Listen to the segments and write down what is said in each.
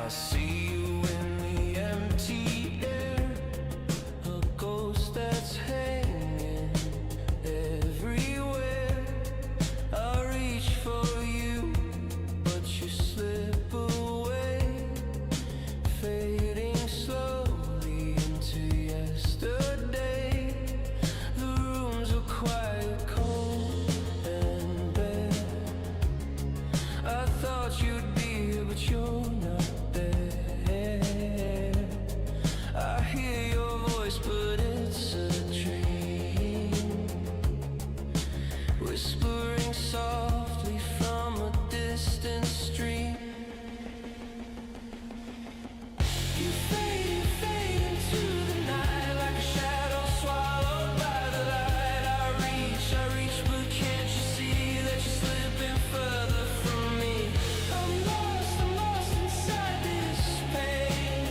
I see you in the empty air, a ghost that's hanging everywhere. I reach for you, but you slip away, fading slowly into yesterday. The rooms are quiet, cold and bare. I thought you'd be here, but you're not there. I hear your voice, but it's a dream, whispering softly from a distant stream. You fade into the night like a shadow swallowed by the light. I reach, but can't you see that you're slipping further from me? I'm lost inside this pain.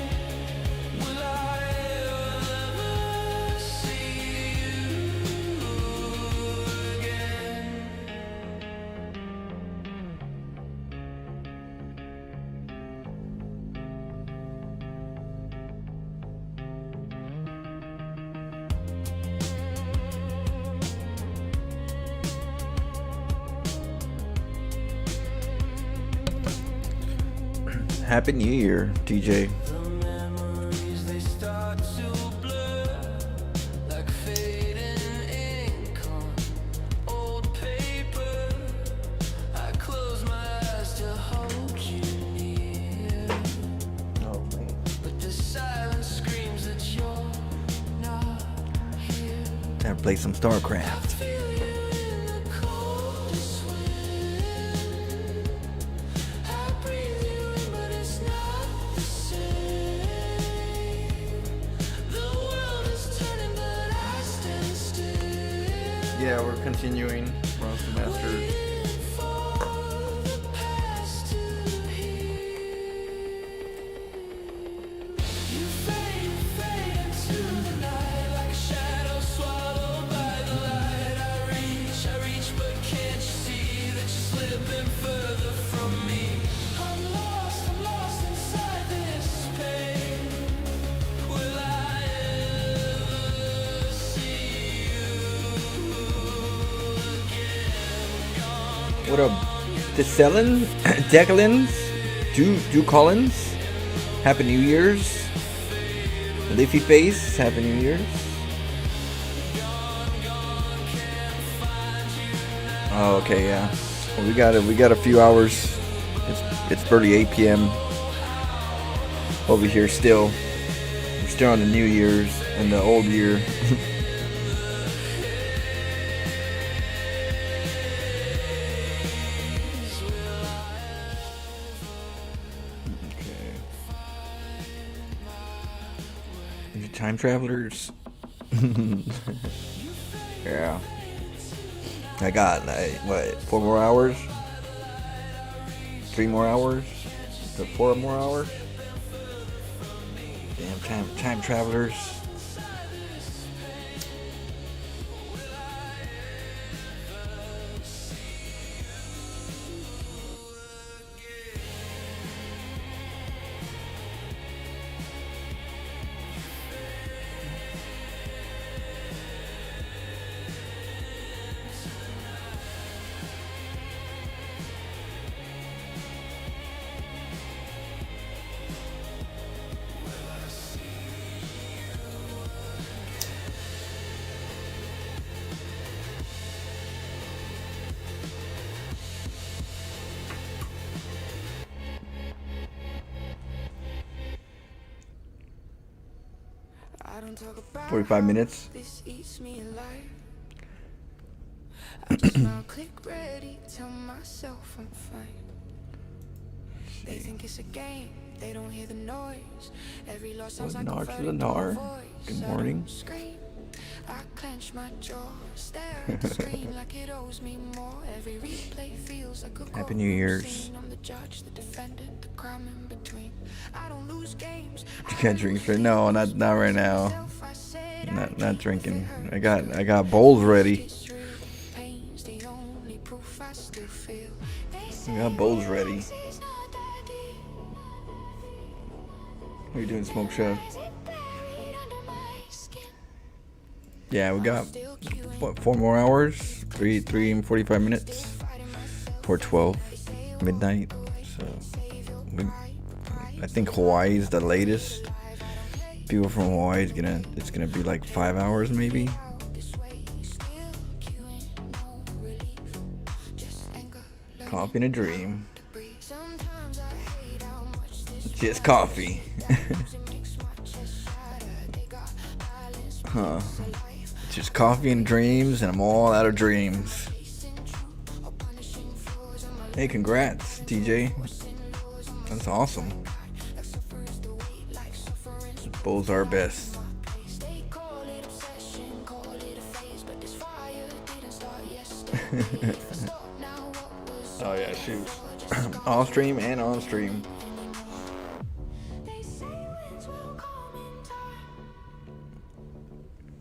Will I ever see you again? Happy New Year, DJ. The memories, they start to blur like fading ink on old paper. I close my eyes to hold you near, Oh man. but the silence screams that you're not here. Time to play some StarCraft. Feel you in the coldest wind. I breathe you in, but it's not the same. The world is turning, but I stand still. Yeah, we're continuing Bronze Masters. Waiting for the past to heal. You fade into the night like a shadow swallowed by the light. I reach, but can't you see that you're slipping further from me? I'm lost inside this pain. Will I ever see you again? What up, Decalins, Drew Collins? Happy New Year's. Liffy Face, Happy New Year's. Oh, okay, yeah. Well, we got a few hours. It's barely 8 p.m. over here still. We're still on the New Year's and the old year. Okay. You time travelers. Yeah. I got what, 4 more hours? 3 more hours? 4 more hours? Damn time travelers. I don't talk about 45 minutes. this eats me alive. I just now click ready, tell myself I'm fine. They think it's a game, they don't hear the noise. Every loss sounds like a Nar to the verdict on Nar. a voice. Good I morning. don't scream, I clench my jaw, stare at the screen like it owes me more. Every replay feels like a Happy New Year's. scene. I'm the judge, the defendant, the crime in between. I don't lose games. You can't drink for not right now. Not drinking. I got bowls ready. I got bowls ready. What are you doing, Smoke Chef? Yeah, we got what, 4 more hours? 3 and 45 minutes for 12 midnight. So I think Hawaii is the latest. People from Hawaii it's gonna be like 5 hours maybe. Coffee and a dream. Just coffee. Huh. Just coffee and dreams, and I'm all out of dreams. Hey, congrats, DJ. That's awesome. Bulls are best. Oh yeah, shoot. Off stream and on stream.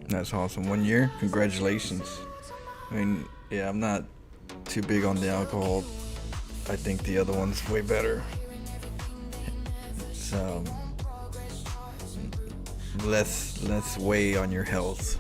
That's awesome. 1 year? Congratulations. I mean, yeah, I'm not too big on the alcohol. I think the other one's way better. It's less weigh on your health.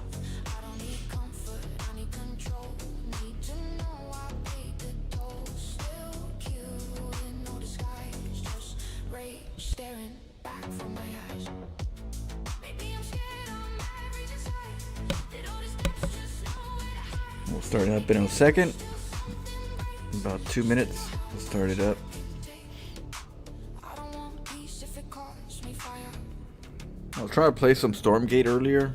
We'll start up in a second. About 2 minutes. We'll start it up. I was trying to play some Stormgate earlier.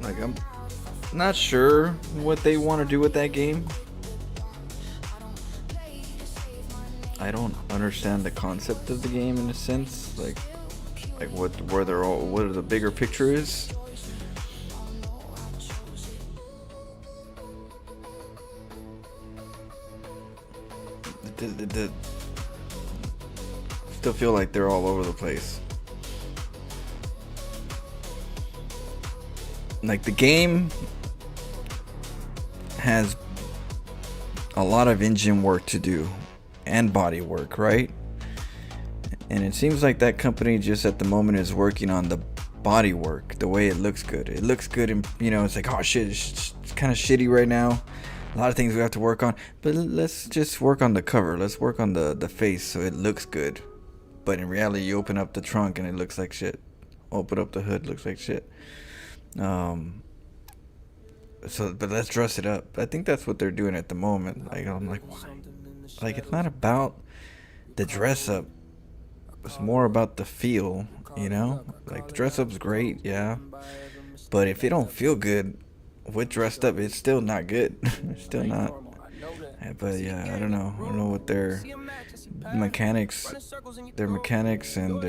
Like, I'm not sure what they want to do with that game. I don't understand the concept of the game in a sense, like what the bigger picture is. Still feel like they're all over the place. Like, the game has a lot of engine work to do and body work, right? And it seems like that company just at the moment is working on the body work, the way it looks good. It looks good, and it's like, oh shit, it's kind of shitty right now. A lot of things we have to work on, but let's just work on the cover. Let's work on the face so it looks good. But in reality, you open up the trunk and it looks like shit. Open up the hood, looks like shit. But let's dress it up. I think that's what they're doing at the moment. Like, I'm like, why? Like, it's not about the dress up. It's more about the feel, Like, the dress up's great, yeah. But if it don't feel good with dressed up, it's still not good. It's still not. But yeah, I don't know. I don't know what their mechanics and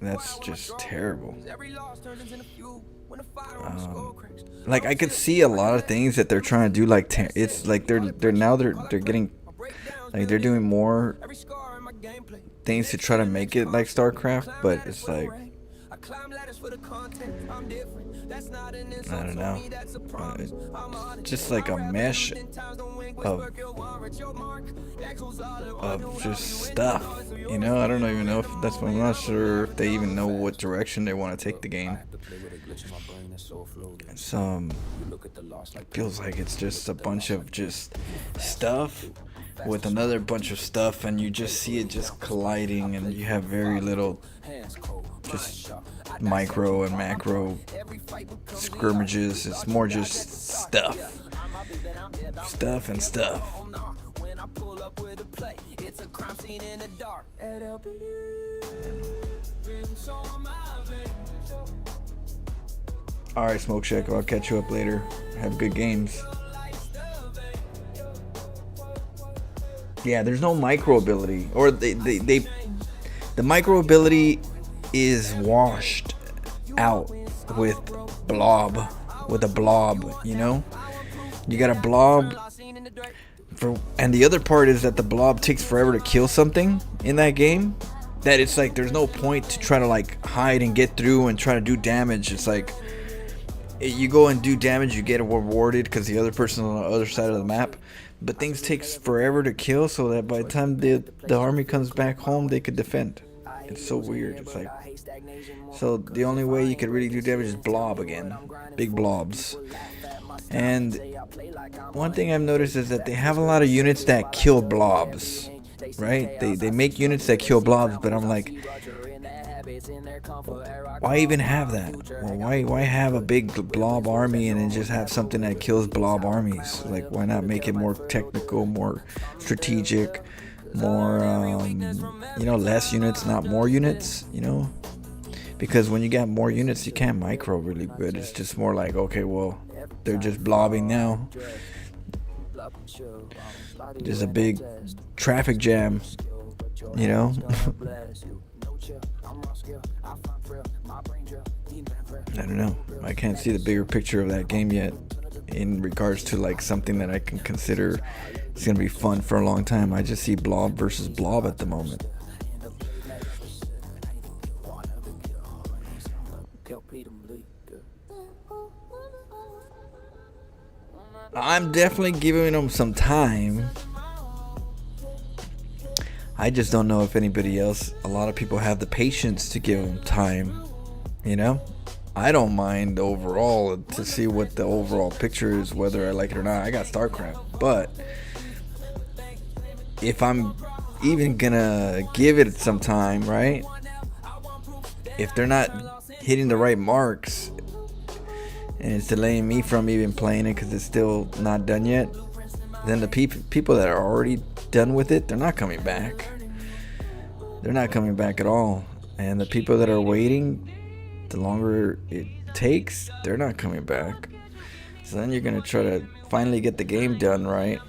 that's just terrible. Like, I could see a lot of things that they're trying to do. Like, it's like they're getting, like, they're doing more things to try to make it like StarCraft, but it's like, I don't know. It's just like a mesh of just stuff. I don't even know if that's what I'm not sure if they even know what direction they want to take the game. It's feels like it's just a bunch of just stuff with another bunch of stuff, and you just see it just colliding, and you have very little just micro and macro skirmishes. It's more just stuff and stuff. Alright, Smoke Shack, I'll catch you up later. Have good games. Yeah, there's no micro ability, or the micro ability is washed out with a blob. You got a blob and the other part is that the blob takes forever to kill something in that game, that it's like there's no point to try to like hide and get through and try to do damage. It's like you go and do damage, you get rewarded because the other person on the other side of the map. But things takes forever to kill, so that by the time the army comes back home, they could defend. It's so weird. It's like, so the only way you could really do damage is blob again, big blobs. And one thing I've noticed is that they have a lot of units that kill blobs, right? They make units that kill blobs, but I'm like, why even have that? Well, why have a big blob army and then just have something that kills blob armies? Like, why not make it more technical, more strategic, more, less units, not more units, Because when you got more units, you can't micro really good. It's just more like, okay, well, they're just blobbing now. Just a big traffic jam, I don't know. I can't see the bigger picture of that game yet in regards to like something that I can consider it's going to be fun for a long time. I just see blob versus blob at the moment. I'm definitely giving them some time. I just don't know if anybody else, a lot of people have the patience to give them time, I don't mind overall to see what the overall picture is, whether I like it or not. I got StarCraft, but if I'm even gonna give it some time, right? If they're not hitting the right marks and it's delaying me from even playing it because it's still not done yet, then the people that are already done with it, they're not coming back. They're not coming back at all. And the people that are waiting, the longer it takes, they're not coming back. So then you're going to try to finally get the game done right,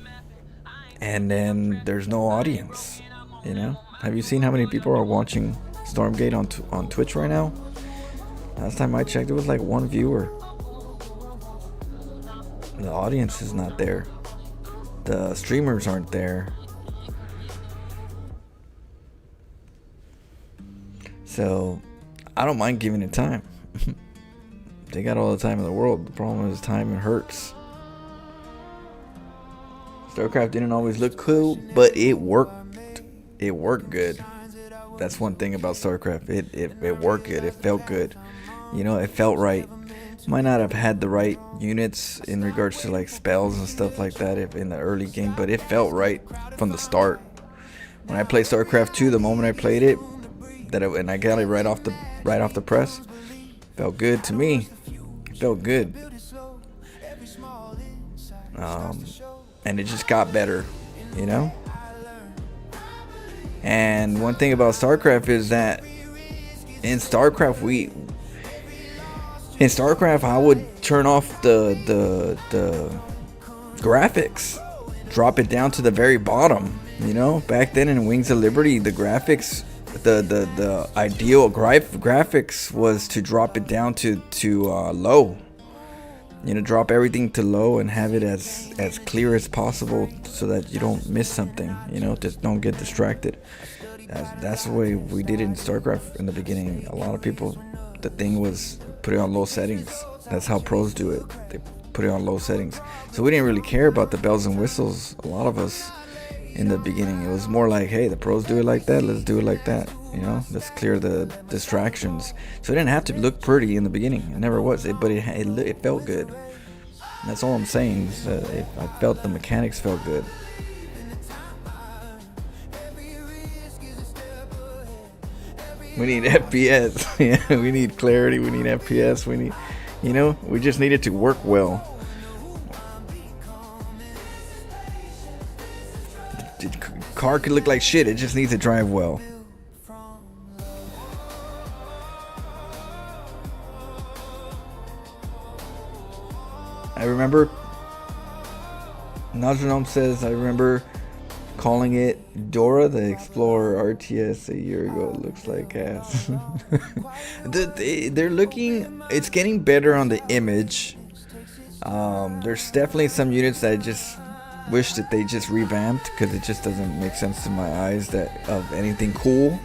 and then there's no audience. Have you seen how many people are watching Stormgate on Twitch right now? Last time I checked, it was like one viewer. The audience is not there. The streamers aren't there. So I don't mind giving it time. They got all the time in the world. The problem is time hurts. StarCraft didn't always look cool, but it worked. It worked good. That's one thing about StarCraft. It worked good. It felt good. It felt right. Might not have had the right units in regards to like spells and stuff like that in the early game, but it felt right from the start. When I played StarCraft 2, the moment I played it, and I got it right off the press, felt good to me. It felt good. And it just got better, And one thing about StarCraft is that in StarCraft I would turn off the graphics, drop it down to the very bottom. Back then in Wings of Liberty, the graphics, the ideal graphics was to drop it down to low. Drop everything to low and have it as clear as possible so that you don't miss something. Just don't get distracted. That's the way we did it in StarCraft in the beginning. A lot of people, the thing was put it on low settings. That's how pros do it. They put it on low settings. So we didn't really care about the bells and whistles. A lot of us in the beginning, it was more like, hey, the pros do it like that, let's do it like that. Let's clear the distractions. So it didn't have to look pretty in the beginning. It never was. But it felt good. And that's all I'm saying. I felt the mechanics felt good. We need FPS. Yeah, we need clarity. We need FPS. We need, we just need it to work well. The car could look like shit. It just needs to drive well. I remember, Najranome says, I remember calling it Dora the Explorer RTS a year ago. It looks like ass. They're looking, it's getting better on the image. There's definitely some units that I just wish that they just revamped, because it just doesn't make sense to my eyes that of anything cool.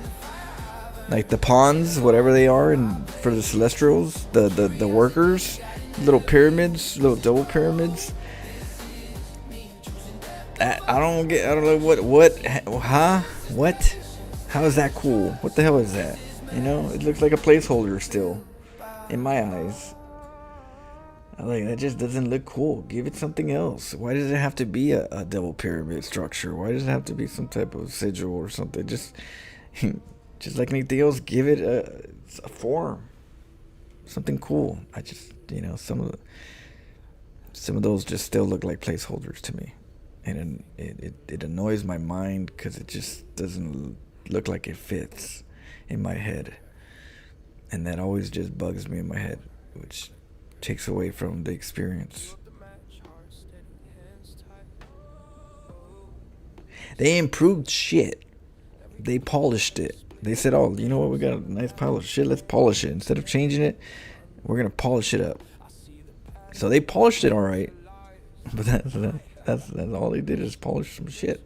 Like the pawns, whatever they are, and for the Celestials, the workers, little pyramids, little double pyramids. I don't get. I don't know huh? What? How is that cool? What the hell is that? You know, it looks like a placeholder still, in my eyes. I'm like, that just doesn't look cool. Give it something else. Why does it have to be a double pyramid structure? Why does it have to be some type of sigil or something? Just, just like anything else, give it a form, something cool. I just, some of those just still look like placeholders to me, and it annoys my mind because it just doesn't look like it fits in my head, and that always just bugs me in my head, which takes away from the experience. They improved shit. They polished it. They said, "Oh, you know what? We got a nice pile of shit. Let's polish it. Instead of changing it, we're gonna polish it up." So they polished it all right, but that's all they did is polish some shit.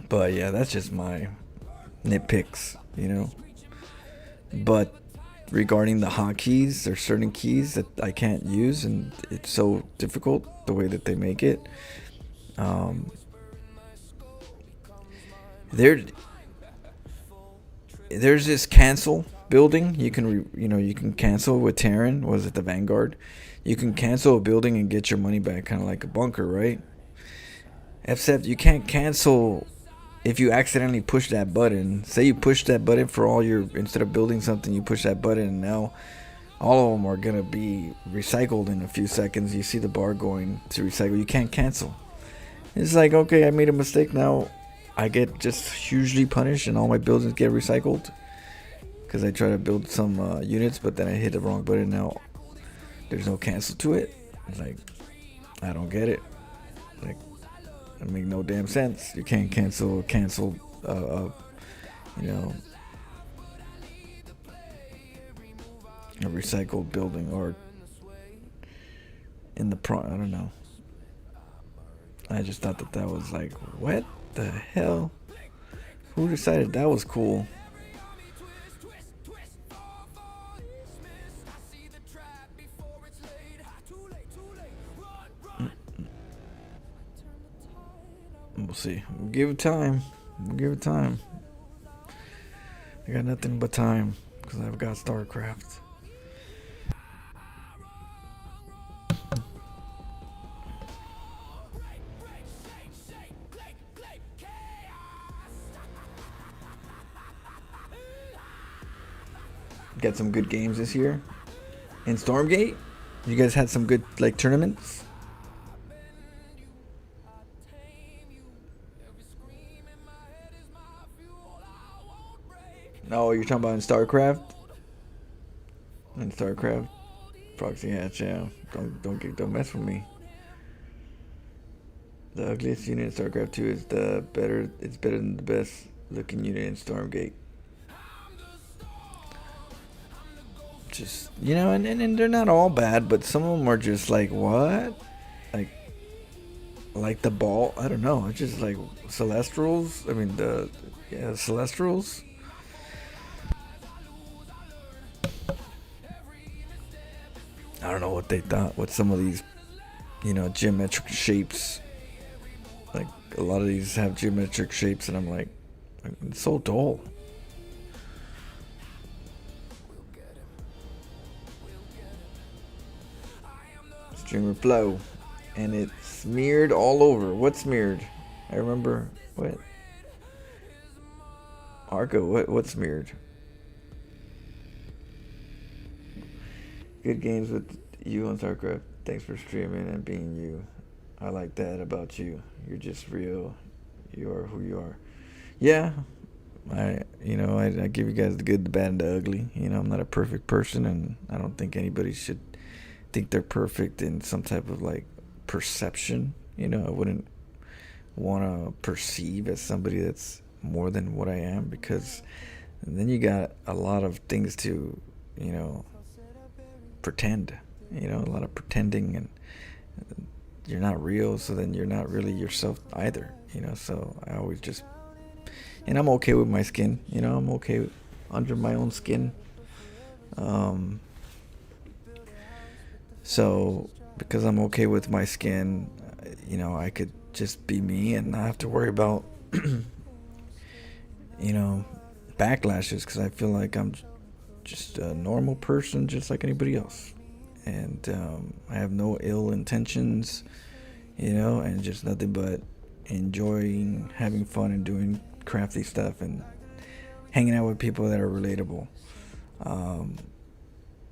But yeah, that's just my nitpicks, But regarding the hotkeys, there's certain keys that I can't use, and it's so difficult the way that they make it. Um, there, there's this cancel building. You can cancel with Terran. Was it the Vanguard? You can cancel a building and get your money back, kind of like a bunker, right? Except you can't cancel if you accidentally push that button. Say you push that button for all your, instead of building something, you push that button, and now all of them are gonna be recycled in a few seconds. You see the bar going to recycle. You can't cancel. It's like, okay, I made a mistake. Now I get just hugely punished, and all my buildings get recycled because I try to build some units, but then I hit the wrong button. Now there's no cancel to it. It's like, I don't get it. Like, it make no damn sense. You can't cancel, you know, a recycled building or in the I don't know. I just thought that was like, what the hell? Who decided that was cool? We'll see. We'll give it time. I got nothing but time because I've got StarCraft. Got some good games this year. In Stormgate, you guys had some good tournaments. No, you're talking about in StarCraft. In StarCraft, proxy hatch. Yeah, don't mess with me. The ugliest unit in StarCraft 2 is It's better than the best looking unit in Stormgate. Just and they're not all bad, but some of them are just like, what? Like the ball. I don't know. It's just like Celestials. I mean Celestials. I don't know what they thought with some of these, geometric shapes. Like, a lot of these have geometric shapes, and I'm like, it's so dull. Streamer flow. And it's smeared all over. What smeared? I remember. What? Arco, what smeared? Good games with you on StarCraft. Thanks for streaming and being you. I like that about you. You're just real. You are who you are. Yeah. I give you guys the good, the bad, and the ugly. I'm not a perfect person, and I don't think anybody should think they're perfect in some type of perception. I wouldn't want to perceive as somebody that's more than what I am, because then you got a lot of things to, pretend, a lot of pretending, and you're not real, so then you're not really yourself either, so I always just, and I'm okay with my skin, I'm okay under my own skin. So because I'm okay with my skin, I could just be me and not have to worry about backlashes, because I feel like I'm just a normal person, just like anybody else. And I have no ill intentions, and just nothing but enjoying having fun and doing crafty stuff and hanging out with people that are relatable.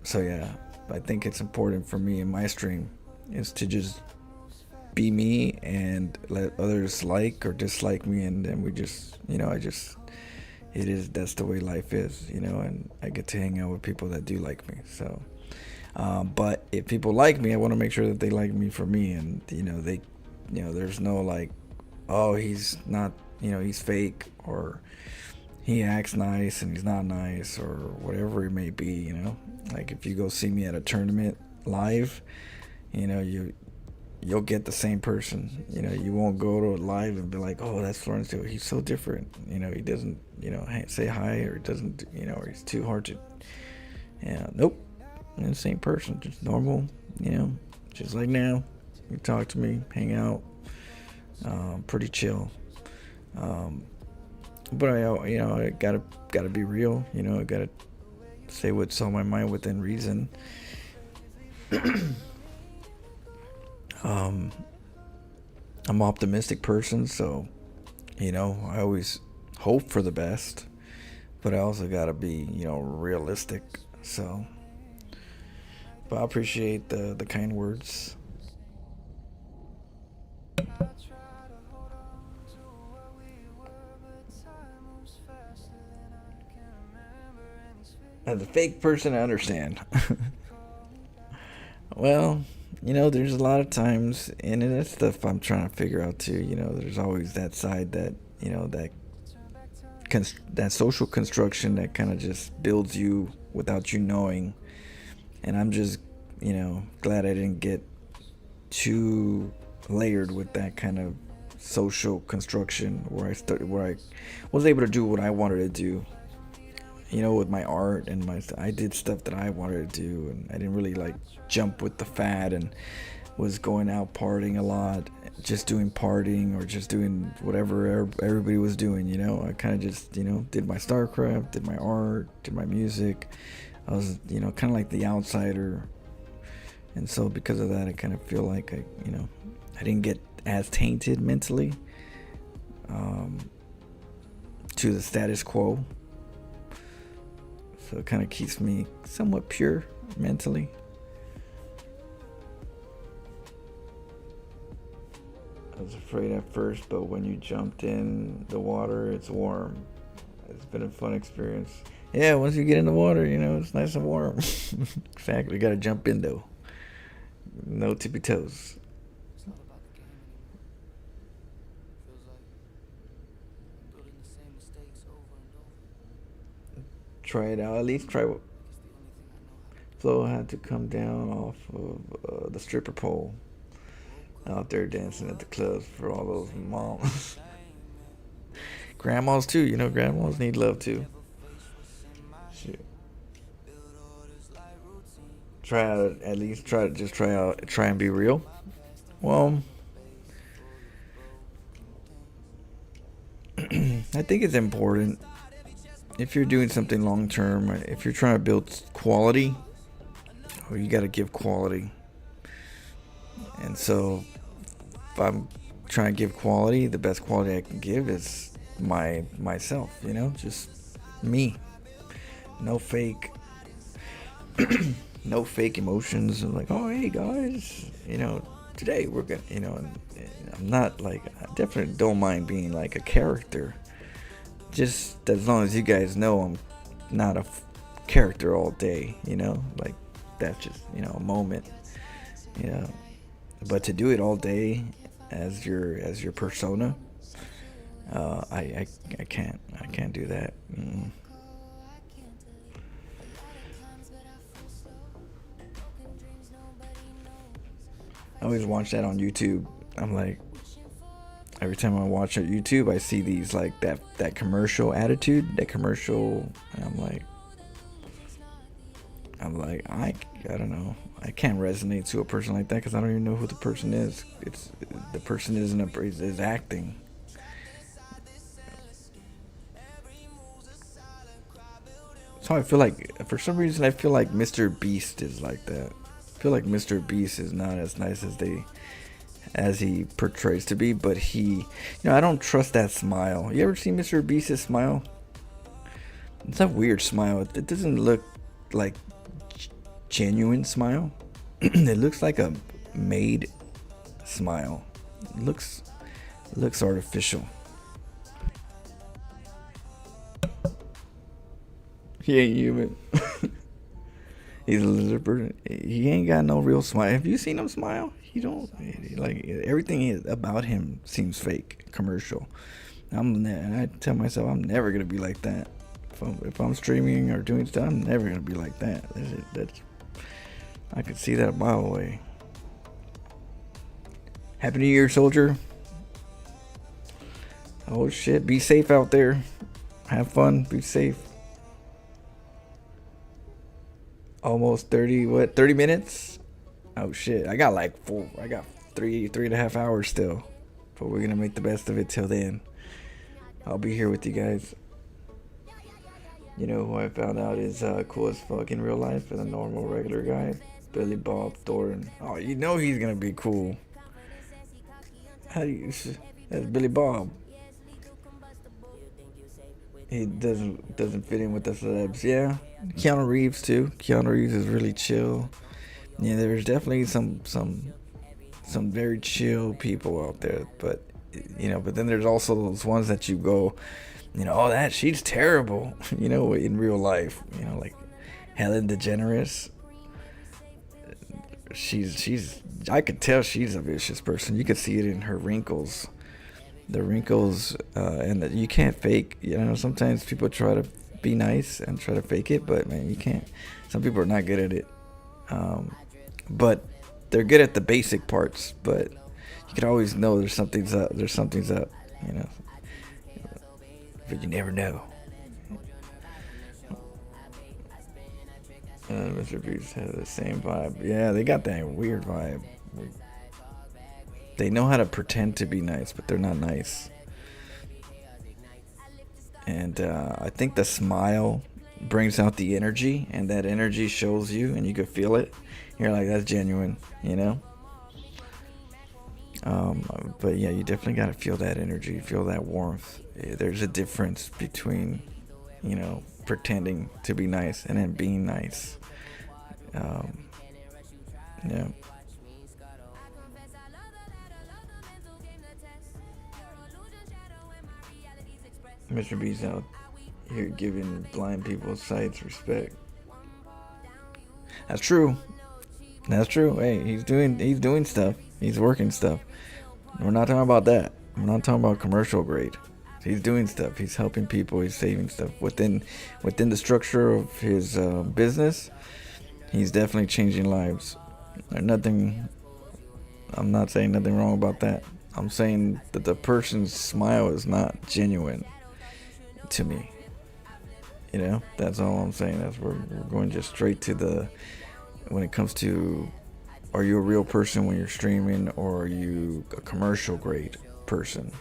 So yeah, I think it's important for me in my stream is to just be me and let others like or dislike me, and then we just, that's the way life is, and I get to hang out with people that do like me. So but if people like me, I want to make sure that they like me for me, and there's no like, oh, he's not, he's fake, or he acts nice and he's not nice, or whatever it may be. Like if you go see me at a tournament live, you'll get the same person. You won't go to a live and be like, oh, that's Florencio, he's so different. He doesn't, say hi, or doesn't, or he's too hard to. Nope. The same person, just normal, just like now. You talk to me, hang out, pretty chill. But I gotta be real. I gotta say what's on my mind within reason. I'm an optimistic person, so I always hope for the best, but I also gotta be realistic. So, but I appreciate the kind words. As a fake person, I understand. Well, there's a lot of times, and that's stuff I'm trying to figure out too. There's always that side that, that social construction that kind of just builds you without you knowing. And I'm just, glad I didn't get too layered with that kind of social construction where I was able to do what I wanted to do. With my art and I did stuff that I wanted to do, and I didn't really like jump with the fad and was going out partying a lot, just doing partying or just doing whatever everybody was doing. I kind of just, did my StarCraft, did my art, did my music. I was, kind of like the outsider. And so because of that, I kind of feel like I didn't get as tainted mentally to the status quo. So it kind of keeps me somewhat pure mentally. I was afraid at first, but when you jumped in the water, it's warm. It's been a fun experience. Yeah, once you get in the water, it's nice and warm. Exactly. You got to jump in, though. No tippy toes. Try it out. At least try what Flo had to come down off of the stripper pole out there dancing at the clubs for all those moms. Grandmas too, grandmas need love too. Shit. Try out, at least try and be real. Well, I think it's important if you're doing something long term, if you're trying to build quality, you got to give quality. And so if I'm trying to give quality, the best quality I can give is myself, just me. No fake no fake emotions of like, oh hey guys, today we're gonna, I'm not like, I definitely don't mind being like a character. Just as long as you guys know I'm not a character all day, like that's just, a moment, but to do it all day as your persona, I can't do that. always watch that on YouTube. I'm like, every time I watch on YouTube, I see these like that commercial attitude, that commercial, and I don't know. I can't resonate to a person like that because I don't even know who the person is. It's the person is acting. So I feel like, for some reason, I feel like Mr. Beast is like that. I feel like Mr. Beast is not as nice as he portrays to be, but I don't trust that smile. You ever seen Mr. Beast's smile? It's a weird smile. It doesn't look like genuine smile. It looks like a made smile. It looks artificial. He ain't human. He's a lizard person. He ain't got no real smile. Have you seen him smile? He don't, like, everything about him seems fake, commercial. And I tell myself I'm never gonna be like that. If I'm streaming or doing stuff, I'm never gonna be like that. I could see that a mile away. Happy New Year, soldier. Oh shit, be safe out there. Have fun, be safe. Almost 30 minutes? Oh shit, I got like three and a half hours still. But we're gonna make the best of it till then. I'll be here with you guys. You know who I found out is cool as fuck in real life and a normal regular guy? Billy Bob Thornton. Oh, you know he's gonna be cool. That's Billy Bob. He doesn't fit in with the celebs. Yeah, Keanu Reeves too. Keanu Reeves is really chill. Yeah, there's definitely some very chill people out there, but then there's also those ones that you go, oh, she's terrible, in real life, like Helen DeGeneres. I could tell she's a vicious person. You could see it in her wrinkles. The wrinkles, and that you can't fake. Sometimes people try to be nice and try to fake it, but man, you can't. Some people are not good at it. But they're good at the basic parts. But you can always know there's something's up. But you never know. Mr. Beast has the same vibe. Yeah, they got that weird vibe. They know how to pretend to be nice, but they're not nice. And I think the smile brings out the energy, and that energy shows you, and you can feel it. You're like, that's genuine, But yeah, you definitely got to feel that energy, feel that warmth. There's a difference between, pretending to be nice and then being nice. Yeah. Mr. B's out here giving blind people sights respect. That's true. Hey, he's doing stuff. He's working stuff. We're not talking about that. We're not talking about commercial grade. He's doing stuff. He's helping people. He's saving stuff within the structure of his business. He's definitely changing lives. I'm not saying nothing wrong about that. I'm saying that the person's smile is not genuine to me. That's all I'm saying. We're going just straight to when it comes to, are you a real person when you're streaming, or are you a commercial grade person,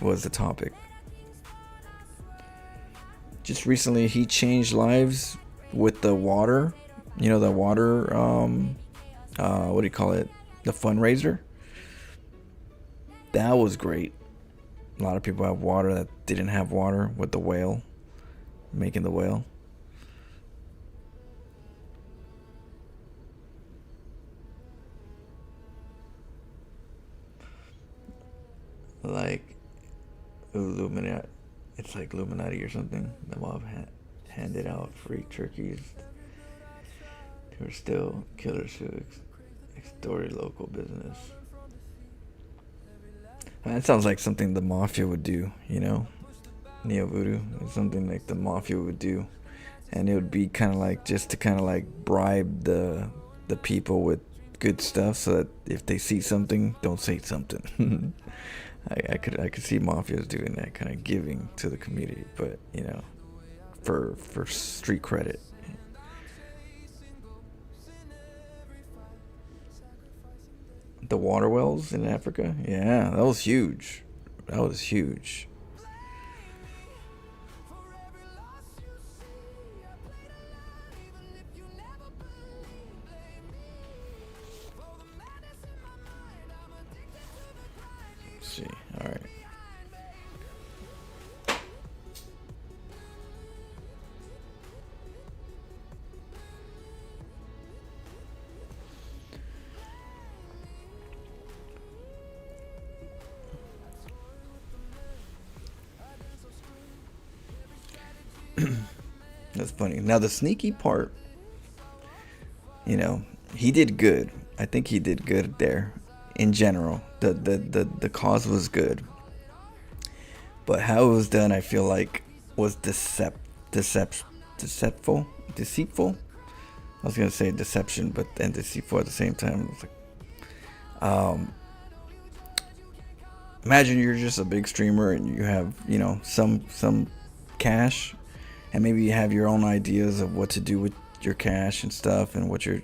was the topic. Just recently he changed lives with the water, the water, what do you call it? The fundraiser. That was great. A lot of people have water that didn't have water, with the whale, making the whale. Like Illuminati, it's like Illuminati or something. The mob handed out free turkeys to still killers who extorted local business. That sounds like something the mafia would do, Neo Voodoo. It's something like the mafia would do, and it would be kind of like just to kind of like bribe the people with good stuff, so that if they see something, don't say something. I could see mafias doing that kind of giving to the community, but for street credit. The water wells in Africa, yeah, that was huge. That was huge. Let's see, all right. That's funny. Now the sneaky part, he did good. I think he did good there. In general, the cause was good, but how it was done, I feel like, was deceitful. I was gonna say deception, but then deceitful at the same time. It was like, imagine you're just a big streamer and you have some cash, and maybe you have your own ideas of what to do with your cash and stuff, and what you're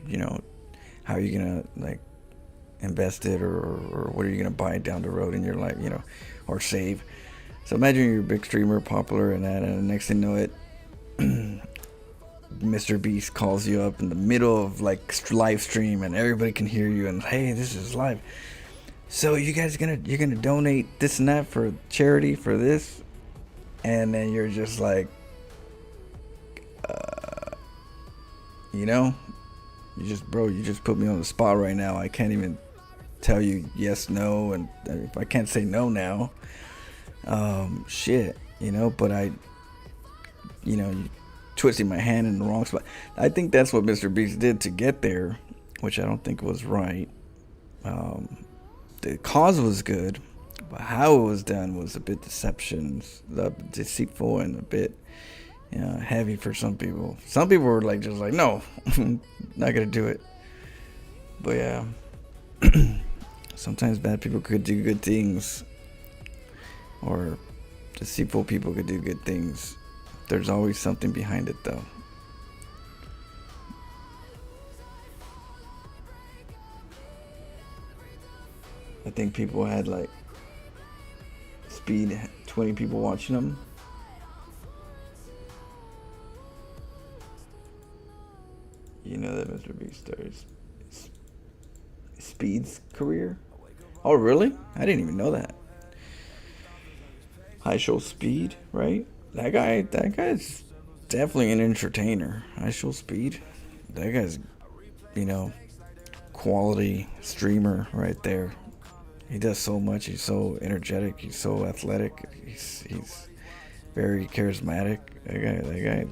how you're gonna like invest it, or what are you gonna buy down the road in your life, or save. So imagine you're a big streamer, popular, and that, and the next thing you know it, Mr. Beast calls you up in the middle of like live stream, and everybody can hear you, and hey, this is live. So you guys you're gonna donate this and that for charity for this, and then you're just like, you just put me on the spot right now. I can't even tell you yes, no, and if I can't say no now, shit, but you twisting my hand in the wrong spot. I think that's what Mr. Beast did to get there, which I don't think was right. The cause was good, but how it was done was a bit deceitful, and a bit heavy for some people. Some people were like, just like, no, not gonna do it. But yeah, sometimes bad people could do good things, or deceitful people could do good things. There's always something behind it, though. I think people had like speed, 20 people watching them. You know that Mr. Beast started Speed's career? Oh, really? I didn't even know that. I Show Speed, right? That guy's definitely an entertainer. I Show Speed. That guy's, quality streamer right there. He does so much. He's so energetic. He's so athletic. He's very charismatic. That guy.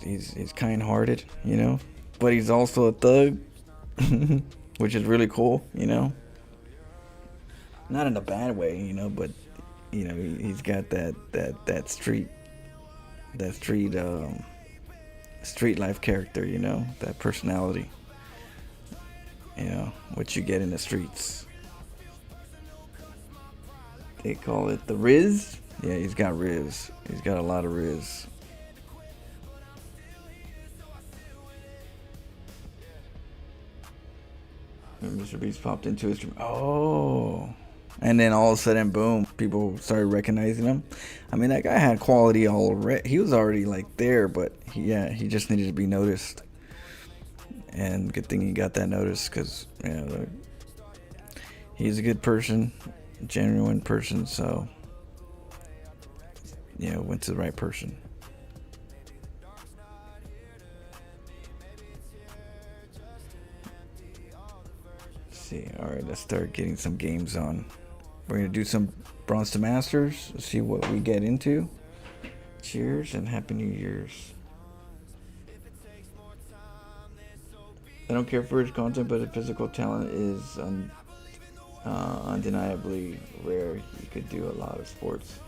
He's kind-hearted, but he's also a thug, which is really cool, Not in a bad way, but he's got that street life character, that personality, what you get in the streets. They call it the Riz. Yeah, he's got Riz. He's got a lot of Riz. And Mr. Beast popped into his stream. Oh. And then all of a sudden, boom, people started recognizing him. I mean, that guy had quality already. He was already like there, but he just needed to be noticed. And good thing he got that notice, because he's a good person, a genuine person. So went to the right person. All right, let's start getting some games on. We're gonna do some Bronze to Masters. Let's see what we get into. Cheers and Happy New Year's. I don't care for his content, but his physical talent is undeniably rare. He could do a lot of sports.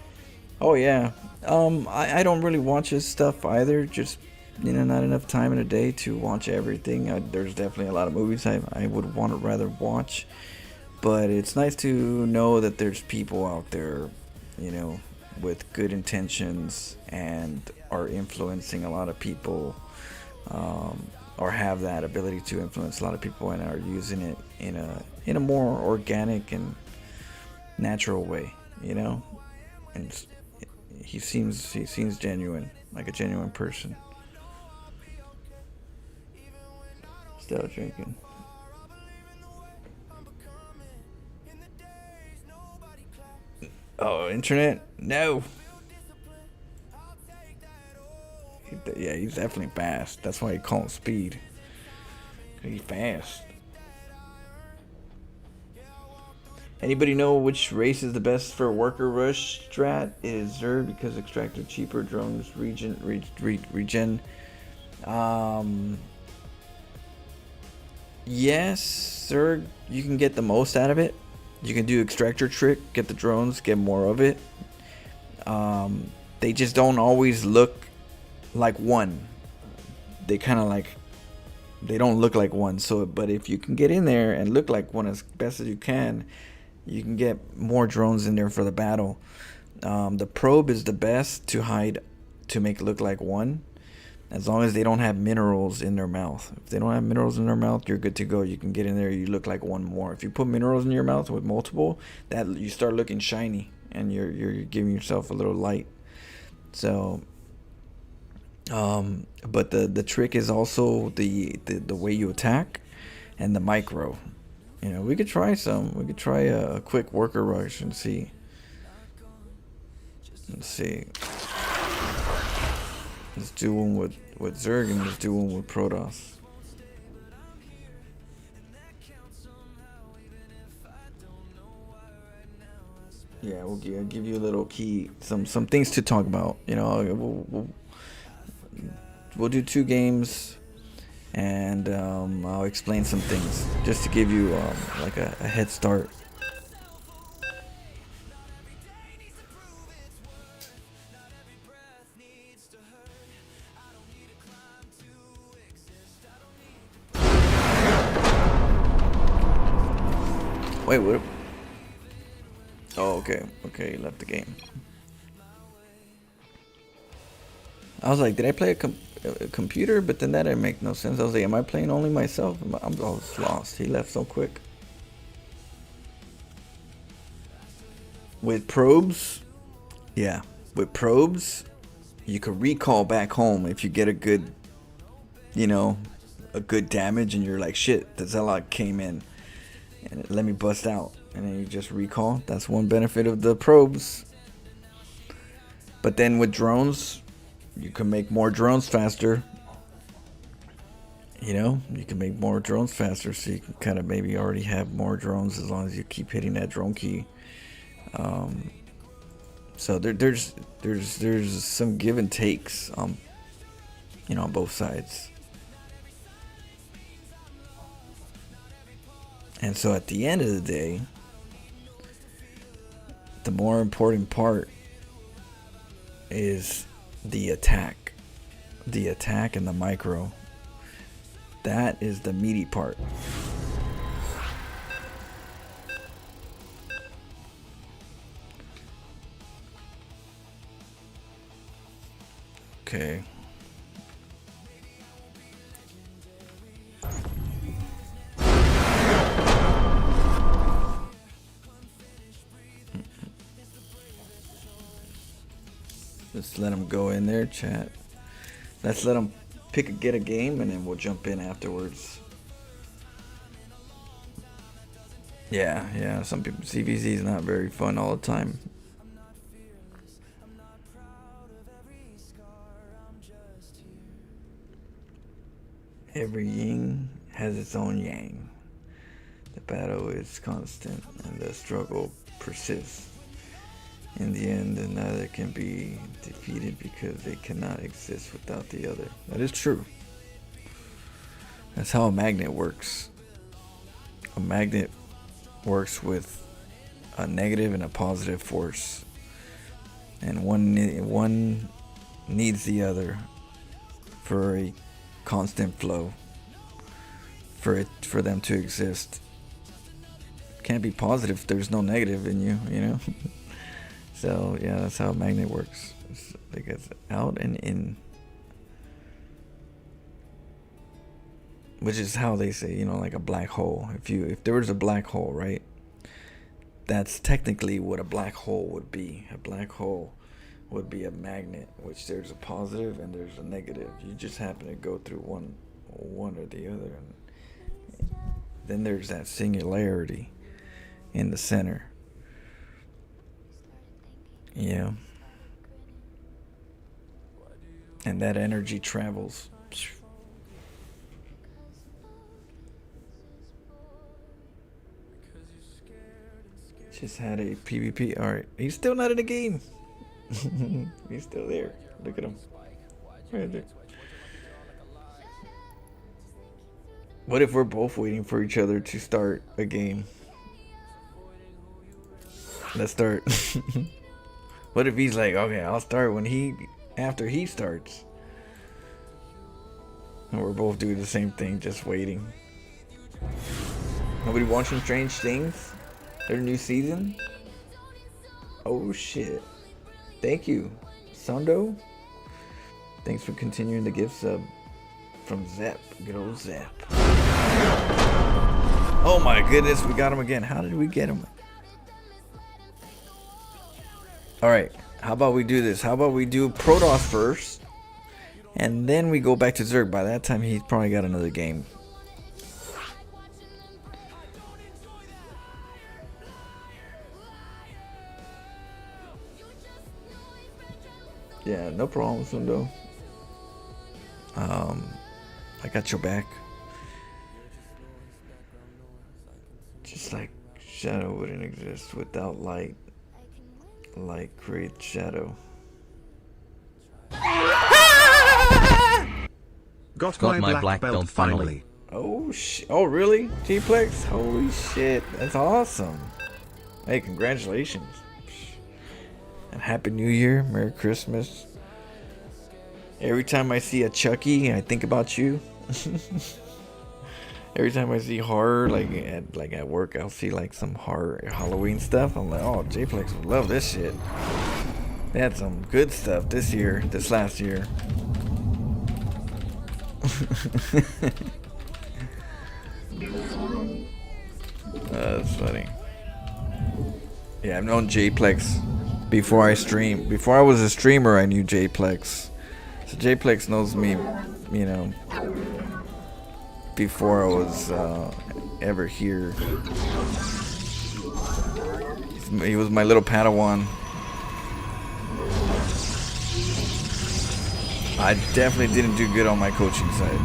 Oh yeah. I don't really watch his stuff either. Just not enough time in a day to watch everything. There's definitely a lot of movies I would want to rather watch, but it's nice to know that there's people out there, with good intentions and are influencing a lot of people, or have that ability to influence a lot of people and are using it in a more organic and natural way, And he seems genuine, like a genuine person. Still drinking. Oh, internet? No. Yeah, he's definitely fast. That's why you call him Speed. He's fast. Anybody know which race is the best for worker rush strat? It is Zerg because extractor cheaper, drones regen. Yes, Zerg, you can get the most out of it. You can do extractor trick, get the drones, get more of it. They just don't always look like one. They kind of they don't look like one. So, but if you can get in there and look like one as best as you can get more drones in there for the battle. The probe is the best to hide, to make it look like one, as long as they don't have minerals in their mouth. If they don't have minerals in their mouth, you're good to go. You can get in there, you look like one more. If you put minerals in your mouth with multiple, that you start looking shiny and you're giving yourself a little light. So but the trick is also the way you attack and the micro. We could try some. We could try a quick worker rush and see. Let's see. Let's do one with Zerg and let's do one with Protoss. Yeah, I'll give you a little key, some things to talk about. We'll do 2 games. And I'll explain some things just to give you like a head start. Wait, what? Oh, okay. Okay, you left the game. I was like, did I play a computer? But then that didn't make no sense. I was like, am I playing only myself? I'm always lost. He left so quick. With probes, yeah. With probes, you could recall back home if you get a good damage and you're like, shit, the Zerg came in and let me bust out. And then you just recall. That's one benefit of the probes. But then with drones, you can make more drones faster. You can make more drones faster, so you can kind of maybe already have more drones as long as you keep hitting that drone key. So there's some give and takes on both sides. And so at the end of the day, the more important part is the attack and the micro. That is the meaty part. Okay. Just let them go in there, chat. Let's let them get a game, and then we'll jump in afterwards. Yeah. Some people, CVZ is not very fun all the time. Every yin has its own yang. The battle is constant, and the struggle persists. In the end, neither can be defeated because they cannot exist without the other. That is true. That's how a magnet works. A magnet works with a negative and a positive force, and one needs the other for a constant flow, for them to exist. Can't be positive if there's no negative in you, you know. So yeah, that's how a magnet works. It gets out and in, which is how they say, you know, like a black hole. If there was a black hole, right? That's technically what a black hole would be. A black hole would be a magnet, which there's a positive and there's a negative. You just happen to go through one or the other, and then there's that singularity in the center. Yeah. And that energy travels. Just had a PvP. Alright. He's still not in the game. He's still there. Look at him. Right there. What if we're both waiting for each other to start a game? Let's start. What if he's like, okay, I'll start after he starts. And we're both doing the same thing, just waiting. Nobody watching Strange Things? Their new season? Oh shit. Thank you, Sondo. Thanks for continuing the gift sub from Zep. Good old Zep. Oh my goodness, we got him again. How did we get him? Alright, how about we do this? How about we do Protoss first, and then we go back to Zerg. By that time, he's probably got another game. Yeah, no problem, Sundo. I got your back. Just like shadow wouldn't exist without light. Light creates shadow. Got my black belt finally. Oh oh really? T-Plex? Holy shit, that's awesome. Hey, congratulations. And Happy New Year, Merry Christmas. Every time I see a Chucky, I think about you. Every time I see horror, like at work, I'll see like some horror Halloween stuff. I'm like, oh, J-Plex would love this shit. They had some good stuff this last year. That's funny. Yeah, I've known J-Plex before I stream. Before I was a streamer, I knew J-Plex. So J-Plex knows me, you know, before I was ever here. He was my little Padawan. I definitely didn't do good on my coaching side.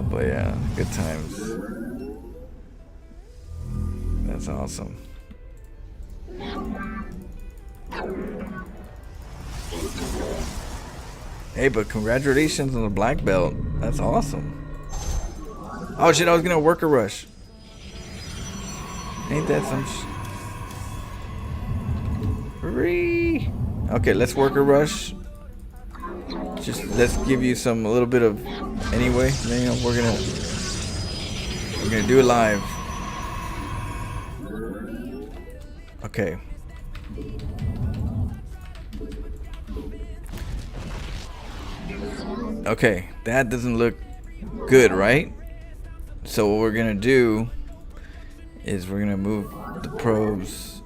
But yeah, good times. That's awesome. Hey, but congratulations on the black belt. That's awesome. Oh shit, I was gonna work a rush. Ain't that some Okay, let's work a rush. Just let's give you a little bit of anyway. You know, we're gonna do it live. Okay. Okay, that doesn't look good, right? So what we're gonna do is we're gonna move the probes.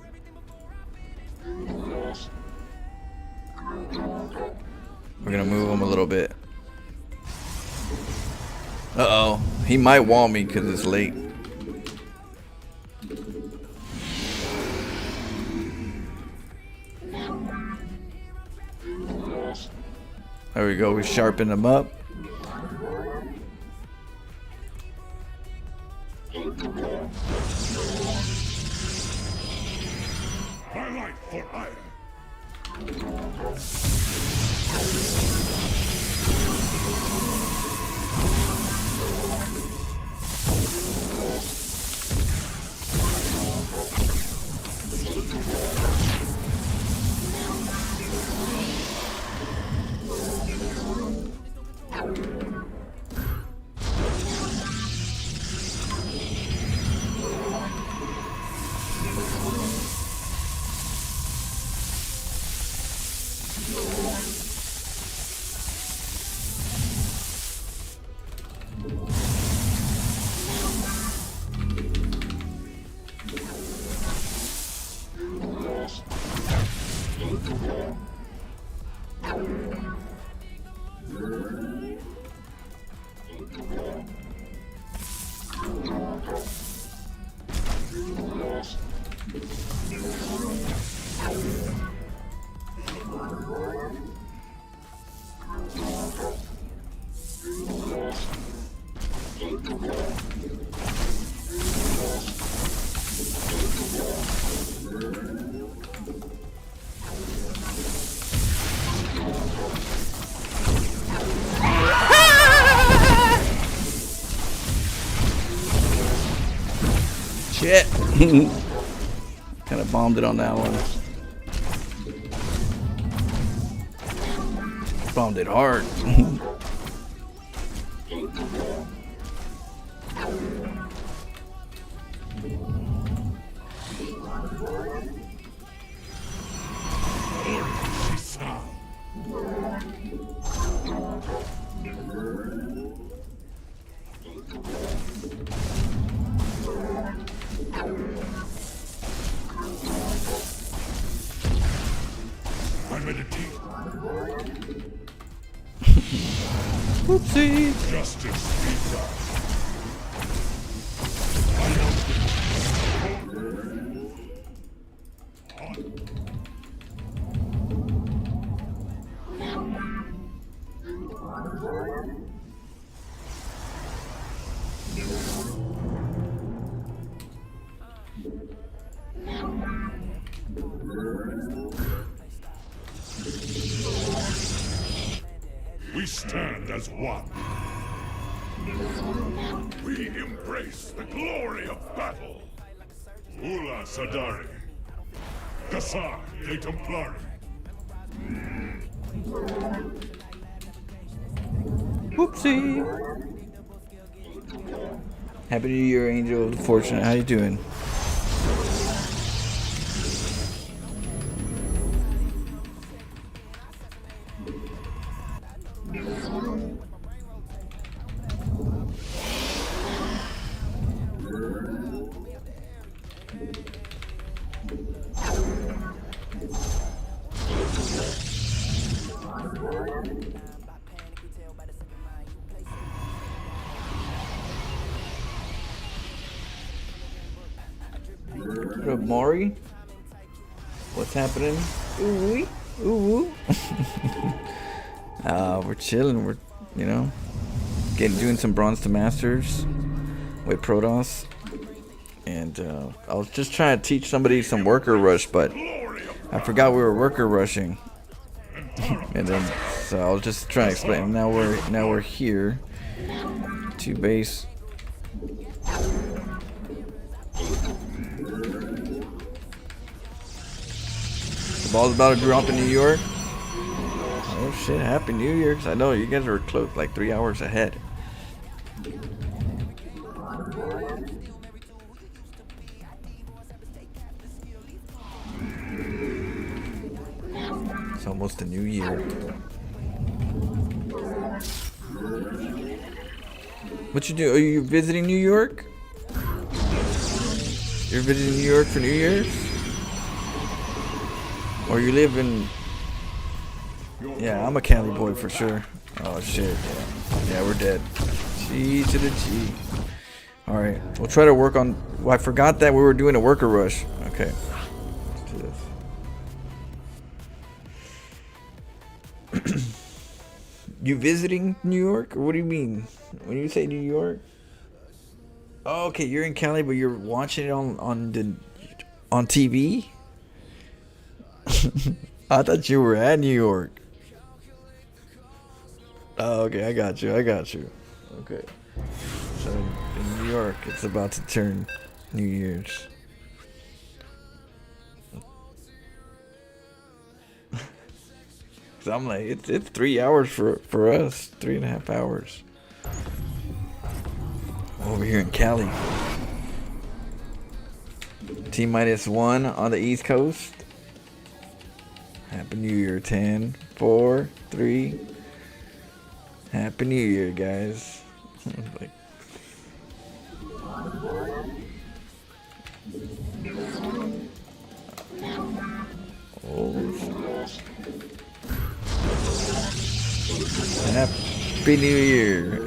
We're gonna move them a little bit. Uh-oh, he might wall me because it's late. There we go, we sharpen them up. My life for iron. Shit. Kind of bombed it on that one. Bombed it hard. Whoopsie. Justice be done. We stand as one. We embrace the glory of battle. Ula Sadari. Gassar de Templari. Whoopsie. Happy New Year, Angel of the Fortunate. How you doing? What up, Maury? What's happening? Ooh, ooh. We're chilling. We're, doing some bronze to masters with Protoss, and I was just trying to teach somebody some worker rush, but I forgot we were worker rushing, and then so I was just trying to explain. Now we're here to base. The ball's about to drop in New York. Oh shit, Happy New Year. 'Cause I know you guys are close, like 3 hours ahead. It's almost a new year. What you do? Are you visiting New York? You're visiting New York for New Year's? Or you live in... Yeah, I'm a Cali boy for sure. Oh shit, yeah, we're dead. G to the G. Alright, we'll try to work on... Well, I forgot that we were doing a worker rush. Okay. Let's do this. You visiting New York? Or what do you mean? When you say New York? Oh, okay, you're in Cali, but you're watching it on TV? I thought you were at New York. Oh, okay, I got you. Okay. So, in New York, it's about to turn New Year's. So I'm like, it's 3 hours for us. 3.5 hours. Over here in Cali. T-1 on the East Coast. Happy New Year. 10, 4, 3. Happy New Year, guys. Like, oh. Happy New Year.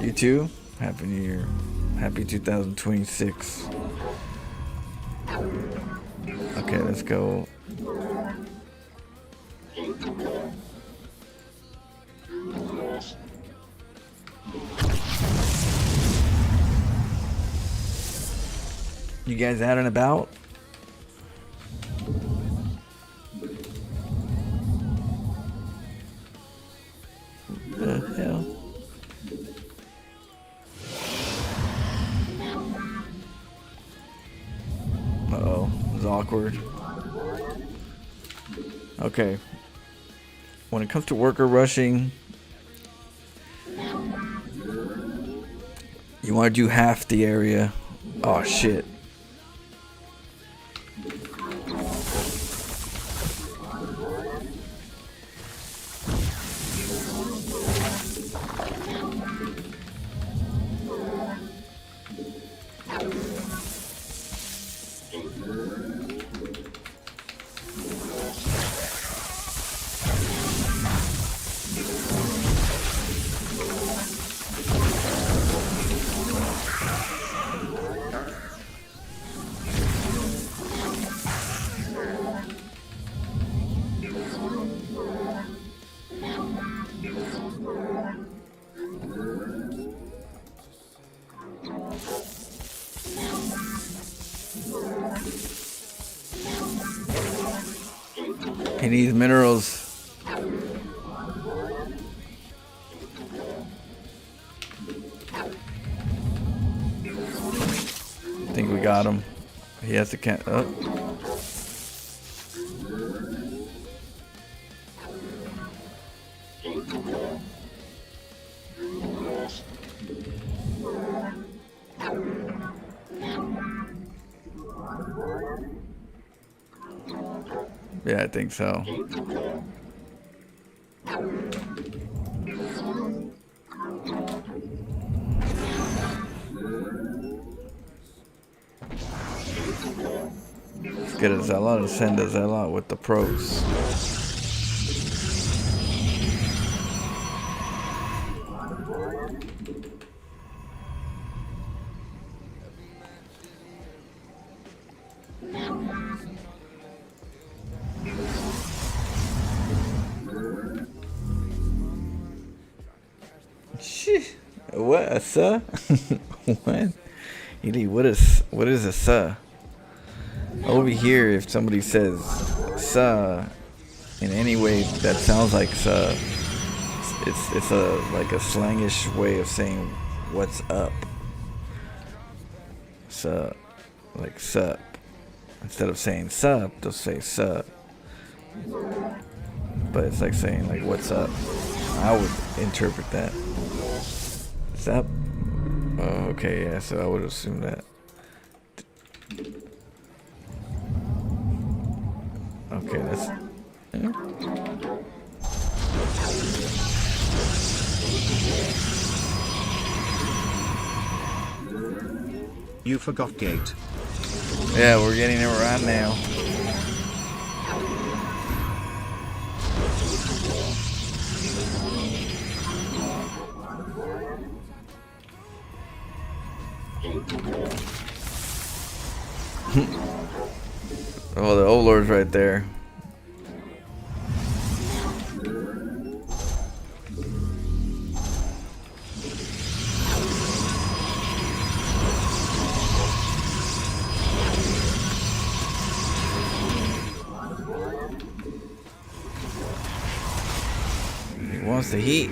You too? Happy New Year. Happy 2026. Okay, let's go. You guys out and about? awkward. Okay. When it comes to worker rushing, you want to do half the area. Oh shit. He needs minerals. I think we got him. He has to count. Oh. Yeah, I think so. Let's get a Zealot and send a Zealot with the pros. What a sir? What? What is a sir? Over here, if somebody says sir in any way that sounds like sir, it's a like a slangish way of saying what's up. Sir, like sup. Instead of saying sup, they'll say sup. But it's like saying like what's up. I would interpret that. Sup? Oh, okay, yeah, so I would assume that. Okay, that's... Yeah. You forgot gate. Yeah, we're getting it right now. Oh, the Overlord's right there. He wants the heat.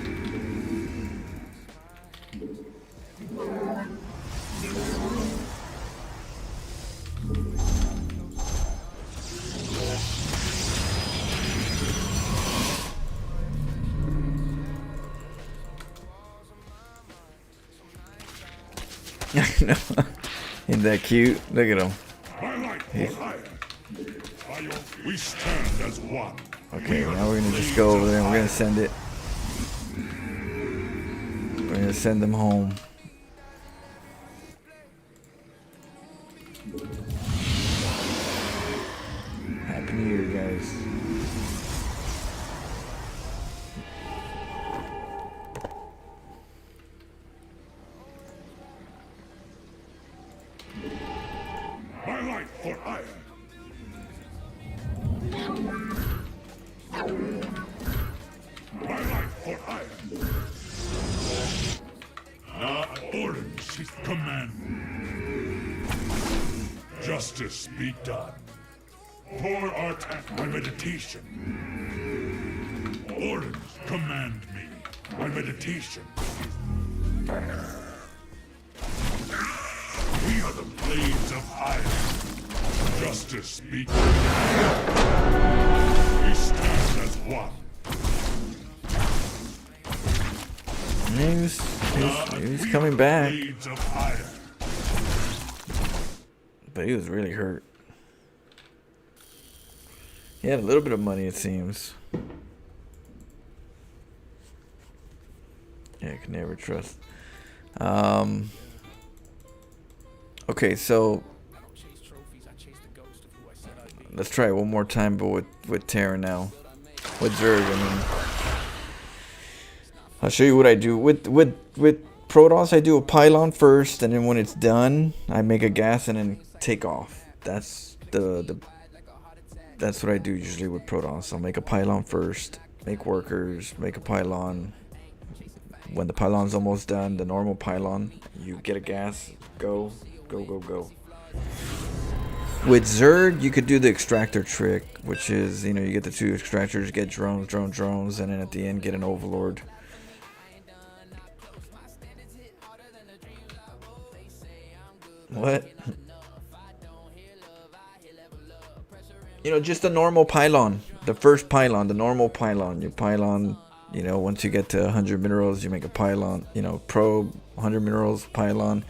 Isn't that cute? Look at him. We stand as one. Okay, now we're gonna just go over there and we're gonna send it. We're gonna send them home. Happy New Year, guys. My life for Iron. My life for Iron. Now Orange is command. Justice be done. For our my meditation. Orange command me. My meditation. We are the blades of iron. Justice be done. We stand as one. He's coming back, Blades of fire. but he was really hurt. He had a little bit of money, it seems. Yeah, I can never trust. Okay, so let's try it one more time, but with Terra now. With Zerg, I mean. I'll show you what I do. With Protoss, I do a pylon first, and then when it's done, I make a gas and then take off. That's that's what I do usually with Protoss. I'll make a pylon first, make workers, make a pylon. When the pylon's almost done, the normal pylon, you get a gas, go. With Zerg, you could do the extractor trick, which is, you get the 2 extractors, get drones, and then at the end get an overlord. What? Just a normal pylon. The first pylon, the normal pylon. Your pylon, once you get to 100 minerals, you make a pylon. Probe, 100 minerals, pylon.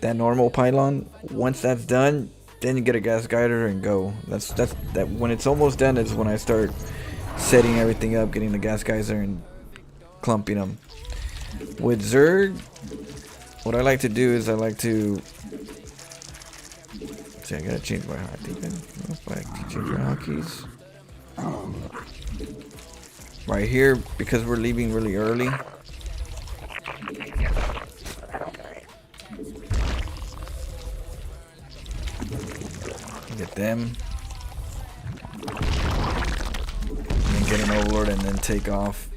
That normal pylon, once that's done, then you get a gas guider and go. That's when it's almost done is when I start setting everything up, getting the gas geyser and clumping them. With Zerg, what I like to do is I gotta change my hotkey then. If I change my hotkeys. Right here, because we're leaving really early. Get them. And then get an overlord and then take off.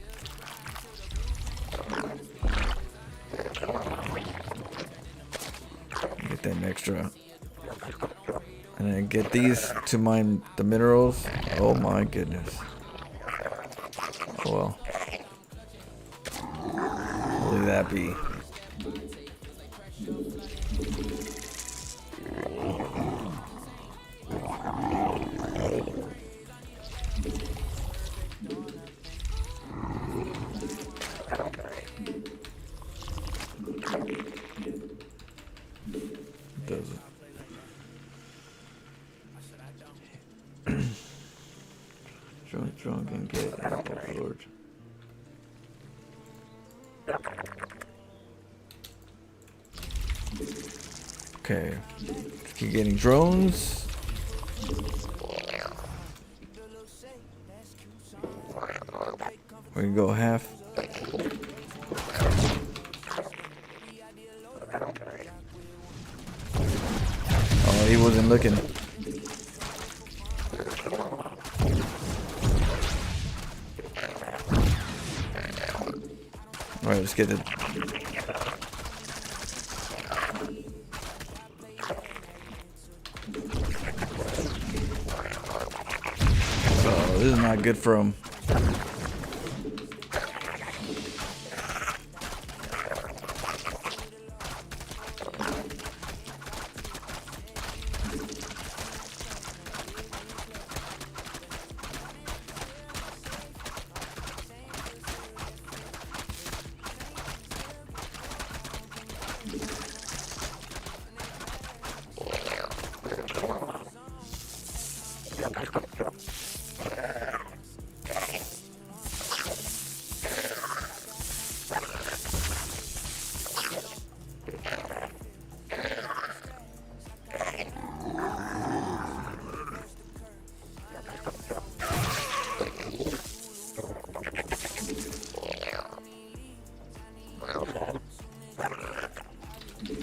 Get them extra. And then get these to mine the minerals. Oh my goodness. Oh well. Leave that be. Doesn't. Drunk and get overlord. Okay, let's keep getting drones. We can go half. Oh, he wasn't looking. Alright, let's get it. Oh, this is not good for him.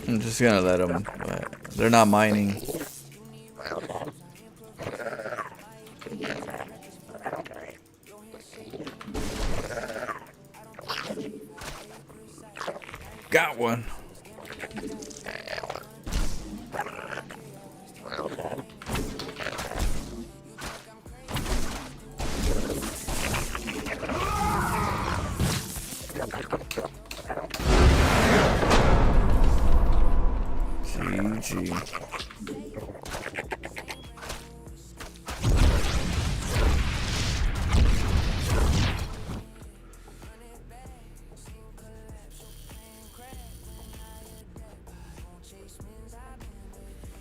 I'm just gonna let them. They're not mining. Got one. GG.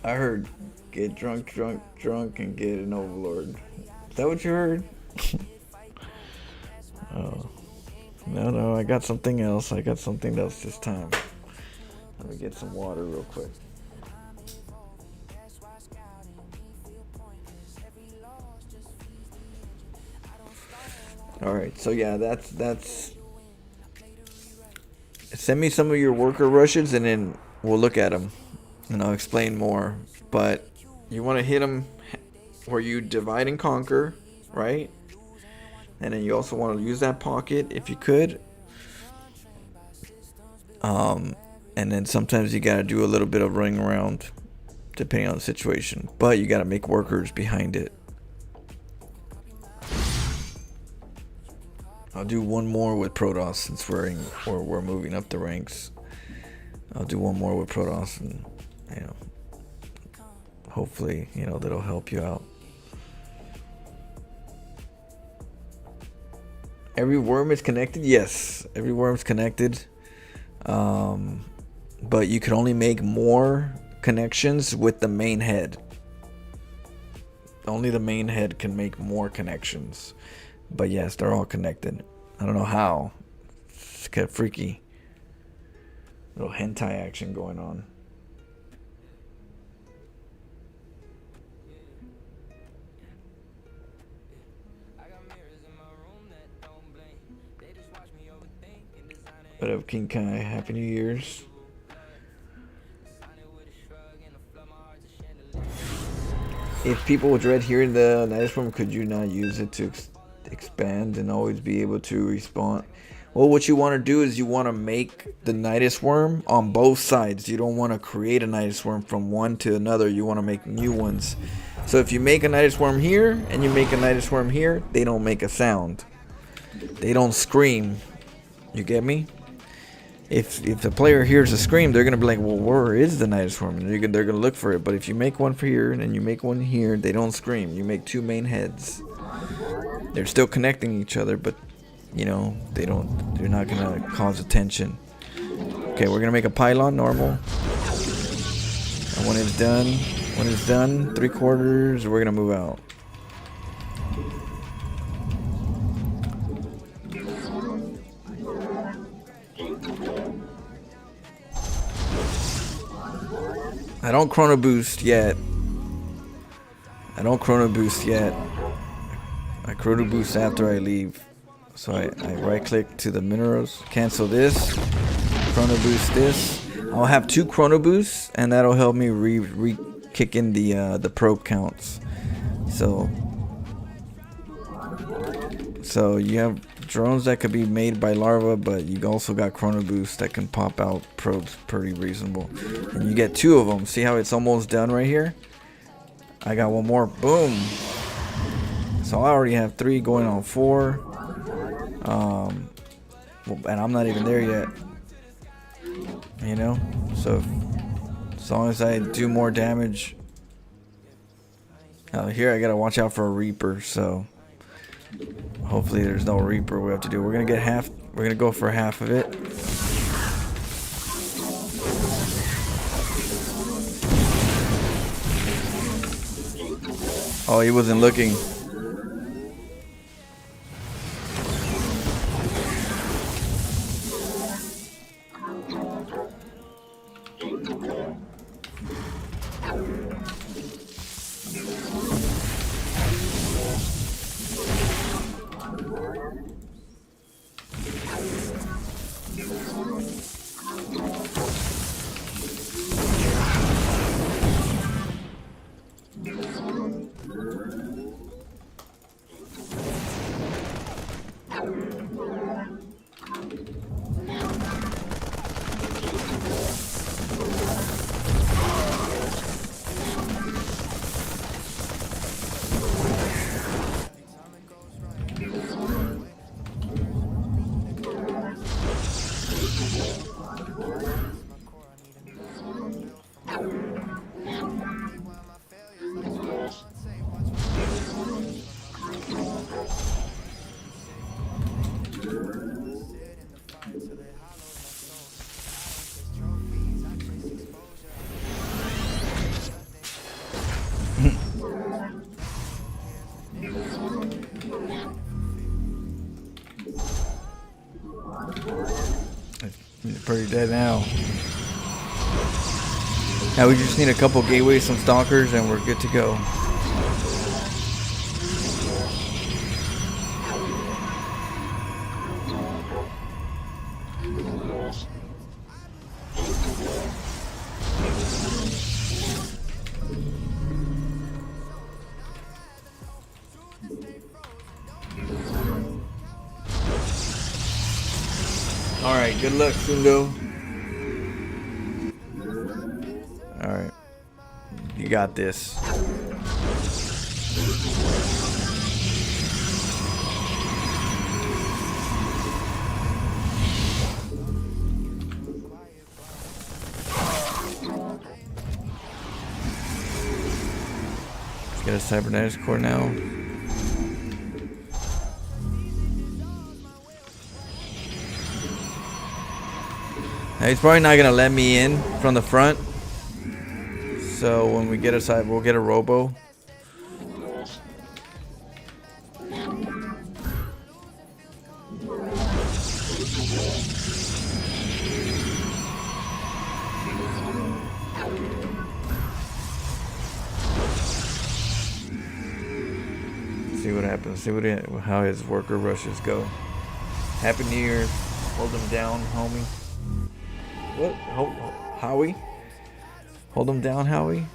I heard get drunk, and get an overlord. Is that what you heard? Oh. No, I got something else. This time. Let me get some water real quick. Alright, so yeah, that's... Send me some of your worker rushes and then we'll look at them. And I'll explain more. But you want to hit them where you divide and conquer, right? And then you also want to use that pocket if you could. And then sometimes you gotta do a little bit of running around depending on the situation. But you gotta make workers behind it. I'll do one more with Protoss since we're moving up the ranks. I'll do one more with Protoss and hopefully that'll help you out. Every worm is connected? Yes, every worm's connected. But you can only make more connections with the main head. Only the main head can make more connections. But yes, they're all connected. I don't know how. It's kind of freaky. Little hentai action going on. What up, King Kai? Happy New Year's. If people dread hearing the Nidus Worm, could you not use it to expand and always be able to respawn? Well, what you want to do is you want to make the Nidus Worm on both sides. You don't want to create a Nidus Worm from one to another. You want to make new ones. So if you make a Nidus Worm here and you make a Nidus Worm here, they don't make a sound. They don't scream. You get me? If the player hears a scream, they're gonna be like, well, where is the Nidus Worm? And they're gonna look for it. But if you make one for here and then you make one here, they don't scream. You make two main heads. They're still connecting each other, but they're not gonna cause attention. Okay, we're gonna make a pylon normal. And when it's done, 3/4, we're gonna move out. I don't chrono boost yet. I chrono boost after I leave. So I right click to the minerals, cancel this, chrono boost this. I'll have 2 chrono boosts and that'll help me re kick in the probe counts. So you have drones that could be made by larva, but you also got chrono boosts that can pop out probes pretty reasonable. And you get 2 of them. See how it's almost done right here? I got one more. Boom. So I already have 3 going on 4. And I'm not even there yet. So as long as I do more damage. Here I gotta watch out for a Reaper, so hopefully there's no Reaper we have to do. We're gonna go for half of it. Oh, he wasn't looking. pretty dead now. Now we just need a couple gateways, some stalkers, and we're good to go. Alright, good luck, Sundo. Alright. You got this. Let's get a cybernetics core now. Now he's probably not gonna let me in from the front. So when we get a side, we'll get a robo. See what happens. See how his worker rushes go. Happy New Year. Hold him down, homie. What? Howie? Hold him down, Howie?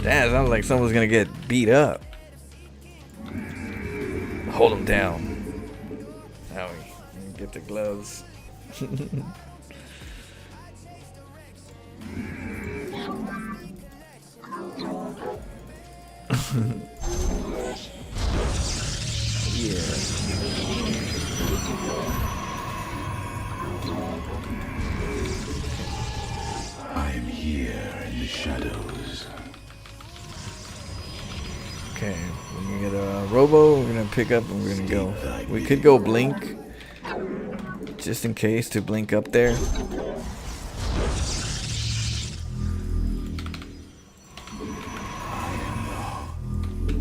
Damn, it sounds like someone's gonna get beat up. Hold him down. Howie, get the gloves. Yeah. I'm here in the shadows. Okay, we're gonna get a robo, we're gonna pick up and we're gonna go. We could go blink, just in case to blink up there.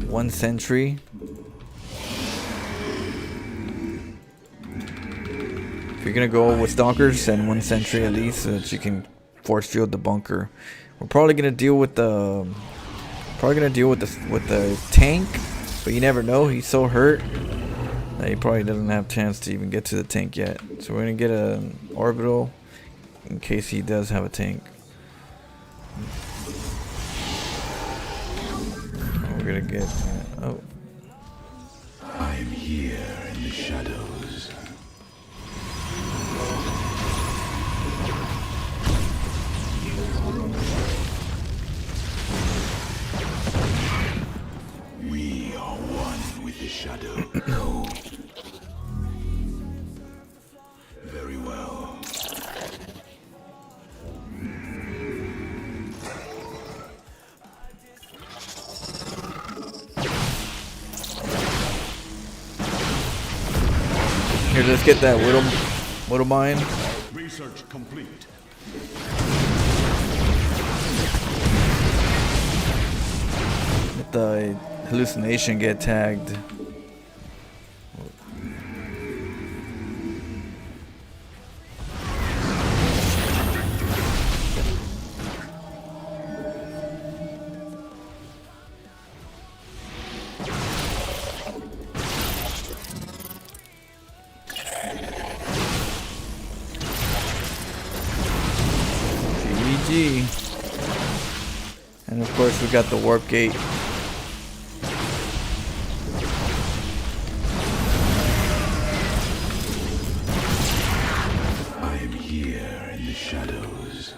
One sentry. If you're gonna go with stalkers, send one sentry at least so that you can force field the bunker. We're probably gonna deal with the with the tank, but you never know. He's so hurt that he probably doesn't have a chance to even get to the tank yet. So we're gonna get an orbital in case he does have a tank. And we're gonna get oh. I'm here in the shadows. We are one with the shadow. No. Very well. Here, let's get that Whittle mine. Research complete. Let the hallucination get tagged. GG. And of course we got the warp gate. I'm here in the shadows.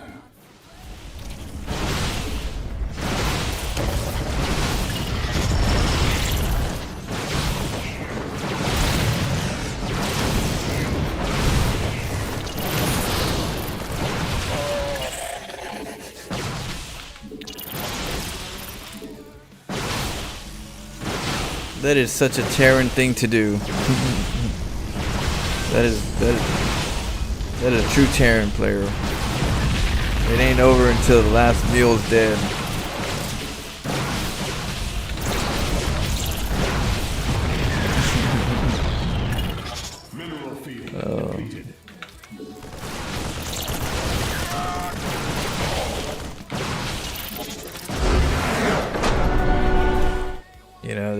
That is such a Terran thing to do. that is a true Terran player. It ain't over until the last mule's dead. Mineral feed.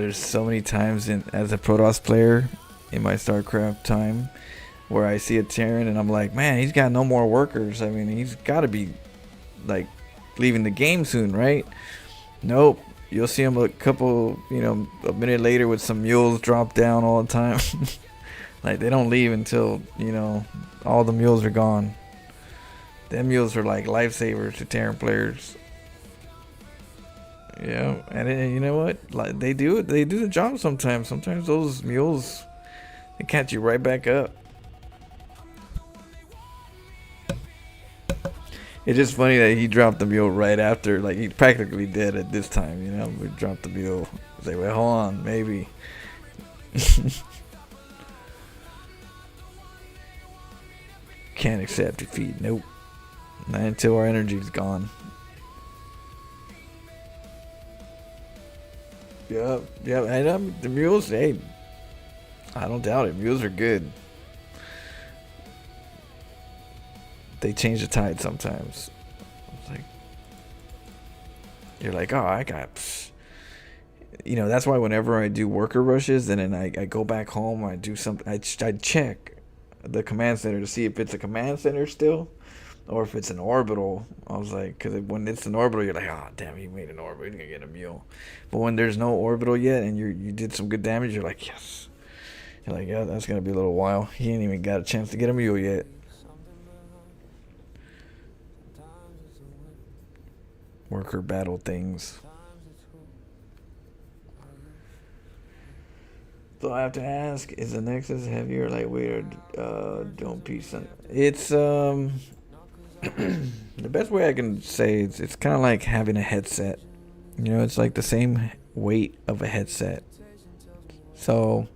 there's so many times as a Protoss player in my StarCraft time where I see a Terran and I'm like, man, he's got no more workers. I mean, he's got to be like leaving the game soon, right? Nope. You'll see him a minute later with some mules drop down all the time. Like, they don't leave until, all the mules are gone. Them mules are like lifesavers to Terran players. Yeah, and you know what? Like, they do the job sometimes. Sometimes those mules, they catch you right back up. It's just funny that he dropped the mule right after, like, he practically dead at this time, We dropped the mule. It's like, wait, hold on, maybe. Can't accept defeat. Nope. Not until our energy's gone. Yep. And the mules, hey, I don't doubt it. Mules are good. They change the tide sometimes. It's like, you're like, oh, I got, that's why whenever I do worker rushes and then I go back home, I do something, I check the command center to see if it's a command center still or if it's an orbital. I was like, because when it's an orbital, you're like, oh, damn, he made an orbital, he's gonna get a mule. But when there's no orbital yet and you did some good damage, you're like, yes. You're like, yeah, that's gonna be a little while. He ain't even got a chance to get a mule yet. Worker battle things. So I have to ask, is the Nexus heavy or lightweight or don't piece? It's the best way I can say it's kind of like having a headset. It's like the same weight of a headset. So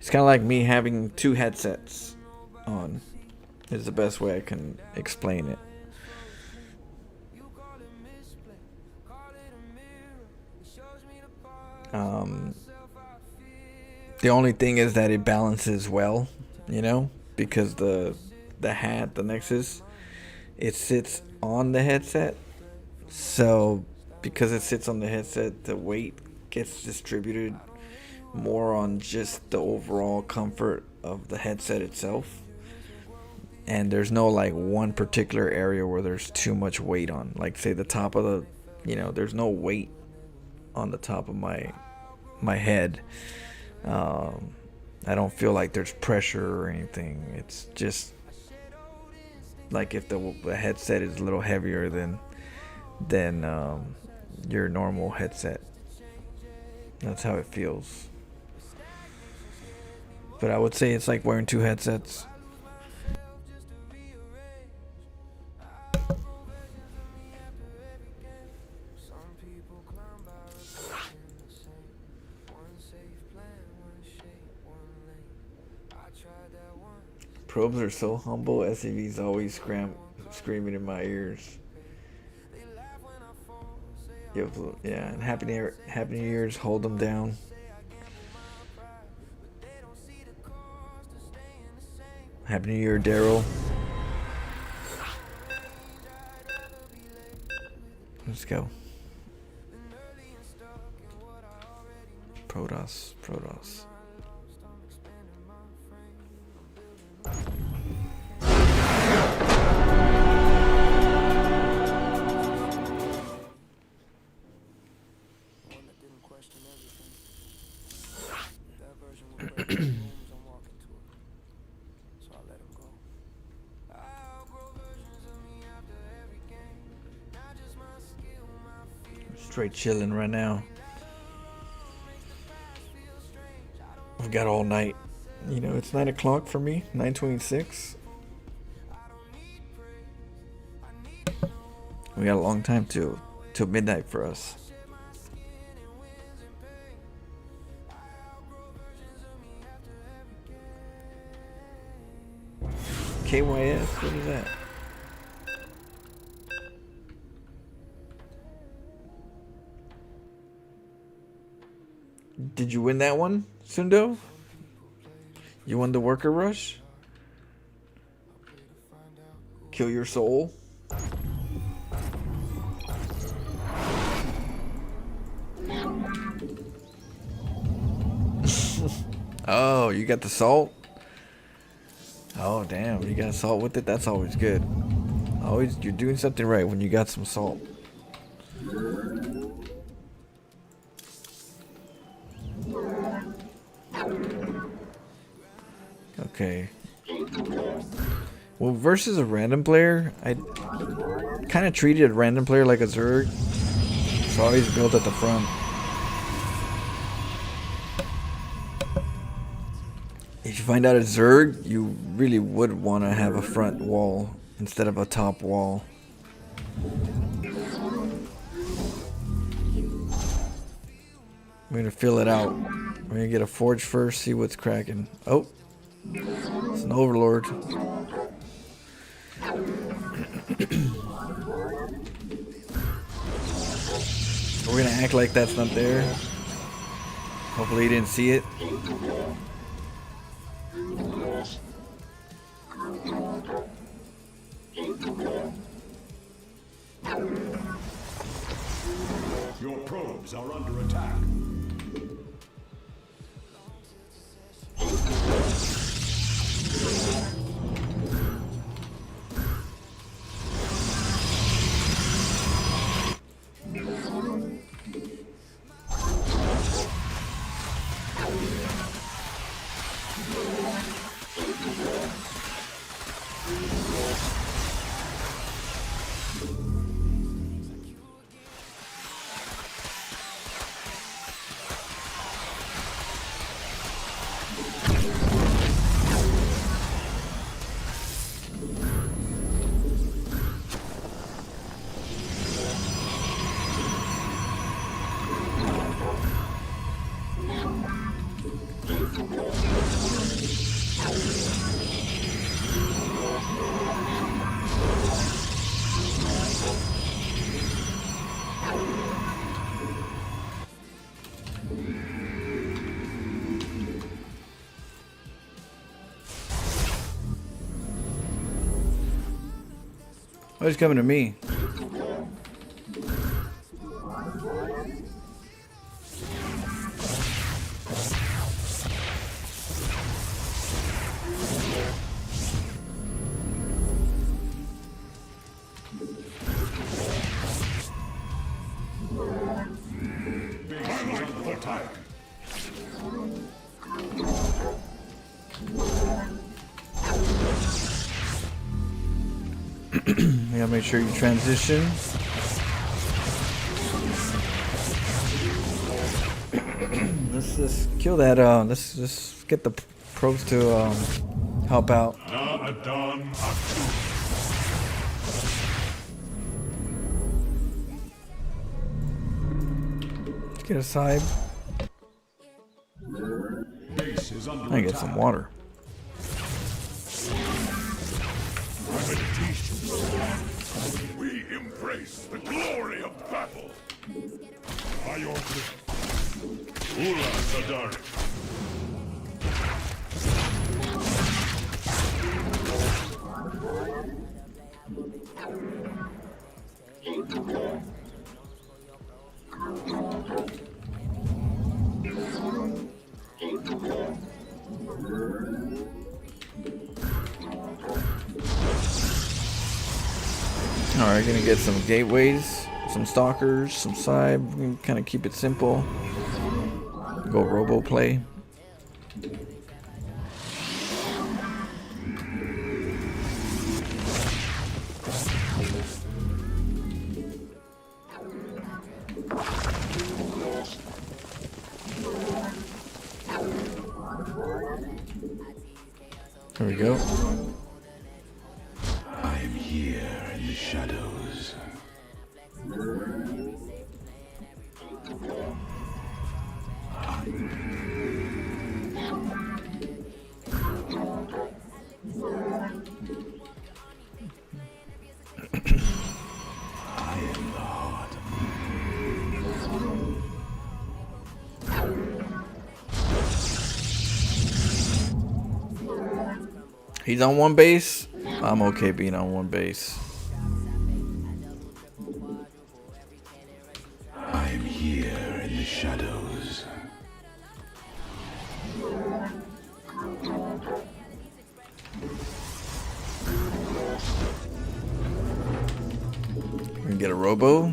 it's kind of like me having two headsets on. Is the best way I can explain it. The only thing is that it balances well, because the Nexus, it sits on the headset. So because it sits on the headset, the weight gets distributed more on just the overall comfort of the headset itself. And there's no like one particular area where there's too much weight on. Like, say, the top of the, there's no weight on the top of my head. I don't feel like there's pressure or anything. It's just like if the headset is a little heavier than your normal headset. That's how it feels. But I would say it's like wearing two headsets. Probes are so humble. SCV's always screaming in my ears. Yeah, and Happy New Year's, hold them down. Happy New Year, Daryl. Let's go. Protoss. Straight chilling right now. We've got all night. It's 9 o'clock for me. 9:26. We got a long time till midnight for us. KYS, what is that? Did you win that one, Sundo? You won the worker rush? Kill your soul? Oh, you got the salt? Oh, damn. You got salt with it? That's always good. Always, you're doing something right when you got some salt. Okay. Well, versus a random player, I kind of treated a random player like a Zerg. So I always built at the front. If you find out it's Zerg, you really would want to have a front wall instead of a top wall. I'm gonna fill it out. We're gonna get a forge first, see what's cracking. Oh, it's an overlord. We're gonna act like that's not there. Hopefully he didn't see it. Your probes are under attack. Oh, he's coming to me. You gotta make sure you transition. Let's just kill that. Let's just get the probes to help out. Let's get a side. Base is under I get some water. We embrace the glory of battle. By your Ula Sadari. Alright, gonna get some gateways, some stalkers, some side. We're gonna kind of keep it simple. Go robo play. There we go. I am here in the shadows. I am the heart of He's on one base. I'm okay being on one base. I am here in the shadows. get a robo.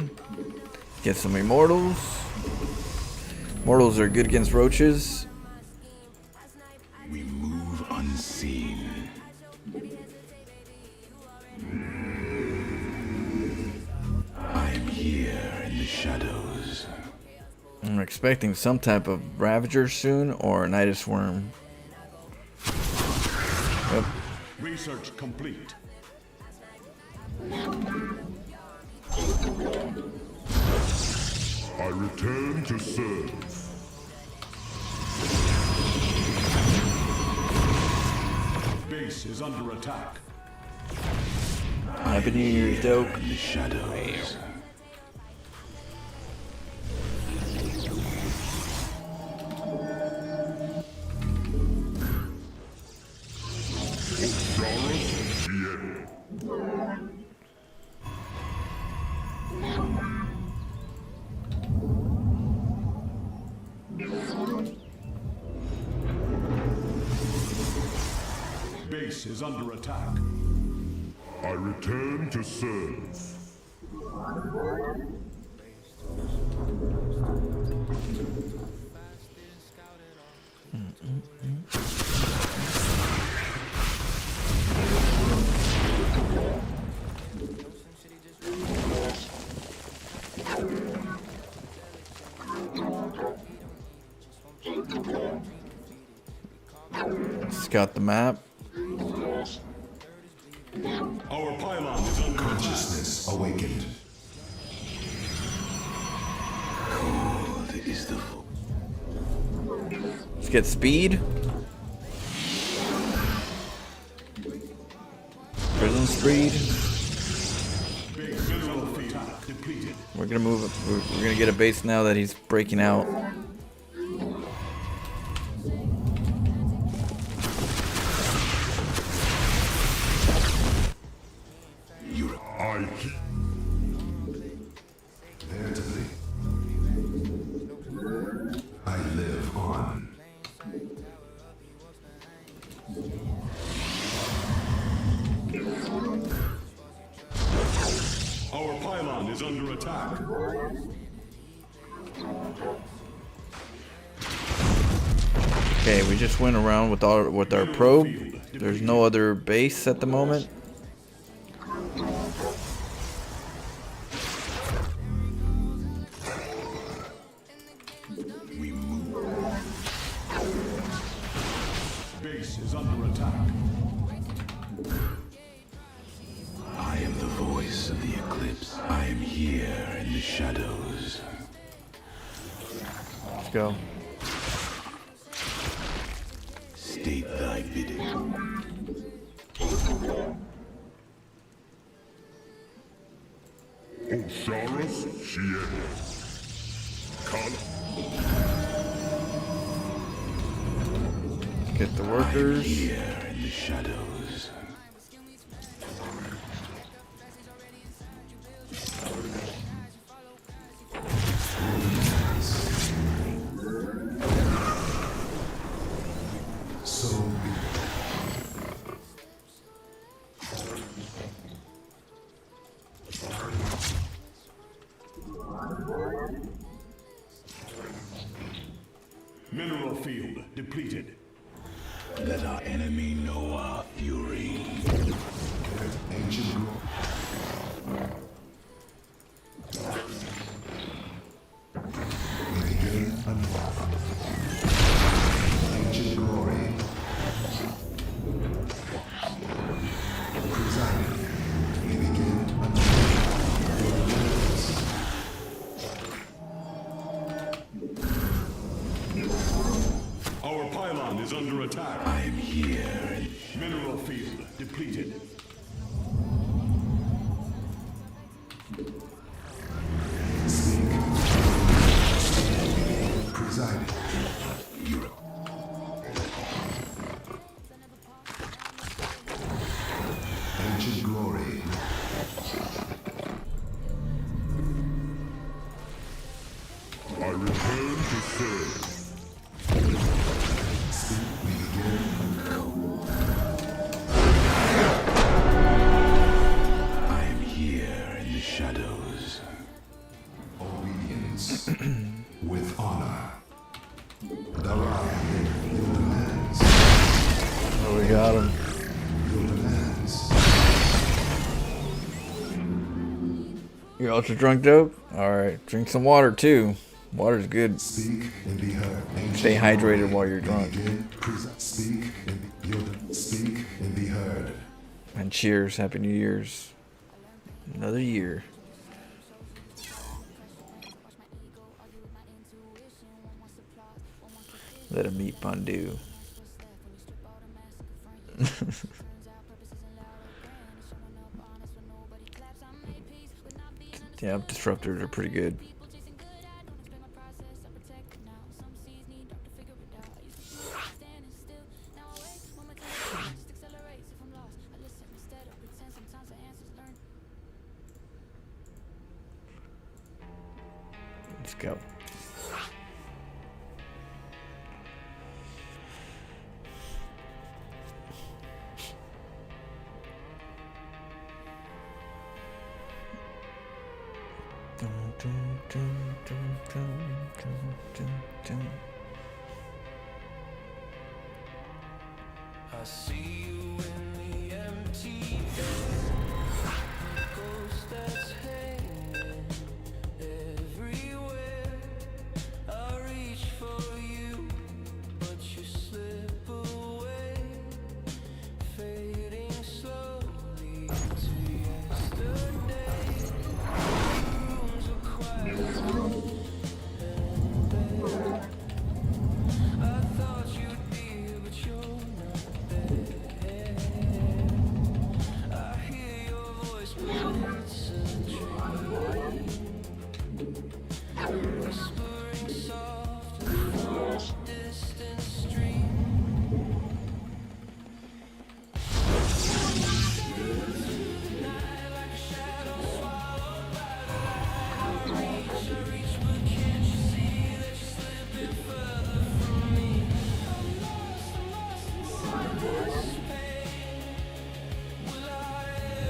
Get some immortals. Mortals are good against roaches. We move unseen. I'm here in the shadows. I'm expecting some type of Ravager soon or Nidus Worm. Yep. Research complete. I return to serve. Base is under attack. Happy New Year's, dope. In the shadows. Base is under attack. I return to serve. Scout the map. Our pylon is under Consciousness awakened. Cold is the Let's get speed. Prison speed. base mineral field depleted. We're gonna move. We're gonna get a base now that he's breaking out. I keep Veritably. I live on. Our pylon is under attack. Okay, we just went around with our probe. There's no other base at the moment. We move. Base is under attack. I am the voice of the eclipse. I am here in the shadows. Let's go. State thy bidding. Osiris Shien. Get the workers. Here in the shadows. So Mineral field depleted. let our enemy know our fury. Ancient we begin anew. Ancient glory. Presiding. We begin Our pylon is under attack. I am here. Mineral field depleted. Presiding. Ancient glory. I return to serve. We begin. with honor. The lion, your demands, Oh, we got him. your demands. You're ultra drunk, dope? Alright, drink some water too. Water's good. Speak and be heard. Ancient Stay hydrated while you're drunk. Speak and be heard. And cheers. Happy New Year's. Another year. Let him eat fondue. Yeah, disruptors are pretty good. Let's go. I see you in the empty ghost that's hanging everywhere. I reach for you, but you slip away, fading slowly to yesterday. Rooms are quiet and bare. I thought you'd be here, but you're not there. I hear your voice, but it's a dream. Whispering soft from a distant stream. Night like a shadow swallowed by the light. I reach, but can't you see that you're slipping further from me? I'm lost inside this pain. Will I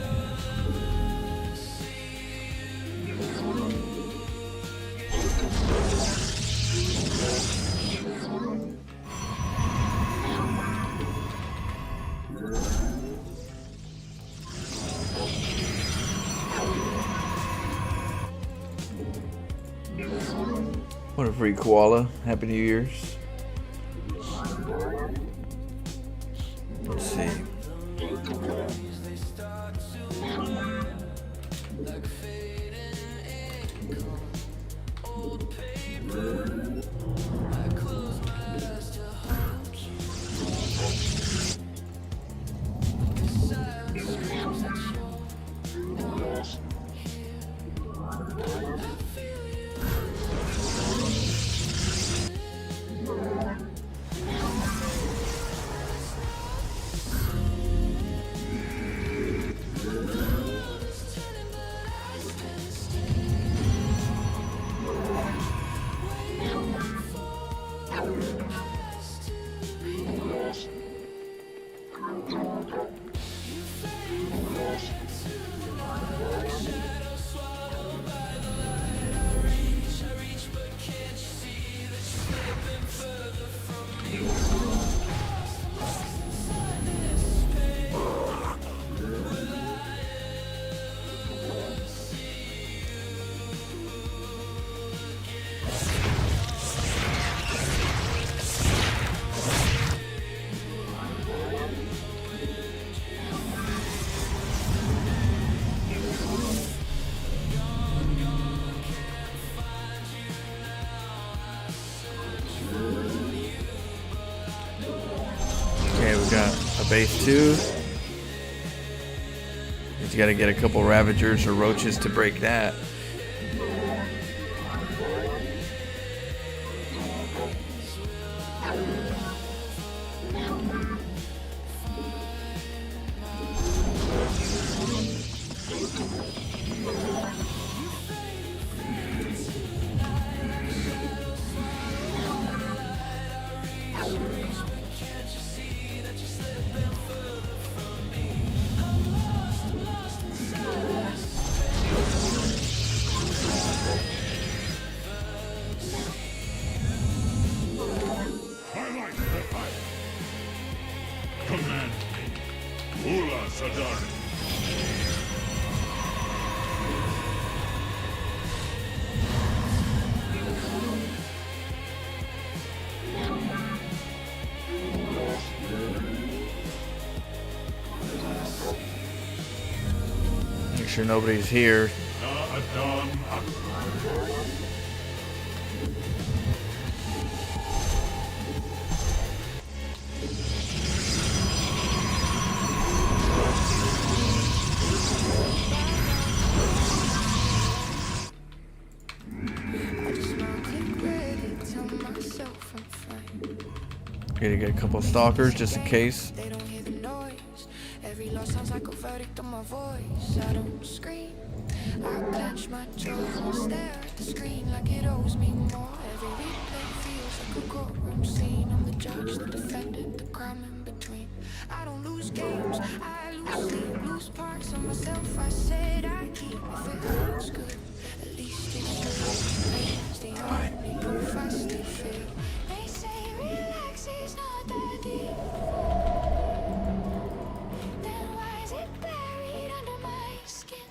ever see you again? What a free koala. Happy New Year's. Let's see. They start to blur like fading ink on old paper. I close my eyes to hold you. The silence screams that you're not here. I feel you. Okay, we got a base 2. He's got to get a couple Ravagers or Roaches to break that. sure nobody's here. Gonna get a couple of stalkers just in case. They don't hear the noise. Every loss sounds like a verdict on my voice. I don't scream. I clench my jaws and stare at the screen like it owes me more. Every replay feels like a courtroom scene. I'm the judge, the defendant, the crime in between. I don't lose games, I lose sleep, lose parts of myself. I said I keep if it hurts good. At least it's true. It's the only proof I still feel. They say relax is not that deep. Then why is it buried under my skin?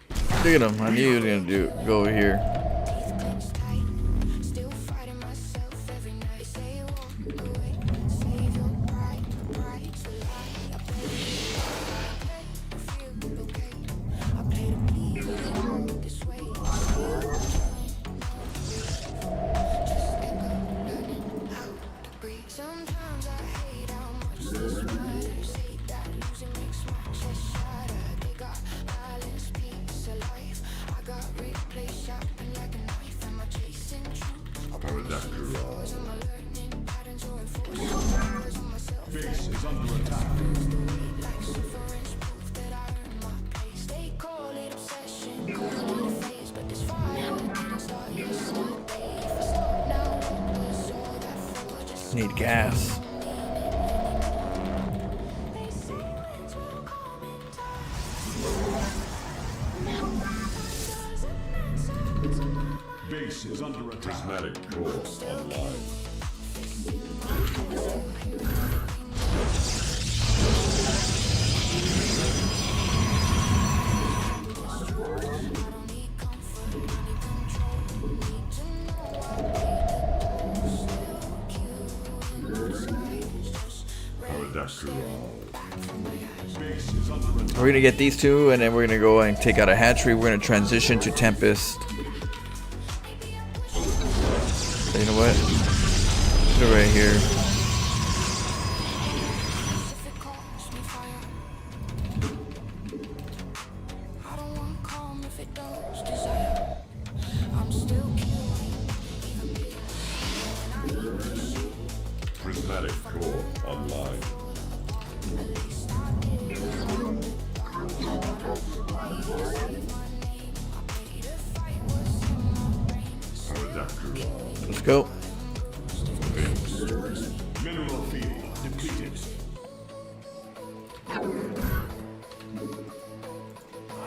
Look at him. I knew he was gonna go over here. Teeth clenched tight, still fighting myself every night. Say walk away, save your pride, pride's a lie. I play to feel okay. I play to bleed this way. Just echo, learning how to breathe. Sometimes I hate how much this matters. Hate that losing makes my chest shatter. They got balance, peace, a life. I got replay sharpened like a knife. Am I chasing truth? Or punishing flaws? Am I learning patterns or enforcing laws on myself? Base is under attack. Like sufferance, proof that I earned my place. They call it obsession, call it a phase, but this fire didn't start yesterday. If I start now, what was all that for? Just Need gas. they say winds will come in time. Base is under attack. Prismatic core online. Base is under attack. We're gonna get these two, and then we're gonna go and take out a hatchery. We're gonna transition to Tempest. So you know what? Put it right here. If it calls me fire, I don't want calm if it does desire. I'm still killing, even bleeding, and I eat this shit. Prismatic core online. At least I did. Save my name. I paid to fight what's in my brain. Let's go. Mineral field depleted.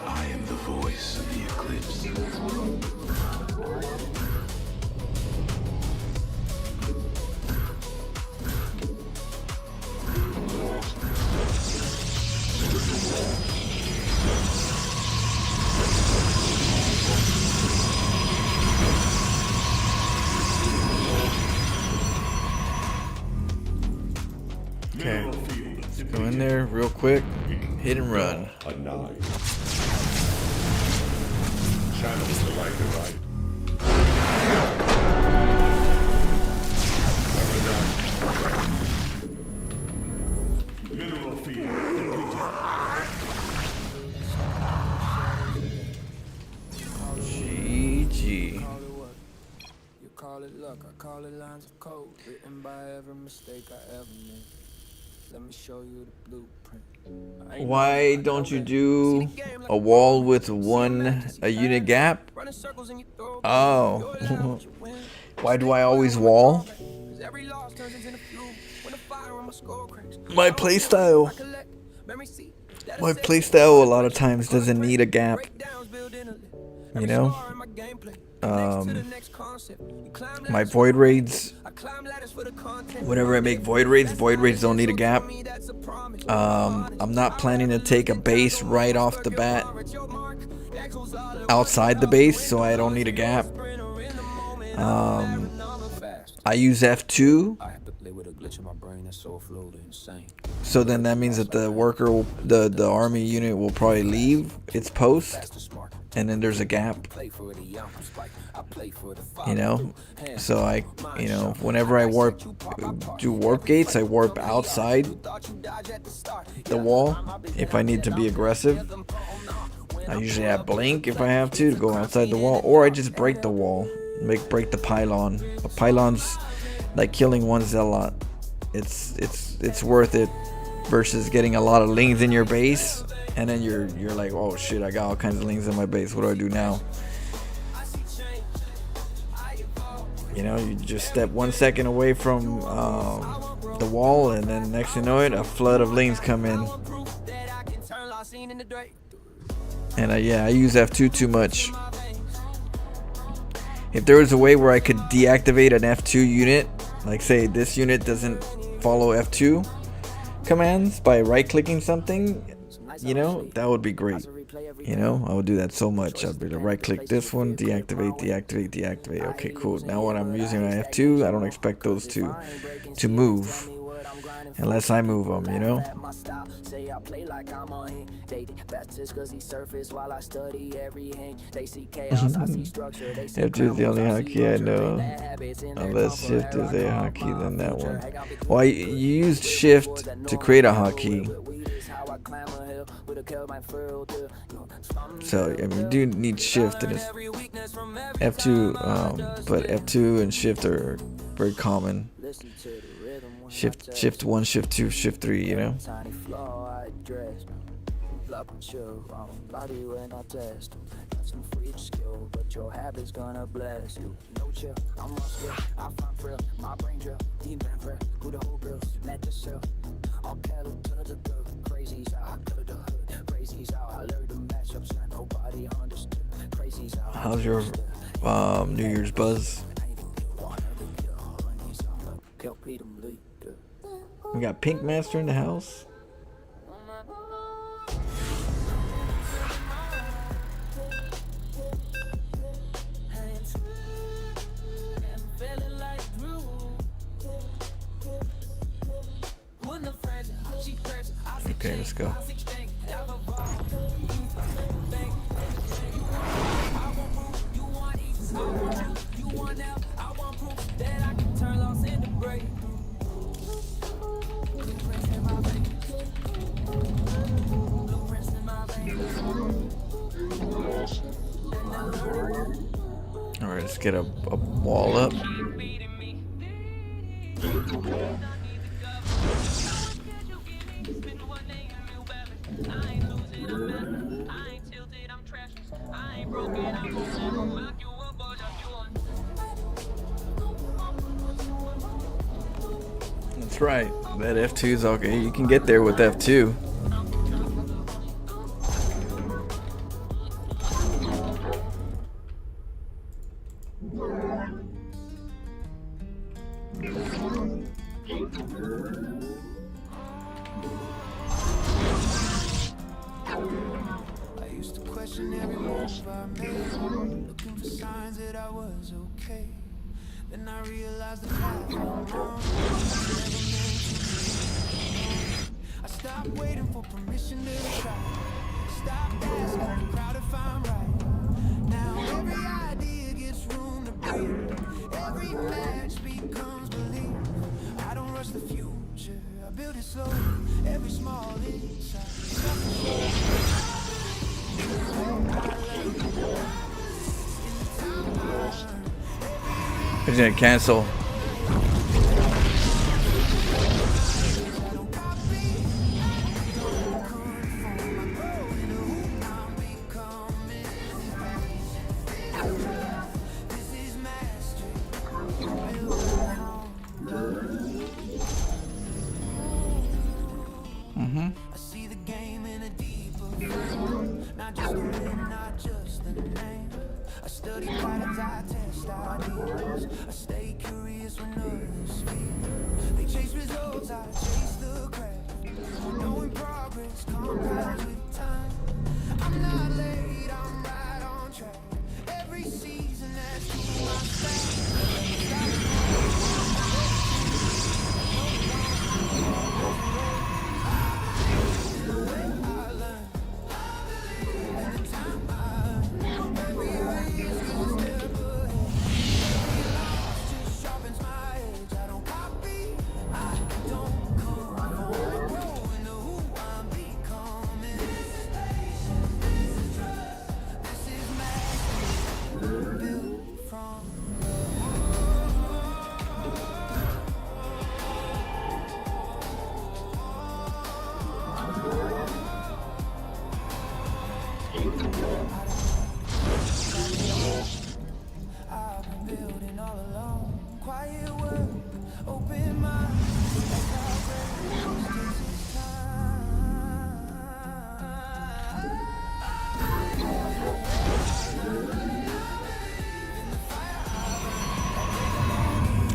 I am the voice of the eclipse. Okay. Mineral field depleted. Go in there real quick. Hit and run. A 9. Channel selected right. Mineral field depleted. GG. Call it what? You call it luck, I call it lines of code written by every mistake I ever made. Let me show you the blueprint. I ain't Why know don't you that. do See the game like a wall with a unit gap? running circles in your throat. Oh. You're allowed to win. Why do I always wall? 'Cause every loss turns into the fuel. When the fire on my skull cracks. My playstyle. Recollect, memory seat, that My is it. playstyle a lot of times doesn't need a gap. Breakdowns build in a lit. You Every know? scar in my gameplay connects to the next concept. You climb My ladders void raids, I climb ladders for the content. whenever I make void raids don't need a gap. That's a promise. I'm not planning to take a base right off the bat outside the base, so I don't need a gap. I use F2. I have to live with a glitch in my brain that's so fluid and insane. So then that means that the worker, the army unit will probably leave its post, and then there's a gap. You know, so whenever I do warp gates, I warp outside the wall if I need to be aggressive. I usually have blink if I have to go outside the wall, or I just break the wall, break the pylon. A pylon's like killing one zealot. It's worth it versus getting a lot of lings in your base, and then you're like, oh shit, I got all kinds of lings in my base. What do I do now? You know, you just step 1 second away from the wall, and then next thing you know it, a flood of lings come in. And I use F2 too much. If there was a way where I could deactivate an F2 unit, like say this unit doesn't follow F2 commands by right-clicking something, you know, that would be great. You know, I would do that so much. I'd be like, right-click this one, deactivate, deactivate, deactivate. Okay, cool. Now when I'm using my F2, I don't expect those to move unless I move them, you know. F2 is the only hotkey I know. Unless shift is a hotkey, then that one. Well, you used shift to create a hotkey. So I mean, you do need shift, and it's F2, but F2 and shift are very common. Shift 1, shift 2, shift 3, you know. How's your New Year's buzz? We got Pink Master in the house. Okay, let's go. Alright, let's get a wall up. That's right. That F2 is okay. You can get there with F2. I used to question every move I made, looking for signs that I was okay. Then I realized the path I'm on never meant to be. I stopped waiting for permission to try. Stopped asking the crowd if I'm right. Now every idea gets room to breathe. Every match becomes belief. I don't rush the future, I build it slowly. Every small insight. He's gonna cancel. I see the game in a deeper frame. Not just the win, not just the name. I study patterns, I test ideas. I stay curious when others fear. They chase results, I chase the craft. Knowing progress compounds with time. I'm not late, I'm right on track. Every season that's my style.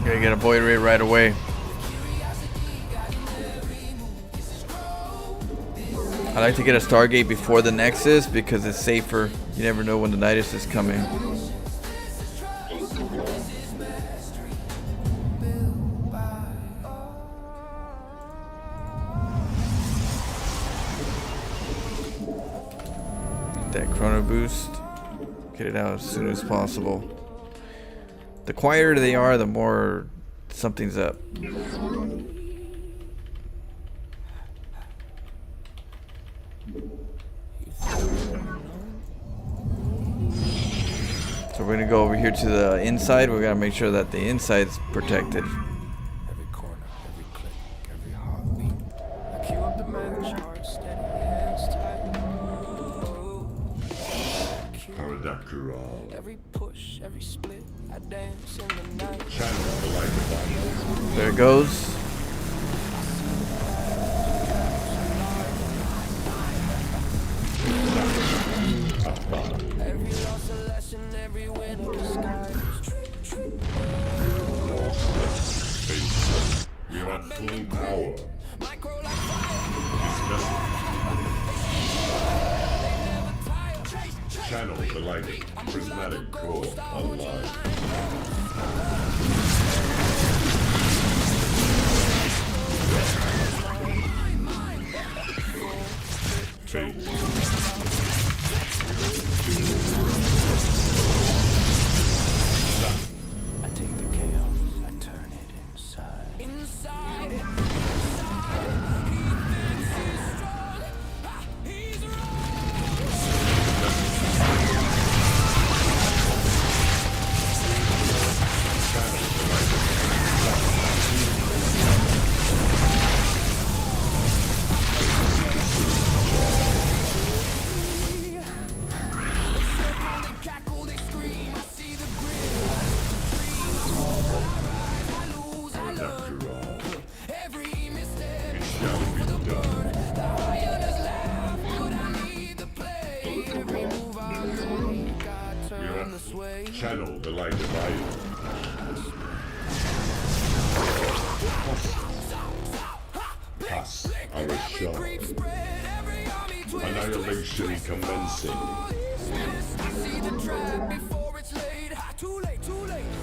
Gotta get a void ray right away. I like to get a Stargate before the Nexus because it's safer. You never know when the Nidus is coming. That chrono boost. Get it out as soon as possible. The quieter they are, the more something's up. So we're gonna go over here to the inside. We gotta make sure that the inside's protected. Every corner, every click, every heartbeat. I cue up the match, heart steady, hands tight. Paradakral. Every push, every split, I dance in the night. Channel the light divine. There it goes. Every loss a lesson, every win a disguise. We are at full power. Micro like fire, Channel the light. Prismatic core online. Fate. I take the chaos, I turn it inside. Inside, inside. He thinks he's strong, he's Channel the light divine. Pass our shot. Annihilation commencing. I see the trap before it's laid. Too late,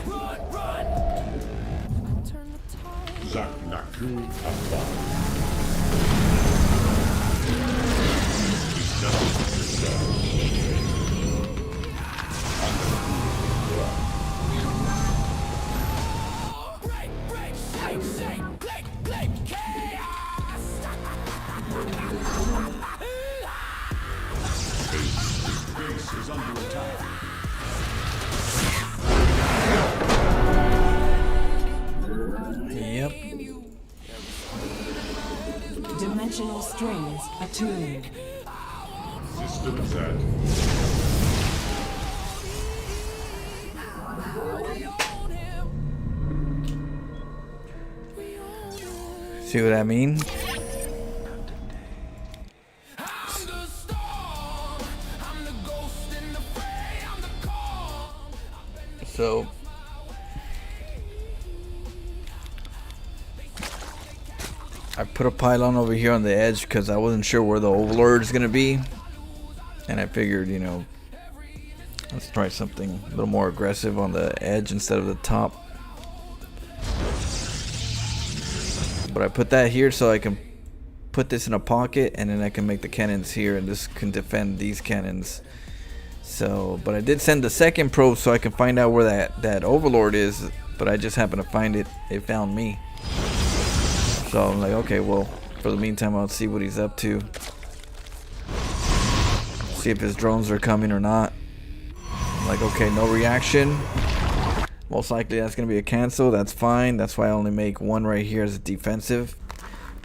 run, run. I turn the tide. Zak Naku Abba. Break, shake, click, chaos. Base is under attack. Yep. Dimensional strings attuned. System set. See what I mean? I'm the storm. I'm the ghost in the fray. I'm the calm. So I put a pylon over here on the edge because I wasn't sure where the overlord is gonna be, and I figured, you know, let's try something a little more aggressive on the edge instead of the top. But I put that here so I can put this in a pocket, and then I can make the cannons here, and this can defend these cannons. So, but I did send the second probe so I can find out where that overlord is, but I just happened to find it. It found me. So I'm like, okay, well, for the meantime, I'll see what he's up to. See if his drones are coming or not. I'm like, okay, no reaction. Most likely that's going to be a cancel. That's fine. That's why I only make one right here as a defensive.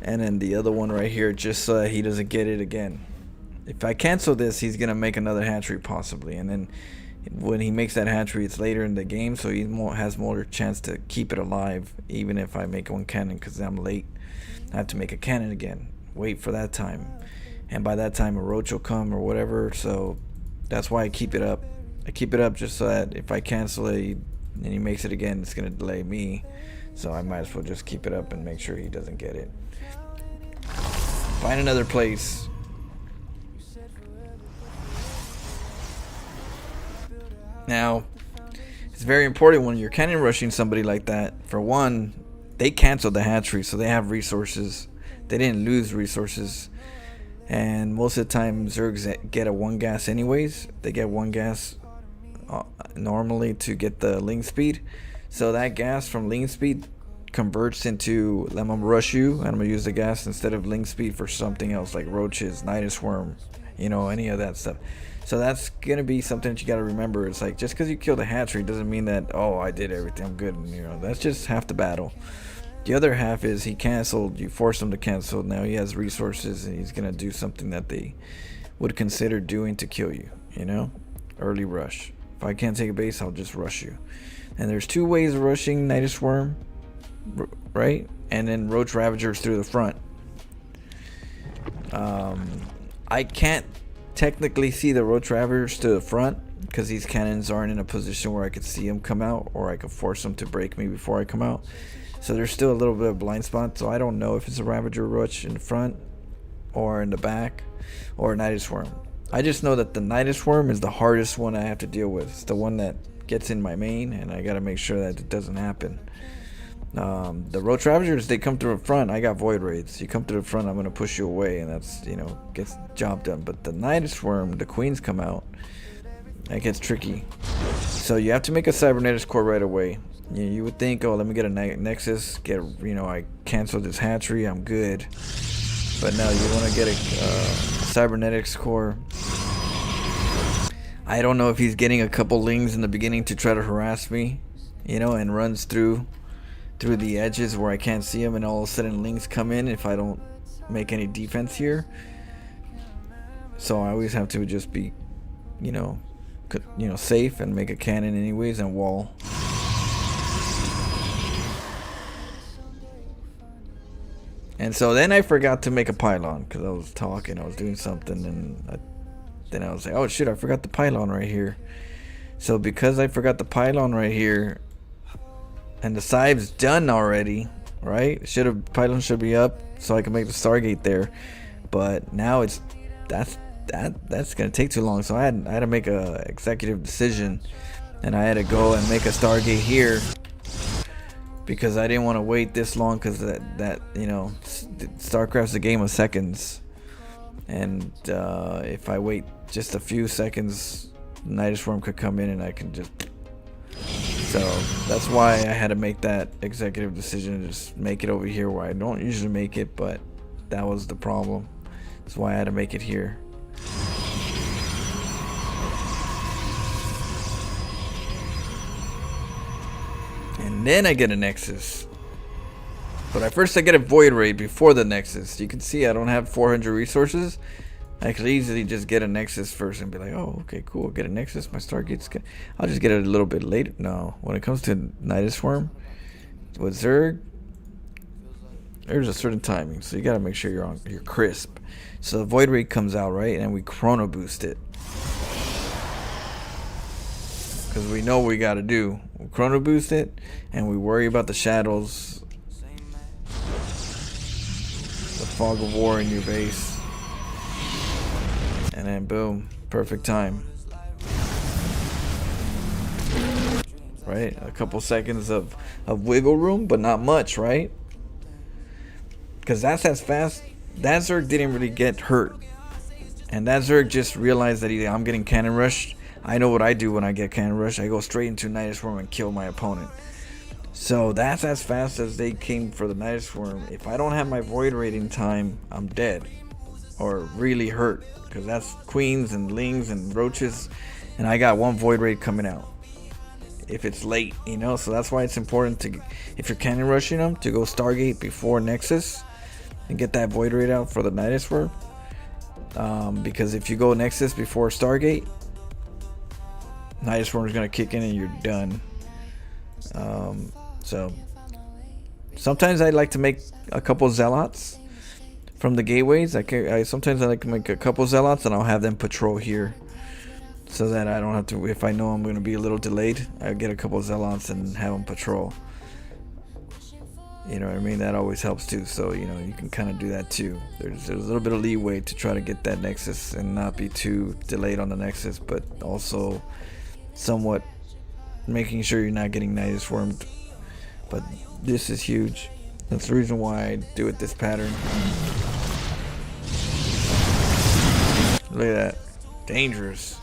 And then the other one right here just so that he doesn't get it again. If I cancel this, he's going to make another hatchery possibly. And then when he makes that hatchery, it's later in the game. So he has more chance to keep it alive. Even if I make one cannon because I'm late. I have to make a cannon again. Wait for that time. And by that time a roach will come or whatever. So that's why I keep it up. I keep it up just so that if I cancel it, and he makes it again, it's gonna delay me. So I might as well just keep it up and make sure he doesn't get it. Find another place. Now, it's very important when you're cannon rushing somebody like that. For one, they canceled the hatchery, so they have resources. They didn't lose resources. And most of the time, Zergs get a 1 gas anyways. They get 1 gas normally to get the link speed. So that gas from link speed converts into, I'm gonna rush you, and I'm gonna use the gas instead of link speed for something else like roaches, Nidus worm, you know, any of that stuff. So that's gonna be something that you gotta remember. It's like, just because you killed a hatchery doesn't mean that, oh, I did everything, I'm good. You know, that's just half the battle. The other half is he canceled, you forced him to cancel. Now he has resources and he's gonna do something that they would consider doing to kill you, you know? Early rush. If I can't take a base, I'll just rush you. And there's 2 ways of rushing Nidus worm, right? And then roach ravagers through the front. I can't technically see the roach ravagers to the front because these cannons aren't in a position where I could see them come out, or I could force them to break me before I come out. So there's still a little bit of blind spot, so I don't know if it's a ravager roach in the front or in the back or a Nidus worm. I just know that the Nidus worm is the hardest one I have to deal with. It's the one that gets in my main, and I gotta make sure that it doesn't happen. The roach ravagers, they come through the front. I got void raids. You come to the front, I'm gonna push you away, and that's, you know, gets the job done. But the Nidus worm, the queens come out. That gets tricky. So you have to make a cybernetics core right away. You would think, oh, let me get a nexus, get, you know, I canceled this hatchery, I'm good. But no, you want to get a cybernetics core. I don't know if he's getting a couple lings in the beginning to try to harass me, you know, and runs through the edges where I can't see him, and all of a sudden lings come in if I don't make any defense here. So I always have to just be, you know, safe and make a cannon anyways and wall. And so then I forgot to make a pylon because I was talking, I was doing something, and then I was like, oh shit, I forgot the pylon right here. So because I forgot the pylon right here, and the side's done already, right? Pylon should be up so I can make the Stargate there. But now that's gonna take too long. So I had to make a executive decision, and I had to go and make a Stargate here. Because I didn't want to wait this long, because that you know, StarCraft's a game of seconds, and if I wait just a few seconds, Nidus worm could come in and I can just. So that's why I had to make that executive decision to just make it over here where I don't usually make it, but that was the problem. That's why I had to make it here. And then I get a nexus. But at first I get a void raid before the nexus. You can see I don't have 400 resources. I could easily just get a nexus first and be like, oh, okay, cool, get a nexus. My Stargate's good. I'll just get it a little bit later. No, when it comes to Nidus worm with Zerg, there's a certain timing, so you gotta make sure you're crisp. So the void raid comes out, right, and we chrono boost it. Because we know what we gotta do. We chrono boost it, and we worry about the shadows, the fog of war in your base, and then boom, perfect time. Right, a couple seconds of wiggle room, but not much, right? Because that's as fast. That Zerg didn't really get hurt, and that Zerg just realized that I'm getting cannon rushed. I know what I do when I get cannon rush. I go straight into Nidus worm and kill my opponent. So that's as fast as they came for the Nidus worm. If I don't have my void raiding time, I'm dead or really hurt, because that's queens and lings and roaches, and I got one void raid coming out if it's late, you know. So that's why it's important to, if you're cannon rushing them, to go Stargate before Nexus and get that void raid out for the Nidus worm. Because if you go Nexus before Stargate, Nidus worm is gonna kick in and you're done. So sometimes I like to make a couple zealots from the gateways. Sometimes I like to make a couple zealots and I'll have them patrol here. so that I don't have to. If I know I'm gonna be a little delayed, I get a couple of zealots and have them patrol. You know what I mean? That always helps too. So you know you can kind of do that too. There's a little bit of leeway to try to get that nexus and not be too delayed on the nexus, but also somewhat making sure you're not getting Nidus formed. But this is huge. That's the reason why I do it this pattern. Look at that. Dangerous.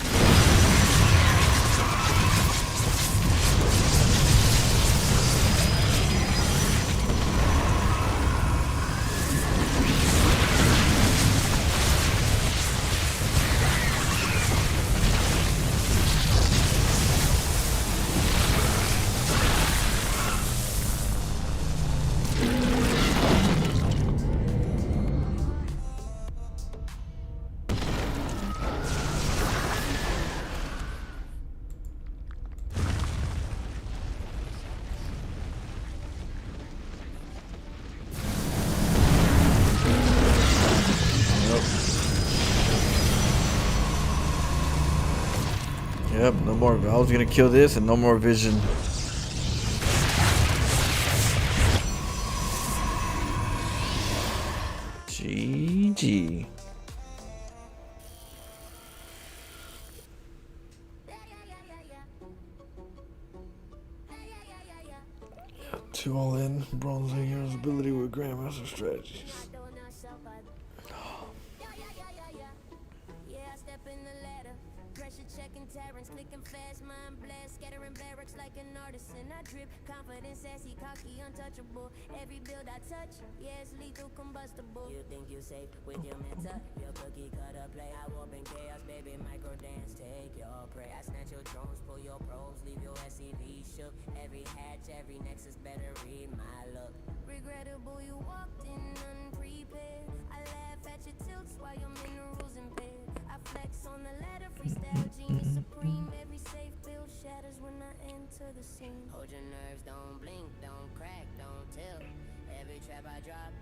Yep, no more. I was gonna kill this and no more vision. GG. Two all in. Bronze hero's ability with Grandmaster strategies. Clicking fast, mind blast, scattering barracks like an artisan. I drip, confident, sassy, cocky, untouchable. Every build I touch, yeah, it's lethal, combustible. You think you safe with your mentor? Your cookie cutter play. I warp in chaos, baby, micro dance, take your prey. I snatch your drones, pull your probes, leave your SCV shook. Every hatch, every nexus, better read my look. Regrettable, you walked in unprepared. I laugh at your tilts while your minerals in bed. I flex on the ladder, freestyle genius supreme. Every safe build shatters when I enter the scene. Hold your nerves, don't blink, don't crack, don't tilt. Every trap I drop,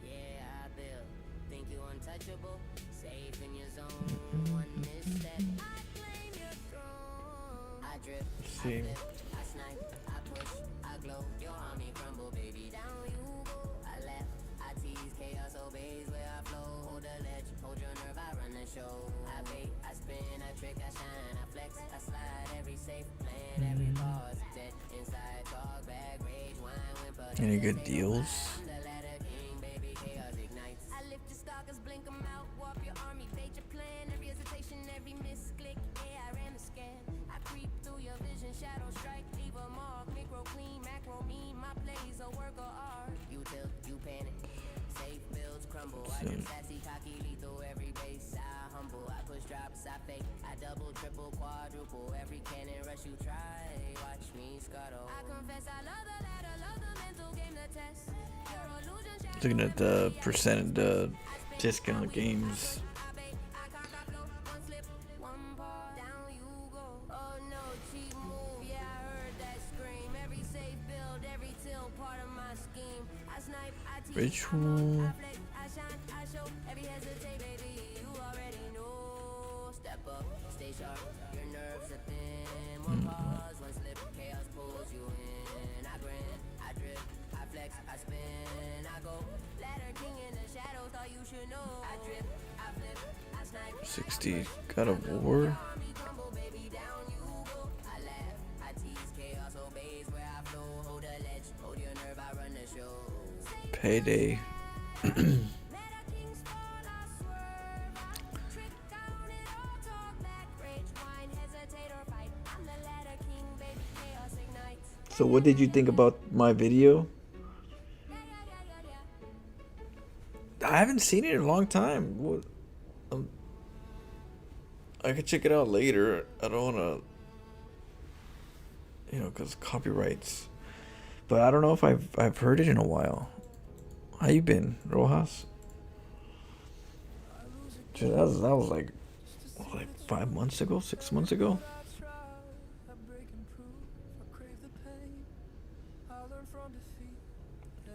yeah, I build. Think you untouchable, safe in your zone. One misstep, I claim your throne. I drip, I flip, I snipe, I push, I glow. Your army crumble, baby, down you go. I laugh, I tease, chaos obeys where I flow. Hold the ledge, hold your nerve, I run the show. I bait, I spin, I trick, I shine, I flex, I slide. Every safe plan, every pause, dead inside, talk back, rage, wine, whimper. Any good deals? I'm the ladder king, baby, chaos ignites. I lift your stalkers, blink them out, warp your army, bait your plan. Every hesitation, every misclick, yeah, I ran a scan. I creep through your vision, shadow strike, leave a mark. Micro clean, macro mean, my plays a work of art. You tilt, you panic, safe builds crumble. I get sassy, cocky, lethal, every base I humble. I push drops, I fake, I double, triple, quadruple. Every cannon rush you try, watch me scuttle. I confess I love the ladder, love the mental game, the test. Your illusion, Looking at the percent discount games. Ritual. I spin, I go ladder king in the shadows, thought you should know. I drip, I flip, I snipe. 60 God of War. Payday. So what did you think about my video? I haven't seen it in a long time. What? I could check it out later. I don't want to, because copyrights. But I don't know if I've heard it in a while. How you been, Rojas? Dude, that was like 5 months ago, 6 months ago.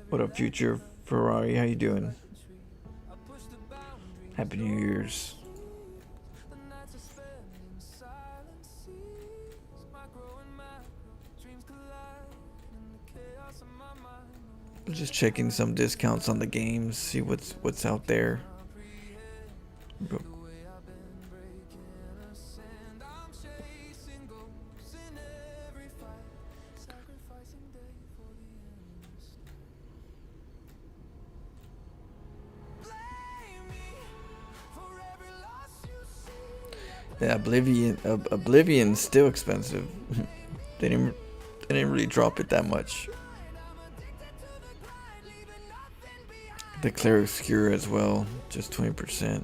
What up, future Ferrari? How you doing? Happy New Year's. Just checking some discounts on the games, see what's out there. Yeah, Oblivion's still expensive. They didn't really drop it that much. The Clear Obscure as well, just 20%.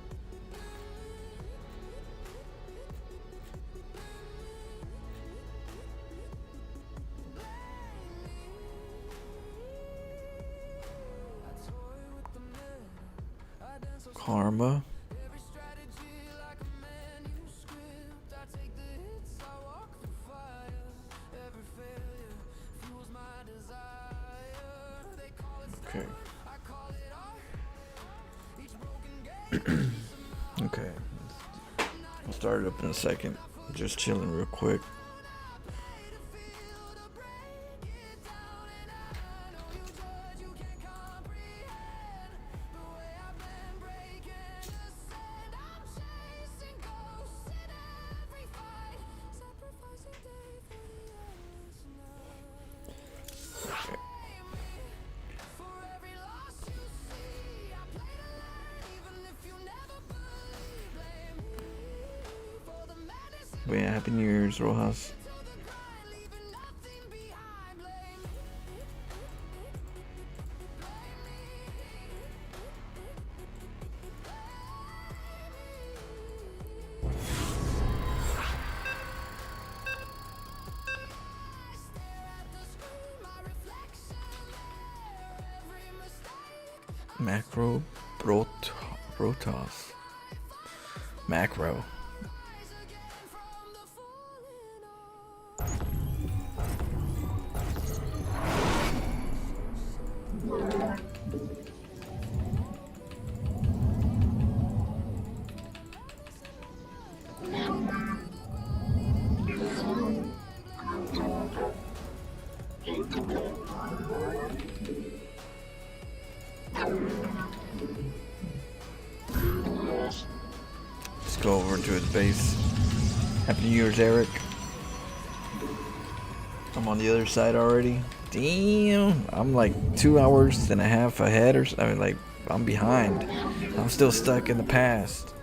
Karma. Okay. Okay. I'll start it up in a second. Just chilling real quick. But yeah, Happy New Year's, Rojas. Macro Brotos. Macro. Let's go over to his base. Happy New Year's, Eric. I'm on the other side already. Damn, I'm like 2 hours and a half ahead, or I mean, like I'm behind. I'm still stuck in the past.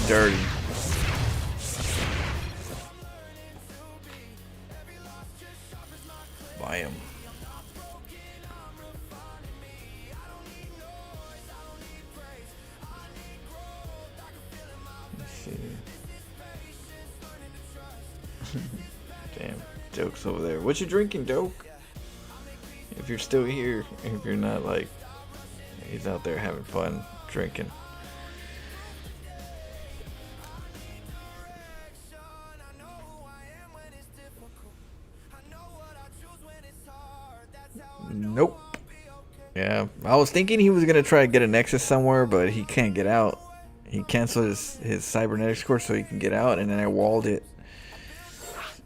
Dirty. Buy 'em. Doke's over there. What you drinking, Doke? If you're still here, if you're not, like, he's out there having fun drinking. Nope. Yeah, I was thinking he was gonna try to get a Nexus somewhere, but he can't get out. He canceled his cybernetics course so he can get out, and then I walled it.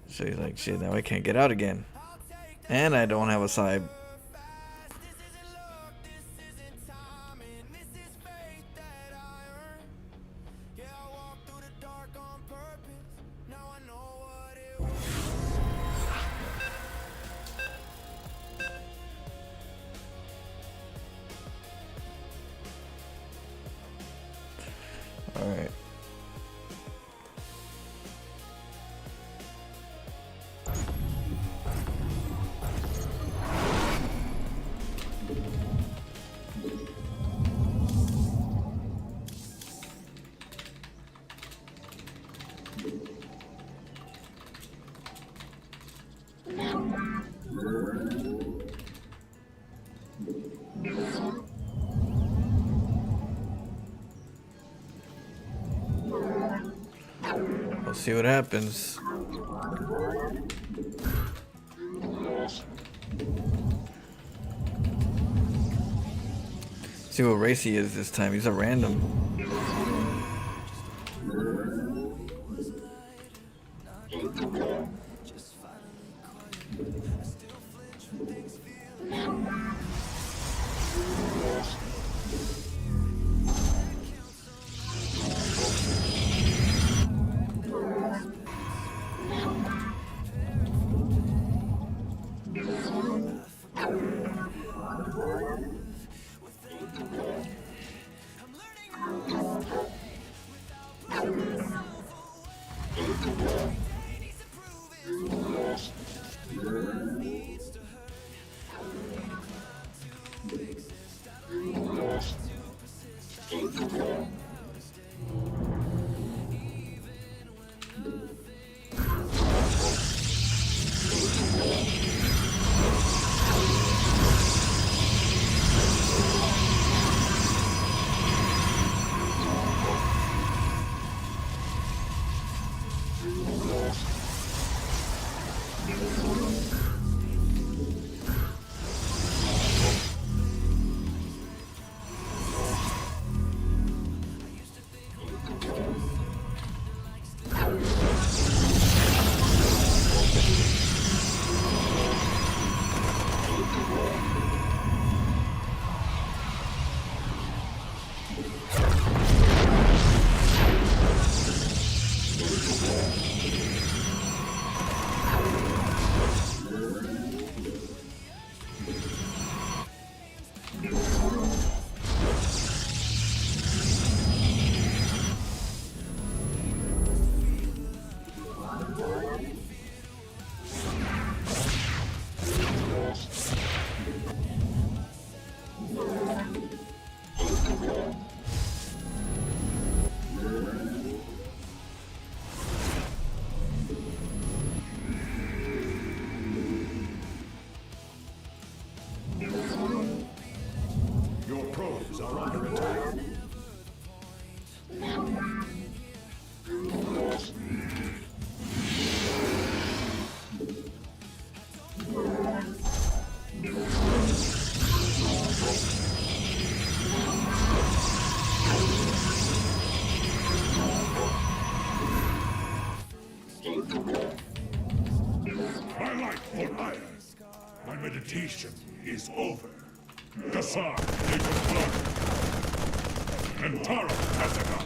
So he's like, shit, now I can't get out again. And I don't have a cyb. Alright. We'll see what happens. See what race he is this time. He's a random. Your probes are under attack. My life for hire. My meditation is over. Kassar, Native Blood. And Tara, Massacre.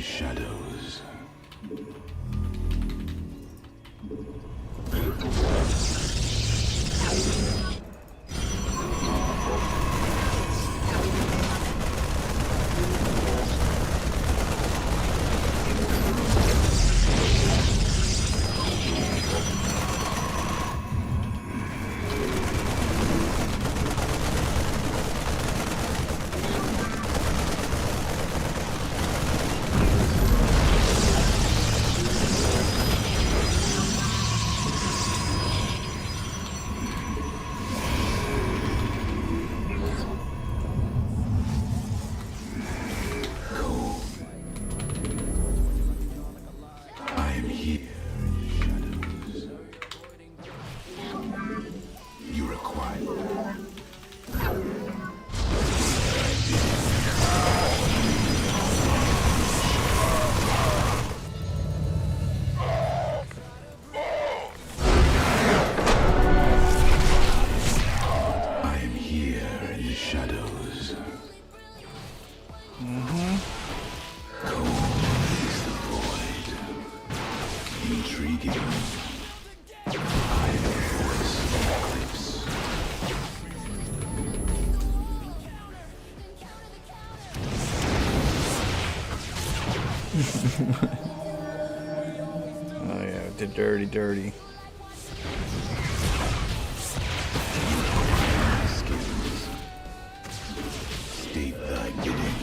shadows. I am here in the shadows. You require. I am here in the shadows. Cold is the void. Intriguing. I am the voice of the eclipse. Oh yeah, the dirty. Skills. State thy bidding.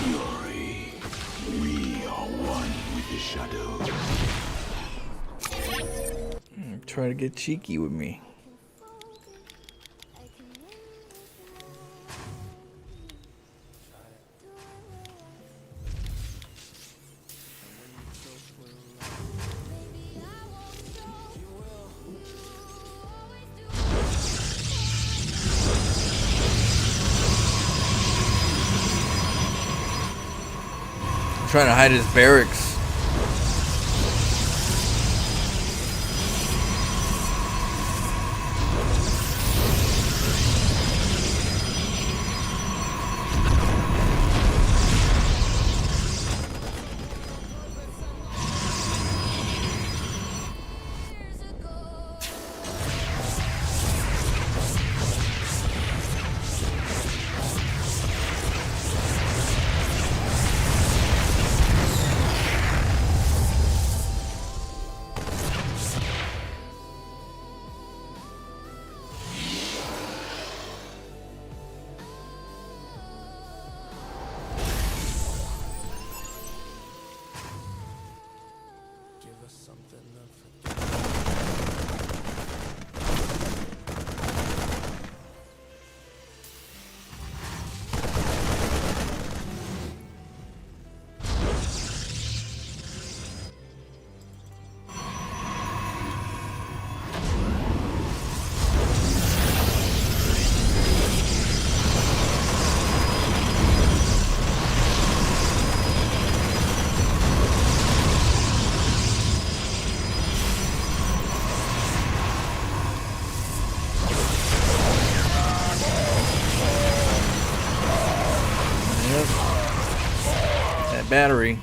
Fury. We are one with the shadows. Try to get cheeky with me. Trying to hide his barracks. Battery.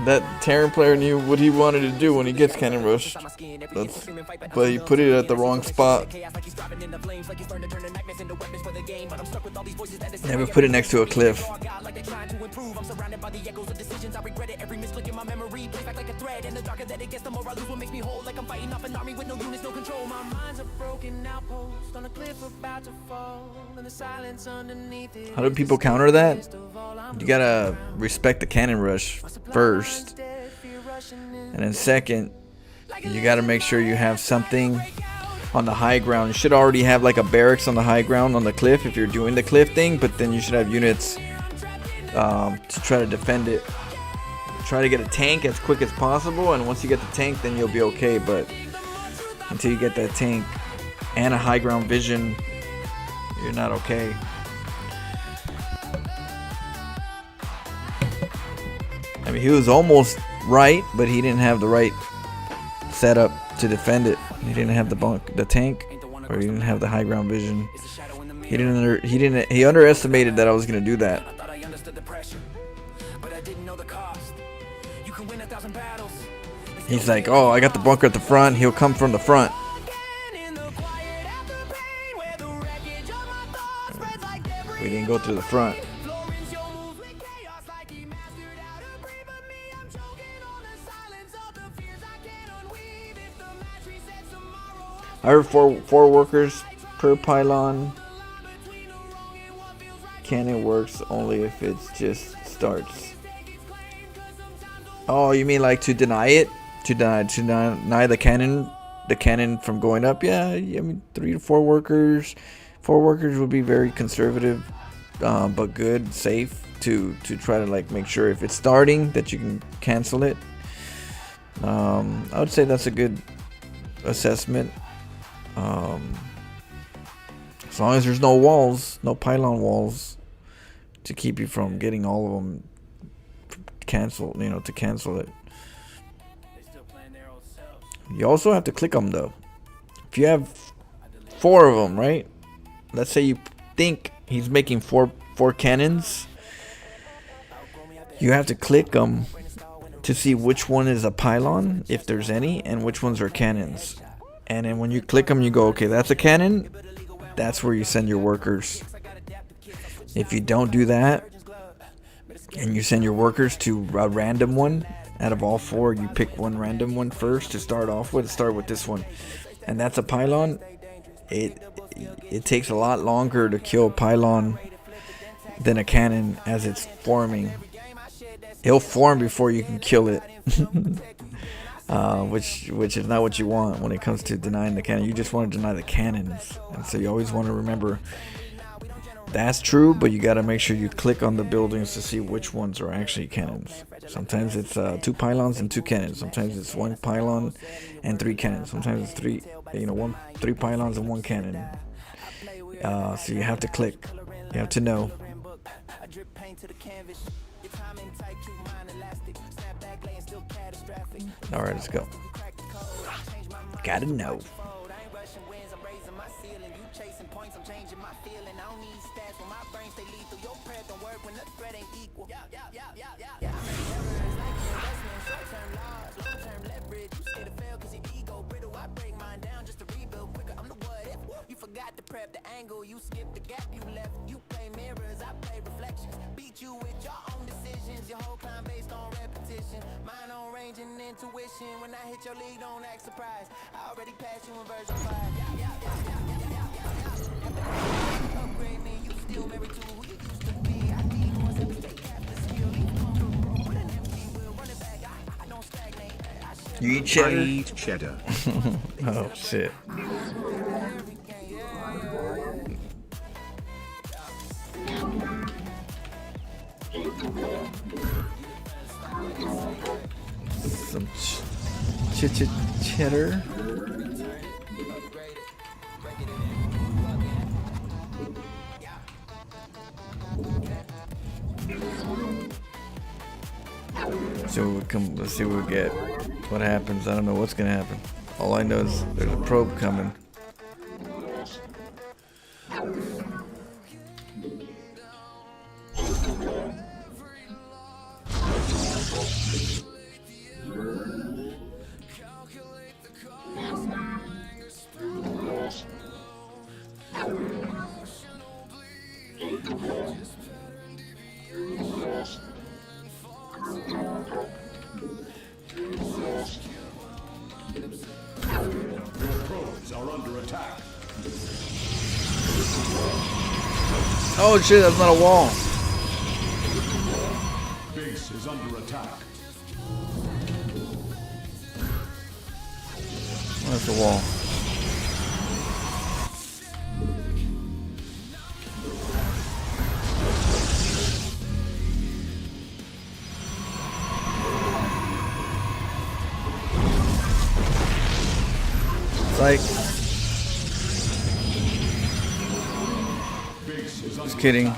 That Terran player knew what he wanted to do when he gets cannon rushed. But he put it at the wrong spot. Never put it next to a cliff. How do people counter that? You gotta respect the cannon rush first. And then second, you got to make sure you have something on the high ground. You should already have like a barracks on the high ground on the cliff if you're doing the cliff thing, but then you should have units to try to defend it. Try to get a tank as quick as possible, and once you get the tank, then you'll be okay. But until you get that tank and a high ground vision, you're not okay. I mean, he was almost right, but he didn't have the right setup to defend it. He didn't have the tank, or he didn't have the high ground vision. He underestimated that I was gonna do that. He's like, oh, I got the bunker at the front. He'll come from the front. We didn't go through the front. I heard four workers per pylon. Cannon works only if it just starts. Oh, you mean like to deny it? To deny the cannon from going up? Yeah, I mean 3 to 4 workers. 4 workers would be very conservative, but good, safe to try to like make sure if it's starting that you can cancel it. I would say that's a good assessment. As long as there's no walls, no pylon walls to keep you from getting all of them canceled, to cancel it. You also have to click them though. If you have 4 of them, right? Let's say you think he's making four cannons. You have to click them to see which one is a pylon, if there's any, and which ones are cannons. And then when you click them, you go, okay, that's a cannon. That's where you send your workers. If you don't do that, and you send your workers to a random one, out of all 4, you pick one random one first to start off with. Start with this one, and that's a pylon. It takes a lot longer to kill a pylon than a cannon as it's forming. It'll form before you can kill it. Which is not what you want when it comes to denying the cannon. You just want to deny the cannons, and so you always want to remember that's true, but you got to make sure you click on the buildings to see which ones are actually cannons. Sometimes it's 2 pylons and 2 cannons. Sometimes it's 1 pylon and 3 cannons. Sometimes it's 3 pylons and 1 cannon. So you have to click. You have to know. All right, let's go. Gotta know. Prep the angle, you skip the gap, you left. You play mirrors, I play reflections. Beat you with your own decisions. Your whole climb based on repetition. Mine on range and intuition. When I hit your league, don't act surprised. I already passed you in version 5. Upgrade me, you still married to who you used to be. I need more to take half the skill. With an empty wheel, running back, I don't stagnate. You eat cheddar? I eat cheddar. Oh shit. Some cheddar. Let's see what we get. What happens? I don't know what's gonna happen. All I know is there's a probe coming. Oh shit, that's not a wall. Base is under attack. That's the wall. It's like, just kidding.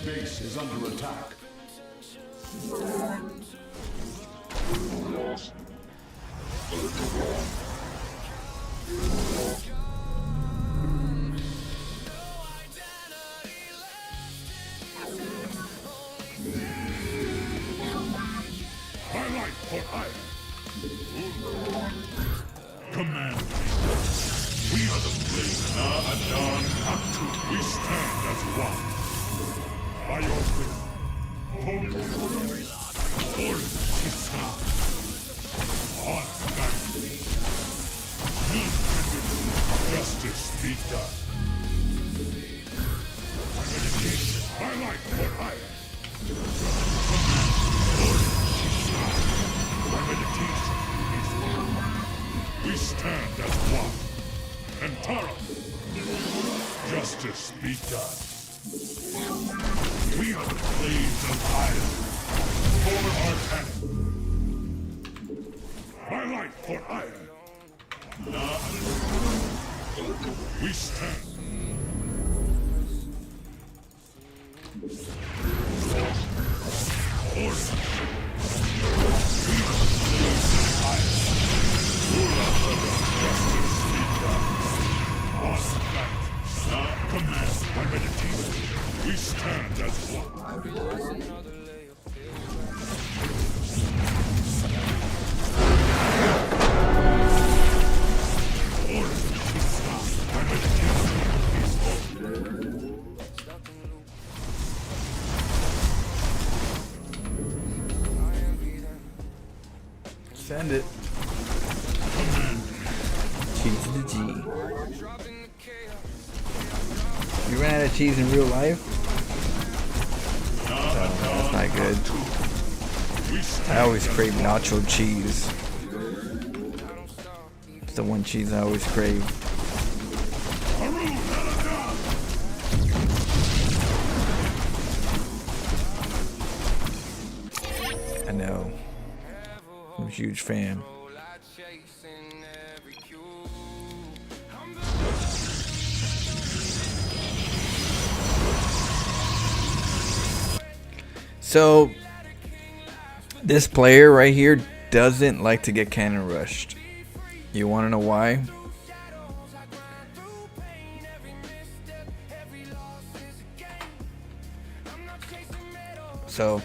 Base is under attack. Highlight for hire. Command. We are the Blade. Adan Aktu. We stand as one. By your will. Hold Kisa. On family. Justice be done. Meditation. Highlight for hire. My meditation is on. We stand as one. And Tara, justice be done. We are the blades of iron. For our cannon. My life for iron. We stand. Order. Command my meditation. We stand as one. Order. My meditation is Send it. Cheese to the G. You ran out of cheese in real life? Oh, that's not good. I always crave nacho cheese. It's the one cheese I always crave. I know. I'm a huge fan. So, this player right here doesn't like to get cannon rushed. You want to know why? So,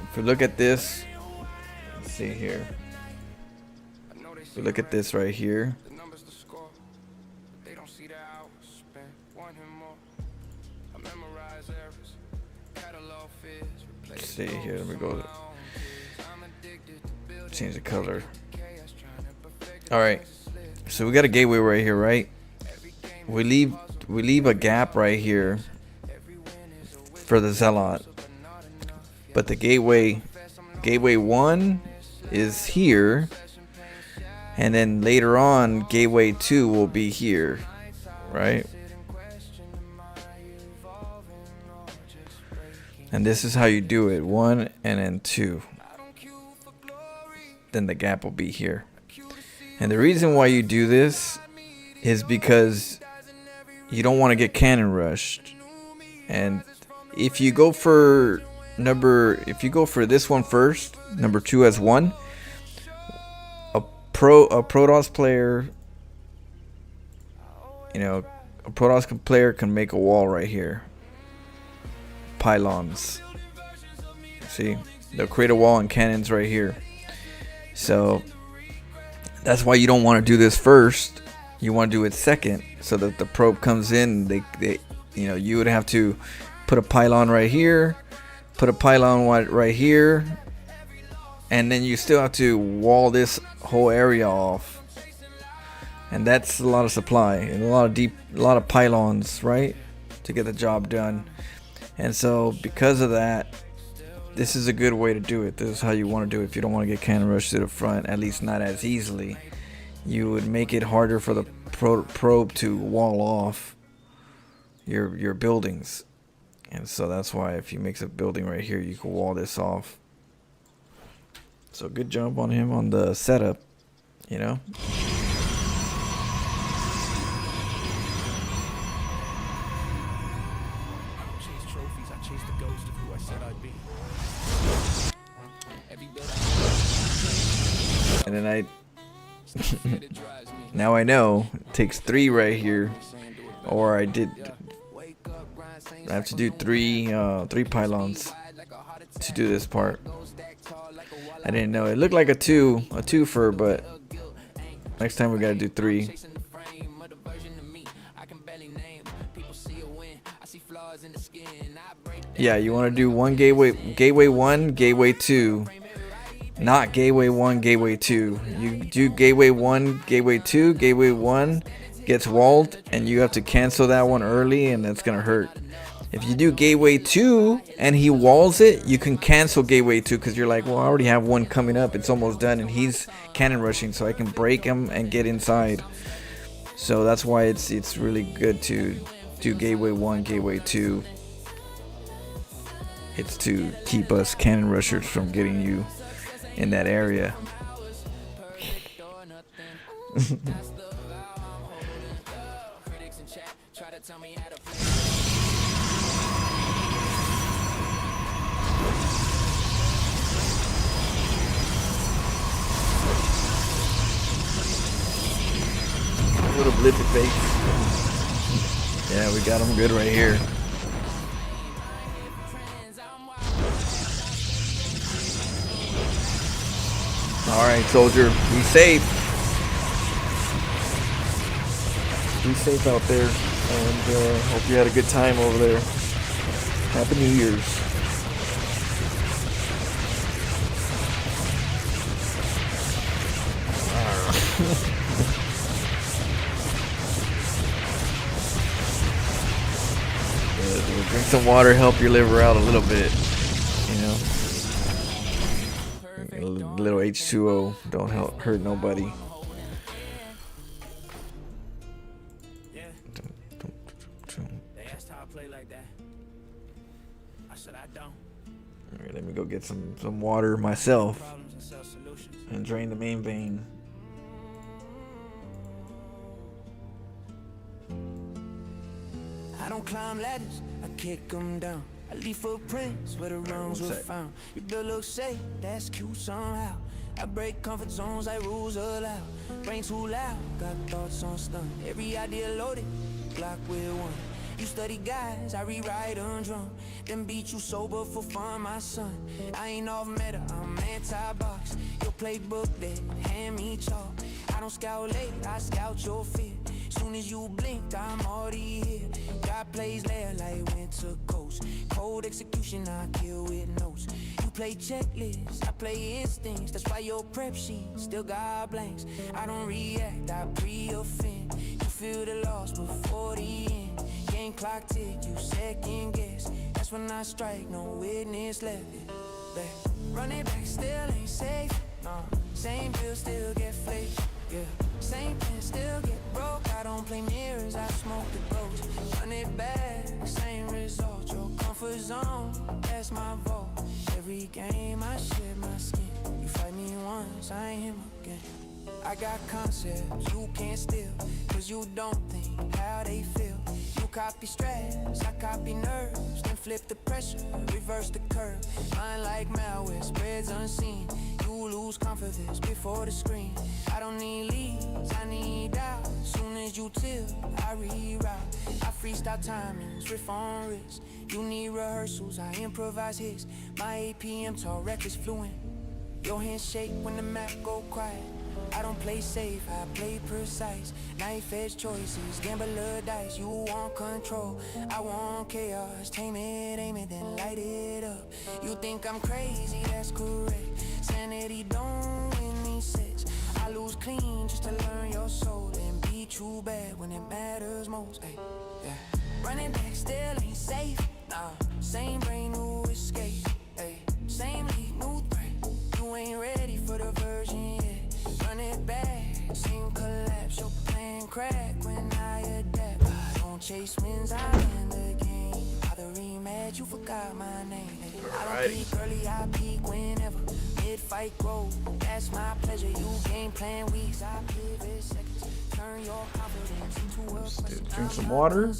if we look at this, let's see here. If we look at this right here. Let's see here, let me go change the color. Alright, so we got a gateway right here, right? We leave a gap right here for the Zealot. But the gateway 1 is here, and then later on gateway 2 will be here. right? And this is how you do it. 1 and then 2. Then the gap will be here. And the reason why you do this is because you don't want to get cannon rushed. And if you go for this one first, number 2 as 1, a Protoss player, a Protoss player can make a wall right here. Pylons. See, they'll create a wall and cannons right here. So that's why you don't want to do this first. You want to do it second, so that the probe comes in. You would have to put a pylon right here, put a pylon right here, and then you still have to wall this whole area off. And that's a lot of supply and a lot of pylons, right, to get the job done. And so because of that, this is a good way to do it. This is how you want to do it if you don't want to get cannon rushed to the front, at least not as easily. You would make it harder for the probe to wall off your buildings. And so that's why if he makes a building right here, you can wall this off. So good job on him on the setup, And then now I know it takes 3 right here, or I have to do three pylons to do this part. I didn't know it looked like a twofer, but next time we gotta do 3. Yeah, you want to do one gateway 1, gateway 2. Not gateway 1, gateway 2. You do gateway 1, gateway 2. Gateway 1 gets walled, and you have to cancel that one early, and that's gonna hurt. If you do gateway 2 and he walls it, you can cancel gateway 2 because you're like, well, I already have one coming up. It's almost done, and he's cannon rushing, so I can break him and get inside. So that's why it's really good to do gateway 1, gateway 2. It's to keep us cannon rushers from getting you in that area. Little blippy face. Yeah, we got him good right here. Alright, soldier, be safe. Be safe out there, and hope you had a good time over there. Happy New Year's. Drink some water, help your liver out a little bit, A little H2O, don't hurt nobody. Alright, let me go get some water myself and drain the main vein. I don't climb ladders, I kick them down. I leave footprints where the wrongs were found. You build look safe, that's cute somehow. I break comfort zones like rules allow. Brain too loud, got thoughts on stun. Every idea loaded, block with one. You study guys, I rewrite on drum. Then beat you sober for fun, my son. I ain't off meta, I'm anti-box. Your playbook dead, hand me chalk. I don't scout late, I scout your fear. Soon as you blinked, I'm already here. Got plays there like winter coast. Cold execution, I kill with notes. You play checklists, I play instincts. That's why your prep sheet still got blanks. I don't react, I pre-offend. You feel the loss before the end. Game clock tick, you second guess. That's when I strike, no witness left. Run it back, still ain't safe. Same bill, still get flaked. Yeah, same pen, still get broke. I don't play mirrors, I smoke zone, that's my vote. Every game I shed my skin. You fight me once, I ain't him again. I got concepts you can't steal, cause you don't think how they feel. You copy stress, I copy nerves, then flip the pressure, reverse the curve. Mine like malware, spreads unseen. You lose confidence before the screen. I don't need leads, I need doubt. Soon as you tilt, I reroute. I freestyle timings, riff on wrist. You need rehearsals, I improvise hits. My APM talk reckless fluent. Your hands shake when the map go quiet. I don't play safe, I play precise. Knife edge choices, gambler dice. You want control, I want chaos. Tame it, aim it, then light it up. You think I'm crazy, that's correct. Sanity don't win me sets. I lose clean just to learn your soul and beat you bad when it matters most. Ay, yeah. Running back still ain't safe. Nah, same brain, new escape. Ay, same lead, new threat. You ain't ready for the version yet. Run it back, same collapse. Your plan crack when I adapt. I don't chase wins, I win the game. Either rematch, you forgot my name. I don't peak early, I peak whenever. Mid-fight growth, that's my pleasure. You game plan weeks, I pivot seconds. Turn your confidence into a question. Drink some water.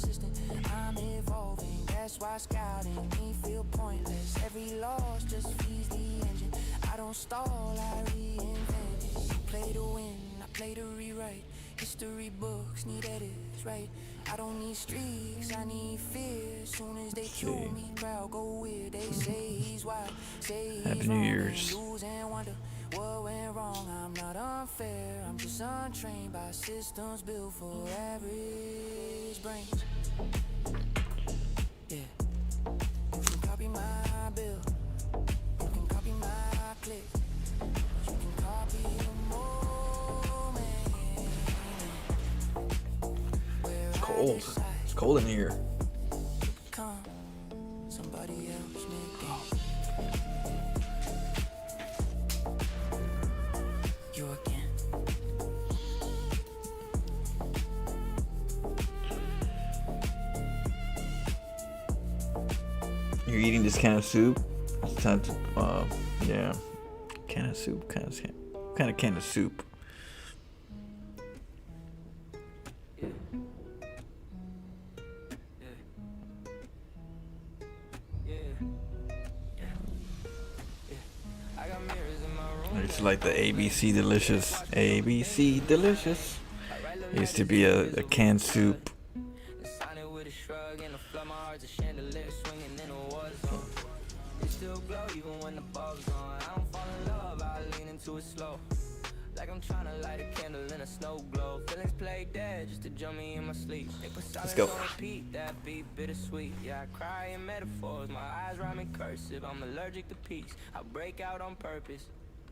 I'm evolving, that's why scouting me feel pointless. Every loss just feeds the engine. I don't stall, I reinvent it. You play to win, I play to rewrite. History books need edits, right? I don't need streaks, I need fear. Soon as they cue me, crowd go weird. They say he's wild, say he's Happy New wrong, Year's. lose and wonder what went wrong. I'm not unfair, I'm just untrained by systems built for average brains. Yeah, you can copy my bill, you can copy my click, you can copy the moment. It's cold. It's cold in here. Come, somebody else make you again. You're eating this can of soup. It's time to, yeah, can of soup. Kind of can of soup. It's like the ABC Delicious. ABC Delicious. It used to be a canned soup. Like I'm trying to light a candle in a snow globe. Feelings play dead just to jump me in my sleep. Let's go. Repeat that beat bittersweet. Yeah, I cry in metaphors. My eyes rhyme in cursive. I'm allergic to peace. I break out on purpose.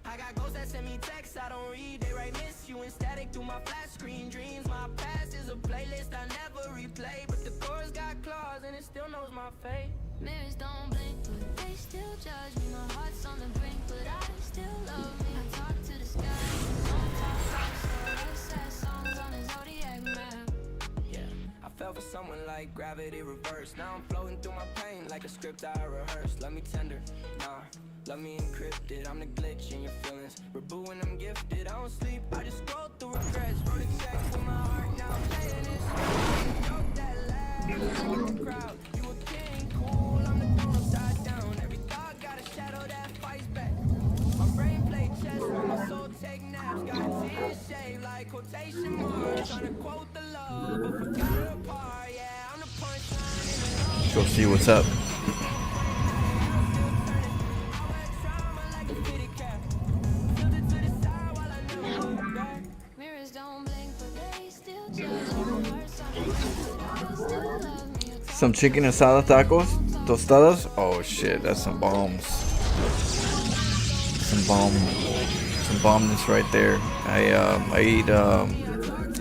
I got ghosts that send me texts I don't read. They write miss you and static through my flat screen dreams. My past is a playlist I never replay, but the chorus got claws and it still knows my fate. Mirrors don't blink, but they still judge me. My heart's on the brink, but I still love me. I talk to the sky, sometimes I sad songs on a zodiac map. Yeah, I fell for someone like gravity reversed. Now I'm floating through my pain like a script I rehearsed. Love me tender, nah, love me encrypted. I'm the glitch in your feelings. Reboo when I'm gifted. I don't sleep, I just scroll through regrets. Wrote a check with my heart, now I'm playing it. Joke that laugh, like the crowd. You a king, cool, I'm the throne upside down. Every thought got a shadow that fights back. My brain play chess, while my soul take naps. Got tears shaved like quotation marks. Trying to quote the love, but forgot it apart. Yeah, I'm the punchline in the Go see what's up. Mirrors don't blink, but they still judge me. My heart's on the brink, but I still love me. Some chicken asada tacos, tostadas. Oh shit, that's some bombs. Some bombness right there. I ate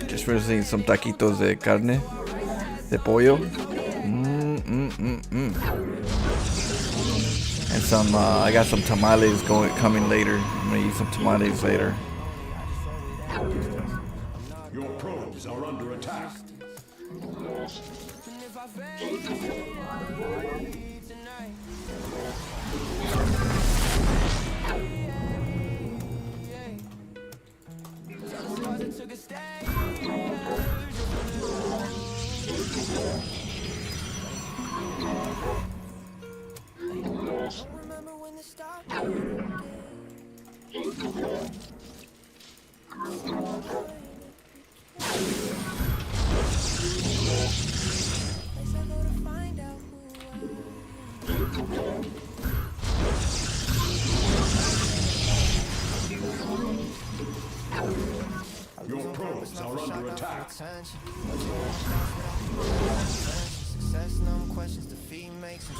just recently some taquitos de carne, de pollo. And some I got some tamales coming later. I'm gonna eat some tamales later. Your probes are under attack. And if I fail tonight, night. Tell the stars it took a stage. Don't remember when the start place I go to find out who I am. Your probes are under attack. Success, numb questions, defeat makes them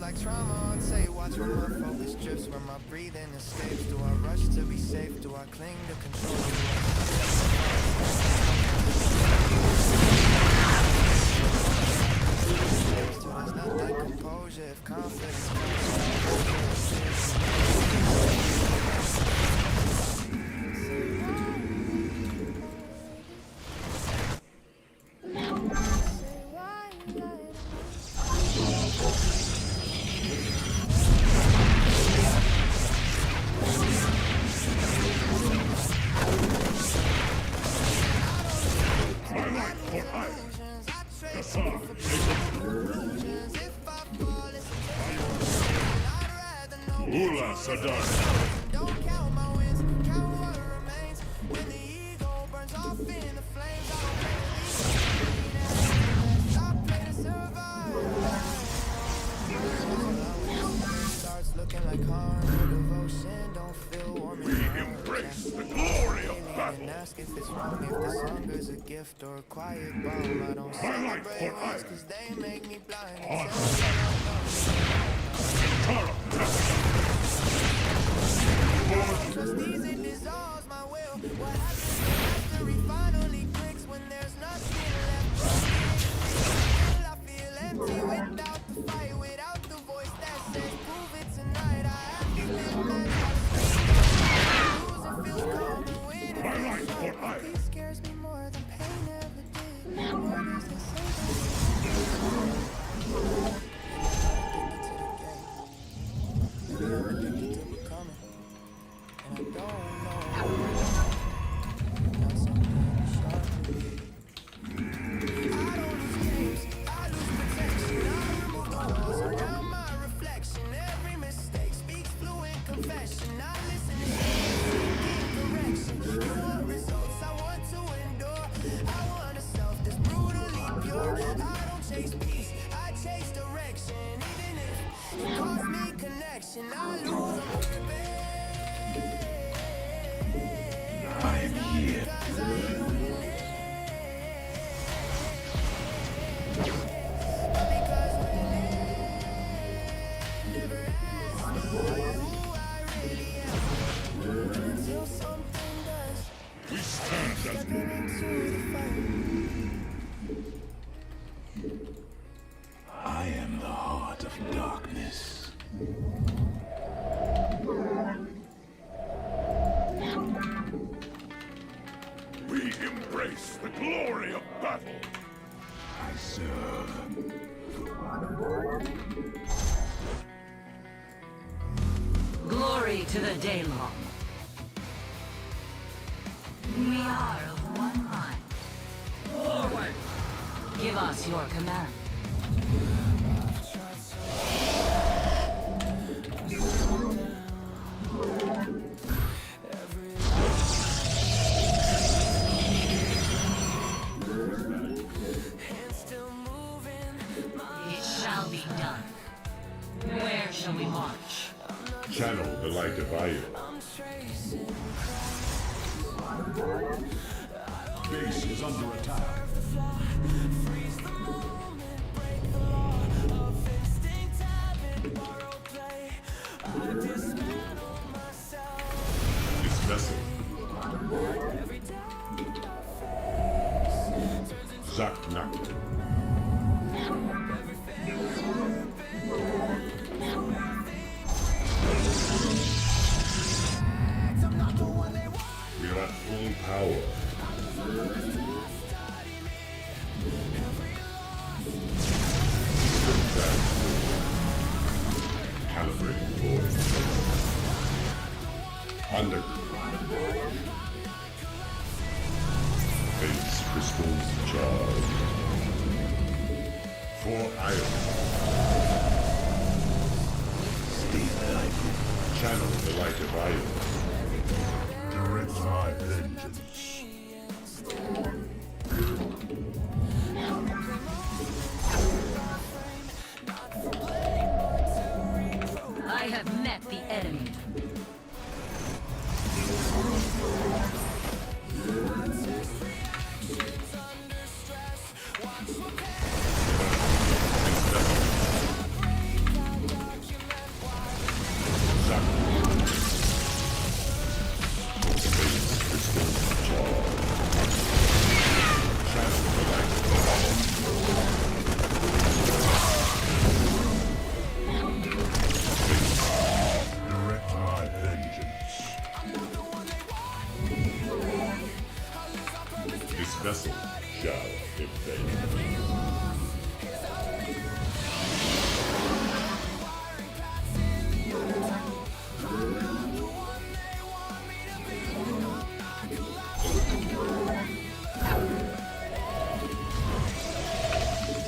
like trauma on tape, watch where my focus drifts, where my breathing escapes. Do I rush to be safe? Do I cling to control? There's nothing composure if confidence Ula Sadar. don't count my wins, count what remains. When the ego burns off in the flames, I don't play to survive. Starts looking like harm, devotion don't feel warm. We embrace the glory of battle. And ask if it's wrong, if this hunger's a gift or a quiet bomb. I don't celebrate wins cause they make me blind. Trustees, it dissolves my will. What happens when history finally clicks when there's nothing left? I feel empty without the fight, without the voice that says prove it tonight. I have to live that lose it feels calm and win it feels strong. Peace scares me more than pain ever did. What is this addicted to becoming, and I don't know. Not something sharp. I don't lose games, I lose protection. I remove the walls around my reflection. Every mistake speaks fluent confession. I listen to seeking correction. You want results, I want to endure. I want a self that's brutally pure. I don't chase peace, I chase direction. Even if it costs me connection, I lose I am here. until something does. We stand as Stepping into the fight. I am the heart of darkness. we embrace the glory of battle. I serve. Glory to the Daylong. We are of one mind. Forward! Give us your command. It shall be done. Where shall we march? Channel the light of Io. Base is under attack. Dismissal. Zaknak. Under. Base crystals charged. For iron. Stay alive. Channel the light of iron. Direct my vengeance. I have met the enemy. Direct my vengeance. This vessel shall invade.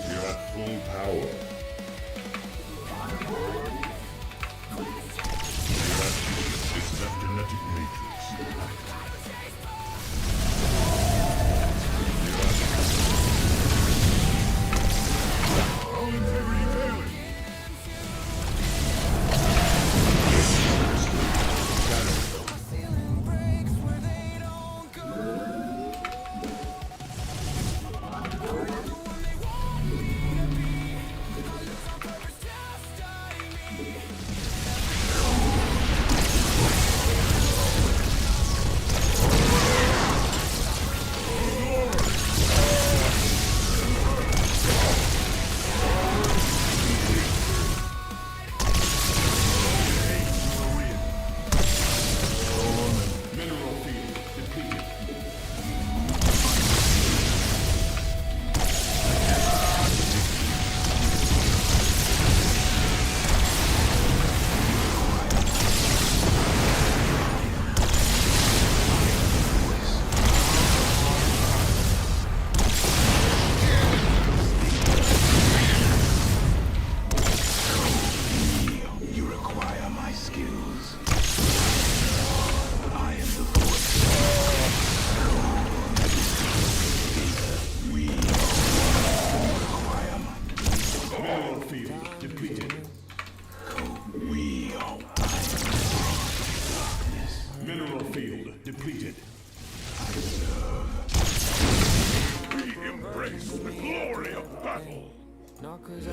You're at full power. Genetic matrix. Mineral field depleted. You require my skills. I am the voice. We require my Mineral field depleted. we are Mineral field depleted. We embrace the glory of battle. Not 'cause I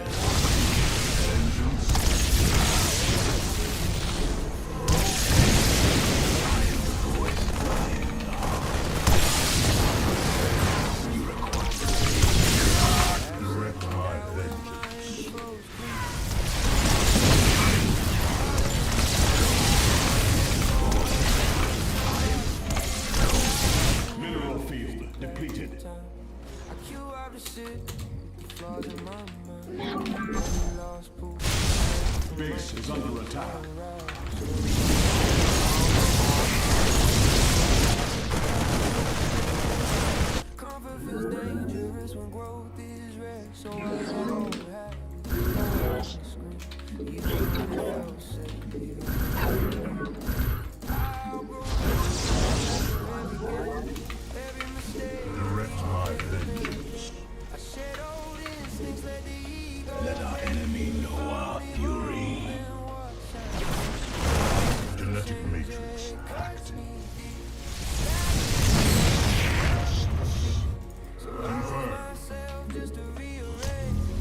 Direct my vengeance. Mineral field depleted. I queue up the shit. Flaws in my mind. Lost proof. Base is under attack. Comfort feels dangerous when growth is rare. So I don't have scream. Even if it felt safe. I'll grow every mistake. Direct my vengeance. I shed old instincts, let the ego Let our enemy know our fury. Genetic matrix active. myself just to rearrange.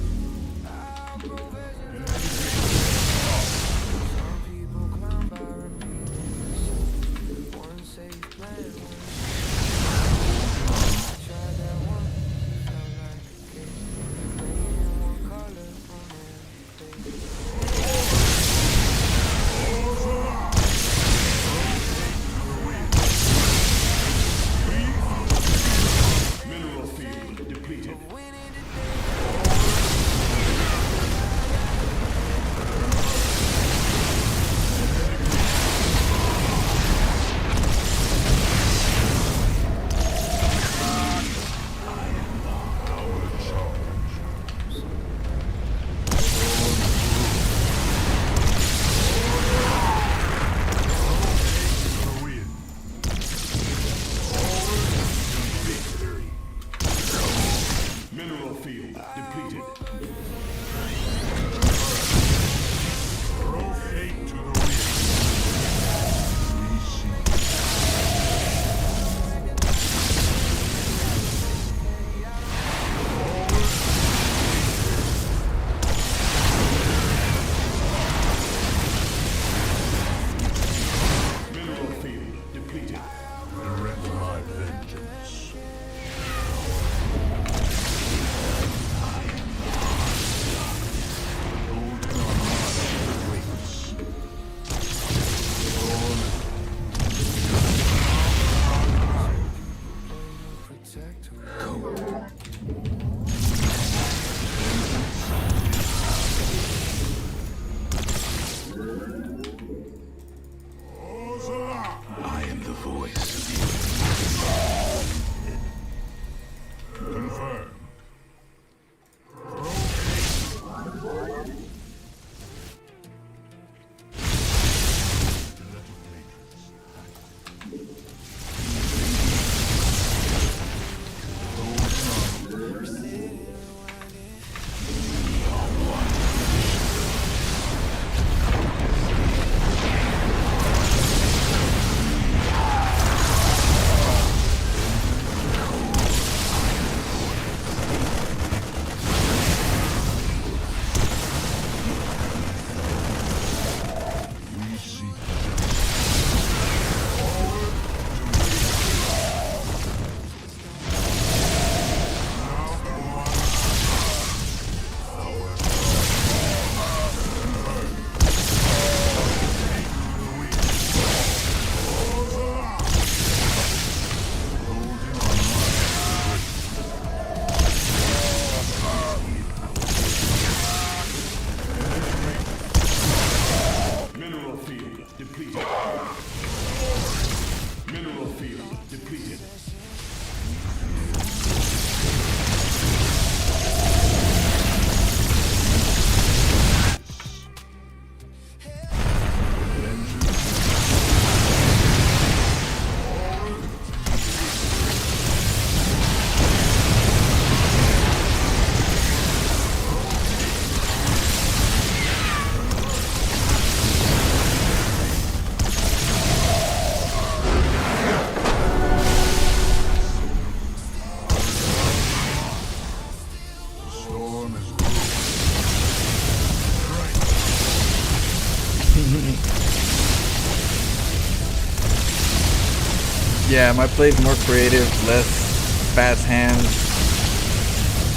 Yeah, my play's more creative, less fast hands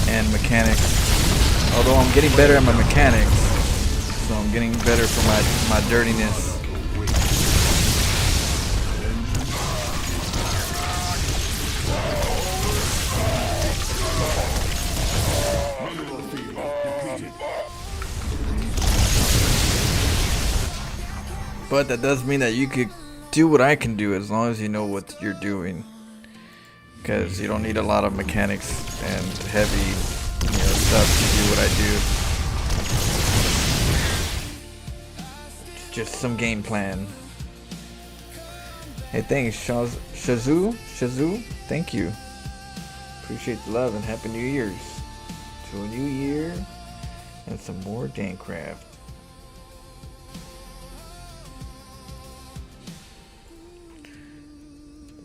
and mechanics. Although I'm getting better at my mechanics, so I'm getting better for my dirtiness. But that does mean that you could do what I can do as long as you know what you're doing. Because you don't need a lot of mechanics and heavy, stuff to do what I do. Just some game plan. Hey, thanks, Shazoo. Thank you. Appreciate the love and Happy New Year's. To a new year and some more StarCraft.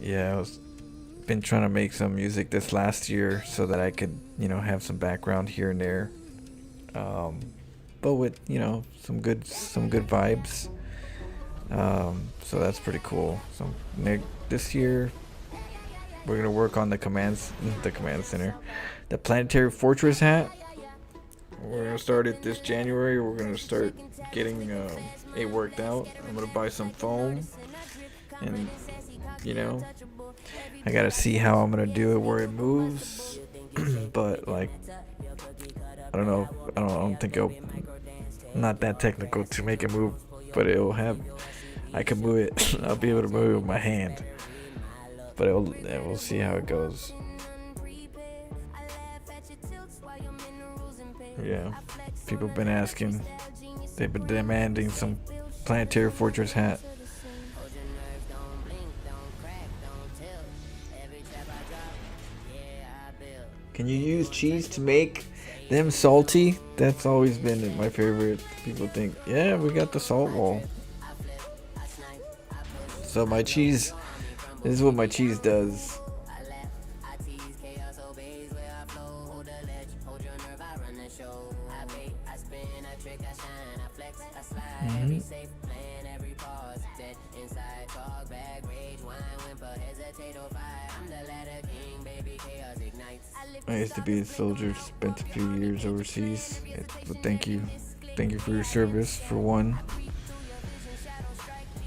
Yeah, I've been trying to make some music this last year so that I could, have some background here and there. But with, some good vibes. So that's pretty cool. So this year we're gonna work on the command center, the planetary fortress hat. We're gonna start it this January. We're gonna start getting it worked out. I'm gonna buy some foam, and I gotta see how I'm gonna do it where it moves. But I don't know. I don't think I'm not that technical to make it move, but I can move it. I'll be able to move it with my hand. But we'll see how it goes. Yeah, people have been asking. They've been demanding some planetary fortress hat. Can you use cheese to make them salty? That's always been my favorite. People think, yeah, we got the salt wall. So my cheese, this is what my cheese does. I used to be a soldier, spent a few years overseas. But thank you for your service. For one,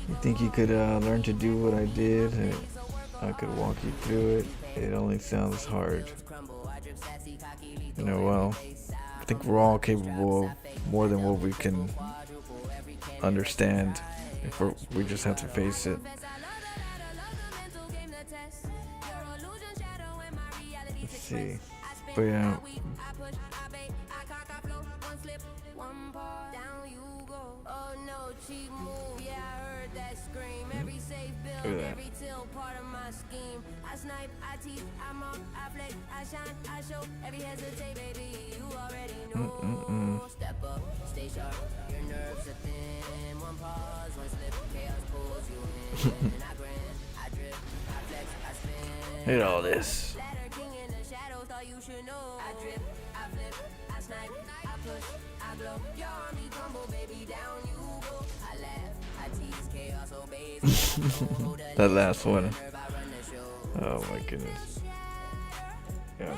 you think you could learn to do what I did? I could walk you through it. It only sounds hard. Well, I think we're all capable of more than what we can understand. We just have to face it. Let's see. But yeah. Look at that. Look at all this. That last one. Oh my goodness. Yeah.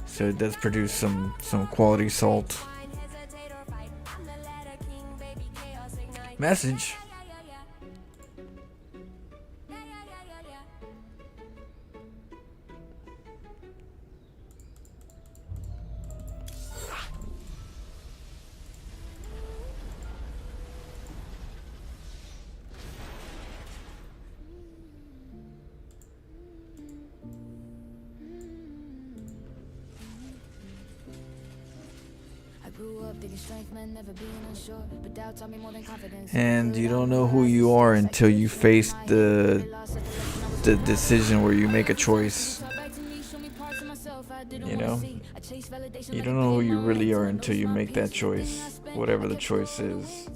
So it does produce some quality salt. Message. And you don't know who you are until you face the decision where you make a choice. You don't know who you really are until you make that choice, whatever the choice is.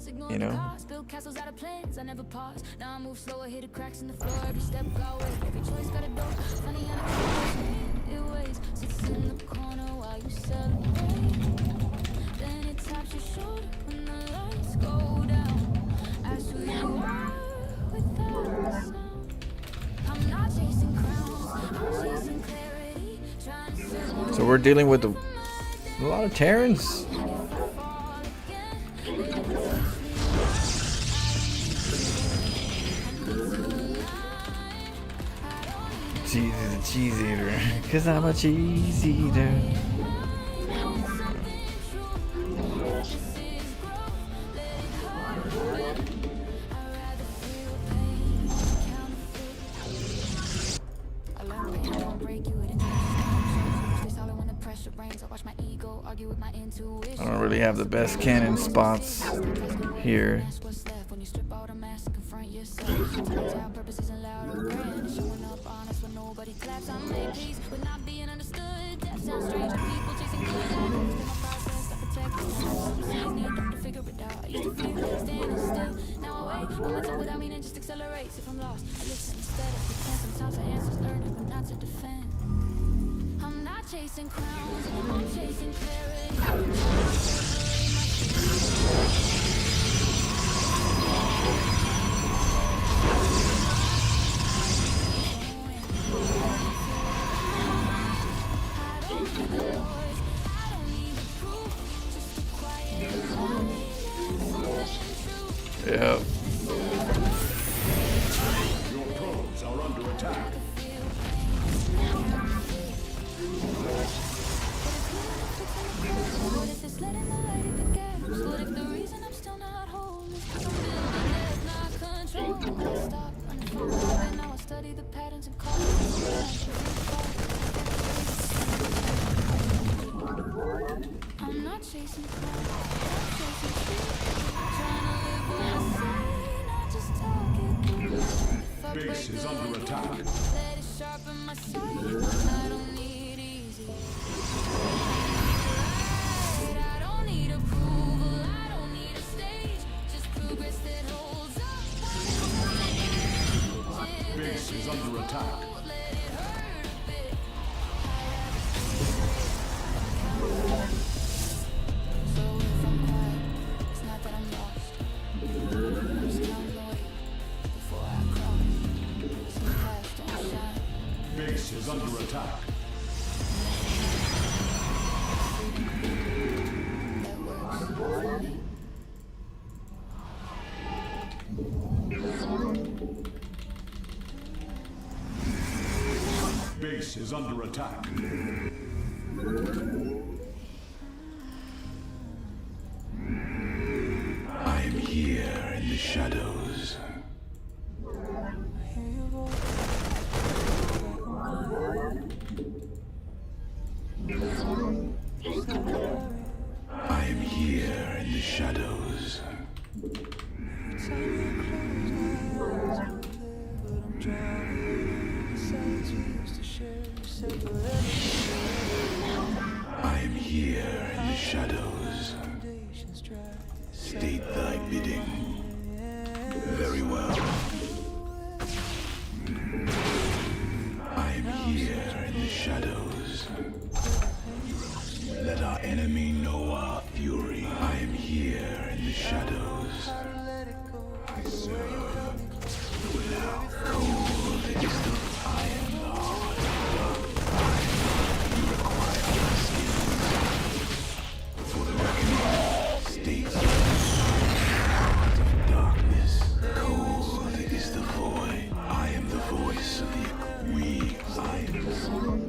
So we're dealing with a lot of Terrans. Jesus, a cheese eater. Cause I'm a cheese eater. I don't really have the best cannon spots here. I'm not chasing crowns, I'm chasing clarity. Yeah. Your probes are under attack. What if it's letting the light in the gaps? What if the reason I'm still not whole is 'cause I'm building there's not control? I stop running from love and now I study the patterns and cause. I'm not chasing crowds, I'm chasing truth. Trying to live what I say, not just talk it through. If I break Base is the under attack. let it sharpen my sight. I don't need easy. I don't need approval, I don't need a stage. Just progress that holds up. Base is under attack. Let it hurt a bit. So if I'm quiet, it's not that I'm lost. I'm just counting the way before I cross. Some paths don't shine. Base is under attack. That works for me. Base is under attack. I am here in the shadows. I am here in the shadows. I am here in the shadows. State thy bidding. Very well. I am here in the shadows. Let our enemy know our fury. I am here in the shadows. I serve without cold is the I am the heart of dark. You require my skills for the reckoning. States heart of darkness. Cold is the void. I am the voice of the we. I am the sun.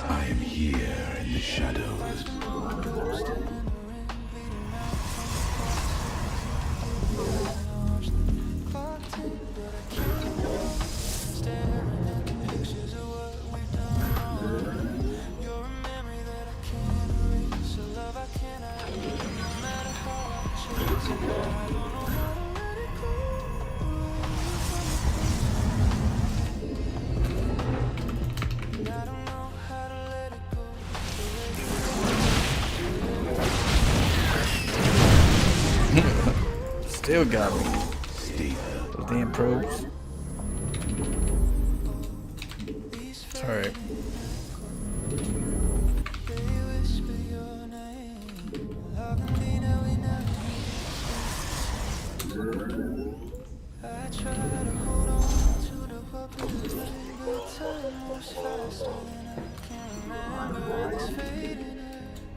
I am here in the shadows. Still got me. Those damn probes. It's alright. I try to hold on to the bubbles, but time moves faster than I can remember. It's fading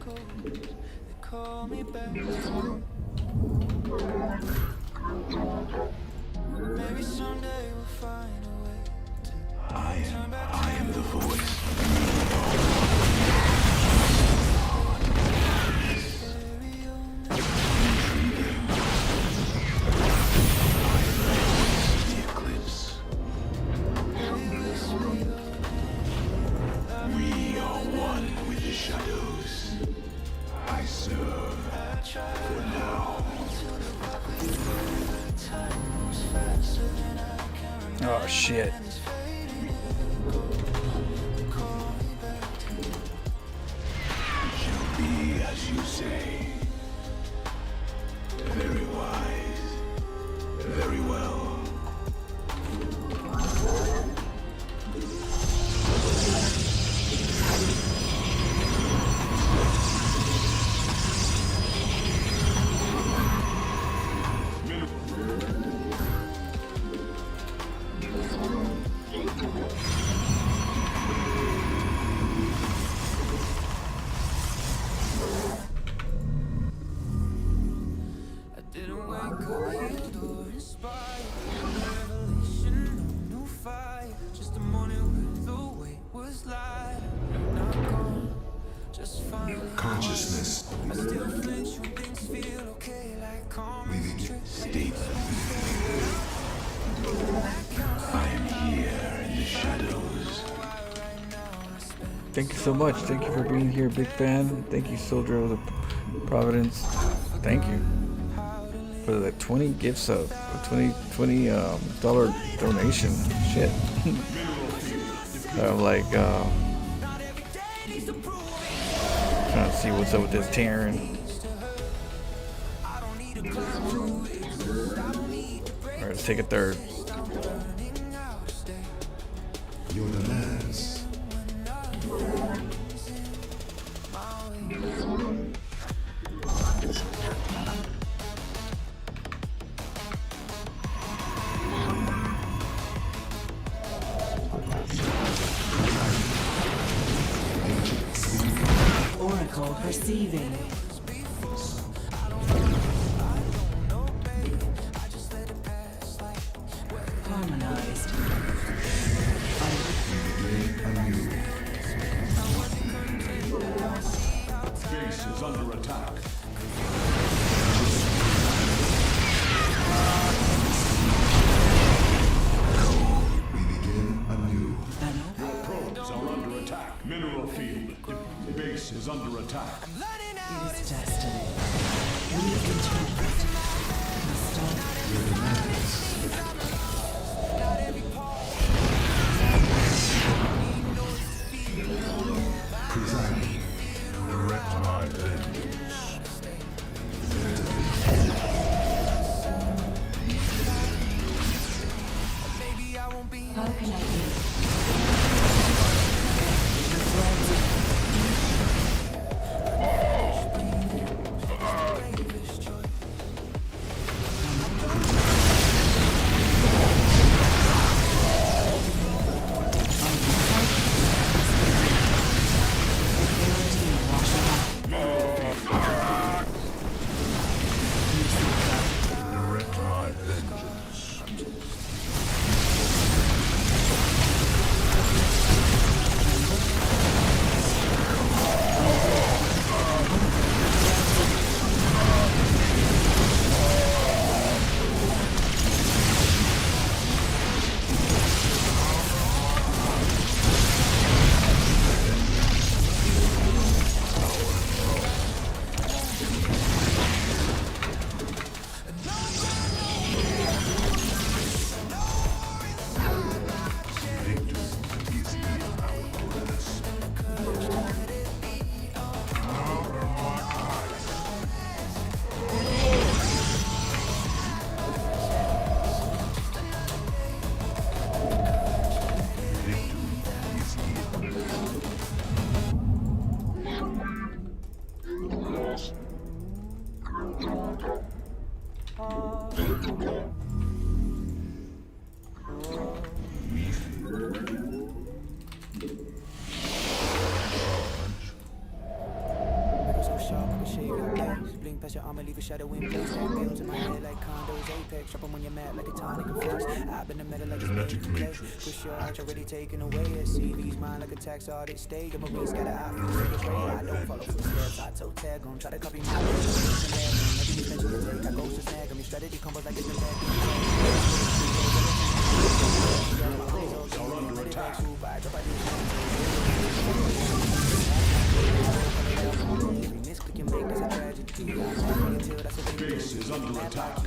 echoes that call me back. Maybe someday we'll find a way to turn back. I am the voice. We are one with the shadows. I serve for now. Oh shit. Shall be as you say. Very wise. Very well. I didn't wake up healed or inspired. Revelation, no new fire. Just a morning where the weight was light. Not gone, just finally. Consciousness. I still flinch when things feel okay, like calm as a trick. State. I am here in the shadows. Thank you so much. Thank you for being here, big fan. Thank you, Soldier of the Providence. Thank you for the 20 gift sub, $20 donation. Shit. I'm like trying to see what's up with this Terran. Alright, let's take a third. Your demands. Oracle perceiving. Harmonized. Base is under attack. We begin anew. Your probes are under attack. Mineral field. Base is under attack. It is destiny. We interact. Custome. Presiding. Direct my vengeance. How can I be? so sharp, I can shave your face. Blink past your armor, leave a shadow in place. Stack bills in my head like condos, apex. Drop 'em when you're mad like a tonic and flex. I've been a metal like it's made to play. Push your arch already taken away. SCV's mine like a tax audit. Stay, your Marines got an eye for the second grade. I don't follow footsteps, I toe tag 'em. Try to copy my ways. Maybe you mention your take, I go to snag 'em. Your strategy combos like it's been bad. Pros are under attack. Base is under attack.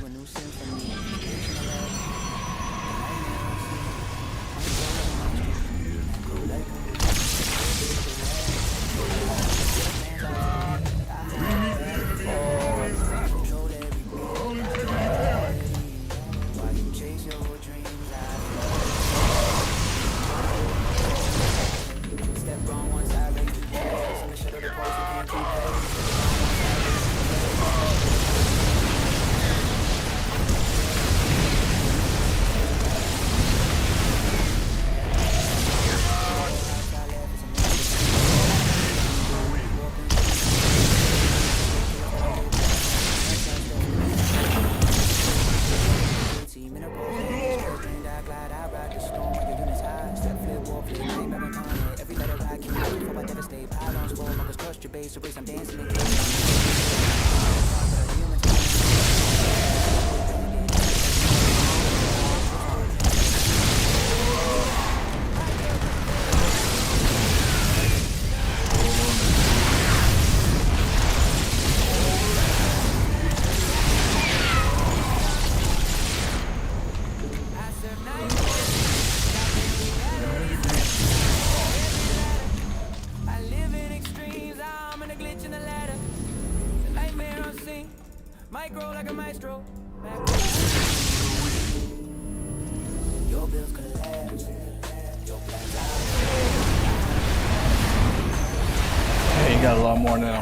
Hey, you got a lot more now.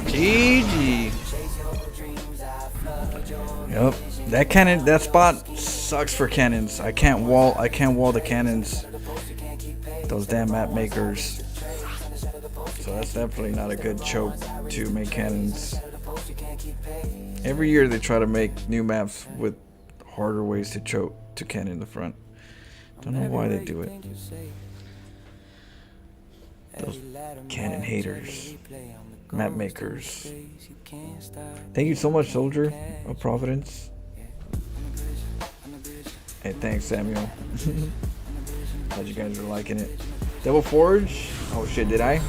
GG. Yep. That cannon, that spot sucks for cannons. I can't wall the cannons. Those damn map makers. So that's definitely not a good choke to make cannons. Every year they try to make new maps with harder ways to choke to cannon in the front. Don't know why they do it. Those cannon haters. Map makers. Thank you so much, Soldier of Providence. Hey, thanks, Samuel. Glad you guys are liking it. Double Forge? Oh shit, did I?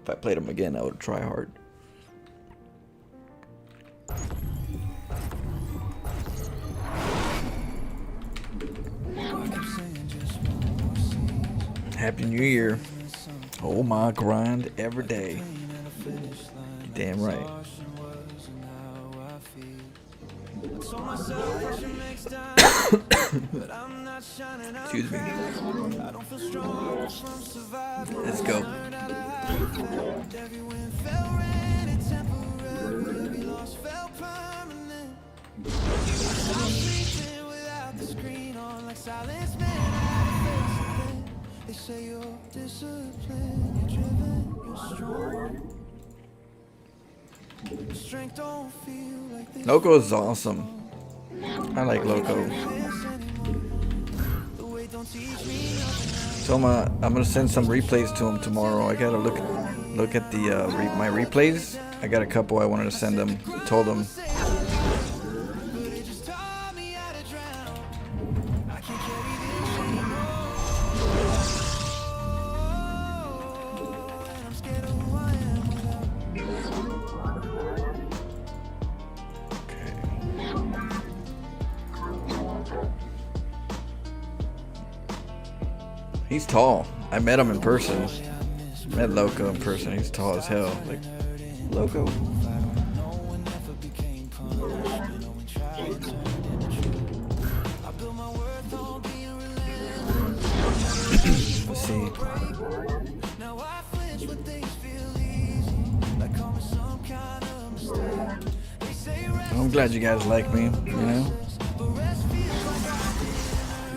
If I played him again, I would try hard. Happy New Year. Oh my, grind every day. Damn right. Excuse me. Let's go. They say you're disciplined, you're driven, you're strong. Strength don't feel like this. Loco is awesome. I like Loco. So I'm gonna send some replays to him tomorrow. I gotta look at the my replays. I got a couple I wanted to send him. Told him. He's tall. I met him in person. Met Loco in person. He's tall as hell. Like, Loco. Let's see. I'm glad you guys like me, you know?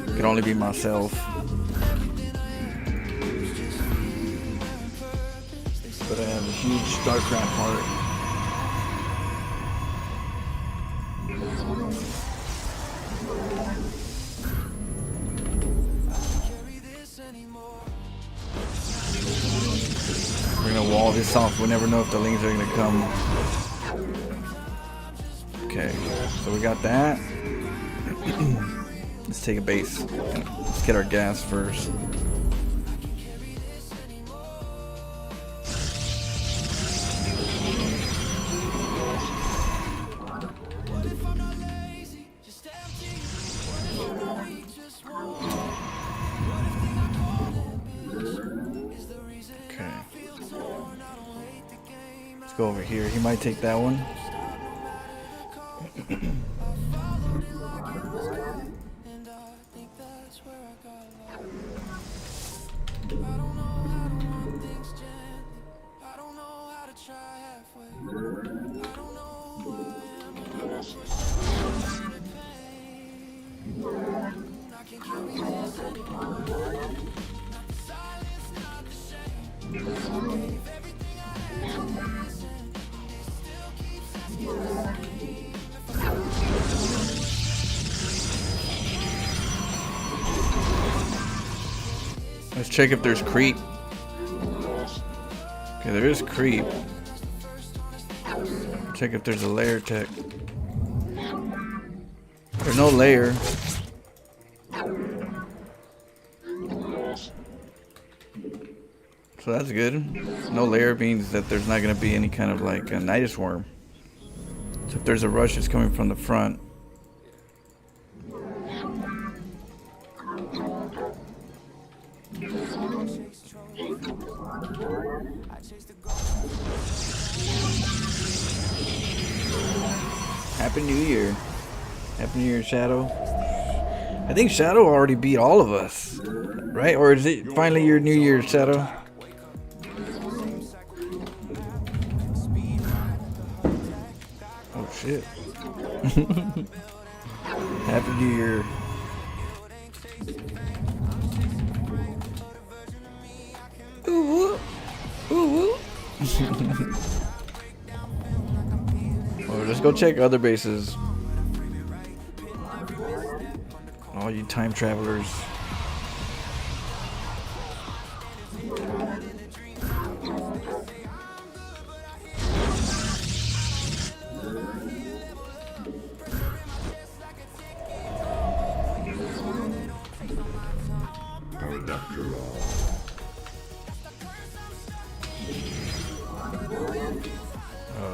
I can only be myself. But I have a huge StarCraft heart. We're gonna wall this off. We'll never know if the lings are gonna come. Okay, so we got that. Let's take a base. Let's get our gas first. Okay. Let's go over here. He might take that one. Let's check if there's creep. Okay, there is creep. Check if there's a layer tech. There's no layer. So that's good. No layer means that there's not going to be any kind of like a Nidus worm. So if there's a rush, it's coming from the front. Happy New Year. Happy New Year, Shadow. I think Shadow already beat all of us, right? Or is it finally your New Year, Shadow? Oh shit. Happy New Year. Ooh, ooh, ooh. Oh, let's go check other bases. All you time travelers.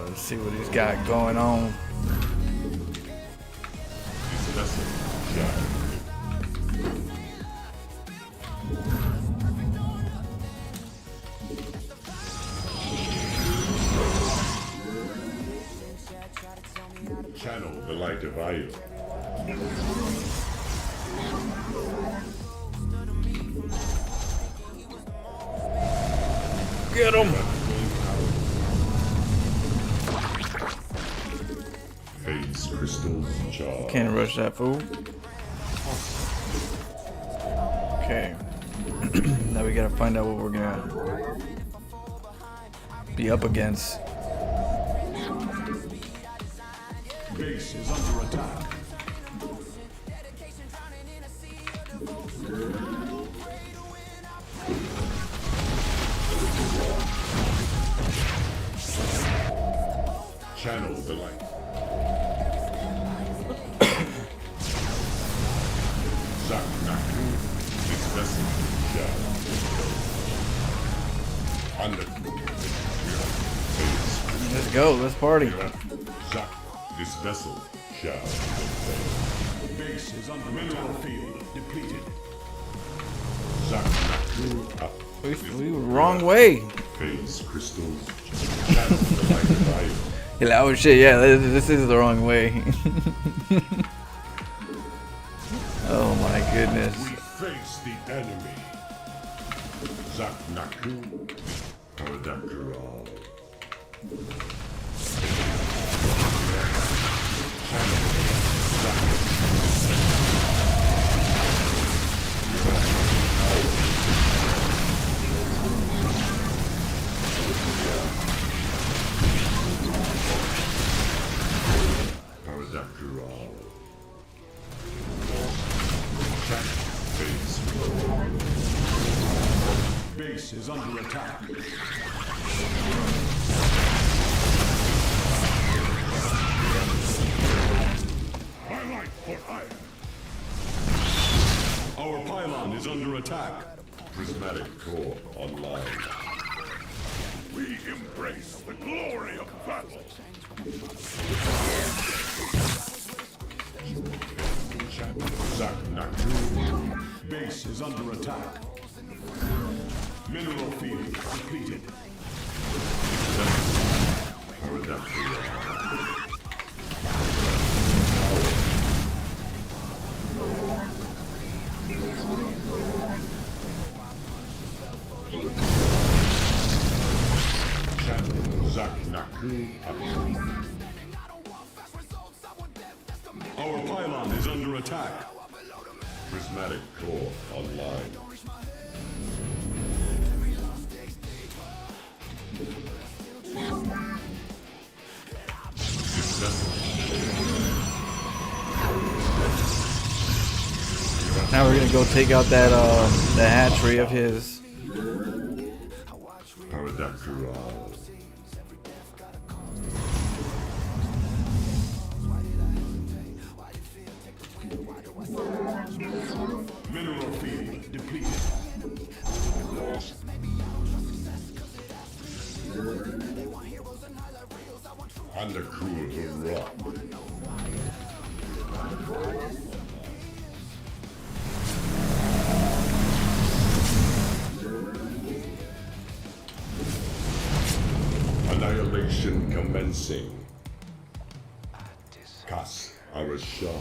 Let's see what he's got going on. Channel the light of Io. Get him! Phase crystals charge. Can't rush that fool. Okay. Now we gotta find out what we're gonna be up against. Base is under attack. Channel the light. Zaknaku, this vessel shall. Let's go, let's party. Zak, this vessel shall. Base is under battlefield depleted. Zaknaku up. We were wrong way. Phase crystals. Channel the light of Io. You're like, oh shit, yeah, this is the wrong way. Oh my goodness. We face the enemy. Zaknaku, Ardakral. Base is under attack. Highlight for iron. Our pylon is under attack. Prismatic core online. We embrace the glory of battle. Base is under attack. Mineral field depleted. Our pylon is under attack. Prismatic core online. Now we're gonna go take out that the hatchery of his. Mineral field depleted. Undercool the rock. Annihilation commencing. Cast our shard.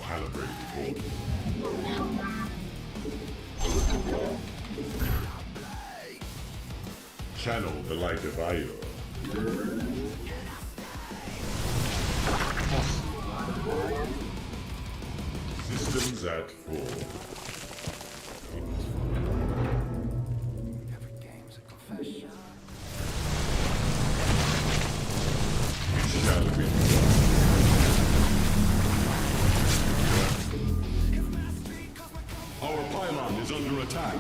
Calibrate core. Channel the light of Io. Systems at full. It shall be. Our pylon is under attack.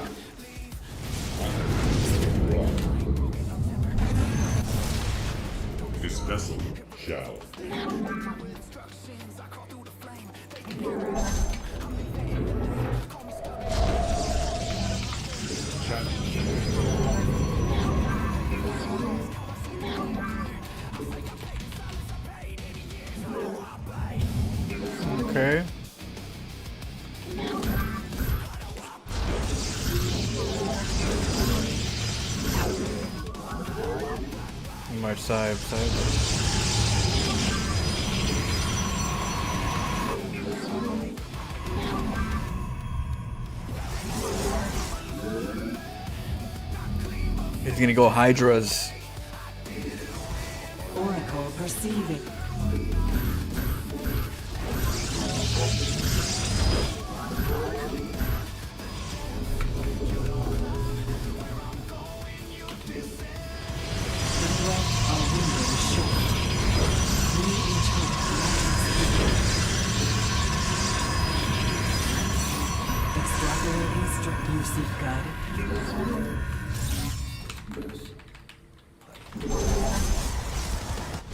This vessel shall. Okay. My side. He's gonna go Hydras. Oracle perceiving.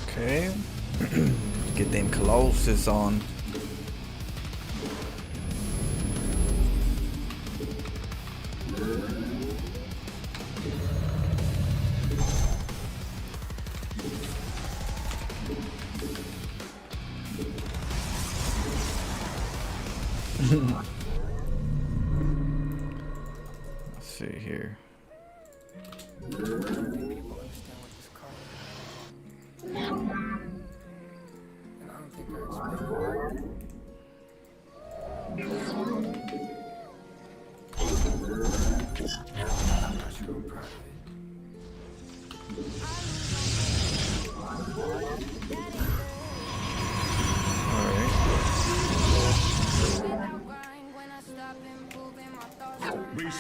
Okay. Get them Colossus on. Let's see here.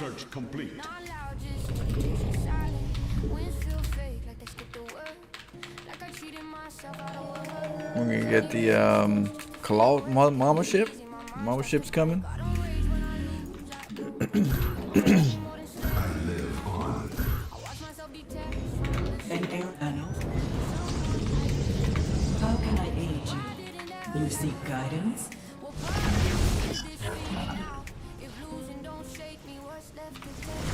Research complete. Not loud, just silent. Winds feel fake, like they skipped the word. Like I cheated myself out of a word. We're gonna get the mama ship. Mama ship's coming. An air panel. How can I aid you? You seek guidance? If losing don't shake me, what's left to take?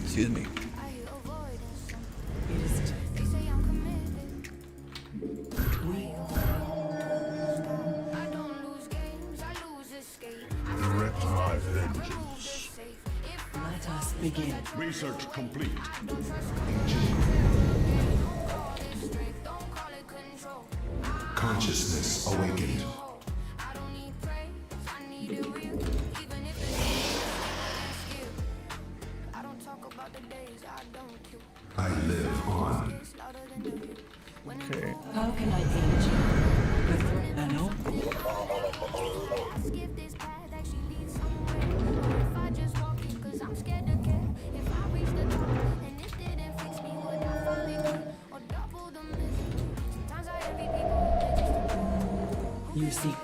Excuse me. I hear avoidance. It is They say I'm committed. we. I don't lose games, I lose escape. Direct my vengeance. Let us begin. Research complete. Don't call it control. Consciousness awakened. I don't need praise, I need it real. Even if it's skill. I don't talk about the days I don't kill. I live on. It's louder than the view. When Okay. How can I aid you? The threat panel. if this path actually leads somewhere, or if I just walk it 'cause I'm scared to care. If I reach the top and it didn't fix me, would I finally quit or double the miss? Sometimes I envy people that just You seek.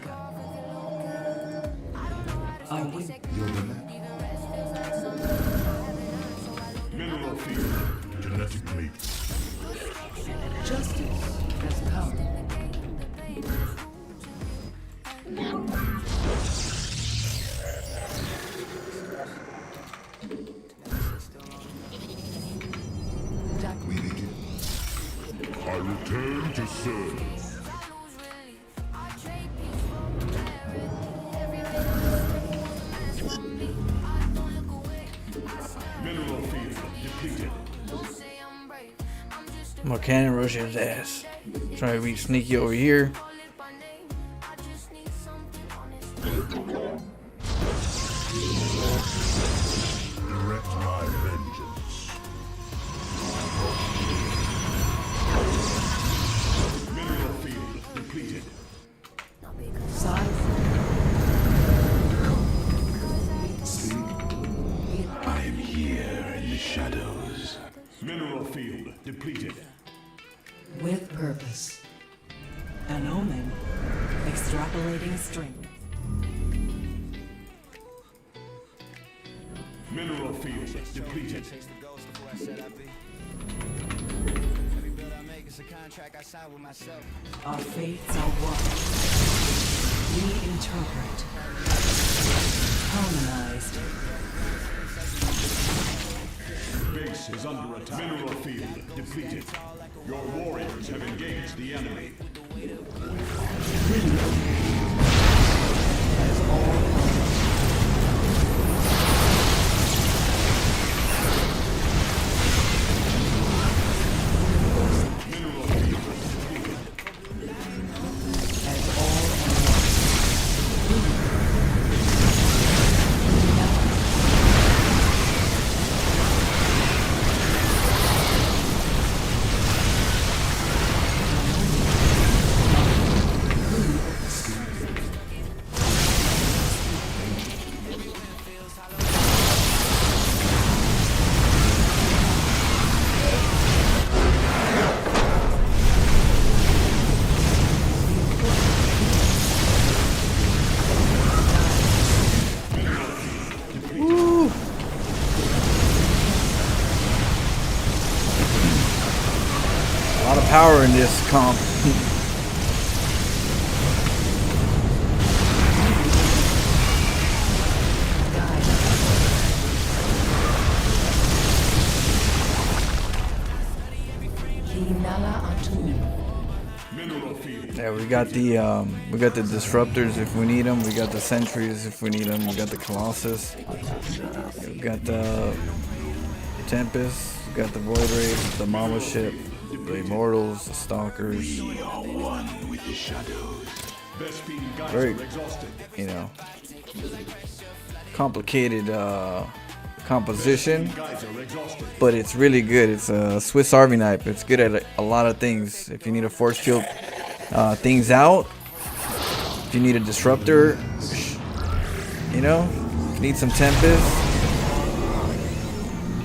I win. even rest feels like something I haven't earned, so I load Mineral field. Genetic leap. Justice has come. the pain has We begin. I return to serve. I trade peace for clarity. Every bit of this is for me. I don't look away. I stare. Mineral field depleted. Don't say I'm brave. I'm just a I'm gonna cannon rush his ass. Try to be sneaky over here. call it by name. I just need something honest. Direct my vengeance. Mineral field depleted. Side. I am here in the shadows. Mineral field depleted. With purpose. An omen. Extrapolating strength. Mineral field depleted. Our fates are one. We interpret. Harmonized. Base is under attack. Mineral field depleted. Your warriors have engaged the enemy. Mineral field depleted. As all A lot of power in this comp. Kinala Atumi. Mineral field. Yeah, we got the disruptors if we need them. We got the sentries if we need them. We got the Colossus. We got the Tempest. We got the Void Rays, the Mama ship, the Immortals, the Stalkers. We are one with the shadows. Vespine guys Very, are exhausted. you know, complicated composition, Guys are exhausted. but it's really good. It's a Swiss Army knife. It's good at a lot of things. If you need to force field things out, if you need a disruptor, You know, need some Tempest.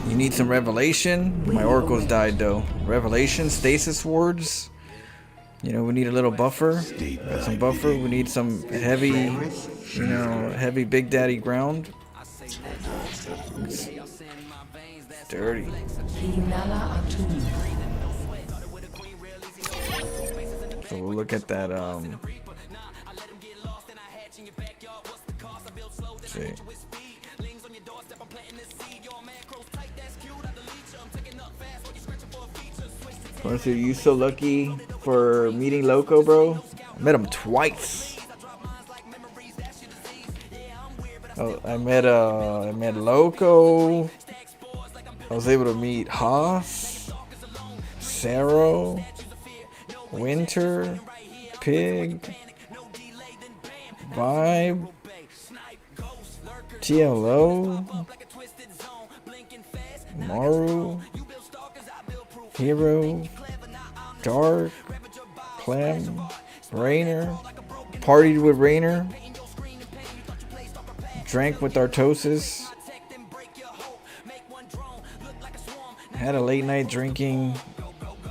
You need some Revelation. My Oracle's died though. Revelation, Stasis Wards. You know, we need a little buffer. Got some buffer. We need some heavy, you know, heavy Big Daddy ground. It's dirty. So we'll look at that. Let's see. Honestly, you so lucky for meeting Loco, bro. I met him twice. Oh, I met Loco. I was able to meet Haas, Saro, Winter, Pig, Vibe, TLO, Maru, Hero, Dark, Clem, Rainer, partied with Rainer, drank with Artosis, had a late night drinking,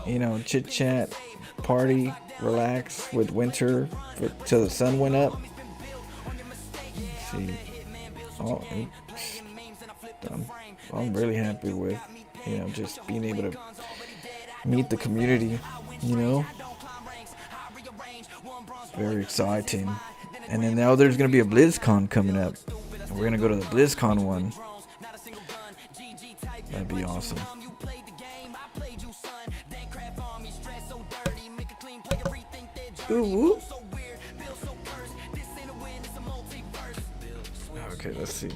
you know, chit chat, party, relax with Winter till the sun went up. Let's see. Oh, I'm really happy with, you know, just being able to meet the community, you know. Very exciting. And then now there's gonna be a BlizzCon coming up. We're gonna go to the BlizzCon one. That'd be awesome. Ooh. Okay, let's see.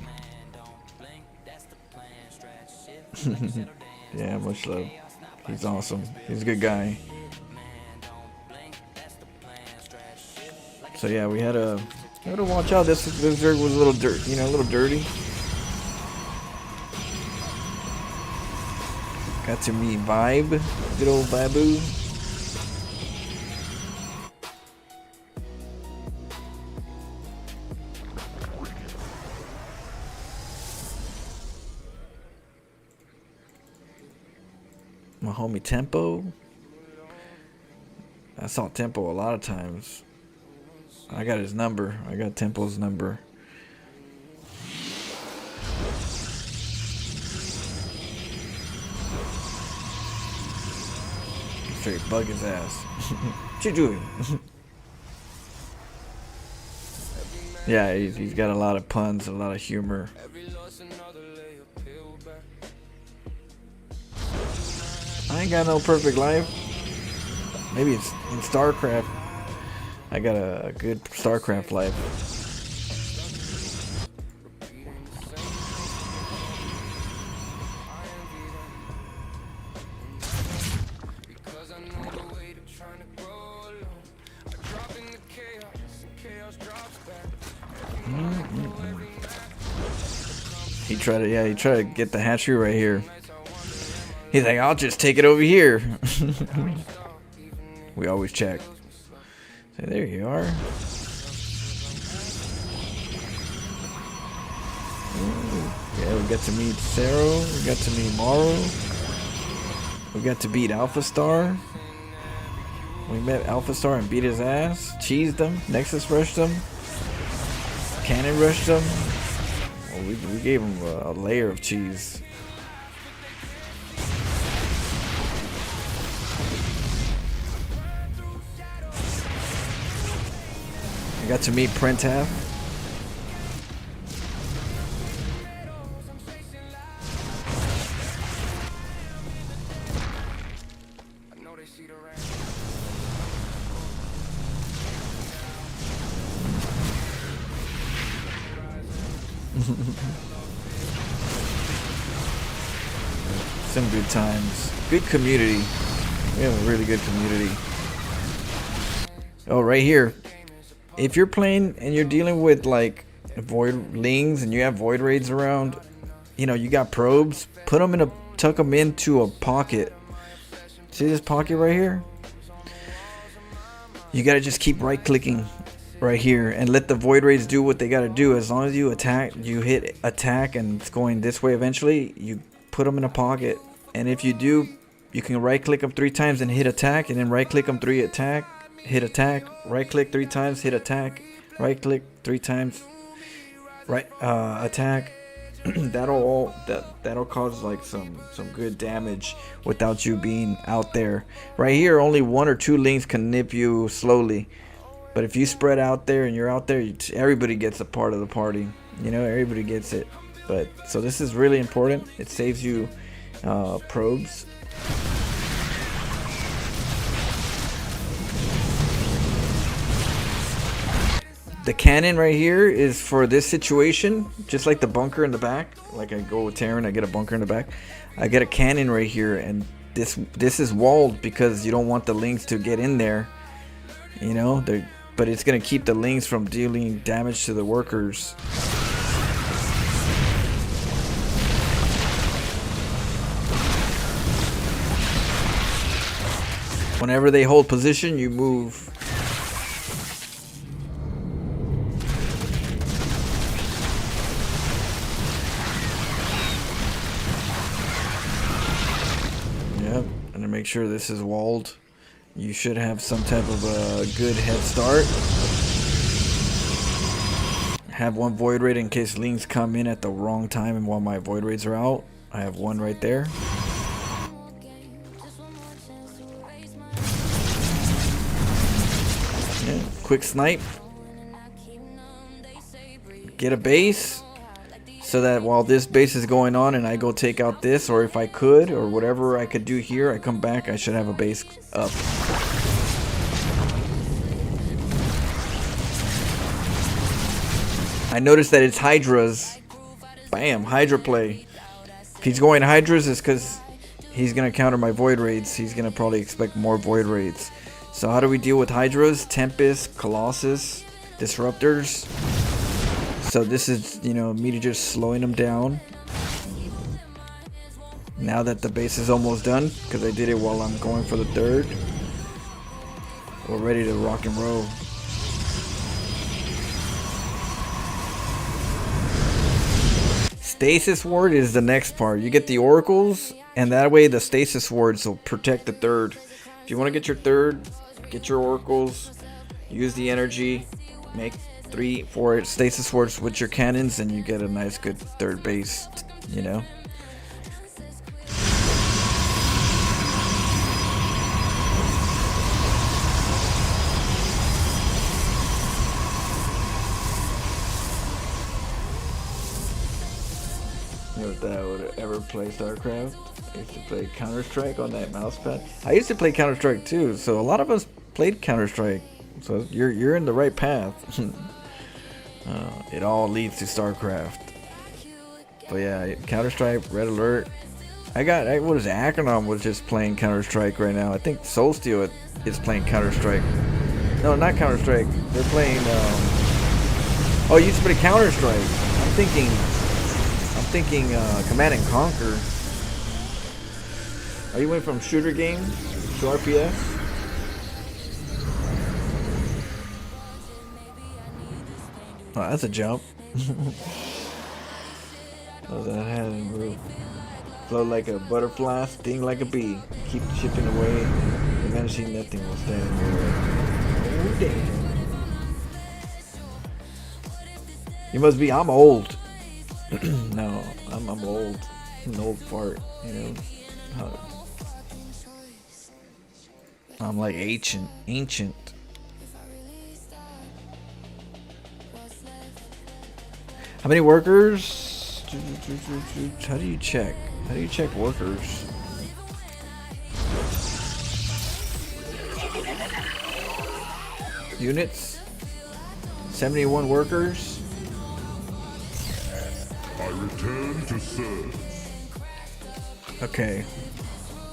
Yeah, much love. He's awesome. He's a good guy. So yeah, we had to watch out. This dirt was a little dirt, you know, a little dirty. Got to meet Vibe, good old Babu. My homie Tempo. I saw Tempo a lot of times. I got his number. I got Tempo's number. Straight bug his ass. What you doing? Yeah, he's got a lot of puns, a lot of humor. I ain't got no perfect life. Maybe it's in StarCraft. I got a good StarCraft life. He tried to get the hatchery right here. He's like, I'll just take it over here. We always check. So there you are. Yeah, we got to meet Saro. We got to meet Maru. We got to beat Alpha Star. We met Alpha Star and beat his ass. Cheesed him. Nexus rushed him. Cannon rushed him. Well, we gave him a layer of cheese. I got to meet Printaf. Some good times. Good community. We have a really good community. Oh, right here. If you're playing and you're dealing with like void lings and you have void raids around, you know, you got probes, tuck them into a pocket. See this pocket right here? You gotta just keep right clicking right here, and let the void raids do what they got to do. As long as you attack, you hit attack, and it's going this way eventually, you put them in a pocket. And if you do, you can right click them 3 times and hit attack, and then right click them 3 attack, hit attack, right click 3 times, hit attack, right click 3 times, right attack. that'll cause like some good damage without you being out there. Right here, only 1 or 2 links can nip you slowly. But if you spread out there and you're out there, everybody gets a part of the party. You know, everybody gets it. But so this is really important. It saves you probes. The cannon right here is for this situation, just like the bunker in the back. Like I go with Terran, I get a bunker in the back. I get a cannon right here, and this is walled because you don't want the links to get in there. You know, but it's gonna keep the links from dealing damage to the workers. Whenever they hold position, you move. Yep, and to make sure this is walled, you should have some type of a good head start. Have 1 void raid in case links come in at the wrong time, and while my void raids are out, I have 1 right there. Yeah, quick snipe. Get a base, so that while this base is going on and I go take out this, or if I could, or whatever I could do here, I come back, I should have a base up. I noticed that it's Hydras. Bam, Hydra play. If he's going Hydras, it's because he's going to counter my void raids. He's going to probably expect more void raids. So how do we deal with Hydras? Tempest, Colossus, Disruptors. So this is, you know, me just slowing them down. Now that the base is almost done, because I did it while I'm going for the 3rd. We're ready to rock and roll. Stasis ward is the next part. You get the oracles, and that way the stasis wards will protect the 3rd. If you want to get your 3rd, get your oracles, use the energy, make 3, 4 stasis wards with your cannons, and you get a nice good 3rd base, you know. If that would ever play StarCraft, I used to play Counter-Strike on that mouse pad. I used to play Counter-Strike too, so a lot of us played Counter-Strike. So you're in the right path. It all leads to StarCraft. But yeah, Counter-Strike, Red Alert. What is it? Acronym was just playing Counter-Strike right now. I think Soulsteel is playing Counter-Strike. No, not Counter-Strike. They're playing. Oh, you used to play Counter-Strike. I'm thinking Command and Conquer. Oh, you went from shooter game to RPS? Oh, that's a jump. Oh, that has moved. Float like a butterfly, sting like a bee. Keep chipping away. Eventually nothing will stand in your way. Oh, damn. You must be, I'm old. No, I'm old. I'm an old fart, you know. I'm like ancient. How many workers? How do you check? How do you check workers? Units? 71 workers? I return to serve. Okay.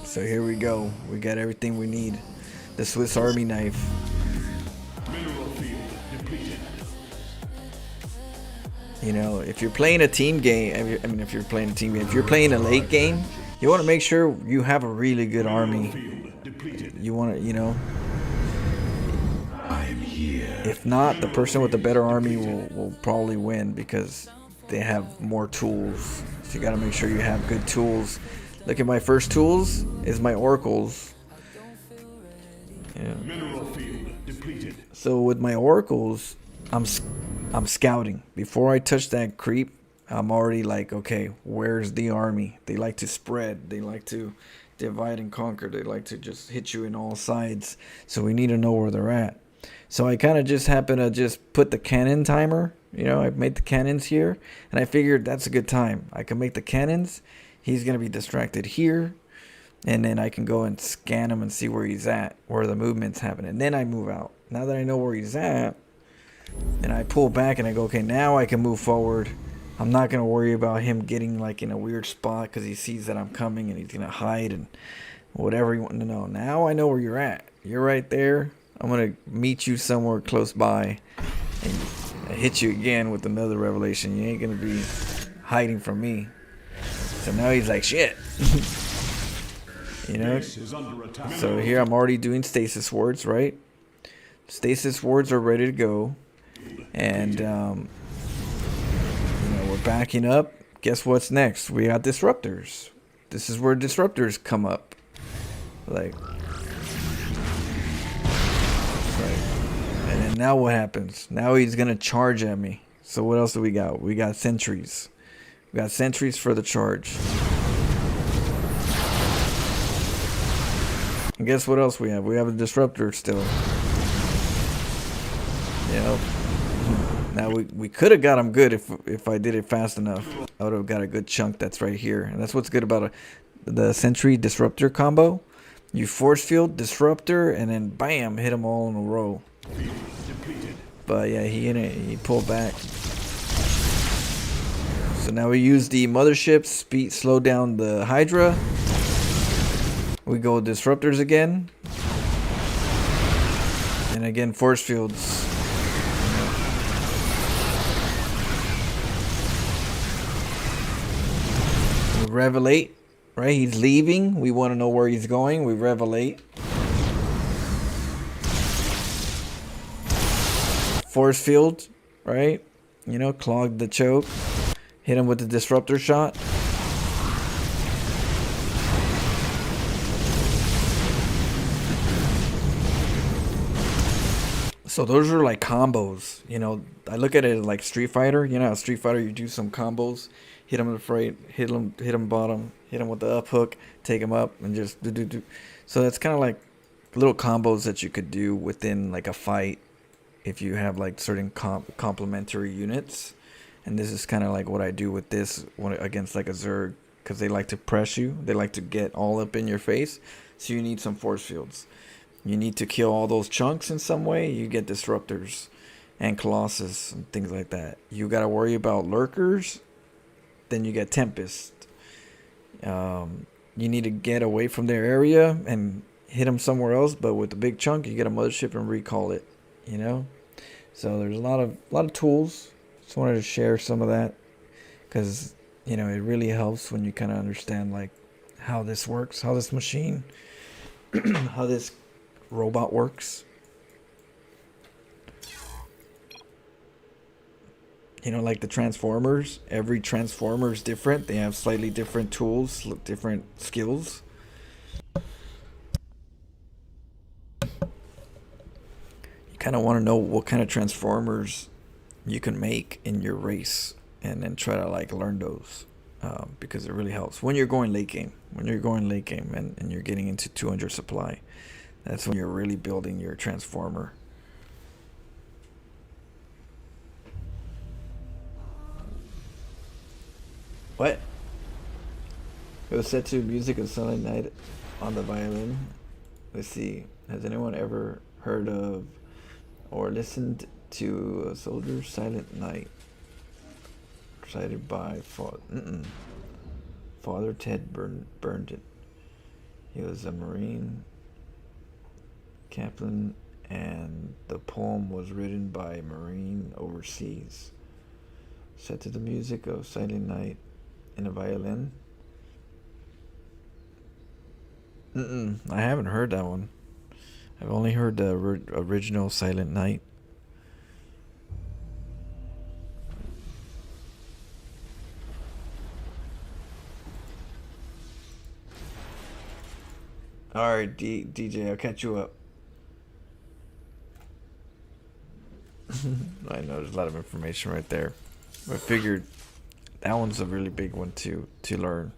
So here we go. We got everything we need. The Swiss Army knife. You know, if you're playing a team game, if you're playing a late game, you want to make sure you have a really good army. You want to, you know, I am here. If not, the person with the better army will probably win because they have more tools. So you gotta make sure you have good tools. Look at my first tools is my oracles. Yeah. Mineral field depleted. So with my oracles, I'm scouting. Before I touch that creep, I'm already like, okay, where's the army? They like to spread. They like to divide and conquer. They like to just hit you in all sides. So we need to know where they're at. So I kind of just happen to just put the cannon timer. You know, I made the cannons here, and I figured that's a good time. I can make the cannons. He's gonna be distracted here, and then I can go and scan him and see where he's at, where the movement's happening. And then I move out. Now that I know where he's at, and I pull back and I go, okay, now I can move forward. I'm not gonna worry about him getting like in a weird spot because he sees that I'm coming and he's gonna hide and whatever you want to know. Now I know where you're at. You're right there. I'm gonna meet you somewhere close by and hit you again with another revelation. You ain't gonna be hiding from me. So now he's like, shit. You know? So here I'm already doing stasis wards, right? Stasis wards are ready to go. And, you know, we're backing up. Guess what's next? We got disruptors. This is where disruptors come up. Like, and then now what happens? Now he's going to charge at me. So what else do we got? We got sentries. We got sentries for the charge. And guess what else we have? We have a disruptor still. You know, now we could have got him good if I did it fast enough. I would have got a good chunk that's right here. And that's what's good about the sentry disruptor combo. You force field, disruptor, and then bam, hit them all in a row. But yeah, he pulled back. So now we use the mothership, slow down the Hydra. We go disruptors again. And again, force fields. We revelate, right? He's leaving. We want to know where he's going. We revelate. Force field, right? You know, clog the choke. Hit him with the disruptor shot. So those are like combos, you know. I look at it like Street Fighter. You know, Street Fighter, you do some combos, hit him in the freight, hit him bottom, hit him with the up hook, take him up, and just do. So that's kind of like little combos that you could do within like a fight if you have like certain complementary units. And this is kind of like what I do with this one against like a Zerg, because they like to press you, they like to get all up in your face. So you need some force fields. You need to kill all those chunks in some way. You get disruptors and Colossus and things like that. You got to worry about lurkers. Then you get Tempest. You need to get away from their area and hit them somewhere else. But with the big chunk, you get a mothership and recall it. You know. So there's a lot of tools. Just wanted to share some of that because you know it really helps when you kind of understand like how this works, how this machine, how this robot works. You know, like the Transformers. Every Transformer is different. They have slightly different tools, different skills. You kind of want to know what kind of Transformers you can make in your race, and then try to like learn those, because it really helps when you're going late game. When you're going late game and you're getting into 200 supply. That's when you're really building your transformer. What? It was set to music of Silent Night on the violin. Let's see. Has anyone ever heard of or listened to a Soldier's Silent Night? Recited by Father Ted Burndon. He was a Marine Kaplan, and the poem was written by a Marine overseas. Set to the music of Silent Night in a violin. I haven't heard that one. I've only heard the original Silent Night. Alright, DJ, I'll catch you up. I know there's a lot of information right there. I figured that one's a really big one to learn.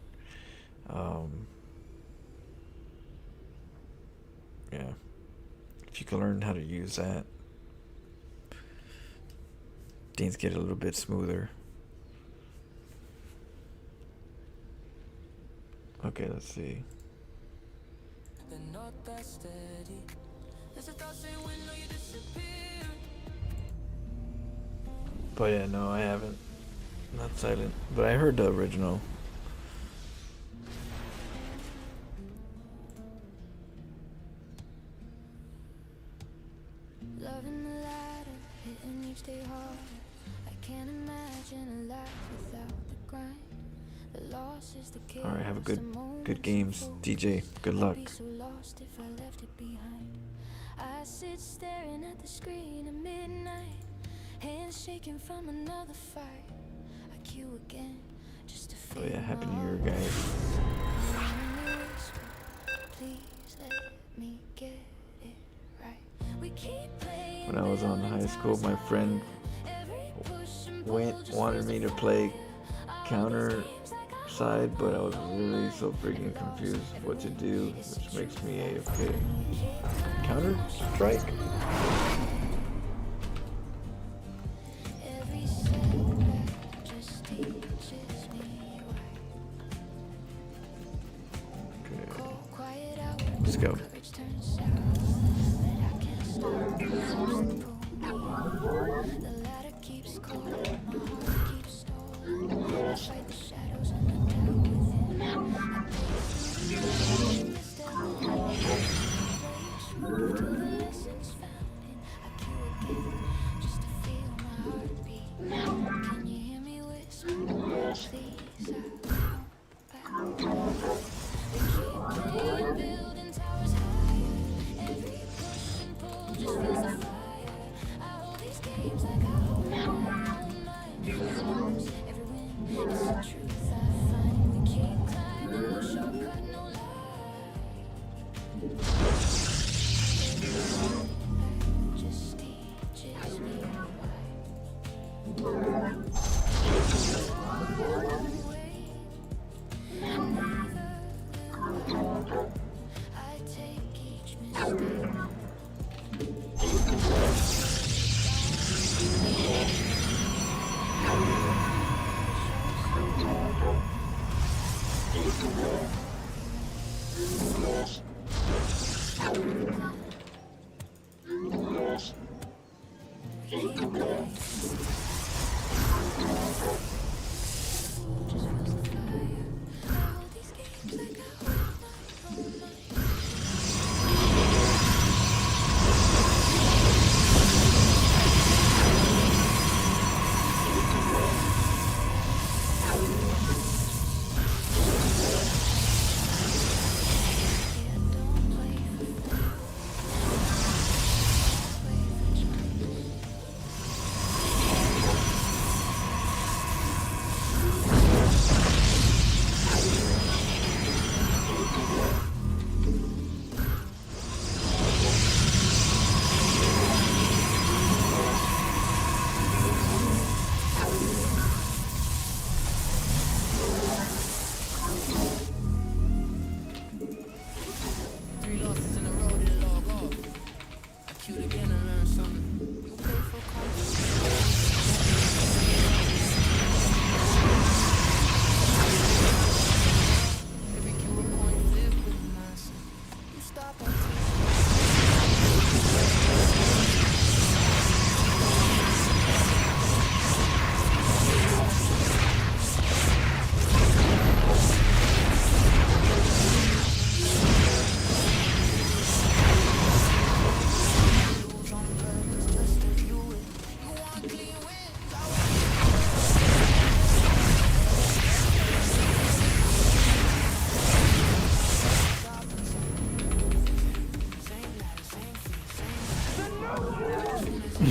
Yeah. If you can learn how to use that, things get a little bit smoother. Okay, let's see. But yeah, no, I haven't. Not Silent, but I heard the original. Loving the ladder, hitting each day harder. I can't imagine a life without the grind. The loss is the chaos. All right, have a good games, DJ. Good luck. I'd be so lost if I left it behind. I sit staring at the screen at midnight, hands shaking from another fight. I queue again just to feel. Oh yeah, happy New Year, guys. Please let me get it right. We keep playing. When I was on high school, my friend wanted me to play counter side, but I was really so freaking confused what to do, which makes me AFK. Counter strike? Let's go. Can you hear me whisper? Please, building towers higher. Every push and pull just feels a fire. I hold these games like I hold my own mind. Every win is the truth I find. We keep climbing, no shortcut, no lie. Just teaches me why. I take each mistake.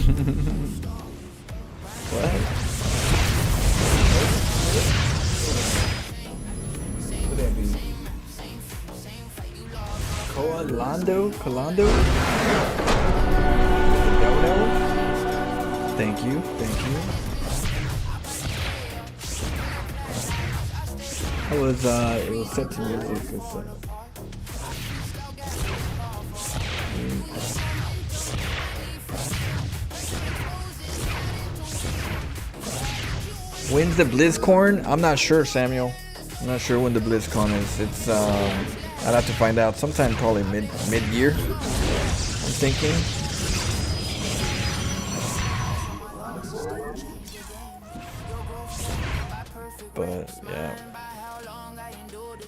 What? What would that be? Colando? Thank you. It was set to music. When's the BlizzCon? I'm not sure, Samuel. I'm not sure when the BlizzCon is. It's I'd have to find out. Sometime probably mid-year. I'm thinking. But yeah.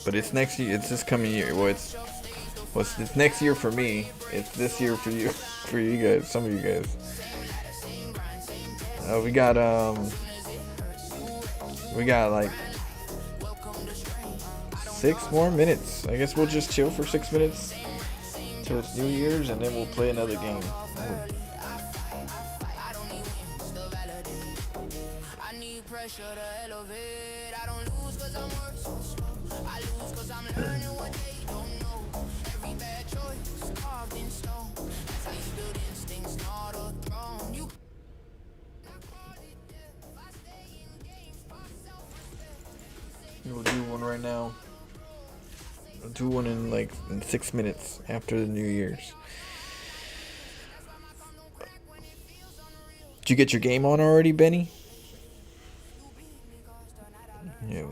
But it's next year. It's this coming year. Well, it's next year for me. It's this year for you, for you guys. Some of you guys. We got like 6 more minutes. I guess we'll just chill for 6 minutes till it's New Year's, and then we'll play another game. We'll do one right now. We'll do one in 6 minutes after the New Year's. Did you get your game on already, Benny? Yeah.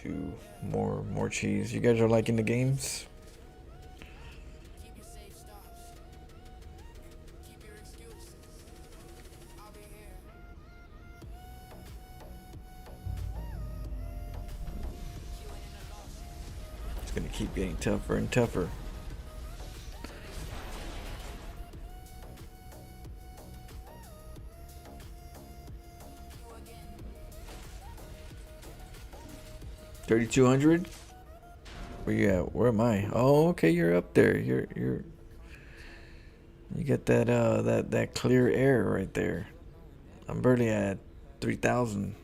Do more cheese. You guys are liking the games? It's gonna keep getting tougher and tougher. $3,200. Where you at? Where am I? Oh, okay, you're up there. You get that clear air right there. I'm barely at 3,000.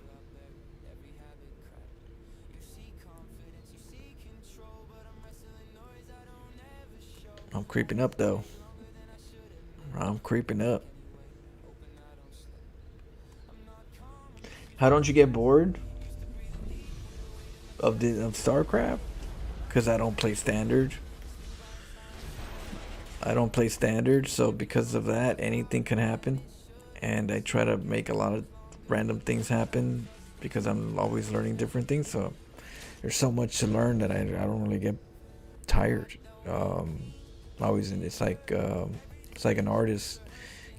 I'm creeping up though. I'm creeping up. How don't you get bored of StarCraft? Because I don't play standard. So because of that, anything can happen. And I try to make a lot of random things happen because I'm always learning different things. So there's so much to learn that I don't really get tired. It's like an artist.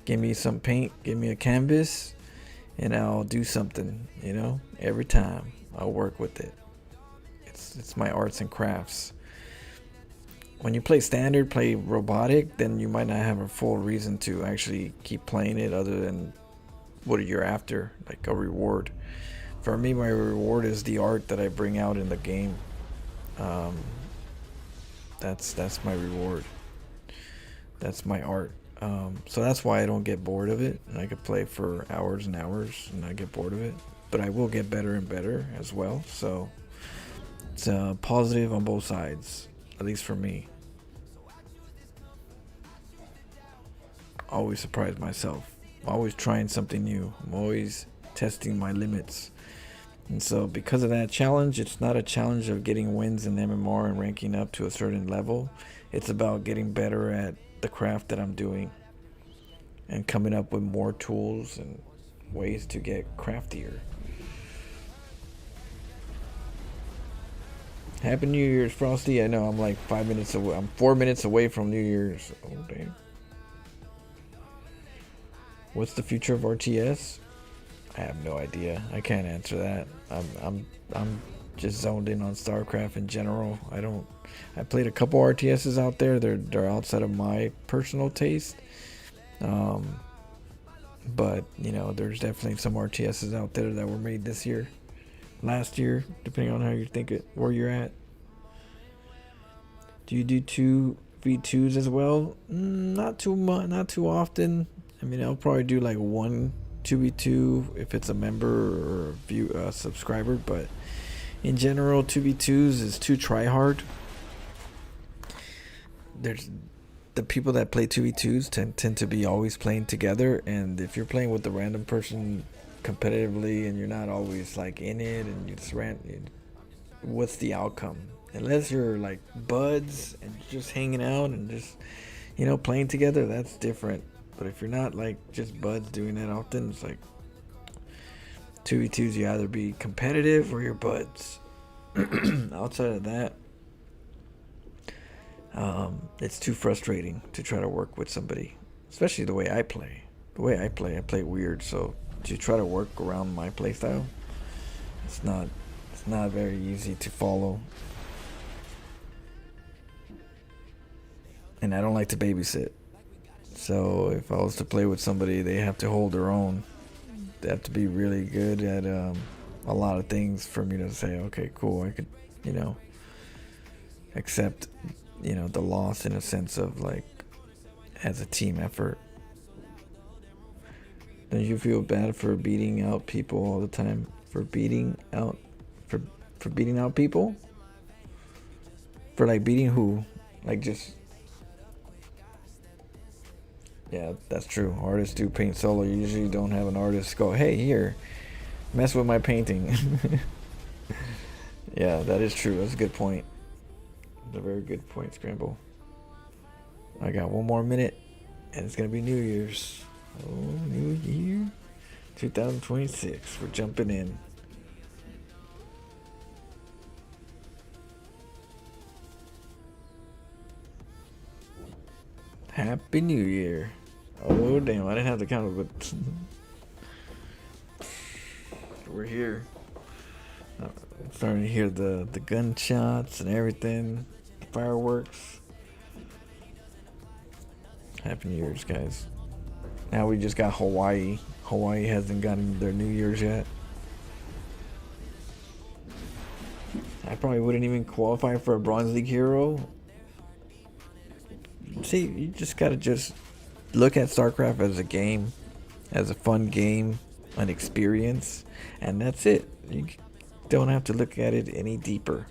Give me some paint, give me a canvas, and I'll do something. Every time I'll work with it. It's my arts and crafts. When you play standard, play robotic, then you might not have a full reason to actually keep playing it other than what you're after, like a reward. For me, my reward is the art that I bring out in the game. That's my reward. That's my art. So that's why I don't get bored of it. And I could play for hours and hours and not get bored of it. But I will get better and better as well. So it's positive on both sides, at least for me. Always surprise myself. Always trying something new. I'm always testing my limits. And so because of that challenge, it's not a challenge of getting wins in MMR and ranking up to a certain level. It's about getting better at the craft that I'm doing and coming up with more tools and ways to get craftier. Happy New Year's, Frosty. I know I'm like 5 minutes away. I'm 4 minutes away from New Year's. Oh, damn. What's the future of RTS? I have no idea. I can't answer that. I'm just zoned in on StarCraft in general. I played a couple RTSs out there. They're outside of my personal taste. But there's definitely some RTSs out there that were made this year, last year, depending on how you think it, where you're at. Do you do 2v2s as well? Not too much, not too often. I mean, I'll probably do like one 2v2 if it's a member or a subscriber, but in general, 2v2s is too try hard. There's the people that play 2v2s tend to be always playing together, and if you're playing with a random person competitively and you're not always like in it and you just what's the outcome? Unless you're like buds and just hanging out and just, you know, playing together, that's different. But if you're not like just buds doing that often, it's like 2v2s, you either be competitive or you're buds. Outside of that, it's too frustrating to try to work with somebody, especially the way I play. I play weird, so to try to work around my playstyle, it's not very easy to follow. And I don't like to babysit. So if I was to play with somebody, they have to hold their own. They have to be really good at a lot of things for me to say, okay, cool, I could, you know, accept, you know, the loss in a sense of like as a team effort. Don't you feel bad for beating out people all the time? For beating out people? For like beating who? Like just... Yeah, that's true. Artists do paint solo. You usually don't have an artist go, hey, here, mess with my painting. Yeah, that is true. That's a good point. That's a very good point, Scramble. I got one more minute, and it's going to be New Year's. Oh, New Year 2026. We're jumping in. Happy New Year. Oh, damn. I didn't have the count, but we're here. I'm starting to hear the gunshots and everything. Fireworks. Happy New Year's, guys. Now we just got Hawaii. Hawaii hasn't gotten their New Year's yet. I probably wouldn't even qualify for a Bronze League hero. See, you just gotta just look at StarCraft as a game, as a fun game, an experience, and that's it. You don't have to look at it any deeper,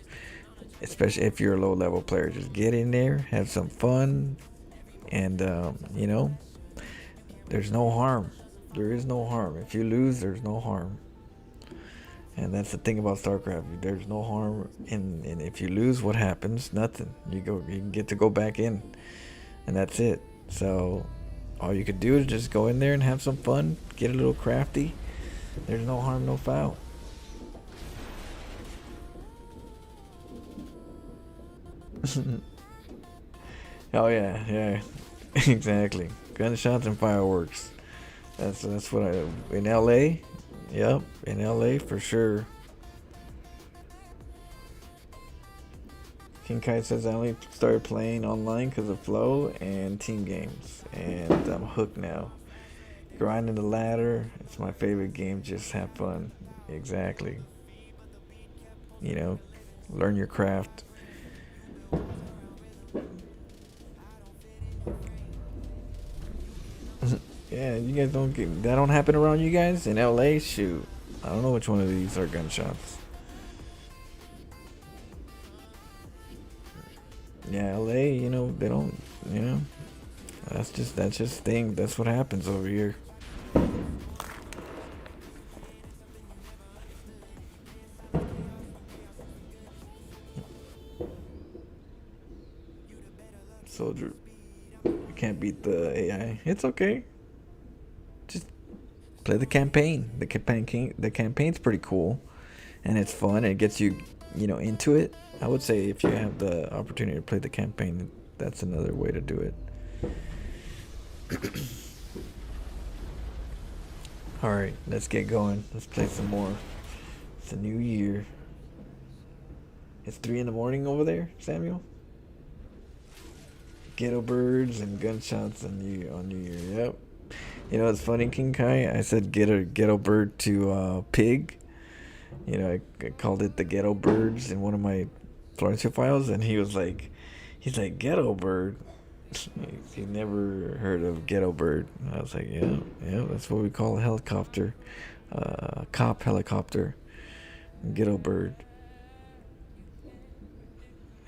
especially if you're a low level player. Just get in there, have some fun, and you know, there's no harm. There is no harm. If you lose, there's no harm. And that's the thing about StarCraft. There's no harm, and if you lose, what happens? Nothing. You can get to go back in, and that's it. So all you could do is just go in there and have some fun, get a little crafty. There's no harm, no foul. Oh yeah, exactly. Gunshots and fireworks. That's what in LA. Yep, in LA for sure. King Kai says I only started playing online because of flow and team games, and I'm hooked now. Grinding the ladder, it's my favorite game. Just have fun. Exactly. You know, learn your craft. Yeah, you guys that don't happen around you guys in LA. Shoot, I don't know which one of these are gunshots. Yeah, LA, you know, they don't, you know, that's just thing. That's what happens over here. Soldier, you can't beat the AI. It's okay. Just play the campaign. The campaign's pretty cool, and it's fun. It gets you, you know, into it. I would say if you have the opportunity to play the campaign, that's another way to do it. Alright, let's get going. Let's play some more. It's a new year. It's 3 in the morning over there, Samuel? Ghetto birds and gunshots on New Year. Yep. You know, it's funny, King Kai. I said ghetto bird to pig. You know, I called it the ghetto birds in one of my Florencio files, and he's like ghetto bird. You never heard of ghetto bird? I was like, yeah, that's what we call a helicopter, cop helicopter, ghetto bird.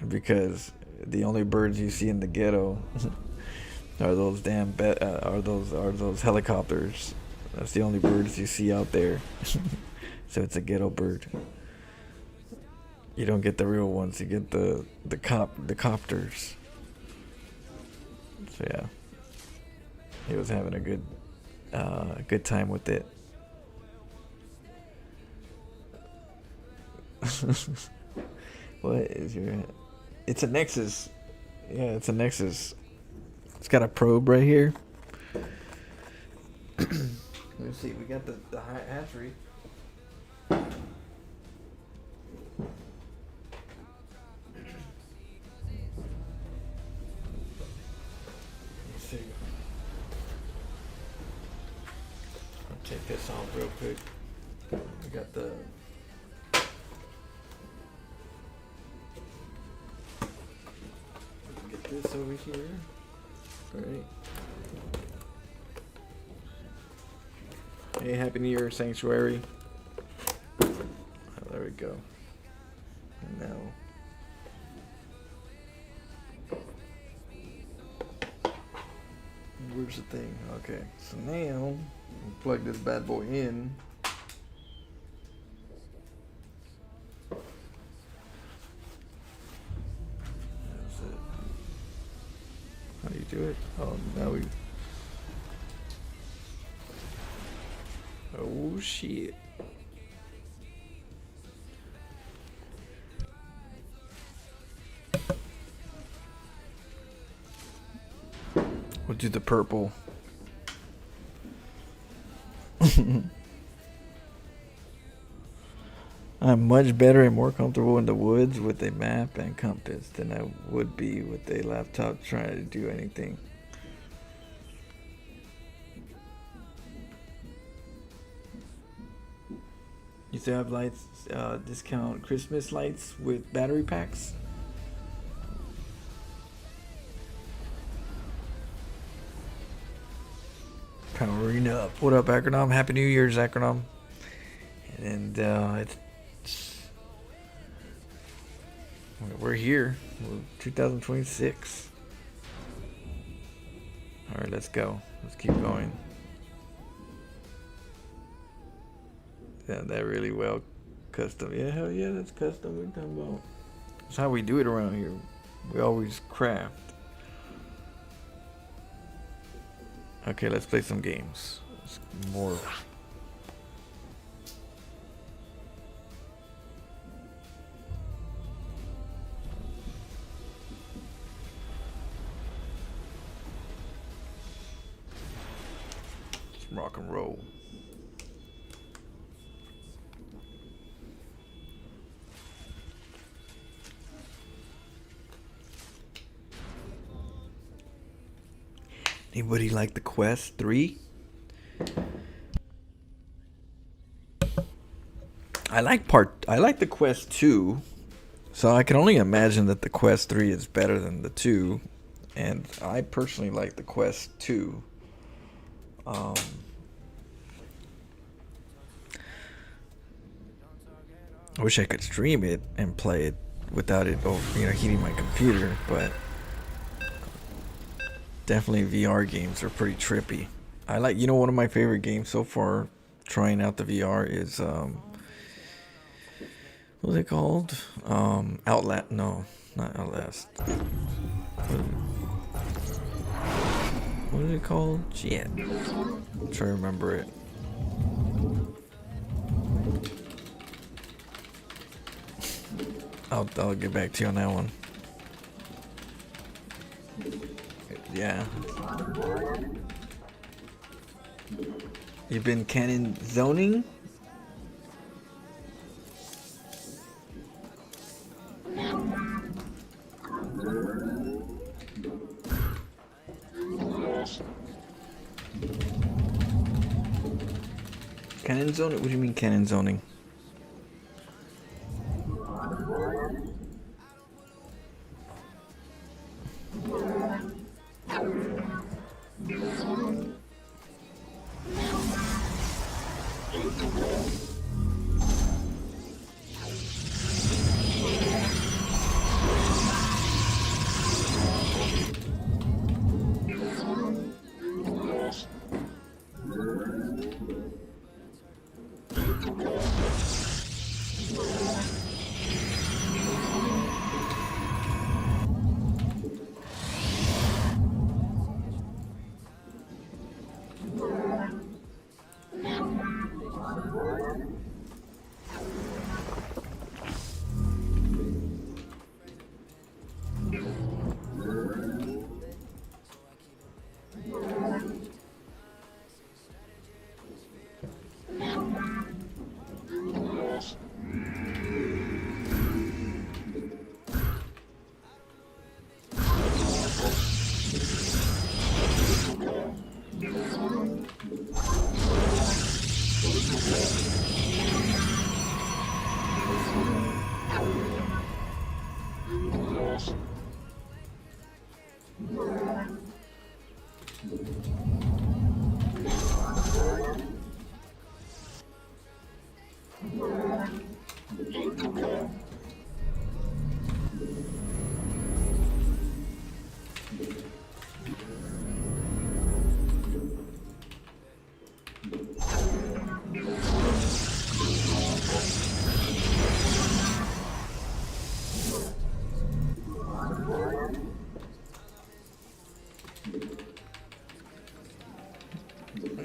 Because the only birds you see in the ghetto are those are those helicopters. That's the only birds you see out there. So it's a ghetto bird. You don't get the real ones. You get the copters. So yeah, he was having a good time with it. What is your? It's a Nexus. Yeah, it's a Nexus. It's got a probe right here. Let's see. We got the hatchery. Let's see. I'll take this off real quick. We got the. Get this over here. Great. Hey, Happy New Year, Sanctuary. Oh, there we go. And now. Where's the thing? Okay, so now we'll plug this bad boy in. That's it. How do you do it? Oh, now we. Oh shit. We'll do the purple. I'm much better and more comfortable in the woods with a map and compass than I would be with a laptop trying to do anything. You still have lights, discount Christmas lights with battery packs? Powering up. What up, Acronym? Happy New Year's, Acronym. And we're here. We're 2026. All right, let's go. Let's keep going. Yeah, that really well custom. Yeah, hell yeah, that's custom. We're talking about. That's how we do it around here. We always craft. Okay, let's play some games. It's more. Let's rock and roll. Anybody like the Quest 3? I like the Quest 2. So I can only imagine that the Quest 3 is better than the 2. And I personally like the Quest 2. I wish I could stream it and play it without it heating my computer, but definitely VR games are pretty trippy. I like, one of my favorite games so far trying out the VR is what's it called? Outlast. No, not Outlast. What is it called? Shit. I'm trying to remember it. I'll get back to you on that one. Yeah. You've been canon zoning? Canon zoning? What do you mean canon zoning?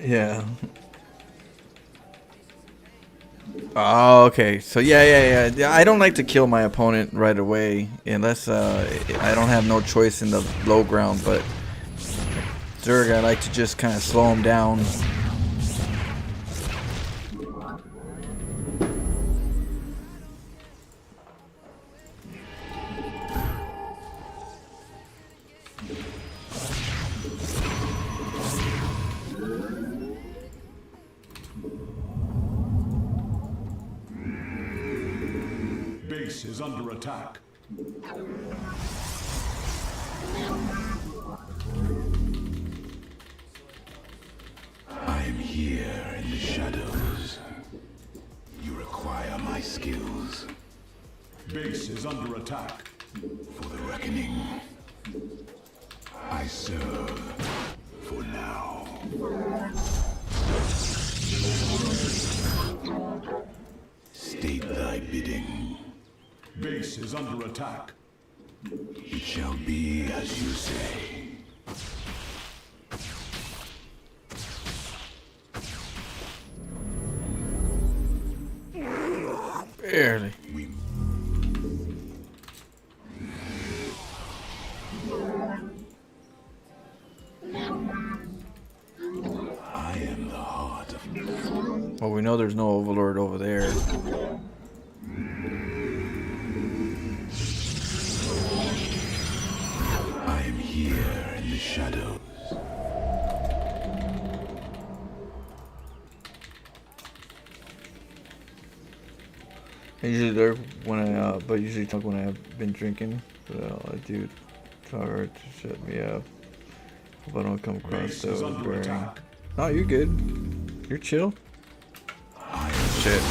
Yeah. Oh, okay. So yeah. I don't like to kill my opponent right away unless I don't have no choice in the low ground. But Zerg, I like to just kind of slow him down. Base is under attack. I am here in the shadows. You require my skills. Base is under attack. For the reckoning, I serve for now. State thy bidding. Base is under attack. It shall be as you say. Barely. I am the heart of... Well, we know there's no Overlord over there. I am here in the shadows. I'm usually there when but usually talk when I have been drinking. But I do try hard to shut me up. Hope I don't come across Base is so under boring. attack. No, you're good. You're chill. Shit.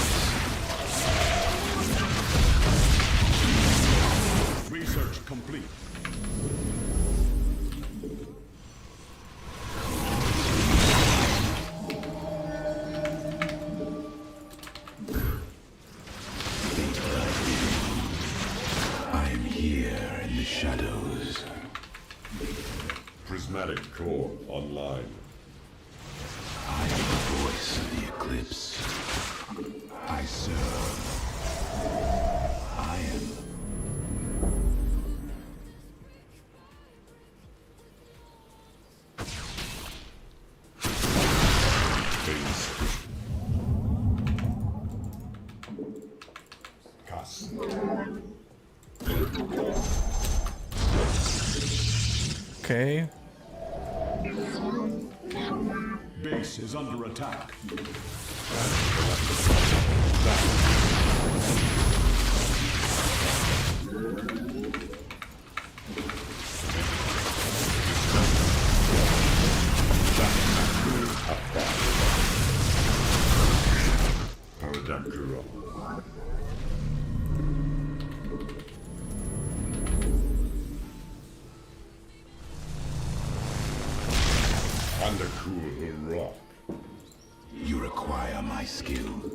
Research complete. I am here in the shadows. Prismatic core online. I am the voice of the eclipse. I serve. I am. Base. Custome. Okay. Base is under attack. Paradakura. Undercool rock. You require my skill.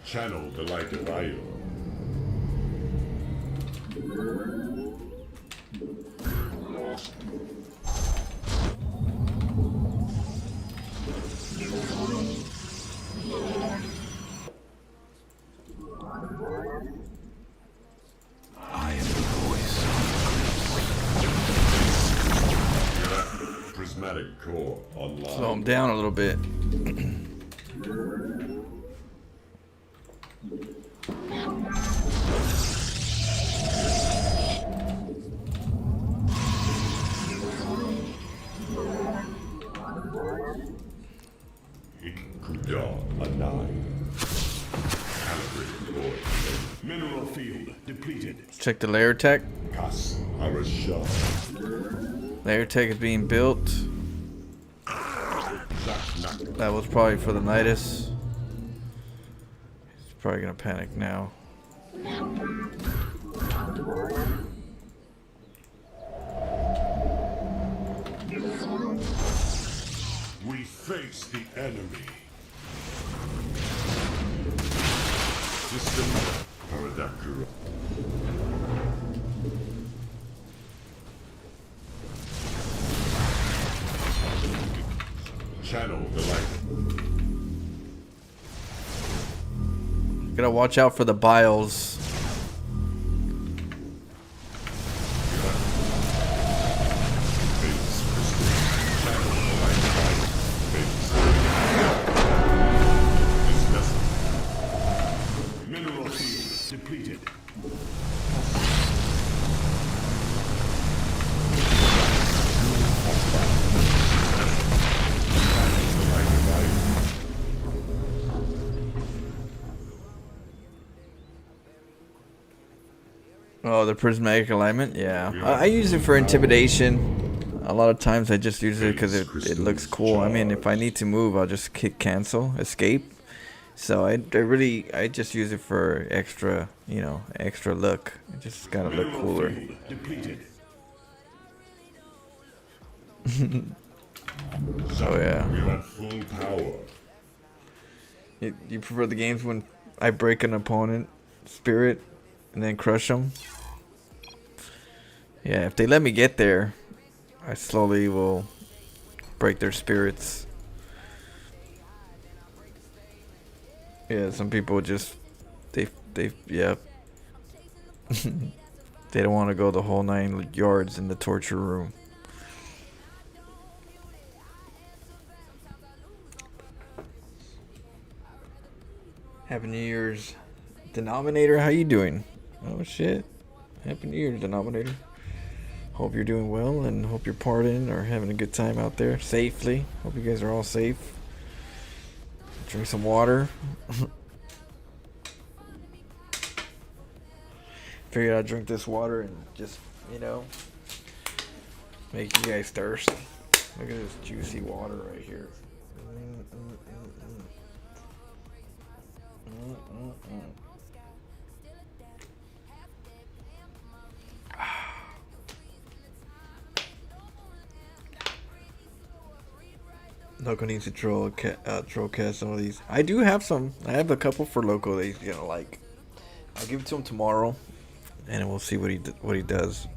Channel the light of Io. I am the voice of Prismatic core online. Slow him down a little bit. Ikuda a 9. Mineral field depleted. Let's check the layer tech. Cast our shot. Layer tech is being built. That was probably for the Nidus. He's probably gonna panic now. We face the enemy. System Paradactyl. Channel the light. Gotta watch out for the biles. Mineral field depleted. Oh, the prismatic alignment? Yeah. I use it for intimidation. A lot of times I just use it because it looks cool. I mean, if I need to move, I'll just kick cancel, escape. So I just use it for extra, you know, extra look. It just gotta look cooler. Oh yeah. We're at full power. You prefer the games when I break an opponent spirit and then crush them? Yeah, if they let me get there, I slowly will break their spirits. Yeah, some people just they yeah. They don't want to go the whole 9 yards in the torture room. Happy New Year's, Denominator. How you doing? Oh shit. Happy New Year's, Denominator. Hope you're doing well and hope you're partying or having a good time out there safely. Hope you guys are all safe. Drink some water. Figured I'd drink this water and just, you know, make you guys thirsty. Look at this juicy water right here. Loco needs to troll cast some of these. I do have some. I have a couple for Loco that he's gonna like. I'll give it to him tomorrow, and we'll see what he does.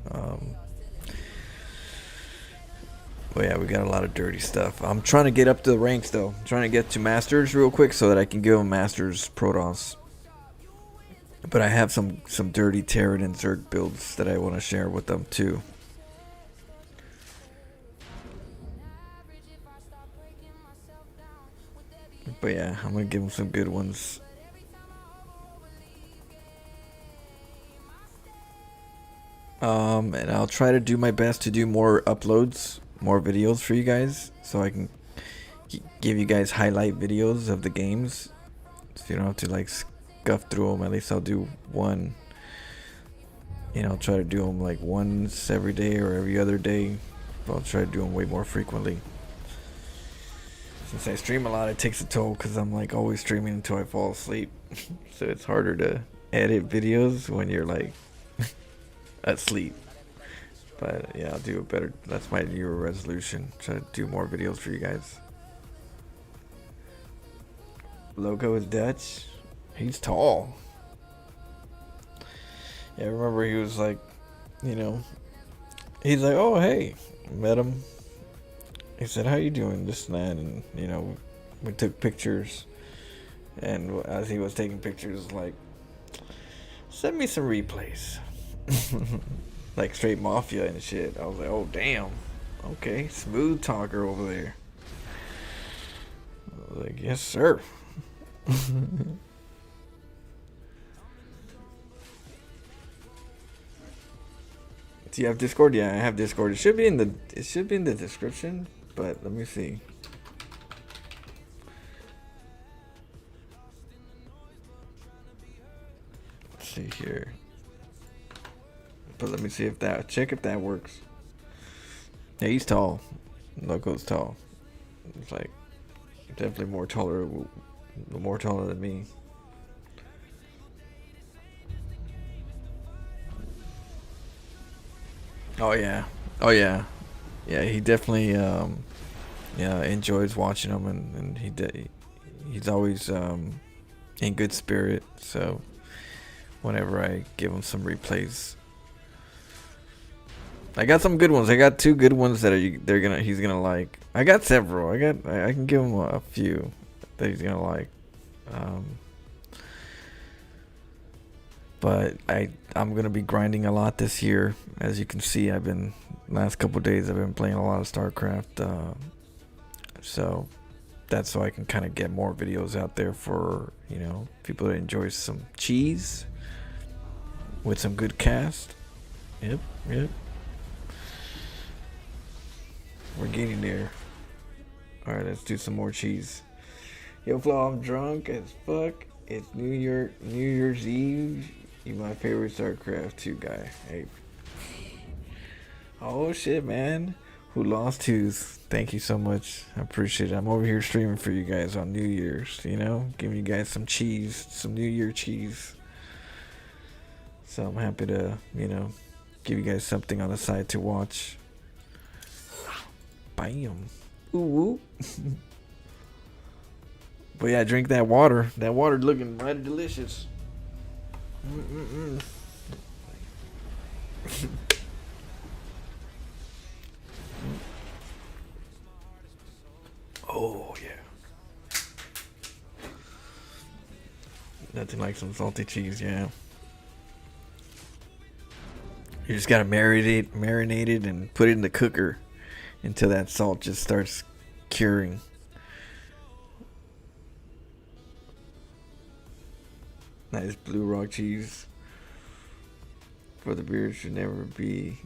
But yeah, we got a lot of dirty stuff. I'm trying to get up to the ranks though. I'm trying to get to Masters real quick so that I can give him Masters Protons. But I have some dirty Terran and Zerg builds that I want to share with them too. But yeah, I'm gonna give him some good ones. And I'll try to do my best to do more uploads, more videos for you guys, so I can give you guys highlight videos of the games, so you don't have to like scuff through them. At least I'll do one. You know, try to do them like once every day or every other day. But I'll try to do them way more frequently. Since I stream a lot, it takes a toll because I'm like always streaming until I fall asleep. So it's harder to edit videos when you're like asleep. But yeah, I'll do it better. That's my New Year resolution. Try to do more videos for you guys. Logo is Dutch. He's tall. Yeah, I remember he was like, you know, he's like, oh hey, met him. He said, how you doing, this and that, and you know, we took pictures, and as he was taking pictures, like, send me some replays. Like straight mafia and shit. I was like, oh damn, okay, smooth talker over there. I was like, yes sir. Do you have Discord? Yeah, I have Discord. It should be in the description, but let me see. see here. But let me see if that, check if that works. Yeah, he's tall. Loco's tall. It's like definitely more taller than me. Oh yeah. Oh yeah. Yeah, he definitely yeah, enjoys watching them, and he's always in good spirit. So whenever I give him some replays, I got some good ones. I got 2 good ones that he's gonna like. I got several. I can give him a few that he's gonna like. But I'm gonna be grinding a lot this year. As you can see, last couple of days I've been playing a lot of StarCraft. So that's so I can kind of get more videos out there for, you know, people that enjoy some cheese with some good cast. Yep. We're getting there. Alright, let's do some more cheese. Yo, Flo, I'm drunk as fuck. It's New Year's Eve. You my favorite StarCraft 2 guy. Hey. Oh shit, man. Who lost tooth? Thank you so much. I appreciate it. I'm over here streaming for you guys on New Year's, you know, giving you guys some cheese, some New Year cheese. So I'm happy to, you know, give you guys something on the side to watch. Bam. Ooh. But yeah, drink that water. That water looking mighty delicious. Oh yeah. Nothing like some salty cheese, yeah. You just gotta marinate it and put it in the cooker until that salt just starts curing. Nice blue rock cheese. For the beard should never be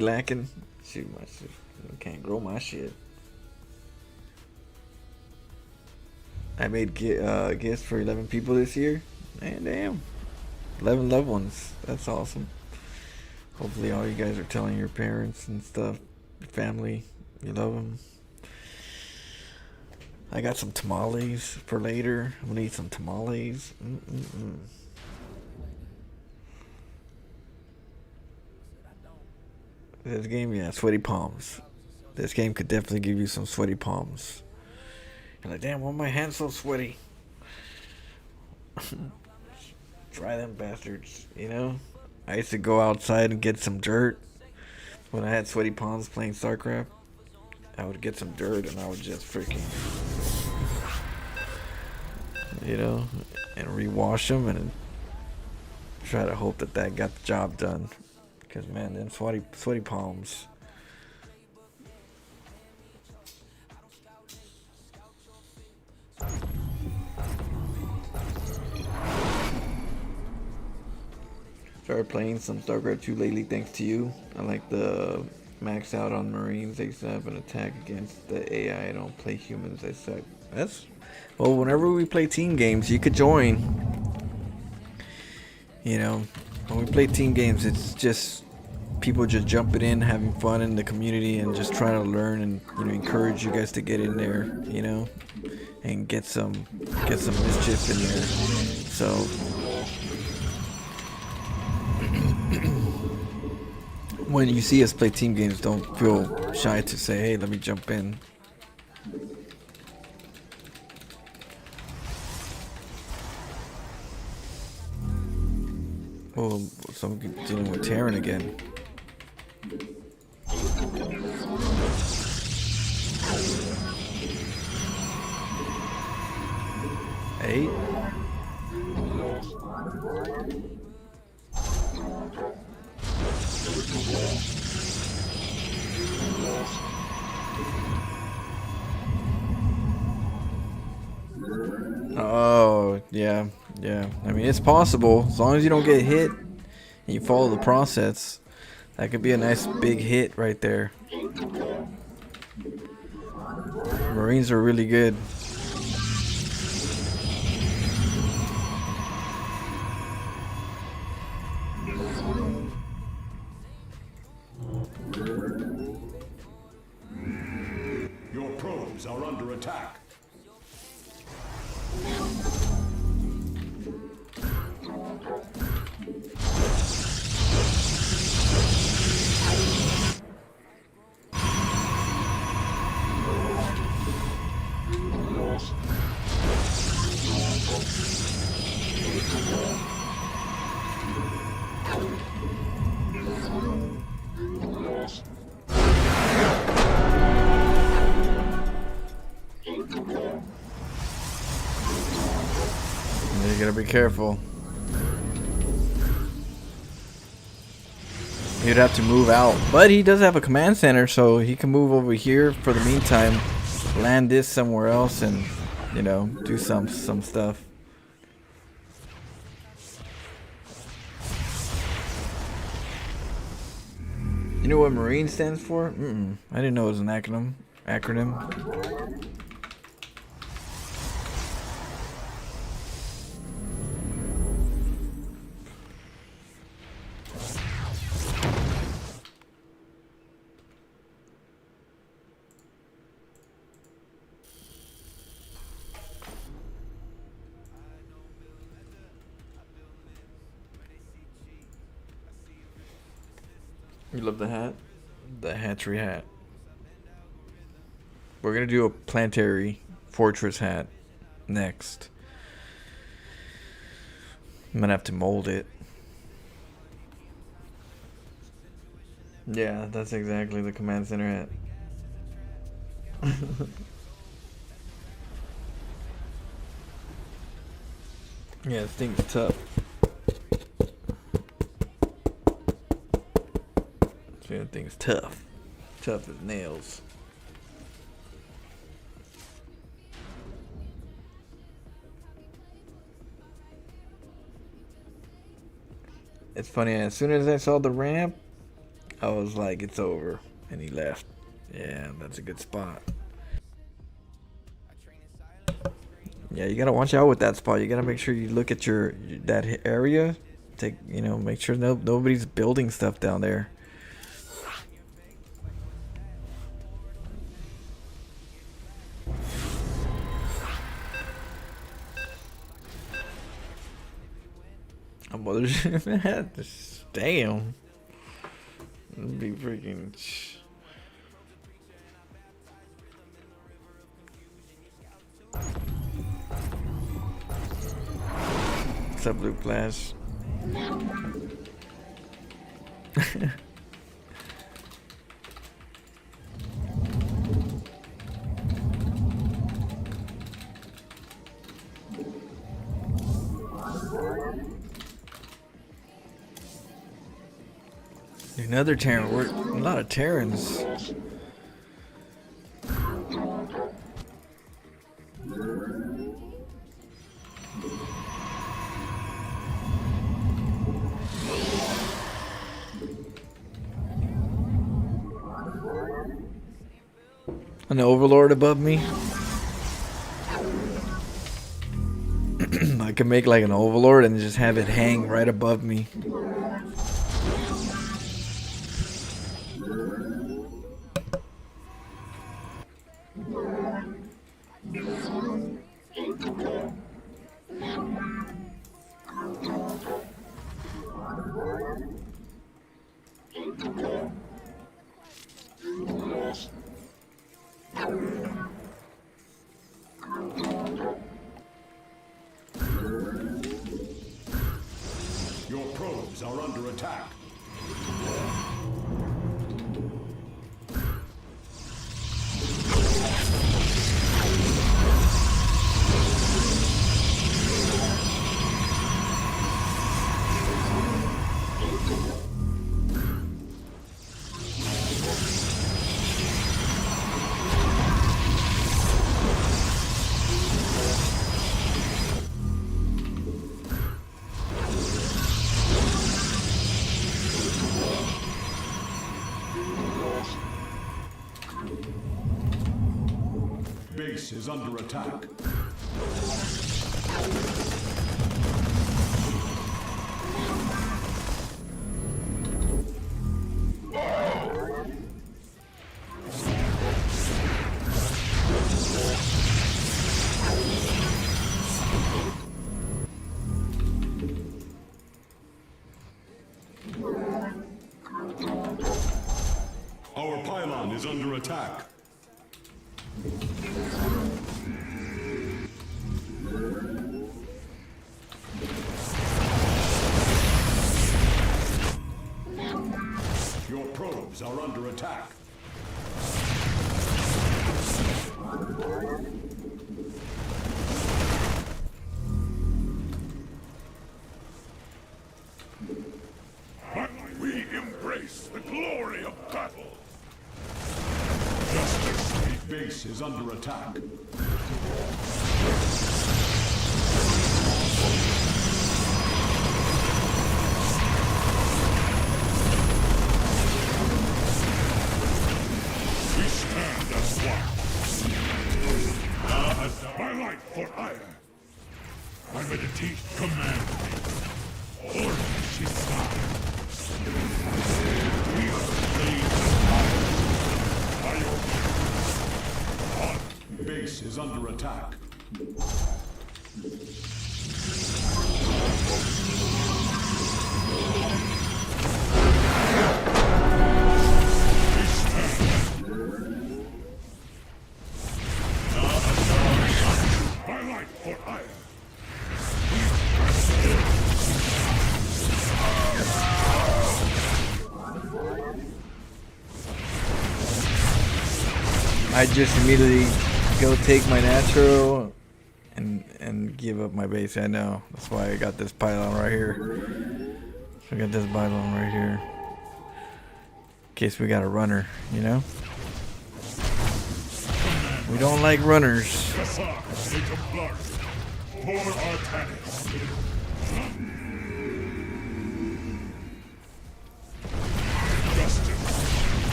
lacking. Shoot, my shit. I can't grow my shit. I made gifts for 11 people this year. Man, damn. 11 loved ones. That's awesome. Hopefully all you guys are telling your parents and stuff, your family, you love them. I got some tamales for later. I'm gonna eat some tamales. This game, yeah, sweaty palms. This game could definitely give you some sweaty palms. You're like, damn, why are my hands so sweaty? Try them bastards, you know? I used to go outside and get some dirt. When I had sweaty palms playing StarCraft, I would get some dirt and I would just freaking, you know, and rewash them and try to hope that got the job done. Because, man, them sweaty palms. Started playing some StarCraft 2 lately thanks to you. I like the max out on Marines. They used to have an attack against the AI. I don't play humans. They suck. Well, whenever we play team games, you could join. You know, when we play team games, it's just people just jumping in, having fun in the community, and just trying to learn and, you know, encourage you guys to get in there, you know, and get some mischief in there. So when you see us play team games, don't feel shy to say, hey, let me jump in. Oh, so I'm dealing with Terran again. Eight. Oh, yeah. I mean, it's possible. As long as you don't get hit and you follow the process, that could be a nice big hit right there. Marines are really good. attack. You gotta be careful. He'd have to move out, but he does have a command center, so he can move over here for the meantime, land this somewhere else, and you know, do some stuff. You know what Marine stands for? I didn't know it was an acronym. You love the hat? The hatchery hat. We're gonna do a planetary fortress hat next. I'm gonna have to mold it. Yeah, that's exactly the command center hat. Yeah, this thing's tough. That thing's tough. Tough as nails. It's funny, as soon as I saw the ramp, I was like, it's over. And he left. Yeah, that's a good spot. Yeah, you gotta watch out with that spot. You gotta make sure you look at that area. Make sure nobody's building stuff down there. Damn. That'd be freaking. What's up, Blue Flash? Another Terran. We're a lot of Terrans. An overlord above me. I can make like an overlord and just have it hang right above me. Your probes are under attack. Base is under attack. is under attack. Your probes are under attack. We embrace the glory of battle. Justice base is under attack. We stand as one. My light for ire. My meditation command me. Order she We are slaves of fire. By your will. Base is under attack. My light for ire. I just immediately go take my natural and give up my base. I know. That's why I got this pylon right here. I got this pylon right here. In case we got a runner, you know? We don't like runners.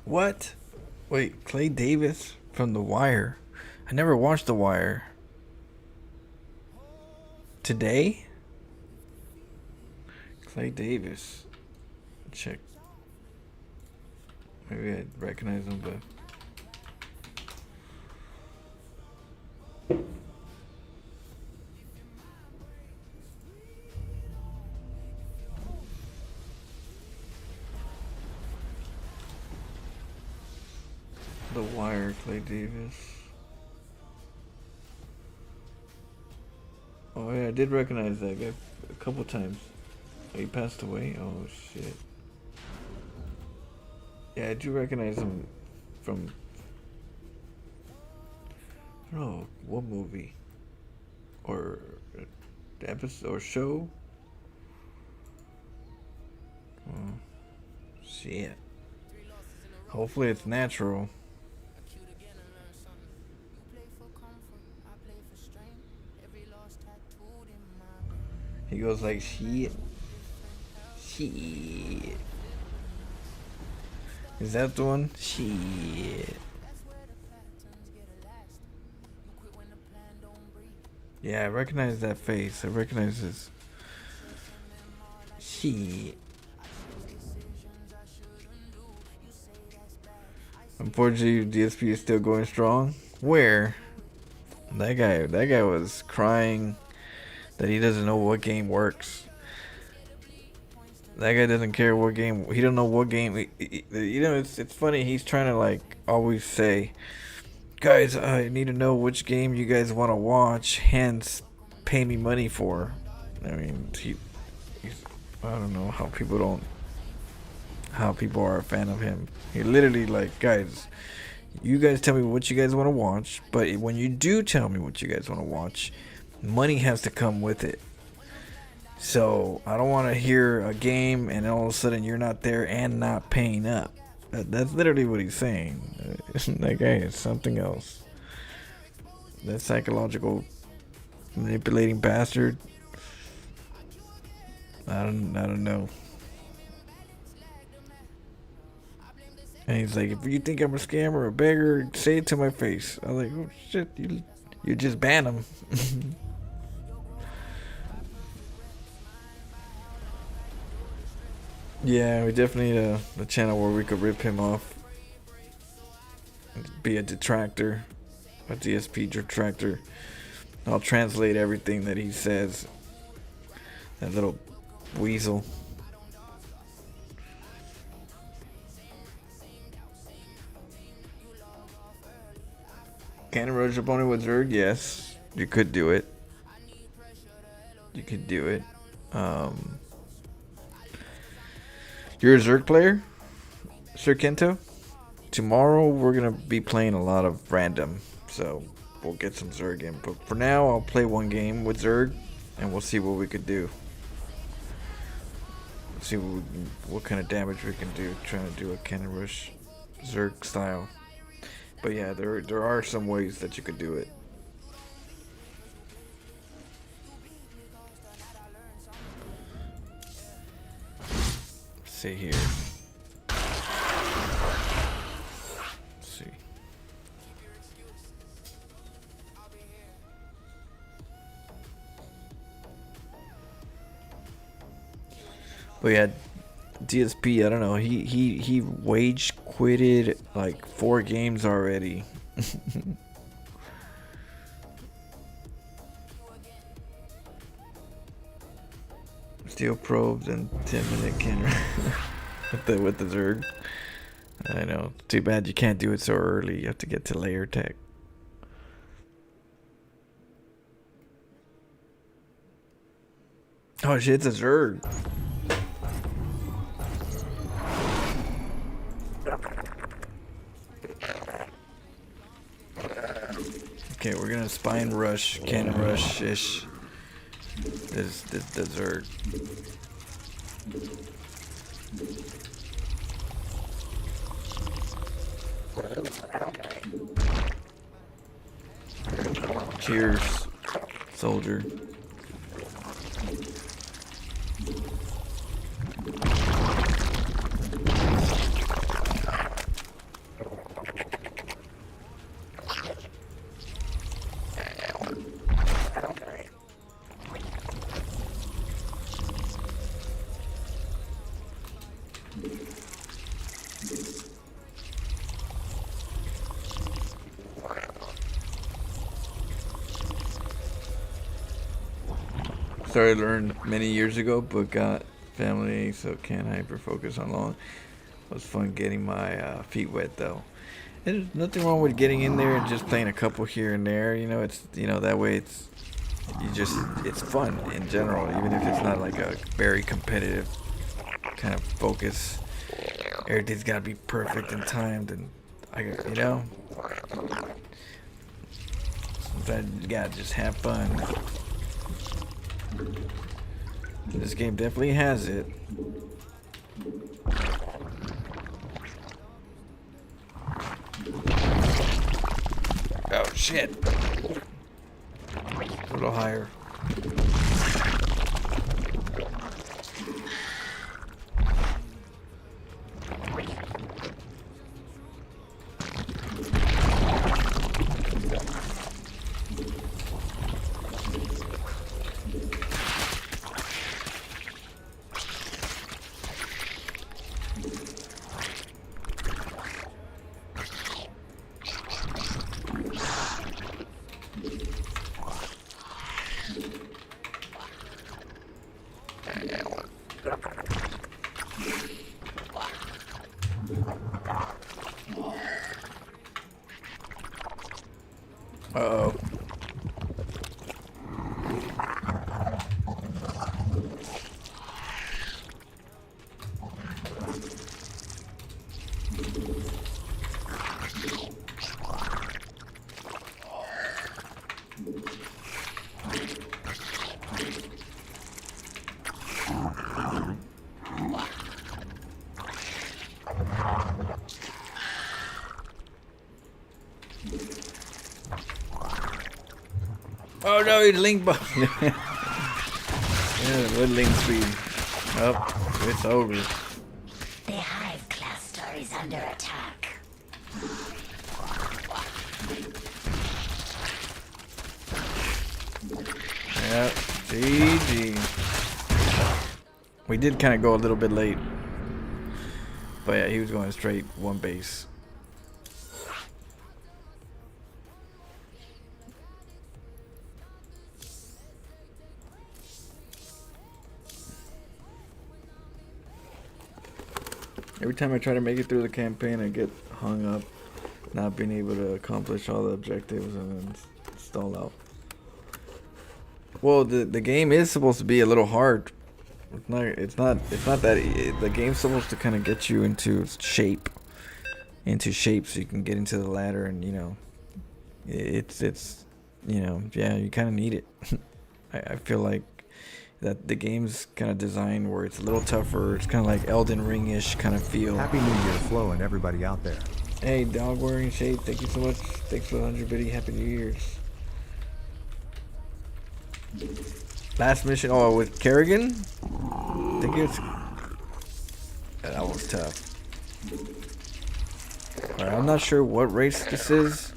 What? Wait, Clay Davis from The Wire. I never watched The Wire. Today? Clay Davis. Check. Maybe I recognize him, but The Wire, Clay Davis. Oh yeah, I did recognize that guy a couple times. Oh, he passed away? Oh shit. Yeah, I do recognize him from, I don't know what movie or episode or show. Oh, shit. Hopefully it's natural. He goes like shit. Shit. Is that the one? Shit. Yeah, I recognize that face. I recognize this. Shit. Unfortunately, DSP is still going strong. Where? That guy was crying that he doesn't know what game works. That guy doesn't care what game. He don't know what game. You know, it's funny. He's trying to like always say, guys, I need to know which game you guys want to watch. Hence, pay me money for. I mean, he's, I don't know how people are a fan of him. He literally like, guys, you guys tell me what you guys want to watch. But when you do tell me what you guys want to watch, money has to come with it. So I don't want to hear a game and all of a sudden you're not there and not paying up. That's literally what he's saying. That guy is something else. That psychological manipulating bastard. I don't know. And he's like, if you think I'm a scammer or a beggar, say it to my face. I was like, oh shit, you just ban him. Yeah, we definitely need a channel where we could rip him off. Be a detractor. A DSP detractor. I'll translate everything that he says. That little weasel. Can rush opponent with Zerg? Yes, you could do it. You could do it. You're a Zerg player, Sir Kento? Tomorrow we're gonna be playing a lot of random, so we'll get some Zerg in. But for now, I'll play one game with Zerg, and we'll see what we could do. See what kind of damage we can do trying to do a cannon rush Zerg style. But yeah, there are some ways that you could do it. Let's see here. Let's see. But yeah, DSP, I don't know. He wage quitted like 4 games already. Steel probes and 10-minute cannon with the Zerg. I know. Too bad you can't do it so early. You have to get to layer tech. Oh shit, it's a Zerg. Okay, we're gonna spine rush, cannon rush ish. This the Zerg. Cheers, soldier. Started learned many years ago, but got family, so can't hyper focus on long. It was fun getting my feet wet though. There's nothing wrong with getting in there and just playing a couple here and there. You know, it's that way it's fun in general, even if it's not like a very competitive kind of focus. Everything's gotta be perfect and timed, and sometimes you gotta just have fun. This game definitely has it. Oh shit. A little higher. Uh-oh. Oh no, he's link button. Yeah, what link speed? Oh, it's over. The Hive cluster is under attack. Yeah, GG. We did kind of go a little bit late. But yeah, he was going straight one base. Every time I try to make it through the campaign, I get hung up, not being able to accomplish all the objectives, and then stall out. Well, the game is supposed to be a little hard. It's not that the game's supposed to kind of get you into shape, so you can get into the ladder, and you know, it's you know, yeah, you kind of need it. I feel like that the game's kind of designed where it's a little tougher. It's kind of like Elden Ring-ish kind of feel. Happy New Year, Flo, and everybody out there. Hey, dog wearing shade, thank you so much. Thanks for the 100 biddy. Happy New Year's. Last mission, oh, with Kerrigan? I think it's... that was tough. Alright, I'm not sure what race this is.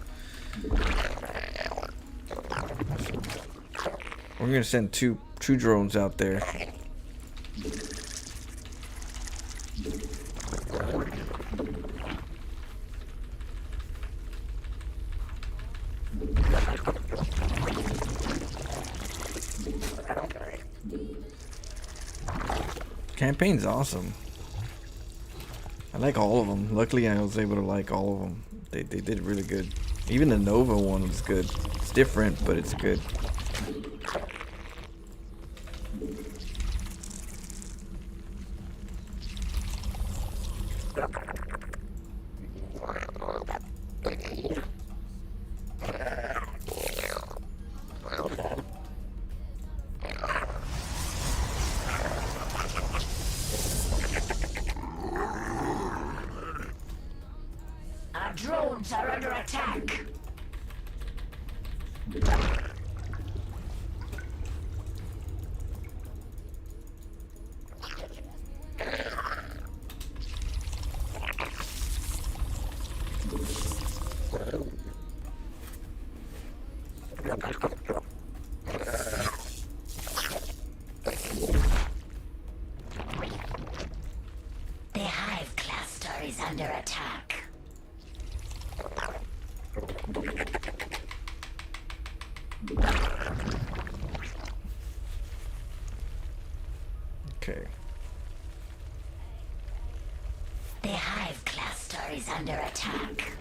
We're gonna send two drones out there. Campaign's awesome. I like all of them. Luckily, I was able to like all of them. They did really good. Even the Nova one was good. It's different, but it's good. Our drones are under attack. The Hive cluster is under attack. Okay. The Hive cluster is under attack.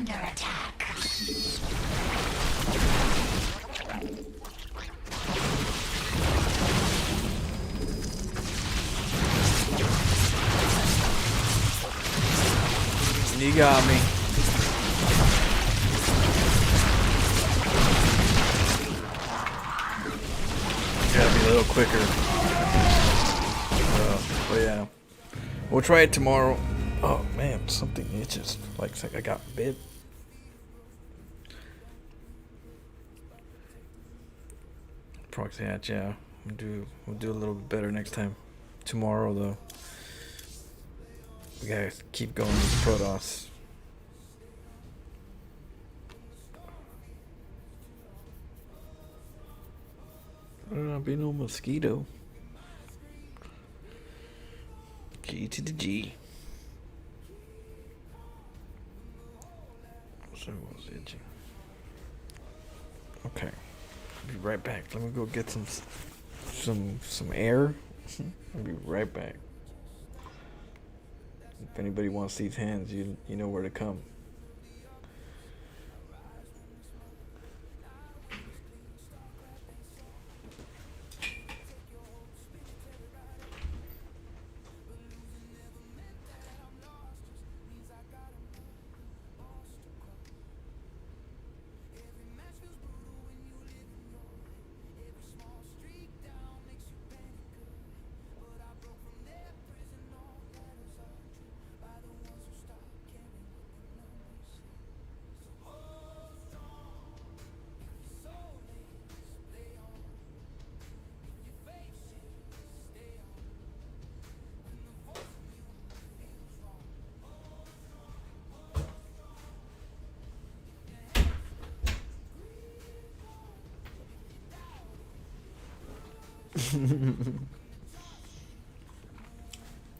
under attack. You got me. Gotta be a little quicker. But yeah, we'll try it tomorrow. Oh man, something itches. Like it's like I got bit. Proxy hatch, yeah. We'll do a little bit better next time. Tomorrow though, we gotta keep going with Protoss. Be no mosquito. G to the G. So what's itching? Okay, be right back. Let me go get some air. I'll be right back. If anybody wants these hands, you know where to come.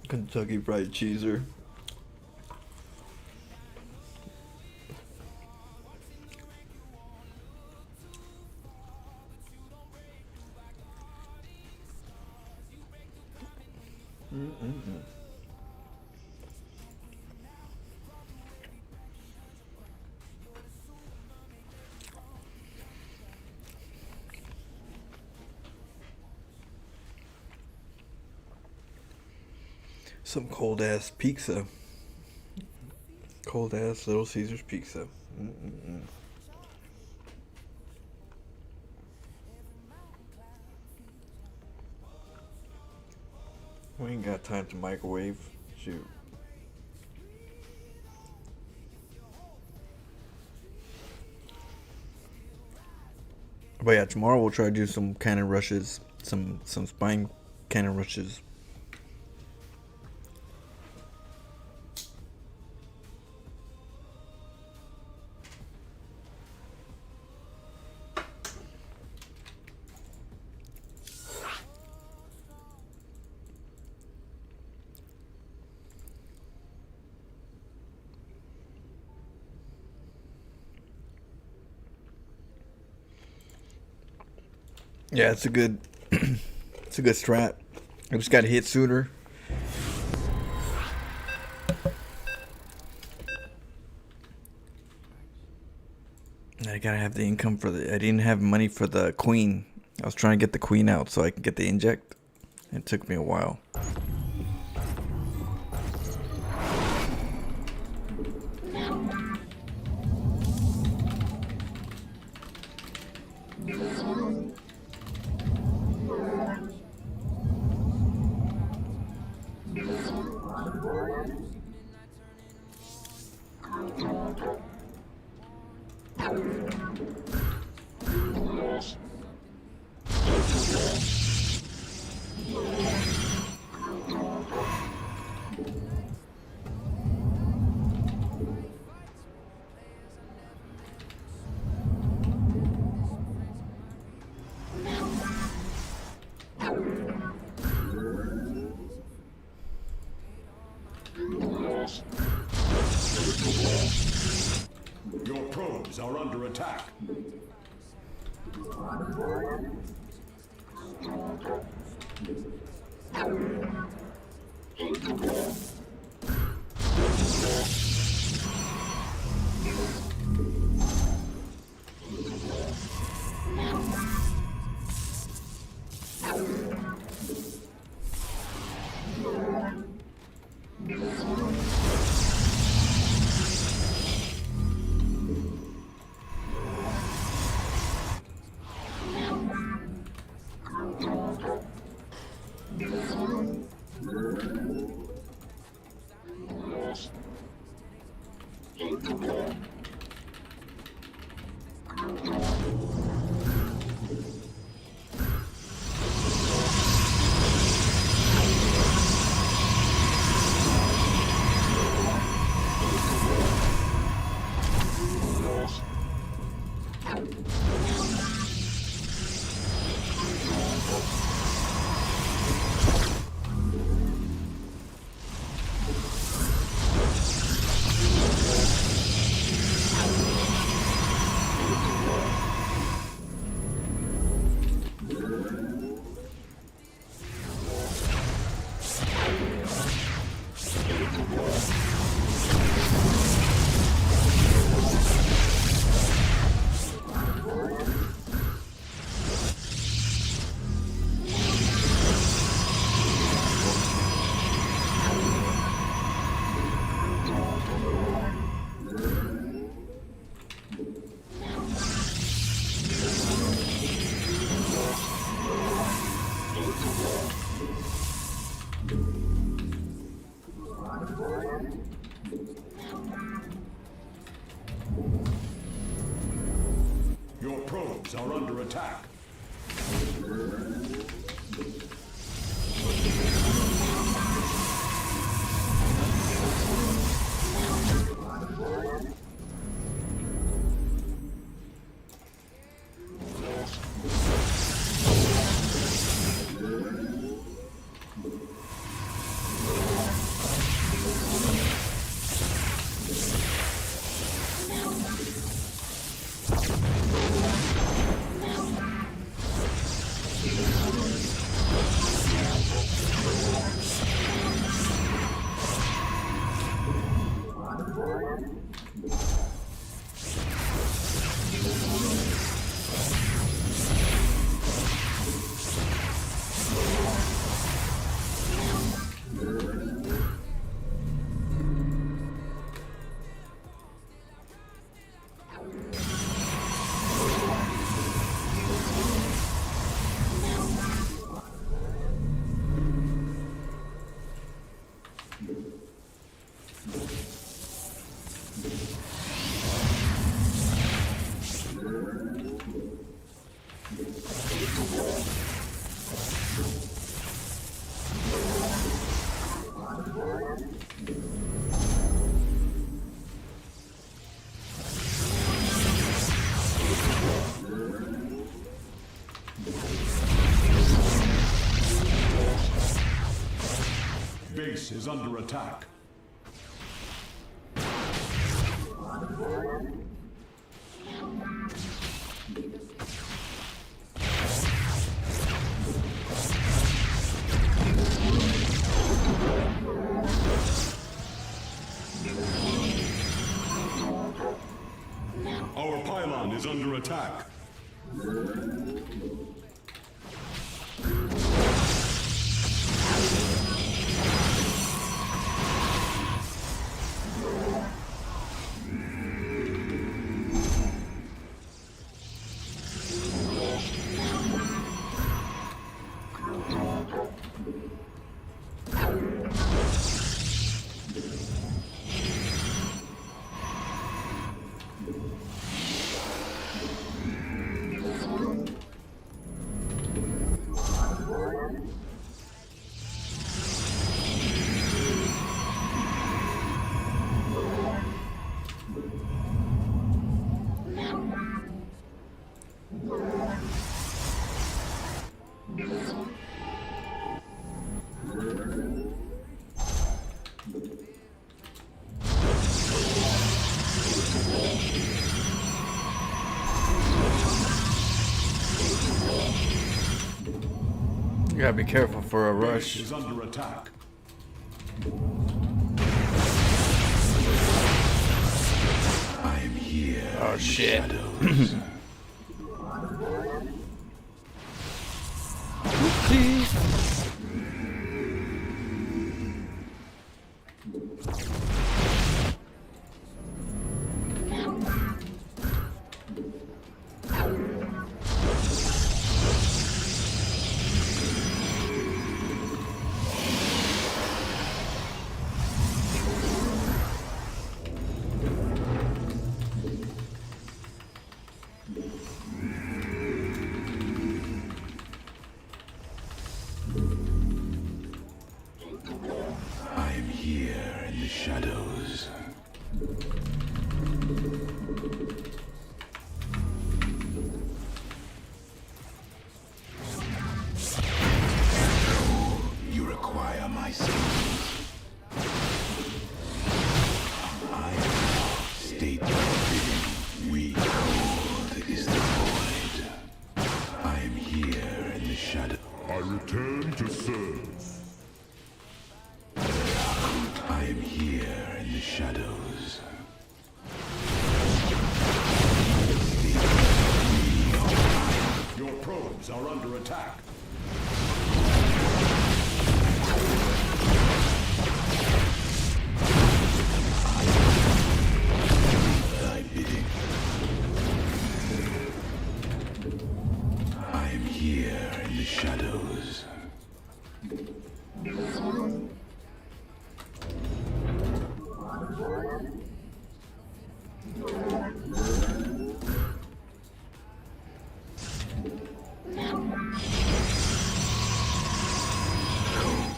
Kentucky Fried Cheeser. Some cold ass pizza. Cold ass Little Caesars pizza. We ain't got time to microwave. Shoot. But yeah, tomorrow we'll try to do some cannon rushes. Some spine cannon rushes. Yeah, it's a good strat. I just got to hit sooner. I gotta have the income for I didn't have money for the queen. I was trying to get the queen out so I can get the inject. It took me a while. Your probes are under attack. Your probes are under attack. Base is under attack. Our pylon is under attack. You gotta be careful for a rush. Base is under attack. I am here. Oh shit. State we cold is the void. I am here in the shadow. I return to serve. I am here in the shadows. Your probes are under attack. Thy bidding. I am here in the shadows.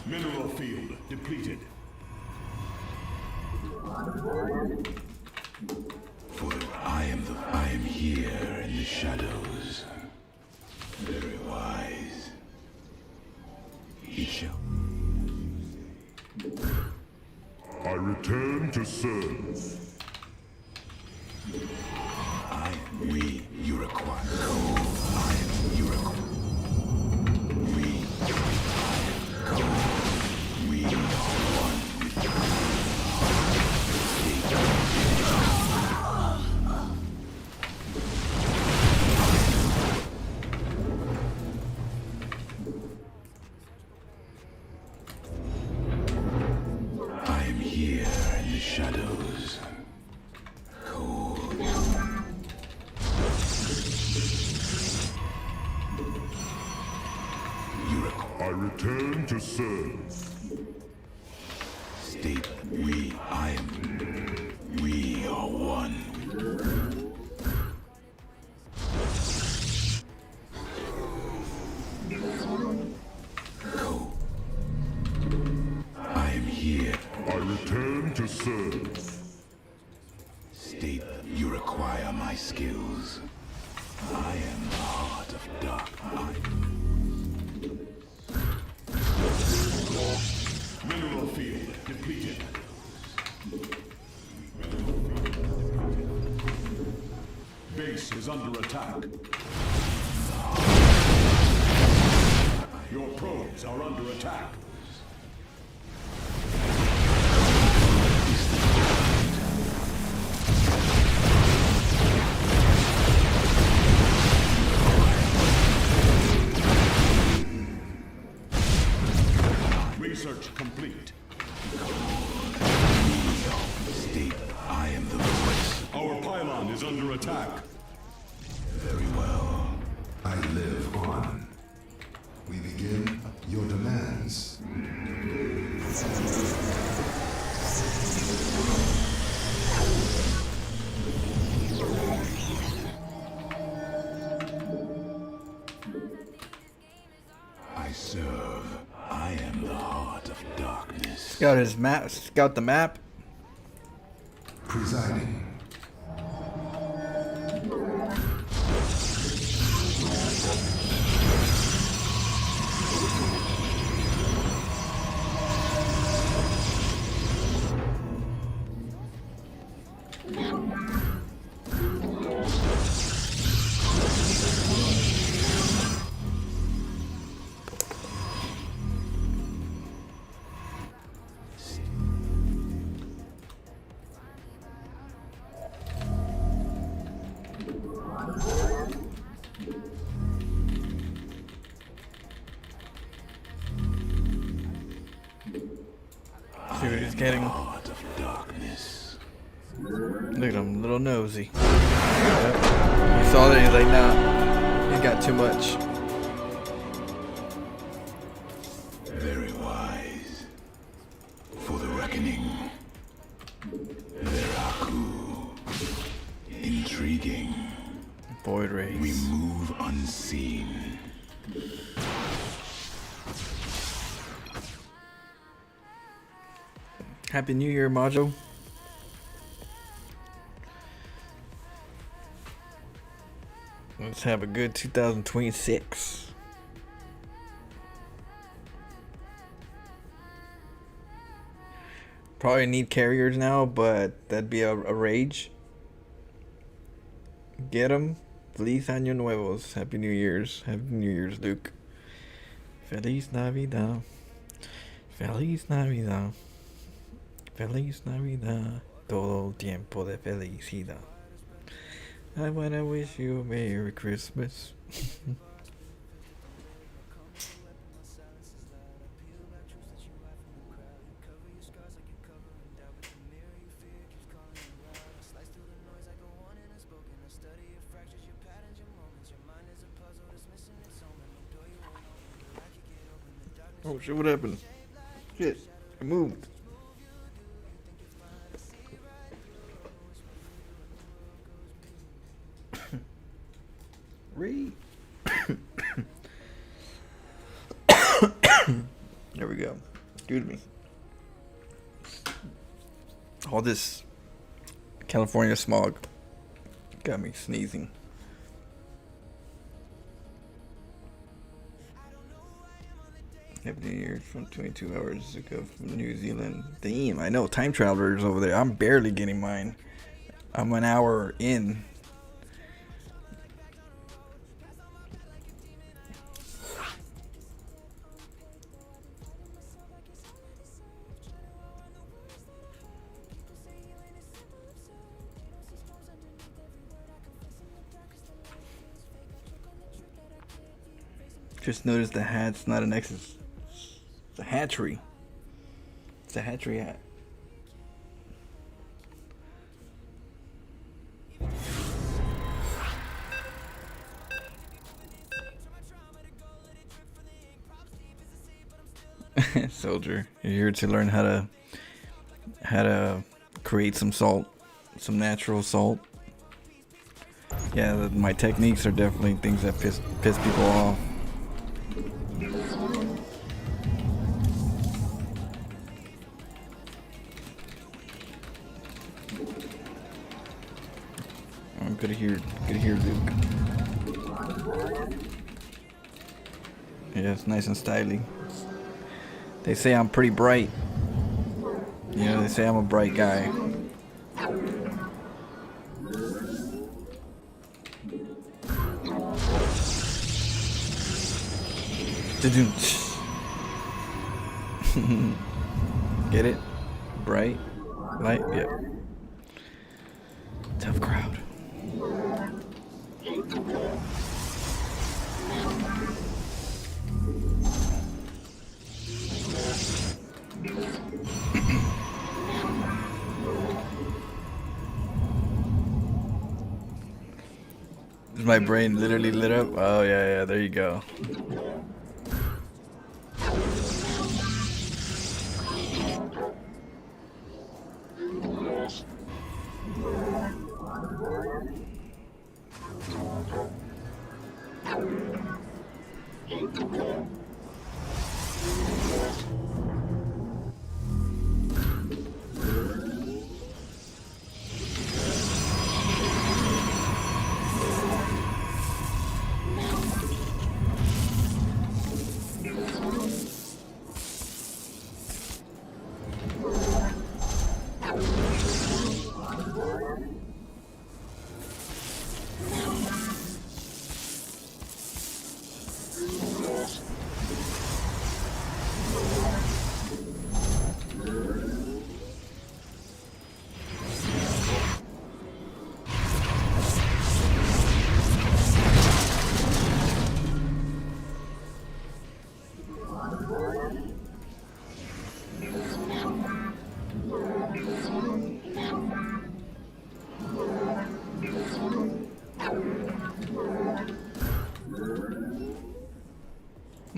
Mineral field depleted. For I am here in the shadows. Very wise. He shall. I return to serve. You require. I am, you require. We, I am cold. We are one with I am here in the shadows. Cold. I return to serve. State we are one. Go. I am here. I return to serve. State you require my skills. I am the heart of dark. Mineral field depleted. Base is under attack. Your probes are under attack. Research complete. State I am the voice. Our pylon is under attack. Very well. I live on. We begin your demands. I serve. I am the heart of darkness. Scout his map. Scout the map. Presiding. See what he's getting. Heart of darkness. Look at him, little nosy. Yep. He saw that, he's like, nah, he's got too much. Very wise. For the reckoning. Veraku. Intriguing. Void race. We move unseen. Happy New Year, Majo. Let's have a good 2026. Probably need carriers now, but that'd be a rage. Get him. Feliz Año Nuevos. Happy New Year's. Happy New Year's, Luke. Feliz Navidad. Feliz Navidad. Feliz Navidad. Todo el tiempo de felicidad. I wanna wish you a Merry Christmas. Oh shit, what happened? Shit, I moved. Read. There we go. Excuse me. All this California smog got me sneezing. Happy New Year from 22 hours ago from New Zealand. Damn, I know time travelers over there. I'm barely getting mine. I'm an hour in. Just noticed the hat's not an X. It's a hatchery. It's a hatchery hat. Soldier, you're here to learn how to create some salt, some natural salt. Yeah, my techniques are definitely things that piss people off. I'm good to hear, Luke. Yeah, it's nice and stylish. They say I'm pretty bright. You know, they say I'm a bright guy. Get it? Bright? Light? Yep. Tough crowd. Is my brain literally lit up? Oh yeah, there you go.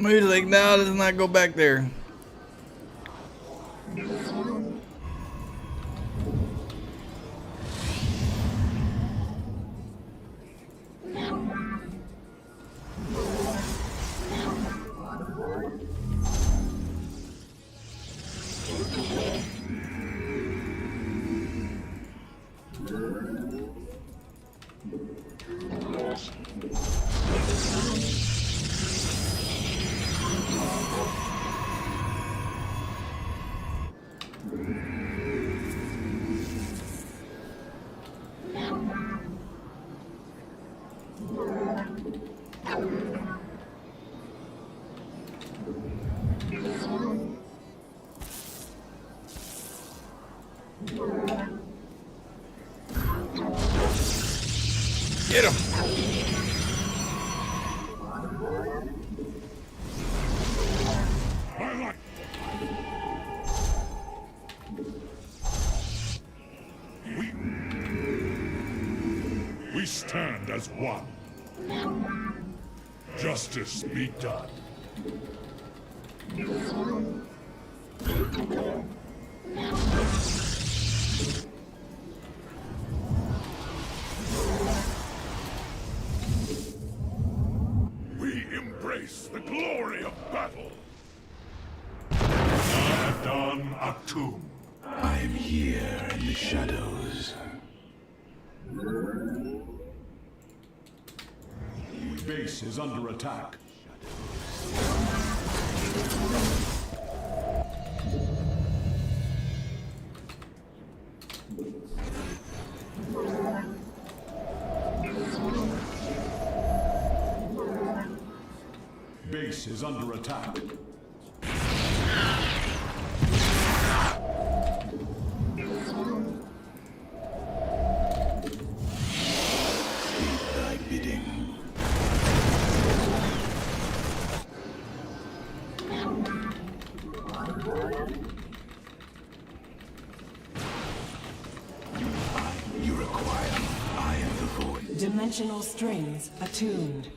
He's like, no, let's not go back there. Get him! My life. We stand as one. Justice be done. We embrace the glory of battle. Adon Atum. I am here in the shadows. Base is under attack. Base is under attack. Thy bidding. You require. I am the void. Dimensional strings attuned.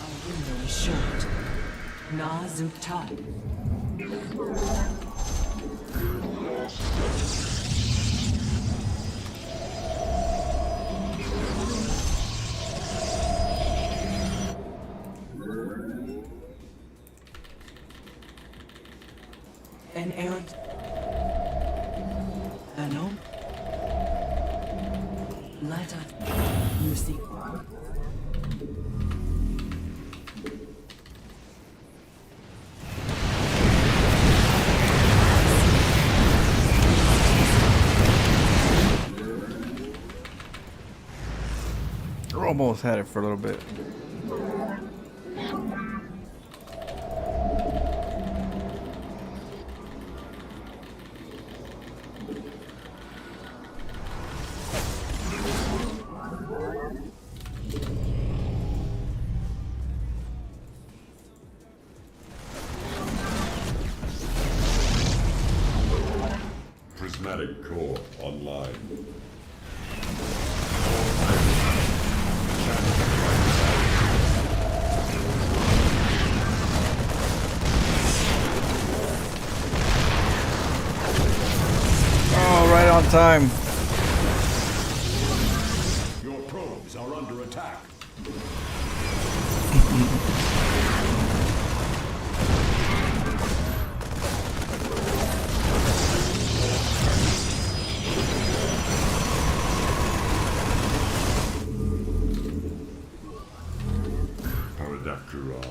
Our window is short. Na Zuktai. An errant. Ano? Lata. Music. Almost had it for a little bit. Prismatic core online. Oh, right on time. Your probes are under attack. Paradactyl.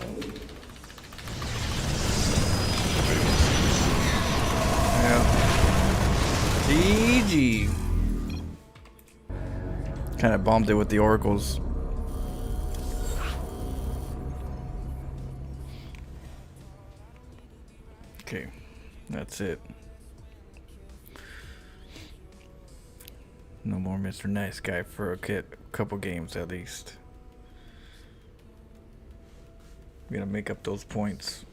GG. Kind of bombed it with the oracles. Okay, that's it. No more Mr. Nice Guy for a couple games at least. We're gonna make up those points.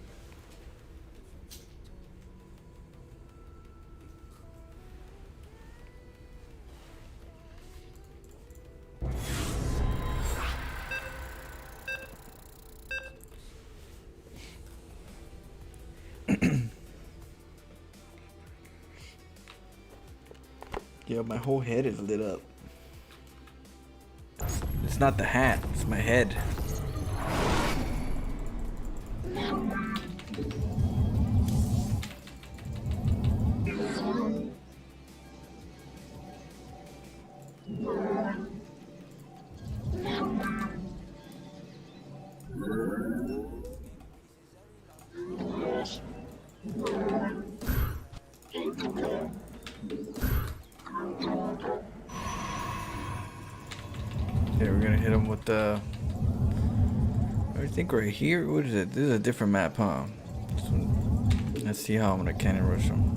Yeah, my whole head is lit up. It's not the hat, it's my head. Okay, we're gonna hit him with the. I think right here. What is it? This is a different map, huh? Let's see how I'm gonna cannon rush him.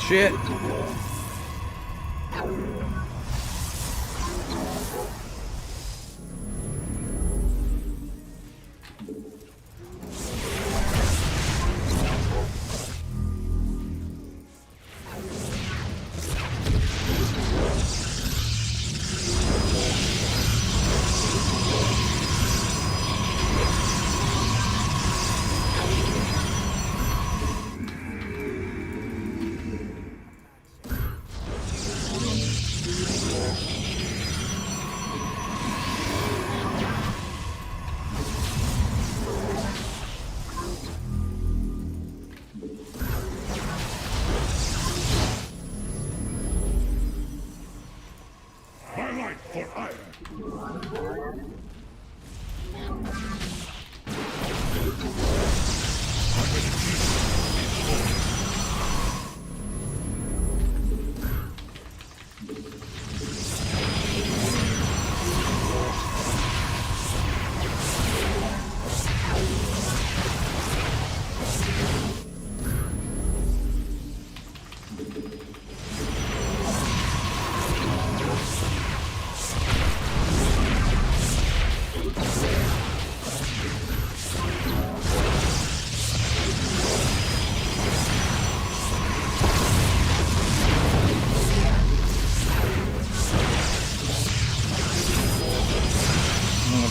Shit. My life for iron.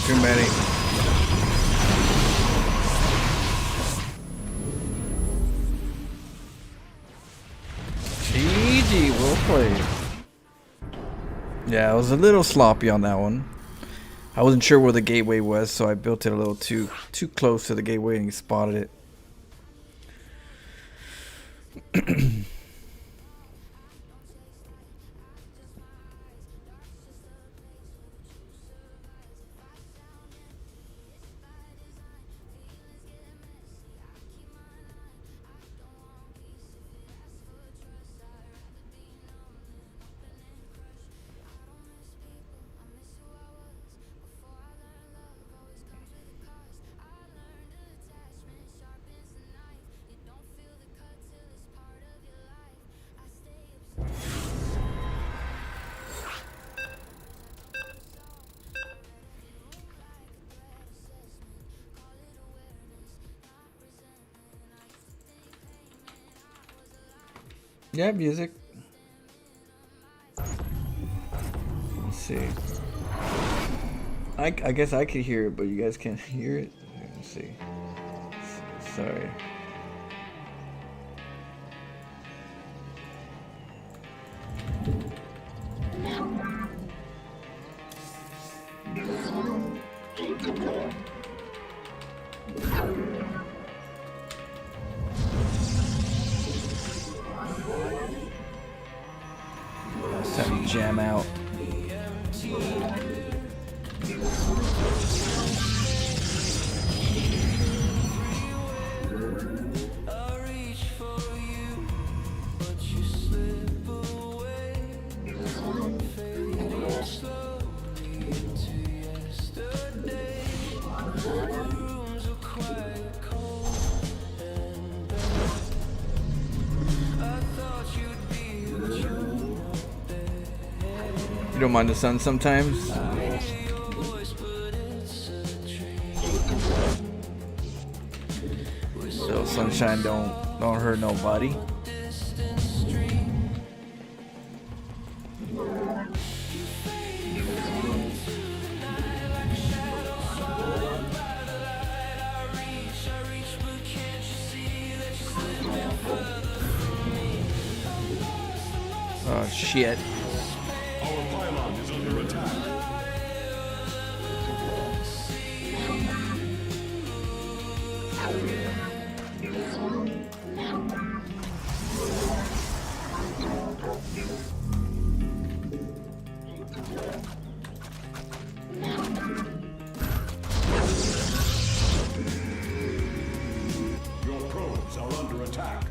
Too many. GG, well played. Yeah, I was a little sloppy on that one. I wasn't sure where the gateway was, so I built it a little too close to the gateway and he spotted it. Yeah, music. Let's see. I guess I could hear it, but you guys can't hear it. Let's see. Sorry. It's time to jam out. You don't mind the sun sometimes? So sunshine don't hurt nobody. Oh shit. Our pylon is under attack. Your probes are under attack.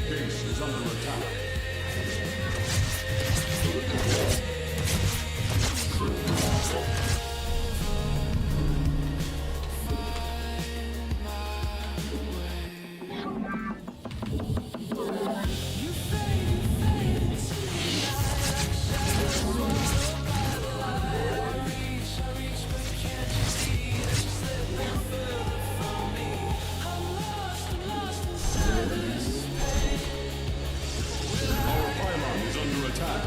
Base is under attack. Our pylon is under attack.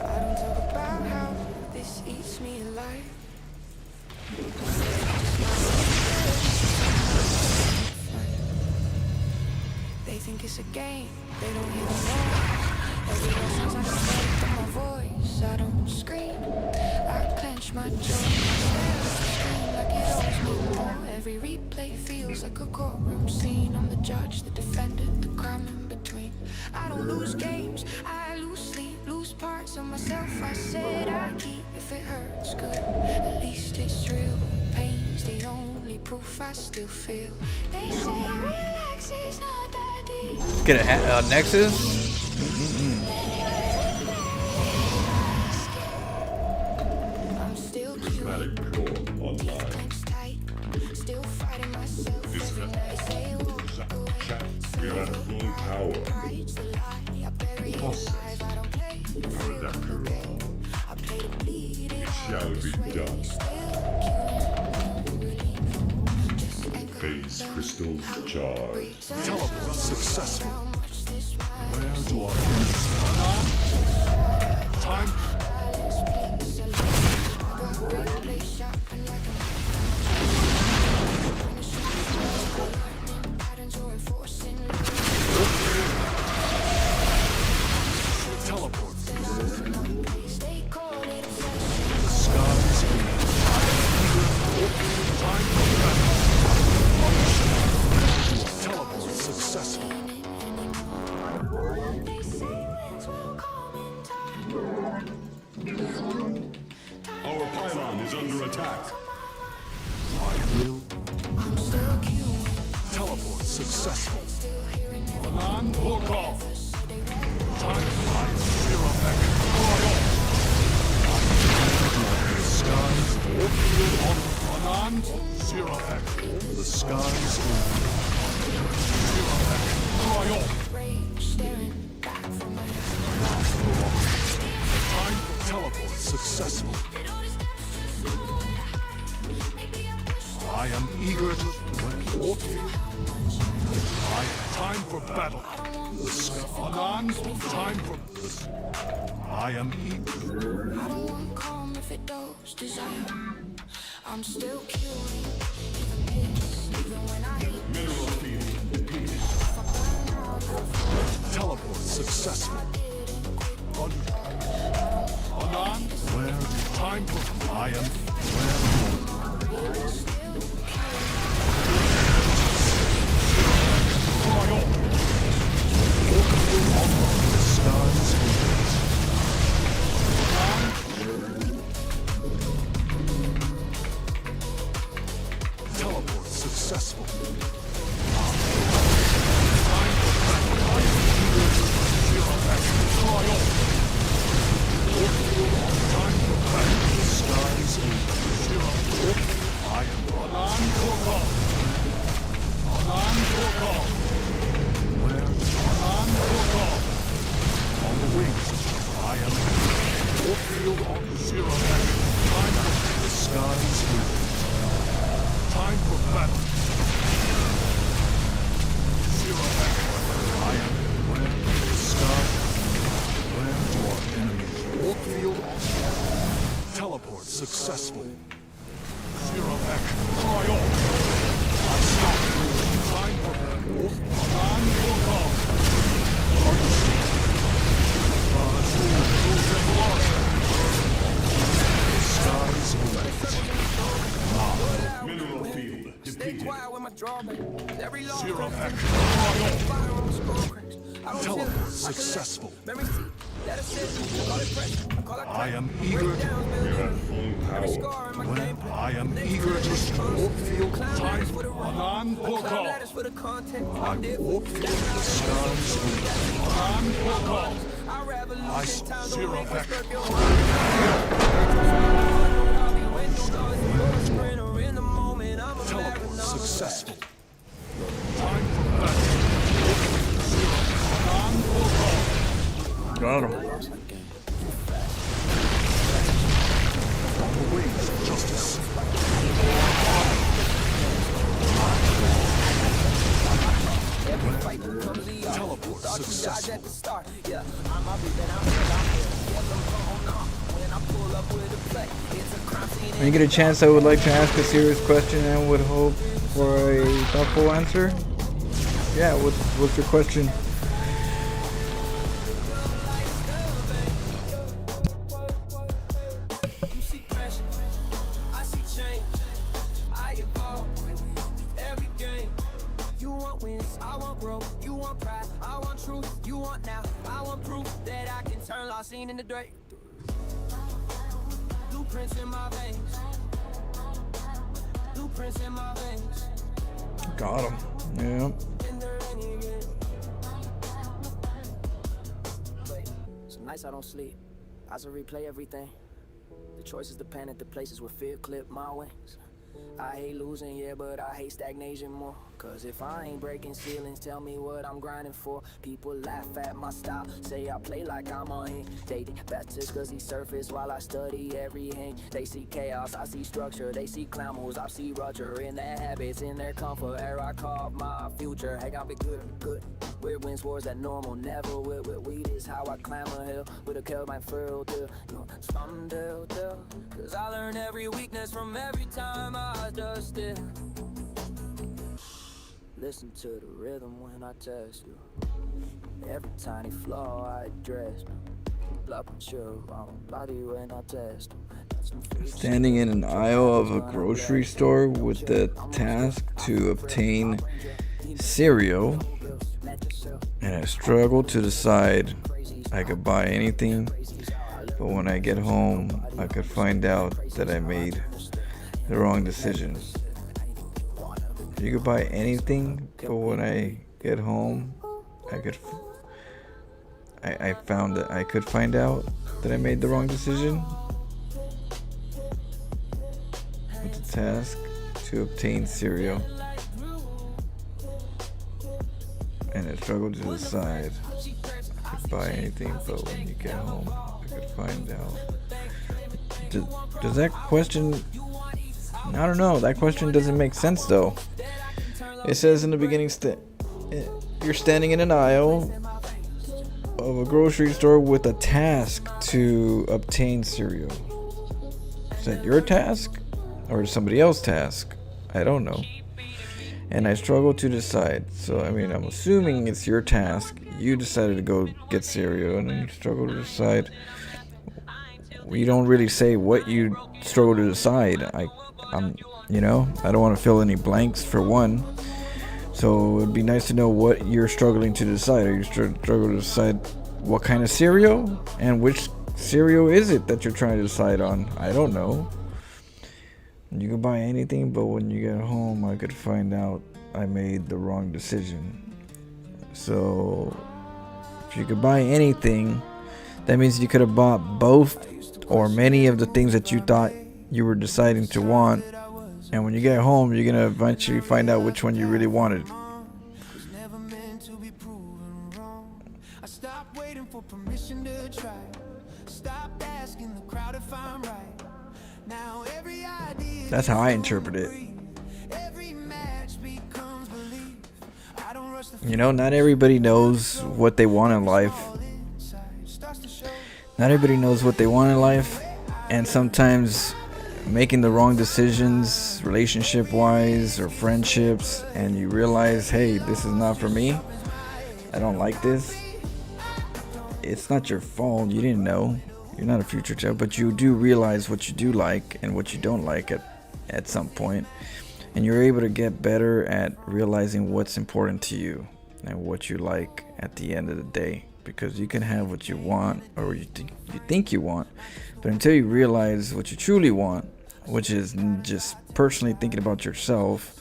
I don't talk about how this eats me alive. They think it's a game, they don't hear the noise. Every word sounds like a fight in my voice. I don't scream, I clench my jaw. Scream like it owes me more. Every replay feels like a courtroom scene. I'm the judge, the defendant, the crime in between. I don't lose games, I lose sleep, lose parts of myself. I said I keep if it hurts good. At least it's real. Pain's the only proof I still feel. They say relax, it's not that deep. Let's get a Nexus. I'm still cute, clenched tight, still fighting myself every night. Say walk away, We are at full power. pride's the lie, I bury it alive. I don't play to feel After the all, game, I play to bleed it shall out be this way. done. Still relief, just anchor Phase down. crystals charged. Teleport successful. Where do I Time. Teleport. Skies. Time for battle. Teleport successful. Anan Porkov. Time flies. Zero back. Royal. The skies open on Anan. Zero back. The skies open. Zero back. Royal. Time for teleport successful. I am eager to time for battle. Anan, time for I am eager. I don't want calm if it does desire. I'm still curing, even when I hate. Mineral field depleted. Teleport successful. Anan, where time for I am where teleport successful. I am Anan Porkov. Anan Porkov. Where Anan Porkov. On the wings. I am Warfield on zero back. Time for the skies open. Time for battle. Zero back. I am where the sky. Where your enemy. Warfield on teleport successful. Zero back. Royal. I stop. Time for battle. Anan Porkov. Skies mineral field defeated. Zero back. Teleport successful. I am eager to when I am eager to Warfield time Anan Porkov. I Warfield the skies Anan Porkov. I zero back. Teleport successful. Time for battle. Anan Porkov. Got him. On the wings of justice. Teleport successful. When you get a chance, I would like to ask a serious question and would hope for a thoughtful answer. Yeah, what's your question? In the Drake. Blueprints in my veins. Blueprints in my veins. Got him. Yeah. Some nights I don't sleep. I just replay everything. The choices dependent, the places where fear clip my wings. I hate losing, yeah, but I hate stagnation more. Cause if I ain't breaking ceilings, tell me what I'm grinding for. People laugh at my style, say I play like I'm on hit. They bastards cause he surface while I study every hint. They see chaos, I see structure. They see clown moves, I see rupture. In their habits, in their comfort, air I carve my future. Hey, I'll be good. Weird wins wars that normal, never with weed is how I climb a hill. With a kill my furl to cause I learn every weakness from every time I just still. Listen to the rhythm when I test you. Every tiny flaw I address. Blood pressure on body when I test. Standing in an aisle of a grocery store with the task to obtain cereal, and I struggle to decide I could buy anything, but when I get home, I could find out that I made the wrong decision. You could buy anything, but when I get home, I found that I could find out that I made the wrong decision. With the task to obtain cereal. And I struggled to decide. I could buy anything, but when you get home, I could find out. Does that question... I don't know. That question doesn't make sense, though. It says in the beginning, you're standing in an aisle of a grocery store with a task to obtain cereal. Is that your task? Or somebody else's task? I don't know. And I struggle to decide. So, I mean, I'm assuming it's your task. You decided to go get cereal, and then you struggle to decide. You don't really say what you struggle to decide. I'm, you know, I don't want to fill any blanks for one. So it'd be nice to know what you're struggling to decide. Are you struggling to decide what kind of cereal? And which cereal is it that you're trying to decide on? I don't know. You could buy anything, but when you get home, I could find out I made the wrong decision. So, if you could buy anything, that means you could have bought both or many of the things that you thought you were deciding to want. And when you get home, you're going to eventually find out which one you really wanted. I stopped waiting for permission to try. Stopped asking the crowd if I'm right. Now every idea. That's how I interpret it. Every match becomes belief. I don't rush the You know, not everybody knows what they want in life. Not everybody knows what they want in life. And sometimes making the wrong decisions, relationship wise or friendships, and you realize, hey, this is not for me. I don't like this. It's not your fault. You didn't know. You're not a future child, but you do realize what you do like and what you don't like at some point. And you're able to get better at realizing what's important to you and what you like at the end of the day. Because you can have what you want or you think you want, but until you realize what you truly want, which is just personally thinking about yourself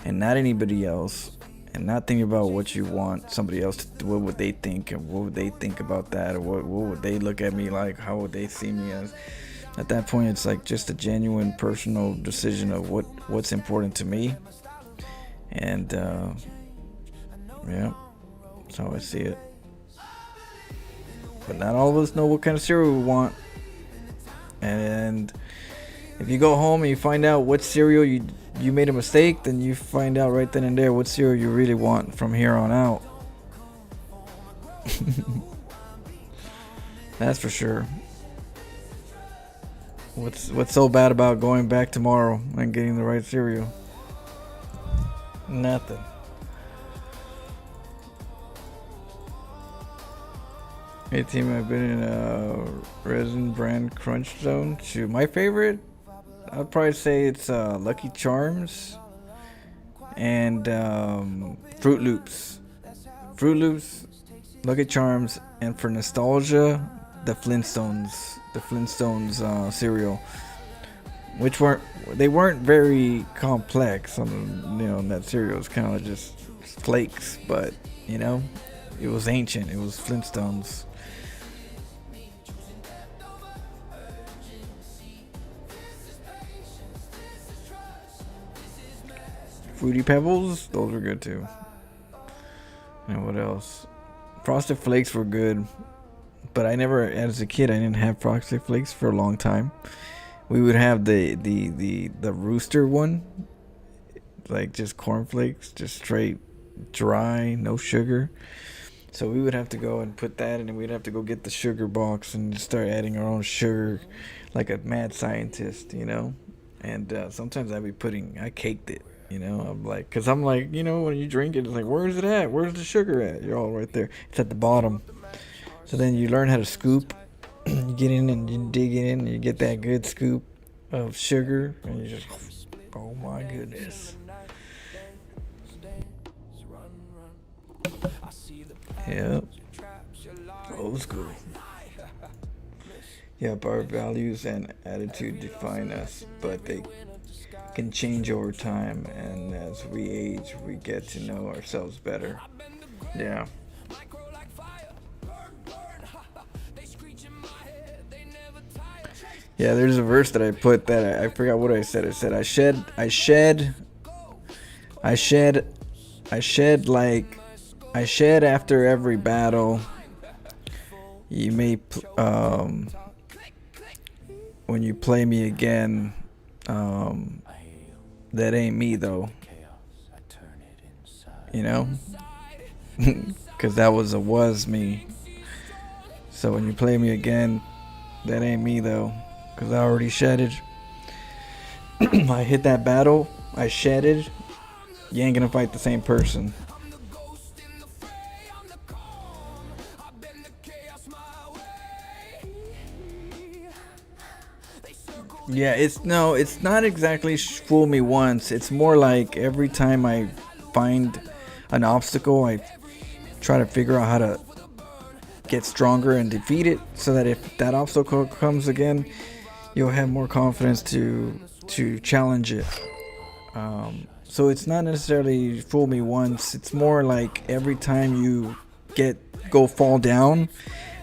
and not anybody else, and not thinking about what you want somebody else to do, what would they think and what would they think about that, or what would they look at me like, how would they see me as. At that point, it's like just a genuine personal decision of what's important to me. And yeah, that's how I see it. But not all of us know what kind of cereal we want. And if you go home and you find out what cereal you made a mistake, then you find out right then and there what cereal you really want from here on out. That's for sure. What's so bad about going back tomorrow and getting the right cereal? Nothing. Hey team, I've been in a resin brand crunch zone. Shoot, my favorite, I'd probably say it's Lucky Charms and Fruit Loops. Fruit Loops, Lucky Charms, and for nostalgia, the Flintstones cereal, which weren't very complex. That cereal was kind of just flakes, but it was ancient. It was Flintstones. Fruity Pebbles, those were good too. And what else? Frosted Flakes were good, but as a kid, I didn't have Frosted Flakes for a long time. We would have the Rooster one, like just cornflakes, just straight dry, no sugar. So we would have to go and put that in, and we'd have to go get the sugar box and just start adding our own sugar like a mad scientist, And sometimes I caked it, I'm like, when you drink it, it's like, where's it at? Where's the sugar at? You're all right there. It's at the bottom. So then you learn how to scoop. You get in and you dig in and you get that good scoop of sugar, and you just, oh my goodness. Yep. Old school. Yep, our values and attitude define us, but they can change over time, and as we age, we get to know ourselves better. Yeah. Yeah, there's a verse that I put that I forgot what I said. I said I shed after every battle. You may when you play me again, that ain't me though. You know, because that was me. So when you play me again, that ain't me though, because I already shedded. I hit that battle, I shedded. You ain't gonna fight the same person. Yeah, it's not exactly fool me once. It's more like every time I find an obstacle, I try to figure out how to get stronger and defeat it, so that if that obstacle comes again, you'll have more confidence to challenge it. So it's not necessarily fool me once. It's more like every time you go fall down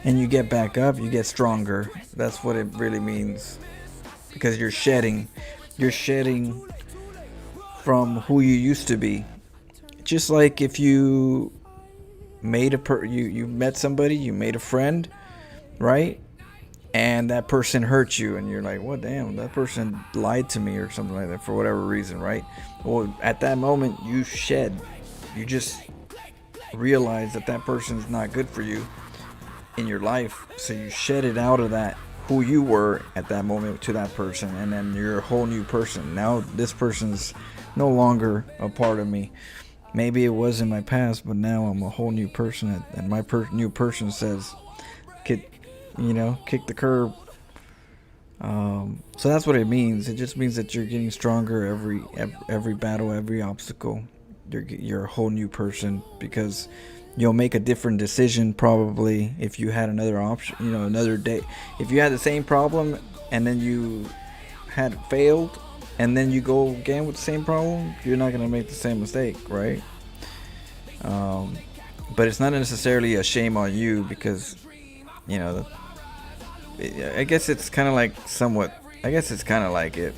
and you get back up, you get stronger. That's what it really means. Because you're shedding from who you used to be. Just like if you made you met somebody, you made a friend, right? And that person hurt you, and you're like, "What? Damn, that person lied to me," or something like that for whatever reason, right? Well, at that moment, you shed. You just realize that person's not good for you in your life, so you shed it out of that who you were at that moment to that person, and then you're a whole new person. Now this person's no longer a part of me. Maybe it was in my past, but now I'm a whole new person, and my new person says, kick the curb. So that's what it means. It just means that you're getting stronger every battle, every obstacle. You're a whole new person, because you'll make a different decision probably if you had another option, another day. If you had the same problem and then you had failed and then you go again with the same problem, you're not going to make the same mistake, right? But it's not necessarily a shame on you, because I guess it's kind of like it's kind of like it.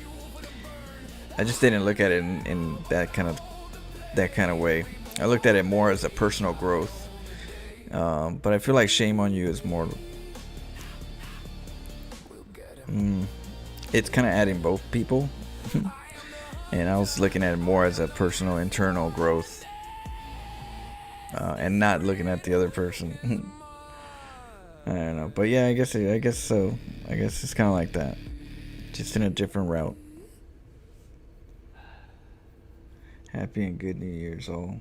I just didn't look at it in that kind of way. I looked at it more as a personal growth. But I feel like shame on you is more. It's kind of adding both people. And I was looking at it more as a personal internal growth. And not looking at the other person. I don't know. But yeah, I guess so. I guess it's kind of like that. Just in a different route. Happy and good New Year's all.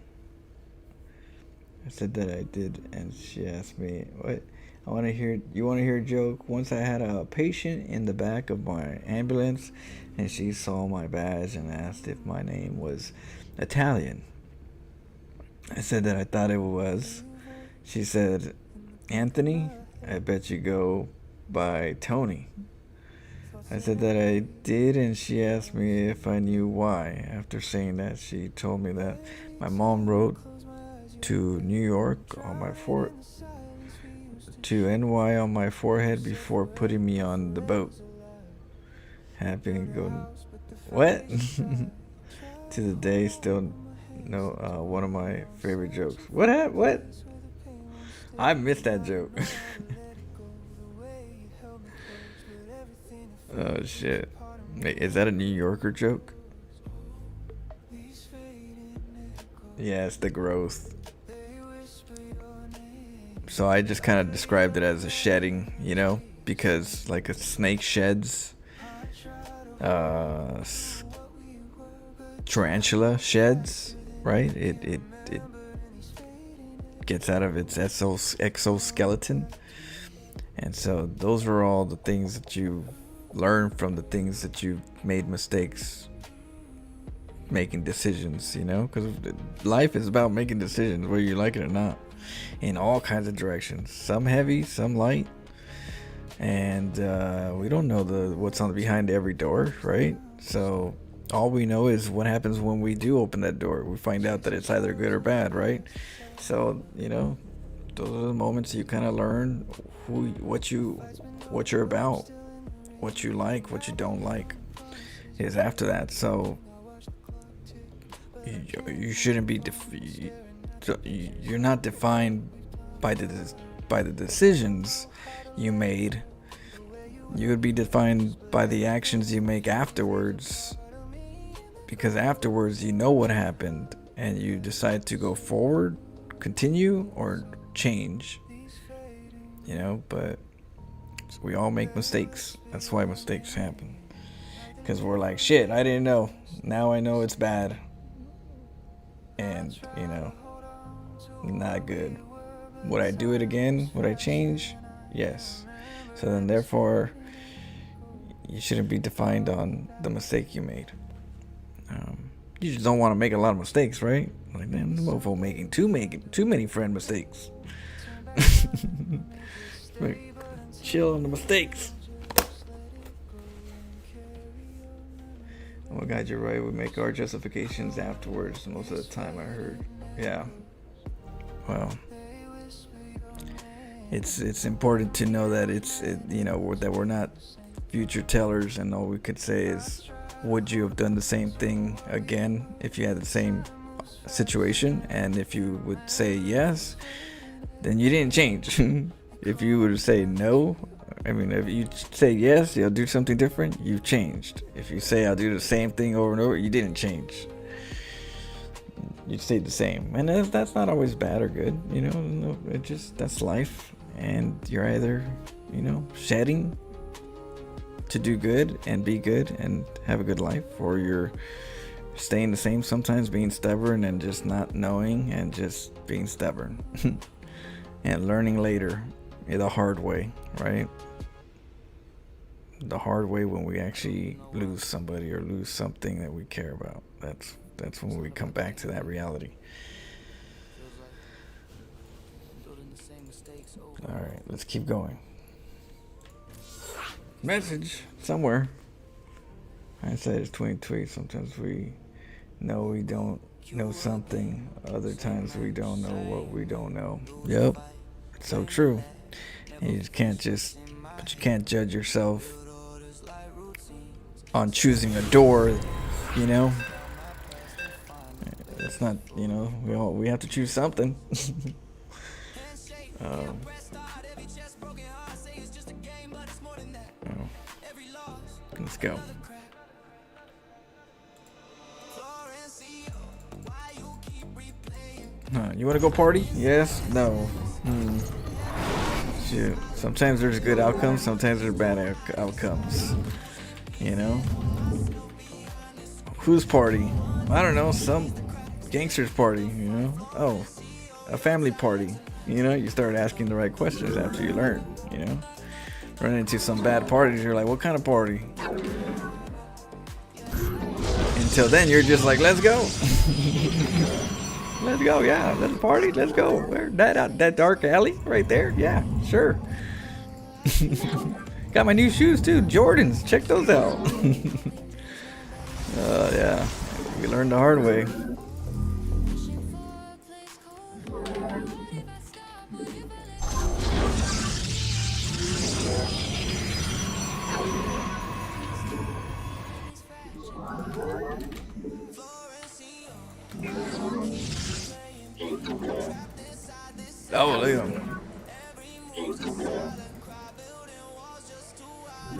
I said that I did, and she asked me, "What? You want to hear a joke? Once I had a patient in the back of my ambulance, and she saw my badge and asked if my name was Italian. I said that I thought it was. She said, Anthony, I bet you go by Tony. I said that I did, and she asked me if I knew why. After saying that, she told me that my mom wrote to New York on my to NY on my forehead before putting me on the boat. Happy and go. What? To the day, still no. One of my favorite jokes. What? I missed that joke. Oh shit! Wait, is that a New Yorker joke? Yeah, it's the growth. So I just kind of described it as a shedding, because like a snake sheds, tarantula sheds, right? It gets out of its exoskeleton, and so those are all the things that you learn from the things that you've made mistakes making decisions, because life is about making decisions whether you like it or not, in all kinds of directions, some heavy, some light, and we don't know what's on behind every door, right? So all we know is what happens when we do open that door. We find out that it's either good or bad, right? So those are the moments you kind of learn what you're about, what you like, what you don't like is after that. So you shouldn't be you're not defined by the decisions you made. You would be defined by the actions you make afterwards, because afterwards you know what happened and you decide to go forward, continue, or change, you know. But we all make mistakes. That's why mistakes happen, because we're like, shit, I didn't know, now I know it's bad, and you know, not good. Would I do it again? Would I change? Yes. So then therefore you shouldn't be defined on the mistake you made. You just don't want to make a lot of mistakes, right? Like, man, this mofo making too many friend mistakes. Like, chill on the mistakes. Oh my God, you're right. We make our justifications afterwards most of the time, I heard. Yeah. Well, it's important to know that that we're not future tellers, and all we could say is, would you have done the same thing again if you had the same situation? And if you would say yes, then you didn't change. If you were to say no, I mean, if you say yes, you'll do something different, you've changed. If you say I'll do the same thing over and over, you didn't change. You stayed the same. And that's not always bad or good, you know. That's life. And you're either, shedding to do good and be good and have a good life, or you're staying the same sometimes, being stubborn and just not knowing and just being stubborn and learning later the hard way, right? The hard way, when we actually lose somebody or lose something that we care about. That's when we come back to that reality. All right, let's keep going. Message somewhere. I said it's tweet. Sometimes we know we don't know something. Other times we don't know what we don't know. Yep, it's so true. And you can't judge yourself on choosing a door. It's not. We have to choose something. Let's go. You want to go party? Yes? No? Shoot. Sometimes there's good outcomes, sometimes there's bad outcomes. Whose party? I don't know, some gangster's party, Oh, a family party. You start asking the right questions after you learn, Run into some bad parties, you're like, what kind of party? Until then, you're just like, let's go. Let's go, yeah, let's party, let's go. Where, that dark alley right there? Yeah, sure. Got my new shoes too, Jordans, check those out. Yeah, we learned the hard way. Oh, look at him.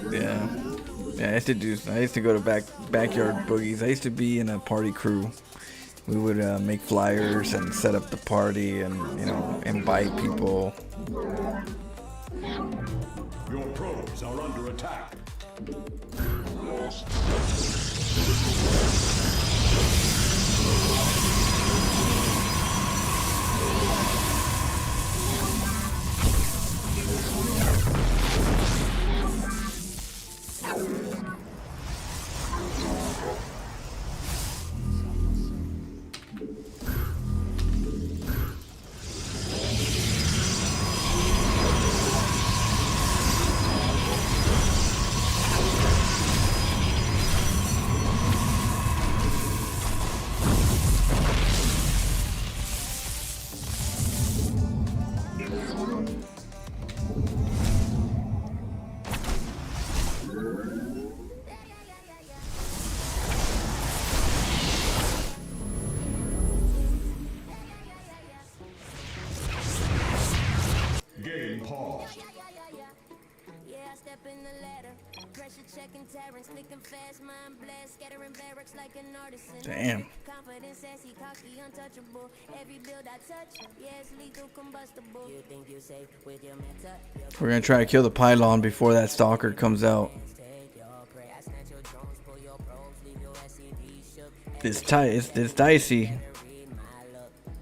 Yeah, I used to go to backyard boogies. I used to be in a party crew. We would make flyers and set up the party and, invite people. Your probes are under attack. the ladder. Pressure checking Terrence, clicking fast, mind blast, scattering barracks like an artisan. Damn. Confidence, sassy, cocky, untouchable. Every build I touch, yeah, it's lethal combustible. You think you safe with your meta? We're gonna try to kill the pylon before that stalker comes out. It's tight. It's dicey.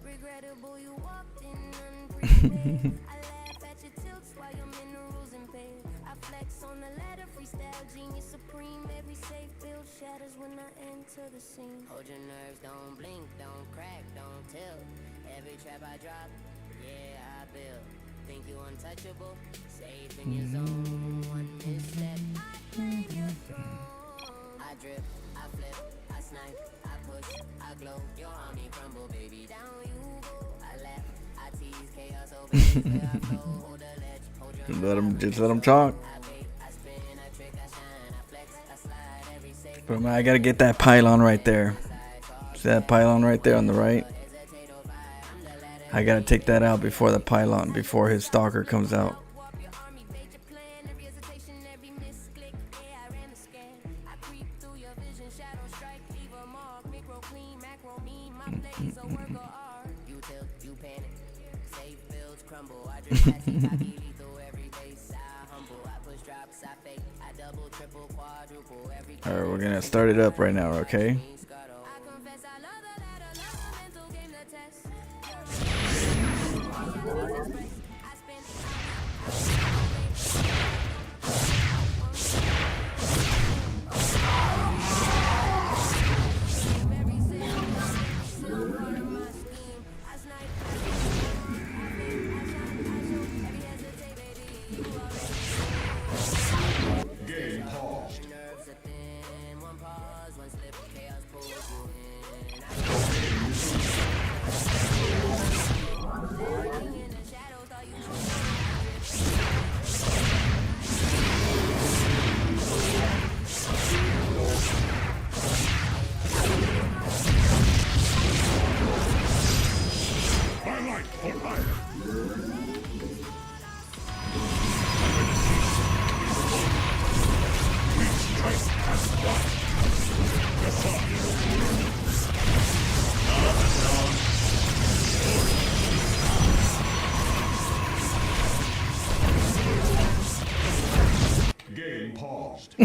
Regrettable you walked in unprepared. I laugh at your tilts while your minerals impaired. I flex on the ladder, freestyle genius supreme. Every safe build shatters when I enter the scene. Hold your nerves, don't blink, don't crack, don't tilt. Every trap I drop, yeah, I build. Think you untouchable, safe in your zone. One misstep, I claim your throne. I drip, I flip, I snipe, I push, I glow. Your army crumble, baby, down you go. I laugh, I tease chaos over where I flow. Hold the ledge, hold your Just let him talk. I bait, I spin, I trick, I shine, I flex, I slide every safe. But I gotta get that pylon right there. See that pylon right there on the right? I gotta take that out before the pylon, before his stalker comes out. Alright, we're gonna start it up right now, okay? Game paused. Game paused.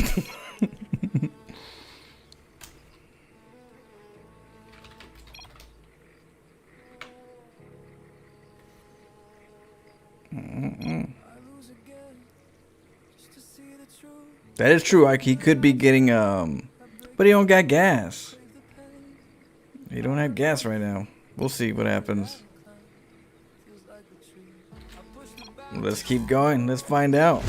That is true. Like, he could be getting but he don't got gas. He don't have gas right now. We'll see what happens. Let's keep going. Let's find out.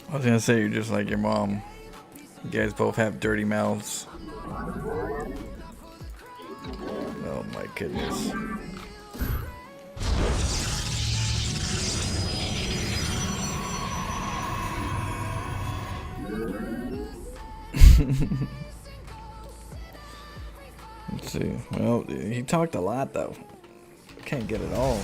I was gonna say, you're just like your mom. You guys both have dirty mouths. Oh my goodness. Let's see. Well, he talked a lot though. Can't get it all.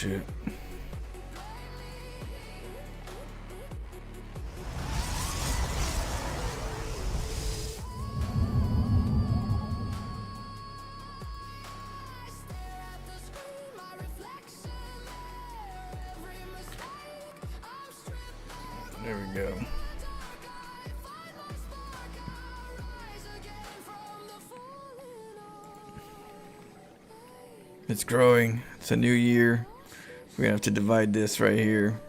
shit. There we go. It's growing. It's a new year. We're gonna have to divide this right here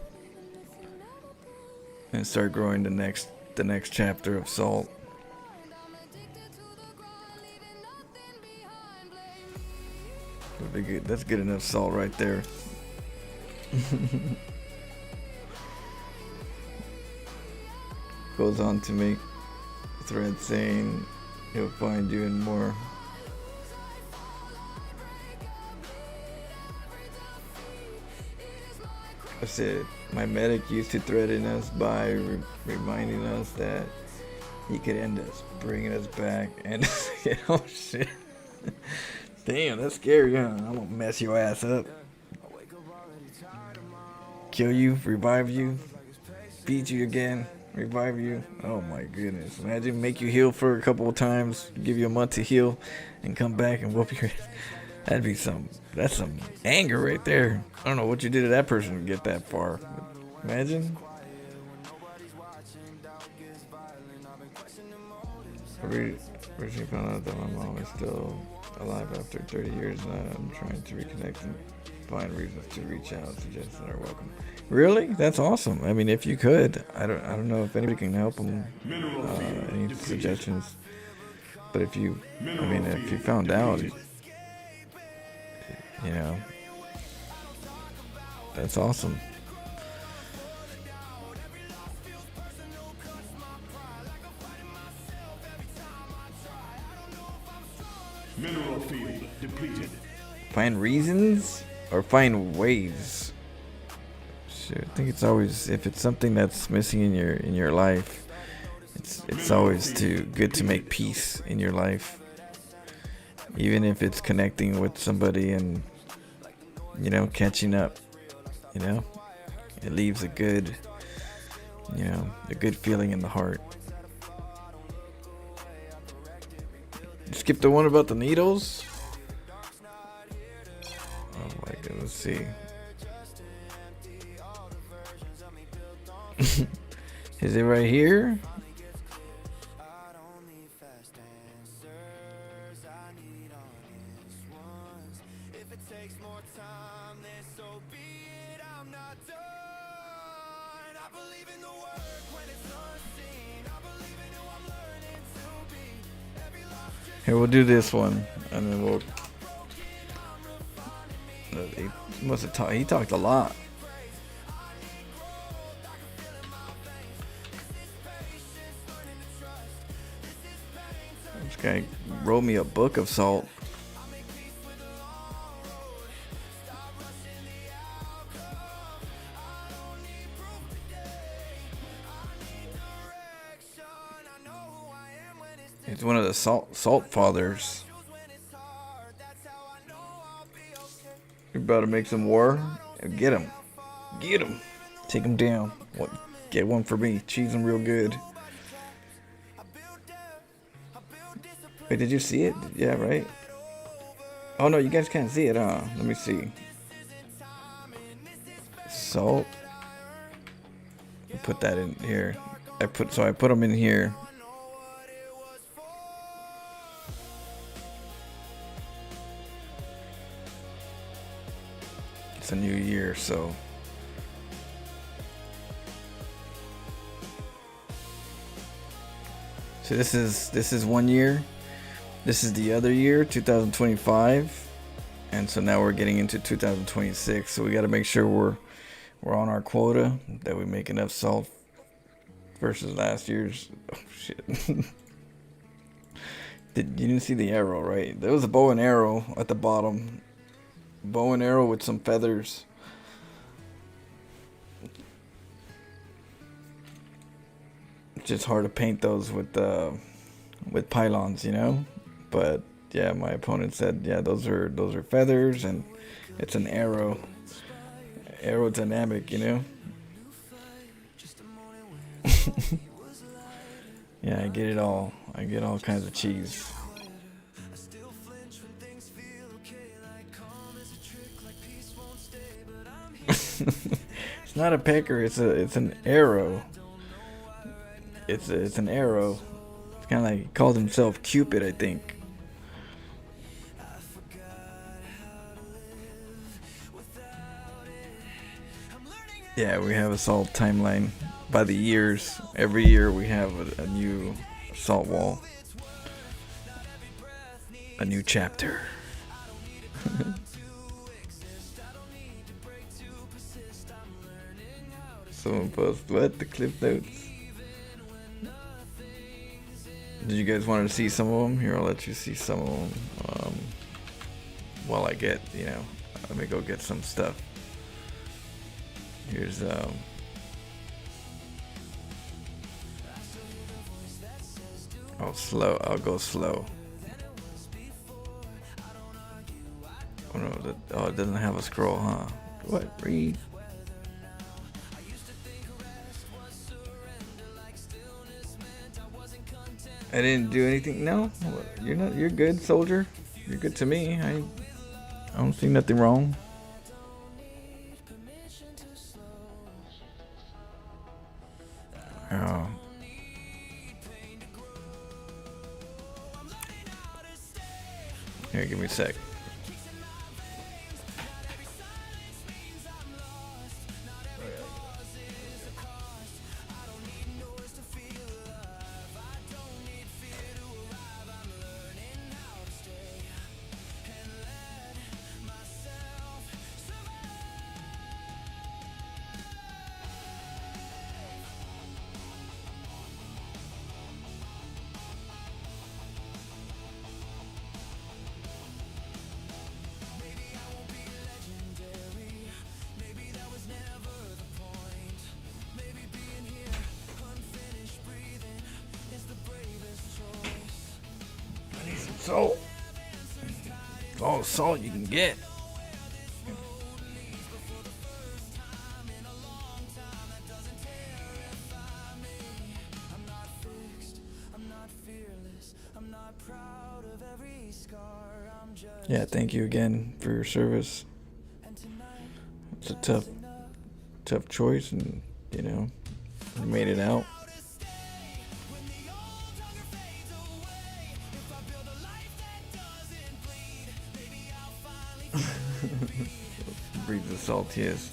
and start growing the next chapter of salt. That's good enough salt right there. Goes on to make a thread saying he'll find you in more. I said, my medic used to threaten us by reminding us that he could end us, bringing us back, and oh shit. Damn, that's scary, huh? I'm gonna mess your ass up. Kill you, revive you, beat you again, revive you. Oh my goodness. Imagine make you heal for a couple of times, give you a month to heal, and come back and whoop your ass. That's some anger right there. I don't know what you did to that person to get that far. Imagine. I originally found out that my mom is still alive after 30 years, and I'm trying to reconnect and find reasons to reach out, suggest that are welcome. Really? That's awesome. I mean, if you could, I don't know if anybody can help them. Any suggestions? But if you found out, you know, that's awesome. Mineral field depleted. Find reasons or find ways. Shit, I think it's always, if it's something that's missing in your life, it's always good to make peace in your life. Even if it's connecting with somebody and, you know, catching up, you know, it leaves a good feeling in the heart. Skip the one about the needles. Oh my god, let's see. Is it right here? Here, we'll do this one, and then we'll. He must have talked. He talked a lot. This guy wrote me a book of salt. He's one of the salt fathers. You're about to make some war? Get him. Get him. Take him down. Get one for me. Cheese him real good. Wait, did you see it? Yeah, right? Oh no, you guys can't see it, huh? Let me see. Salt. Put that in here. I put them in here. It's a new year, so this is 1 year. This is the other year, 2025, and so now we're getting into 2026. So we got to make sure we're on our quota, that we make enough salt versus last year's. Oh shit! You didn't see the arrow, right? There was a bow and arrow at the bottom. Bow and arrow with some feathers. It's just hard to paint those with pylons, you know. But yeah, my opponent said, yeah, those are feathers, and it's an arrow aerodynamic, you know. Yeah, I get it all. I get all kinds of cheese. It's not a pecker. It's an arrow. It's an arrow. It's kind of like he called himself Cupid, I think. Yeah, we have a salt timeline by the years. Every year we have a new salt wall, a new chapter. Someone post what? The clip notes? Did you guys want to see some of them? Here, I'll let you see some of them. While I get, let me go get some stuff. Here's slow. I'll go slow. Oh no, it doesn't have a scroll, huh? What? Read. I didn't do anything. No, you're not. You're good, soldier. You're good to me. I don't see nothing wrong. Oh. Here, give me a sec. Salt. It's all the salt you can get. Yeah, thank you again for your service. It's a tough choice, and you made it out. Breathe the saltiest.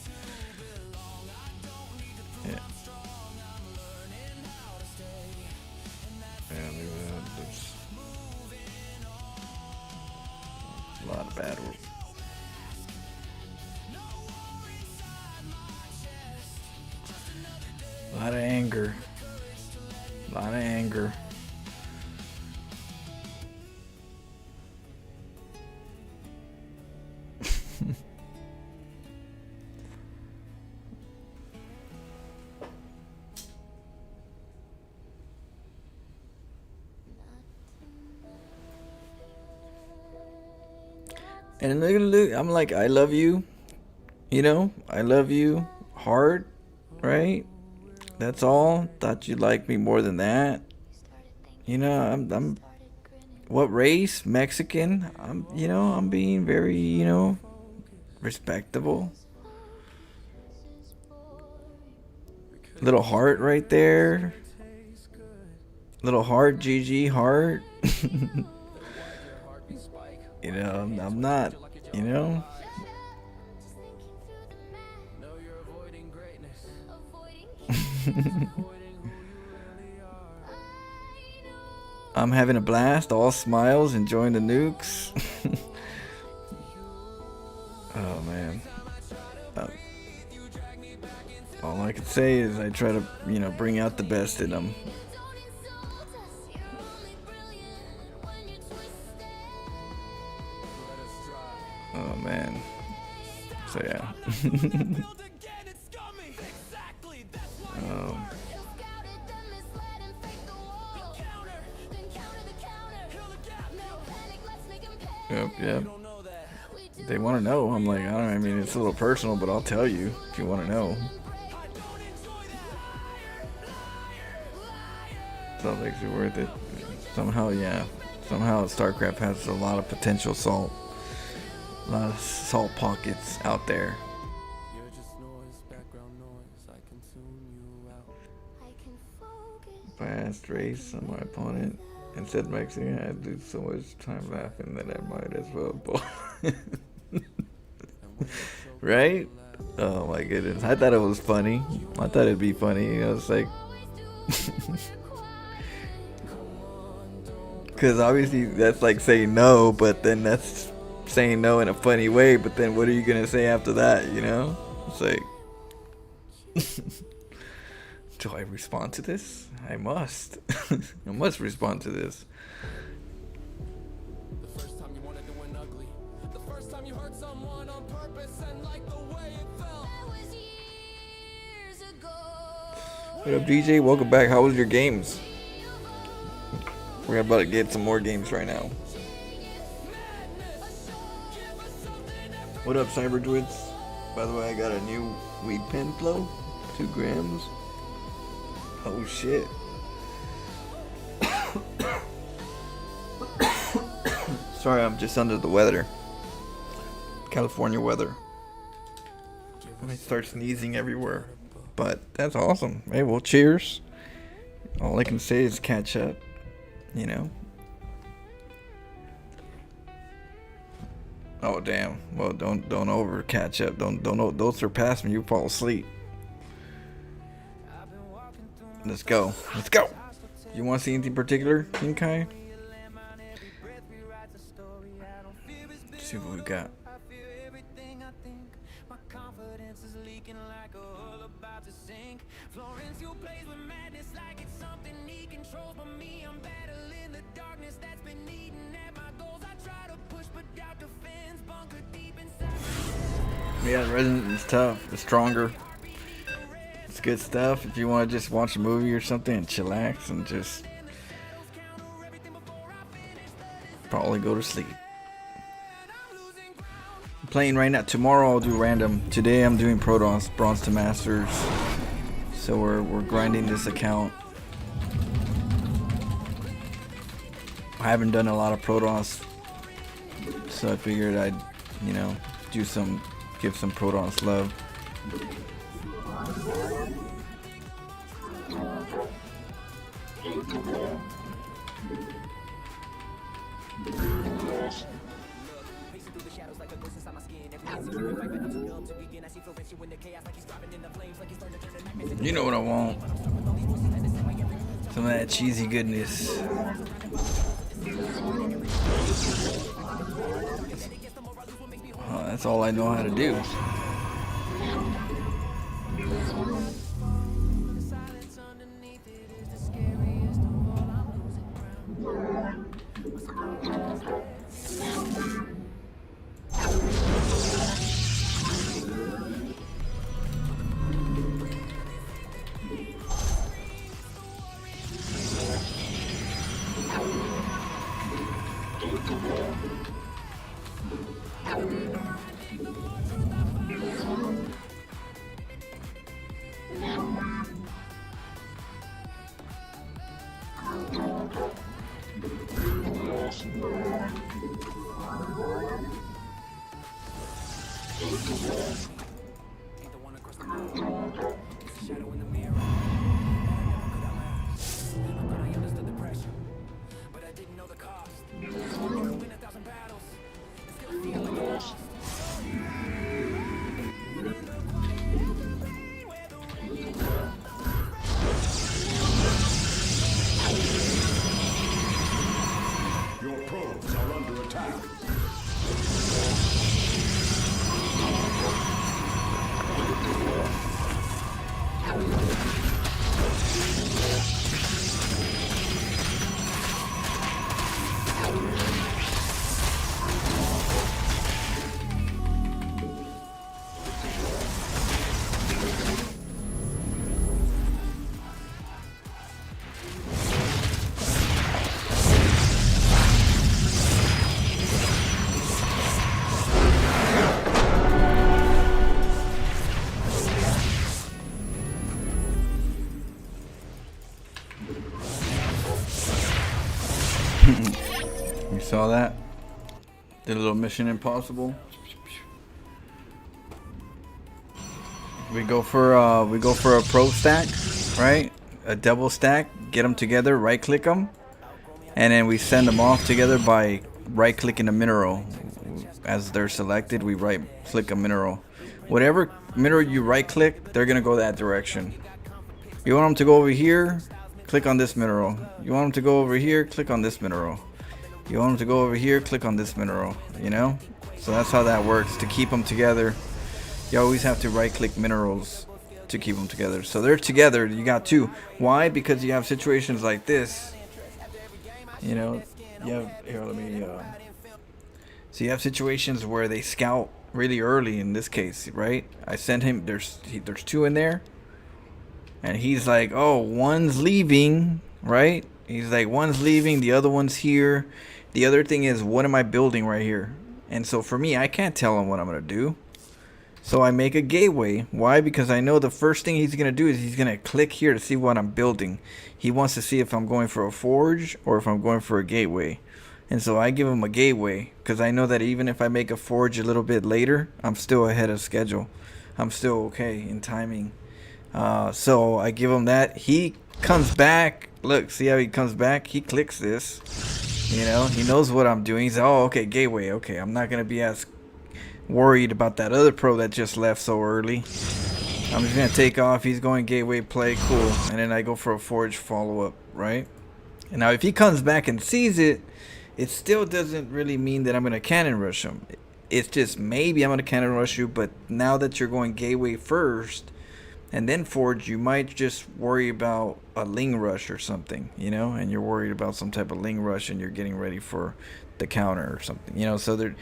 Yeah. Yeah, look at that. There's a lot of bad work. A lot of anger. A lot of anger. And look, I'm like, I love you. I love you hard, right? That's all. Thought you'd like me more than that. I'm what race? Mexican. I'm being very, respectable. Little heart right there. Little heart, GG heart. I'm not, I'm having a blast, all smiles, enjoying the nukes. Oh man. All I can say is I try to, bring out the best in them. Oh man. So yeah. Yep. they want to know. I'm like, I mean, it's a little personal, but I'll tell you if you want to know. So it makes it worth it. Somehow, yeah. Somehow StarCraft has a lot of potential salt. A lot of salt pockets out there. Fast race on my opponent. Instead of Mexican, I do so much time laughing that I might as well bowl. Right? Oh my goodness. I thought it was funny. I thought it'd be funny. You know, it's like... Because obviously that's like saying no, but then that's saying no in a funny way, but then what are you going to say after that, you know? It's like... Do I respond to this? I must. I must respond to this. The first time you wanted to win ugly. The first time you hurt someone on purpose and like the way it felt. That was years ago. What up, DJ? Welcome back. How was your games? We're about to get some more games right now. What up, Cyber Druids? By the way, I got a new weed pen flow. 2 grams. Oh shit. Sorry, I'm just under the weather. California weather. I start sneezing everywhere. But that's awesome. Hey, well, cheers. All I can say is catch up. You know? Oh damn. Well, don't over catch up. Don't surpass me. You fall asleep. Let's go. Let's go. You want to see anything particular, King Kai? Let's see what we got. Yeah, Resident is tough. It's stronger. It's good stuff if you want to just watch a movie or something and chillax and just probably go to sleep. I'm playing right now. Tomorrow I'll do random. Today I'm doing Protoss, Bronze to Masters. So we're grinding this account. I haven't done a lot of Protoss, so I figured I'd, you know, give some Protoss love. You know what I want. Some of that cheesy goodness. Oh, that's all I know how to do. Saw that? Did a little Mission Impossible. We go for a pro stack, right? A double stack. Get them together. Right click them, and then we send them off together by right clicking a mineral. As they're selected, we right click a mineral. Whatever mineral you right click, they're gonna go that direction. You want them to go over here? Click on this mineral. You want them to go over here? Click on this mineral. You want them to go over here? Click on this mineral. You know? So that's how that works. To keep them together, you always have to right click minerals to keep them together. So they're together. You got two. Why? Because you have situations like this. You know, you have, here, let me, so you have situations where they scout really early in this case, right? I sent him, there's two in there. And he's like, oh, one's leaving, right? He's like, one's leaving, the other one's here. The other thing is, what am I building right here? And so for me, I can't tell him what I'm going to do. So I make a gateway. Why? Because I know the first thing he's going to do is he's going to click here to see what I'm building. He wants to see if I'm going for a forge or if I'm going for a gateway. And so I give him a gateway because I know that even if I make a forge a little bit later, I'm still ahead of schedule. I'm still okay in timing. So I give him that. He comes back. Look, see how he comes back? He clicks this. You know, he knows what I'm doing. He's like, oh, okay, gateway. Okay, I'm not going to be as worried about that other pro that just left so early. I'm just going to take off. He's going gateway play. Cool. And then I go for a forge follow-up, right? And now if he comes back and sees it, it still doesn't really mean that I'm going to cannon rush him. It's just maybe I'm going to cannon rush you, but now that you're going gateway first and then forge, you might just worry about a ling rush or something, you know, and you're worried about some type of ling rush and you're getting ready for the counter or something, you know. So there,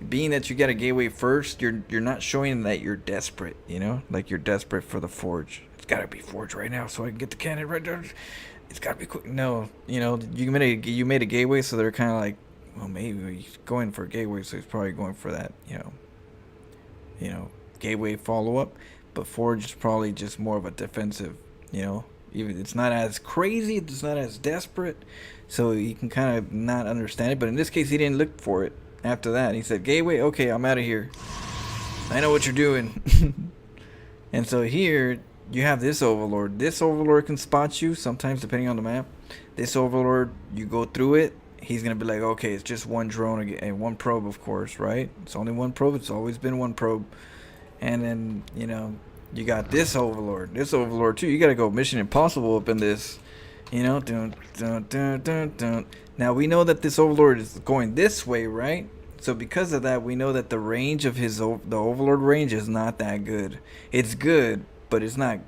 being that you get a gateway first, you're not showing that you're desperate, you know, like you're desperate for the forge. It's got to be forge right now so I can get the cannon right there. It's got to be quick. No, you know, you made a gateway, so they're kind of like, well, maybe he's going for a gateway, so he's probably going for that, you know, gateway follow up. But forge is probably just more of a defensive, you know. Even it's not as crazy, it's not as desperate, so you can kind of not understand it. But in this case, he didn't look for it. After that, he said, "Gateway, okay, I'm out of here. I know what you're doing." And so here you have this overlord. This overlord can spot you sometimes, depending on the map. This overlord, you go through it, he's gonna be like, okay, it's just one drone and one probe, of course, right? It's only one probe. It's always been one probe. And then, you know, you got this overlord. This overlord too. You gotta go Mission Impossible up in this. You know, dun, dun, dun, dun, dun. Now we know that this overlord is going this way, right? So because of that, we know that the range of the overlord range is not that good. It's good, but it's not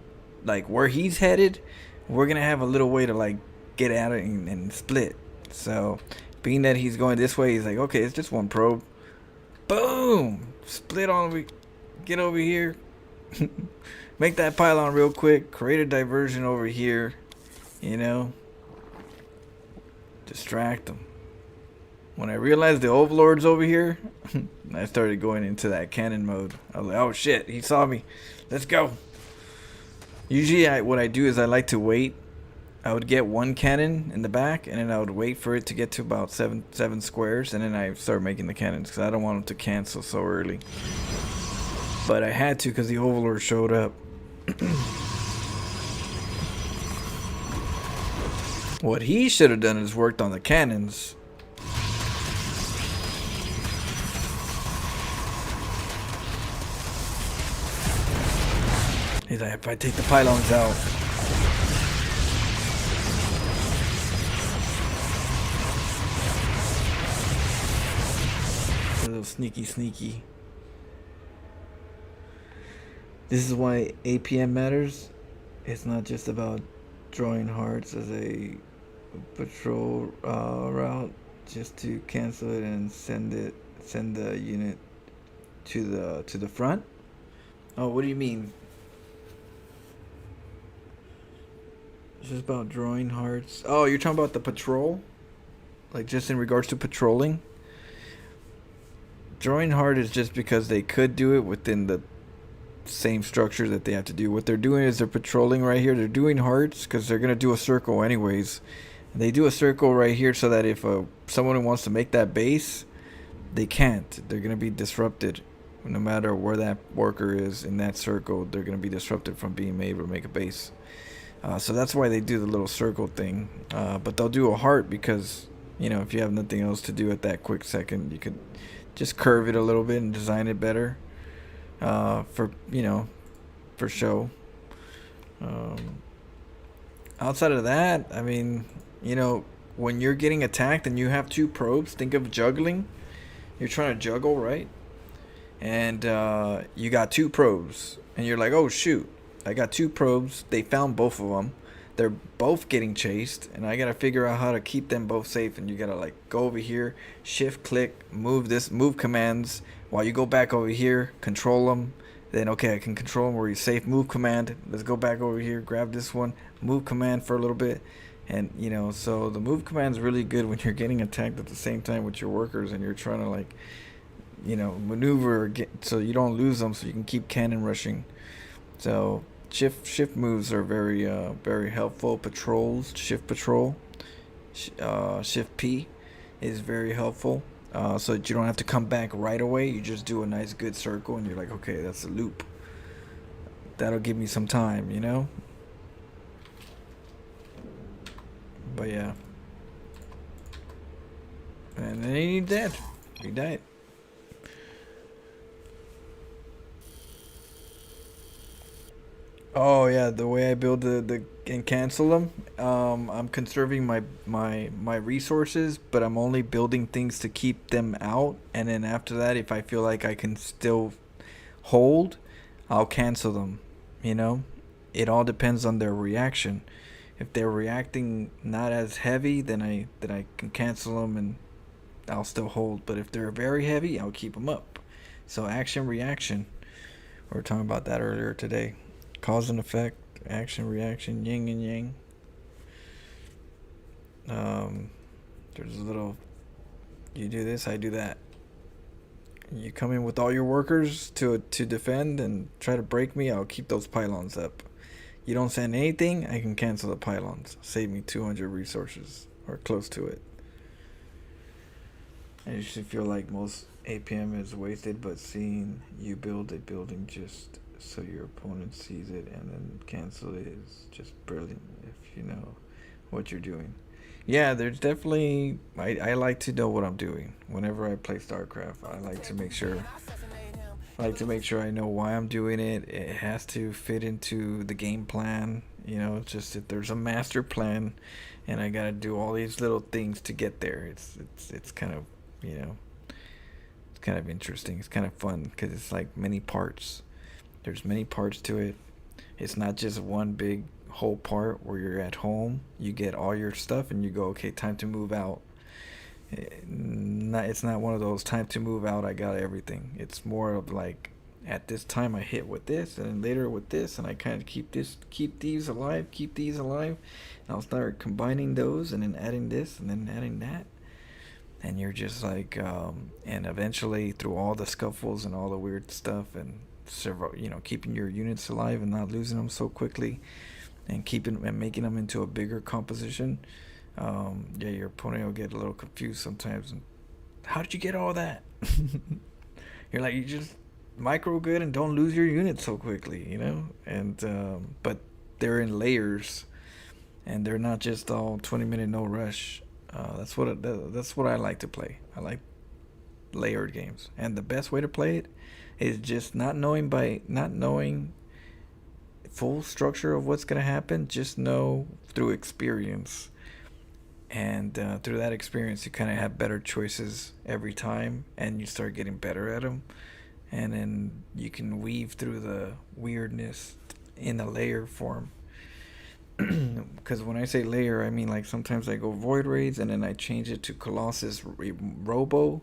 like where he's headed. We're gonna have a little way to like get at it and split. So being that he's going this way, he's like, okay, it's just one probe. Boom, split on. Get over here. Make that pylon real quick. Create a diversion over here. You know. Distract them. When I realized the overlord's over here, I started going into that cannon mode. I was like, oh shit, he saw me. Let's go. Usually what I do is I like to wait. I would get one cannon in the back, and then I would wait for it to get to about seven squares, and then I start making the cannons because I don't want them to cancel so early. But I had to because the overlord showed up. What he should have done is worked on the cannons. He's like, if I take the pylons out. A little sneaky. This is why APM matters. It's not just about drawing hearts as a patrol route, just to cancel it and send the unit to the front. Oh, what do you mean? It's just about drawing hearts. Oh, you're talking about the patrol? Like just in regards to patrolling? Drawing heart is just because they could do it within the same structure that they have to do. What they're doing is they're patrolling right here. They're doing hearts because they're going to do a circle anyways. They do a circle right here so that if someone who wants to make that base, they can't. They're gonna be disrupted. No matter where that worker is in that circle, they're gonna be disrupted from being able to make a base. So that's why they do the little circle thing. But they'll do a heart because, you know, if you have nothing else to do at that quick second, you could just curve it a little bit and design it better. For, you know, for show. Outside of that, I mean, you know, when you're getting attacked and you have two probes, think of juggling. You're trying to juggle, right? And you got two probes. And you're like, oh, shoot. I got two probes. They found both of them. They're both getting chased. And I got to figure out how to keep them both safe. And you got to, like, go over here, shift, click, move commands. While you go back over here, control them. Then, okay, I can control them where you safe. Move command. Let's go back over here, grab this one. Move command for a little bit. And, you know, so the move command is really good when you're getting attacked at the same time with your workers. And you're trying to, like, you know, maneuver so you don't lose them, so you can keep cannon rushing. So shift moves are very very helpful. Patrols, shift patrol, shift P is very helpful. So that you don't have to come back right away. You just do a nice good circle and you're like, okay, that's a loop. That'll give me some time, you know? But yeah. And then he dead. He died. Oh yeah, the way I build the and cancel them, I'm conserving my resources, but I'm only building things to keep them out, and then after that, if I feel like I can still hold, I'll cancel them. You know, it all depends on their reaction. If they're reacting not as heavy, then I can cancel them and I'll still hold. But if they're very heavy, I'll keep them up. So action reaction. We were talking about that earlier today. Cause and effect, action, reaction, yin and yang. There's a little, you do this, I do that. You come in with all your workers to defend and try to break me, I'll keep those pylons up. You don't send anything, I can cancel the pylons. Save me 200 resources, or close to it. I usually feel like most APM is wasted, but seeing you build a building just so your opponent sees it and then cancel it is just brilliant if you know what you're doing. Yeah, there's definitely I like to know what I'm doing whenever I play StarCraft. I like to make sure I know why I'm doing it. It has to fit into the game plan. You know, it's just if there's a master plan and I gotta do all these little things to get there, it's kind of, you know, it's kind of interesting. It's kind of fun because it's like many parts. There's many parts to it. It's not just one big whole part where you're at home. You get all your stuff and you go, okay, time to move out. It's not one of those time to move out, I got everything. It's more of like, at this time I hit with this and then later with this, and I kind of keep these alive, and I'll start combining those and then adding this and then adding that. And you're just like, and eventually through all the scuffles and all the weird stuff and several, you know, keeping your units alive and not losing them so quickly and making them into a bigger composition, yeah, your opponent will get a little confused sometimes. And how did you get all that? You're like, you just micro good and don't lose your units so quickly, you know. And but they're in layers and they're not just all 20-minute no rush. That's what I like to play. I like layered games, and the best way to play it is just not knowing full structure of what's gonna happen. Just know through experience, and through that experience, you kind of have better choices every time, and you start getting better at them, and then you can weave through the weirdness in a layer form. Because when I say layer, I mean like sometimes I go void raids and then I change it to Colossus Robo.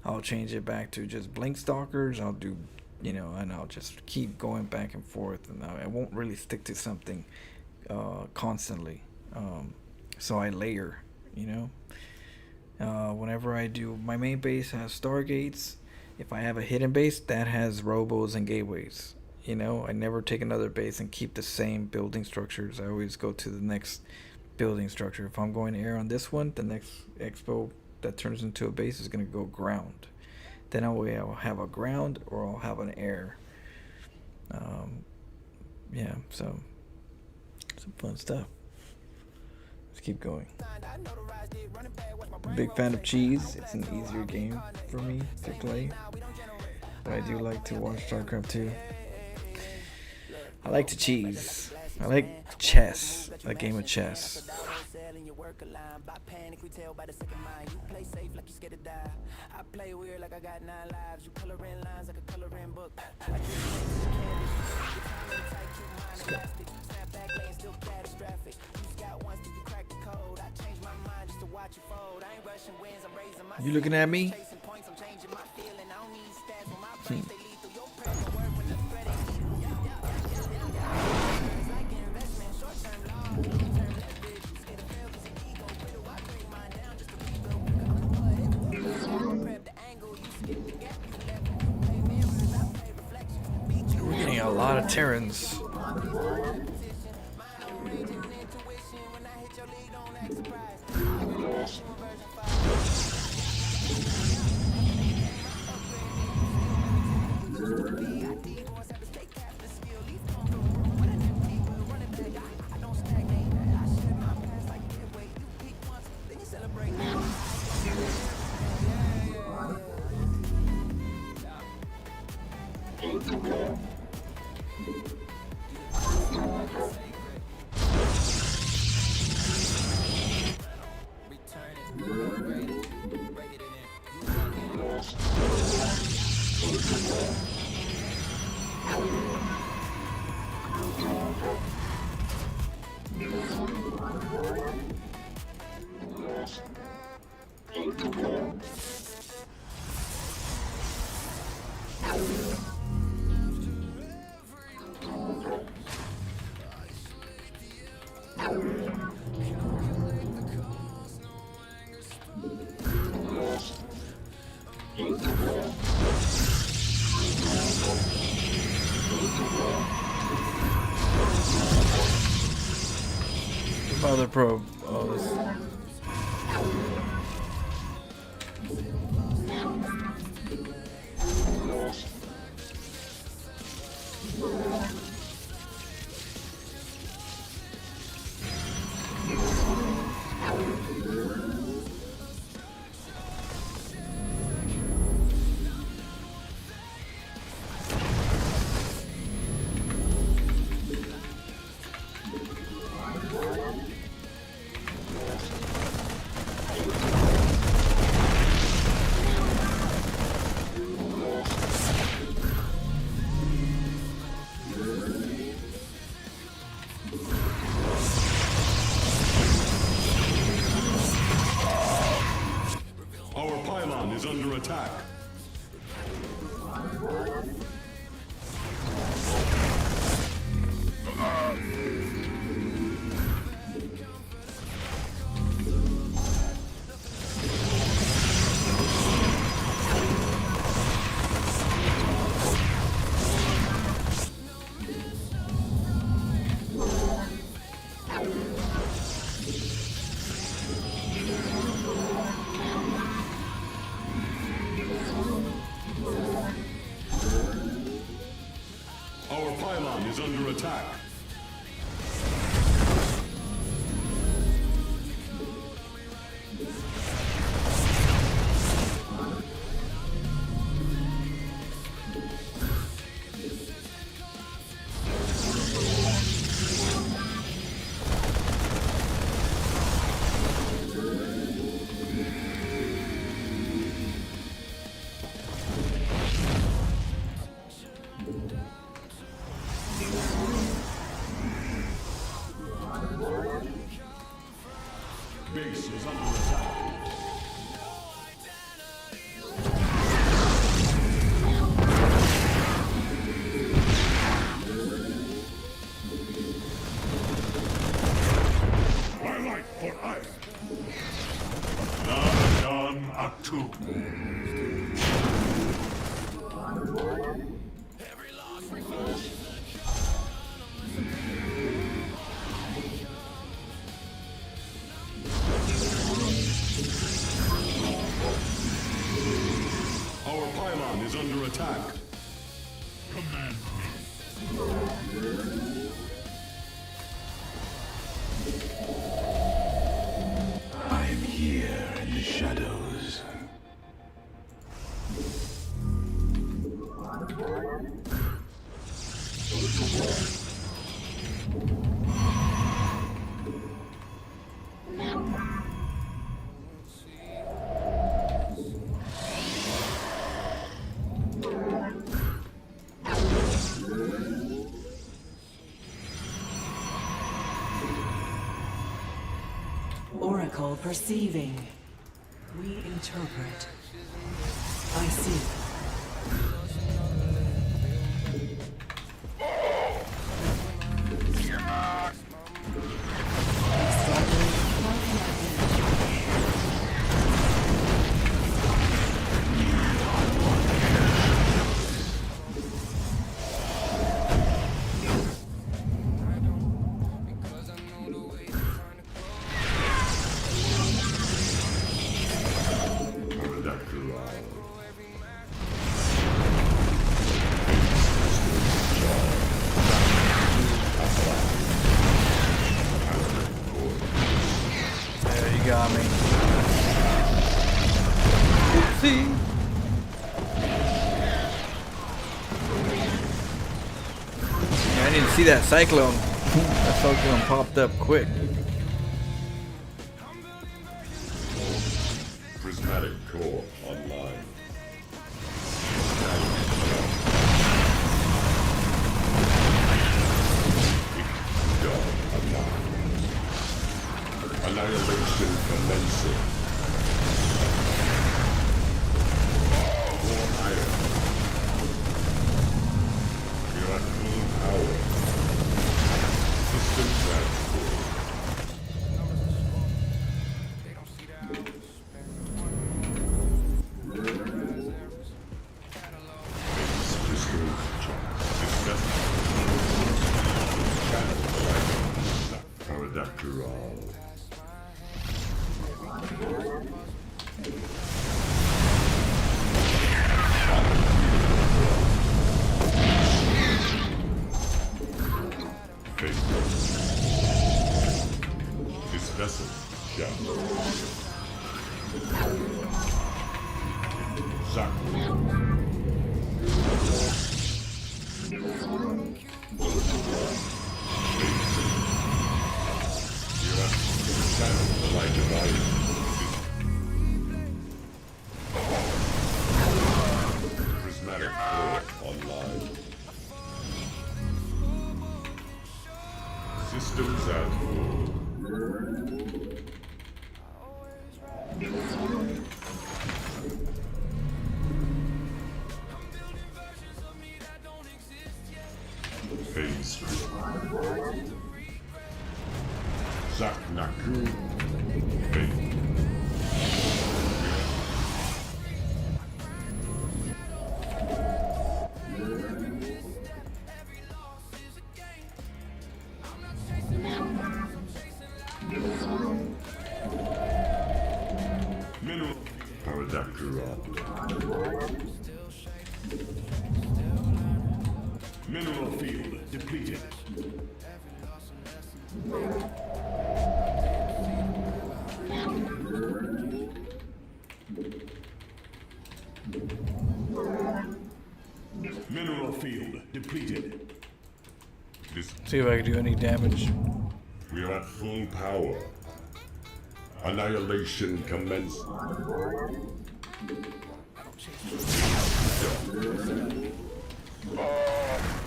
I'll change it back to just blink stalkers. I'll do, you know, and I'll just keep going back and forth, and I won't really stick to something constantly. So I layer, you know. Whenever I do, my main base has stargates. If I have a hidden base, that has robos and gateways. You know, I never take another base and keep the same building structures. I always go to the next building structure. If I'm going air on this one, the next expo that turns into a base is going to go ground. Then I'll have a ground or I'll have an air. Yeah, so some fun stuff. Let's keep going. Big fan of cheese. It's an easier game for me to play, but I do like to watch StarCraft 2. I like to cheese. I like chess, a game of chess. You looking at me? We're getting a lot of Terrans. Other probe. Oh, this. Our pylon is under attack. Our pylon is under attack. Base is under attack. Twilight for iron. None Atu. is under attack. Command I am here in the shadows. Oracle perceiving. We interpret. I see. There you got me. Oopsie. Yeah, I didn't see that cyclone. That cyclone popped up quick. Prismatic core online. Annihilation commencing. More iron. You're at full power. System transfer. This vessel shall Prismatic core online. Systems at full. Phase 3. Zaknaku. Phase. Mineral Paradakura. Mineral field depleted. Mineral field depleted. See if I can do any damage. We are at full power. Annihilation commence.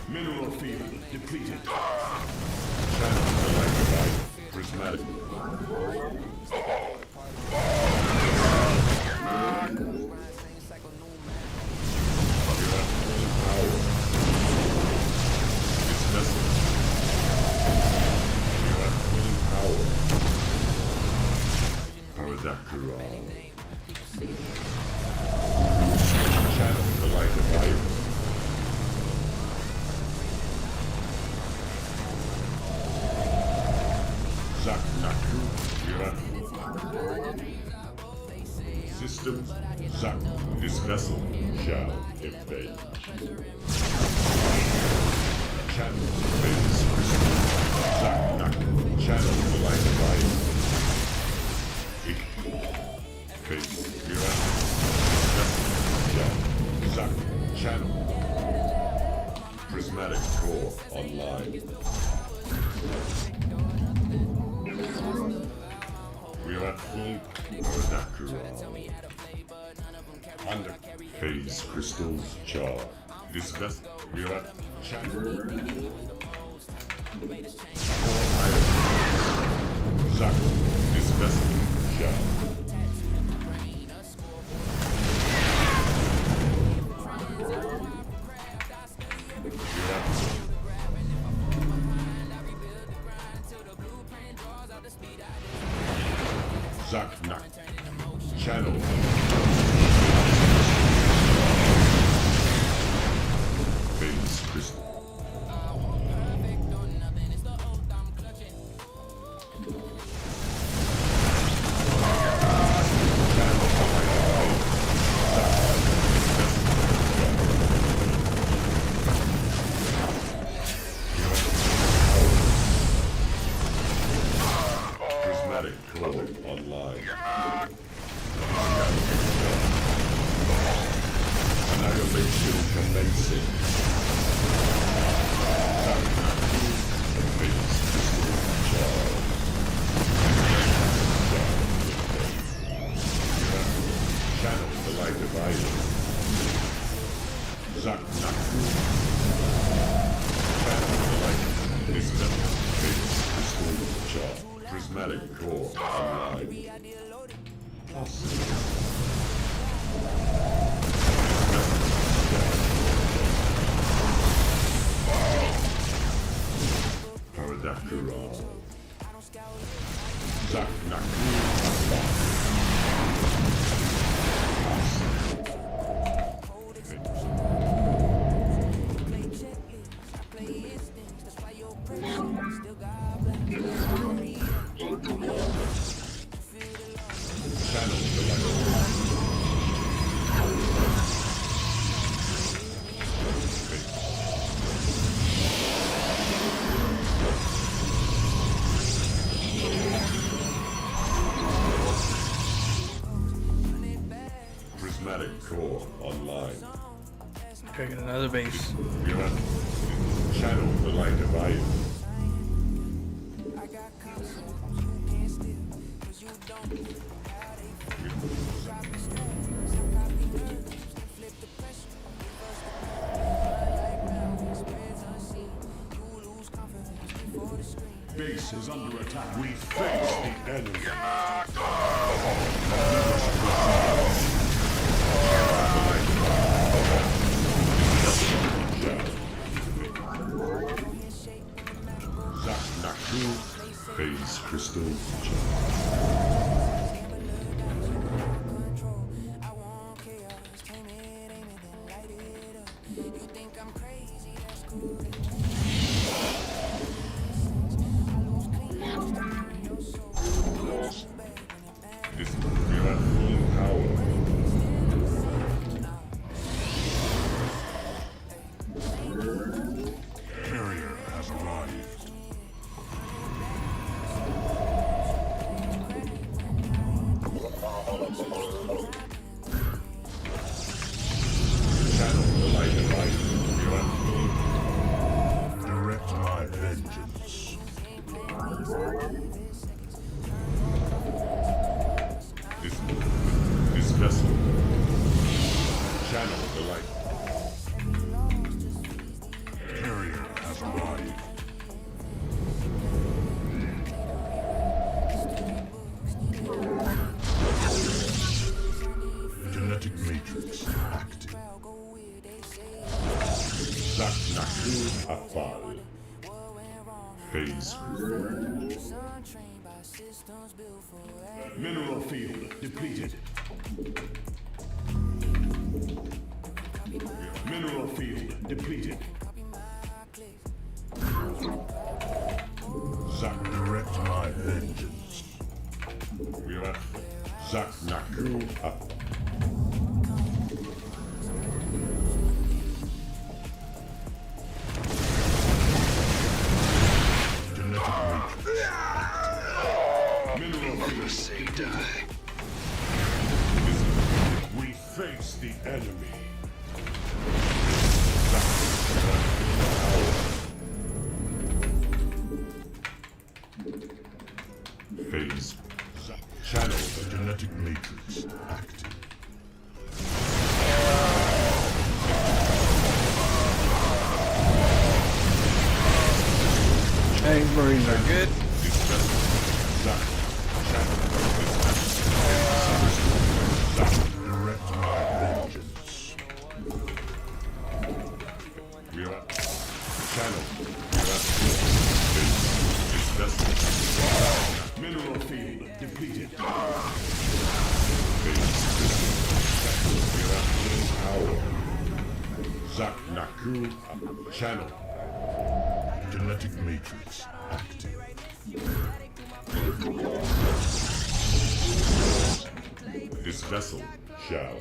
Mineral field depleted. Channel the light device. Prismatic. Channel the light device. Zaknaku, you're at Systems, Zach, this vessel shall invade. Channel phase crystal. Zach, knock. Channel the light of light. Phase Mira. Vessel shall. Zach, channel. Prismatic core online. We are at full reactor. Under phase crystals charge. This vessel, we are at channel. Zach, this vessel shall. Zach, knock. Channel. Phase crystal. Prismatic core online. Annihilation commencing. Channel the light divided. Zach Naku. Channel the light. This level phase crystal charge. Prismatic core online. Paradakura. Zach Naku. Channel the light. Prismatic core online. Taking another base. We are at channel the light divide. Base is under attack. We face the enemy. Zach Naku. Phase crystal. This we are at full power. Carrier has arrived. Channel the light of light. We are at full. Direct my vengeance. This vessel. Channel the light. Carrier has arrived. Genetic matrix active. Zach Naku Afal. Phase. Mineral field depleted. Mineral field depleted. Zach Direct my vengeance. We are at Zak Naku. We face the enemy. Phase. Channel the genetic matrix active. Change Marines are good. Direct my vengeance. We are channel. Mineral field depleted. Zak Naku channel. Genetic matrix active. This vessel shall.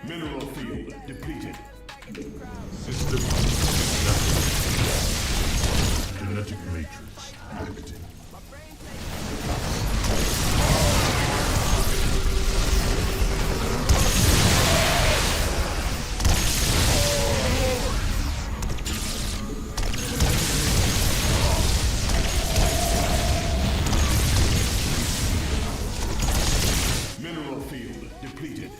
Mineral field depleted. System genetic matrix active. Mineral field depleted.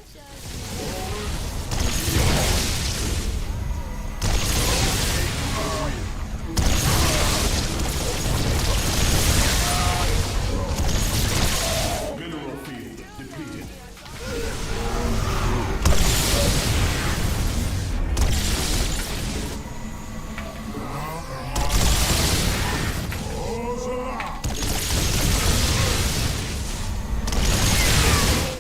Mineral field depleted.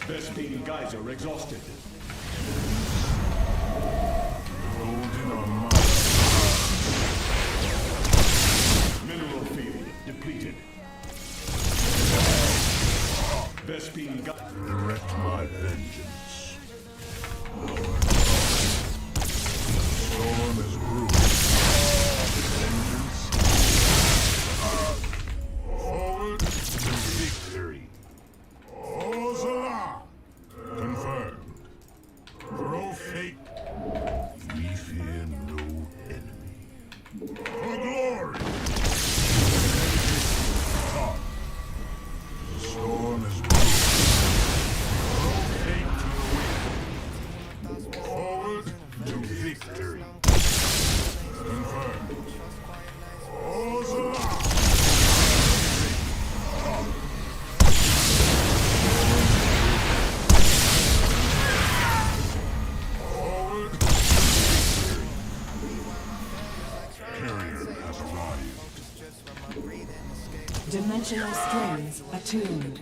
Best-being geyser exhausted. Mineral field depleted. Best-being geyser. Direct my vengeance. Storm is brewing. Vengeance. Forward to victory. Ozala! Confirmed. Throw fate. We fear no enemy. For glory! The storm is brewing. Throw fate to the wind. Forward to victory. Confirmed. Ozala! Dimensional strings attuned.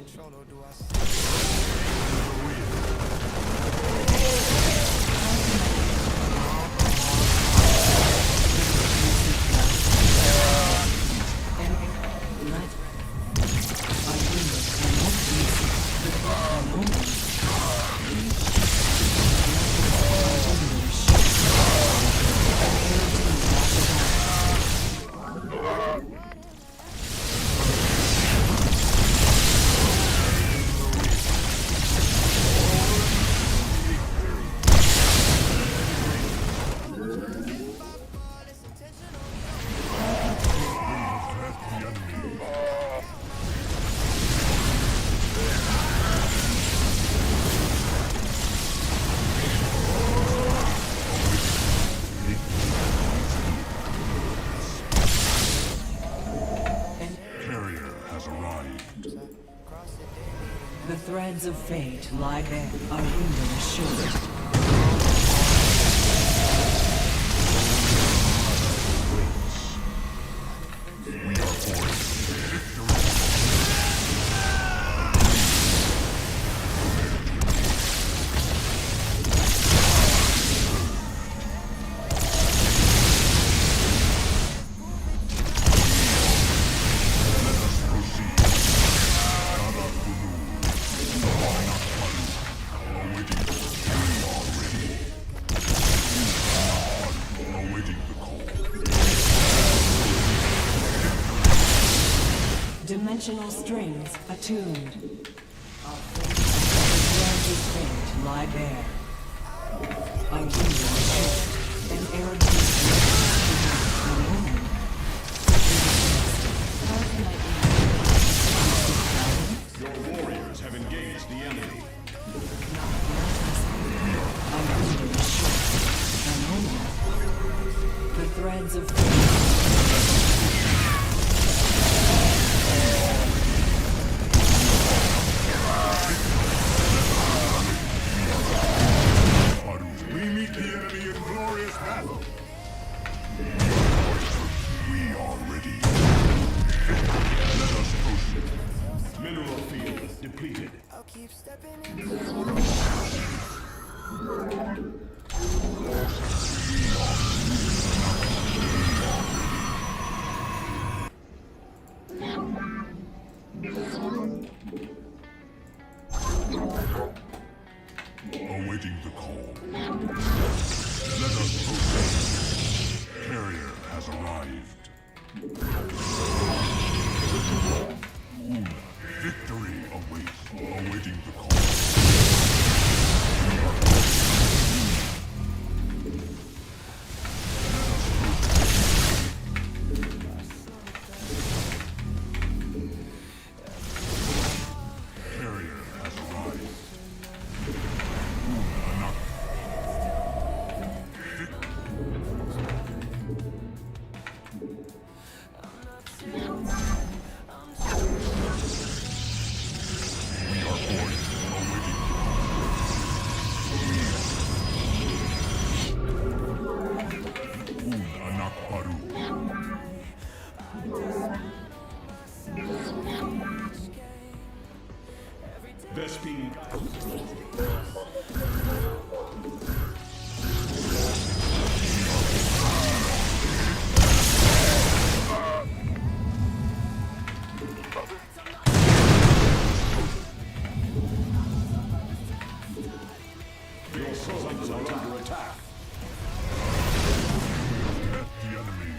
The threads of fate lie there, our window assured. Dimensional strings attuned. Guaranteed fate lie bare. A union shift, an arrogant Your warriors have engaged the enemy. The threads of fate. We meet the enemy in glorious battle. We are ready. Let us proceed. Mineral field depleted. I'll keep stepping in. Awaiting the call. Let us proceed. Carrier has arrived. Victory awaits. Awaiting the call. Carrier has arrived. Anak baru. Vespine. Your sons are under attack. Met the enemy.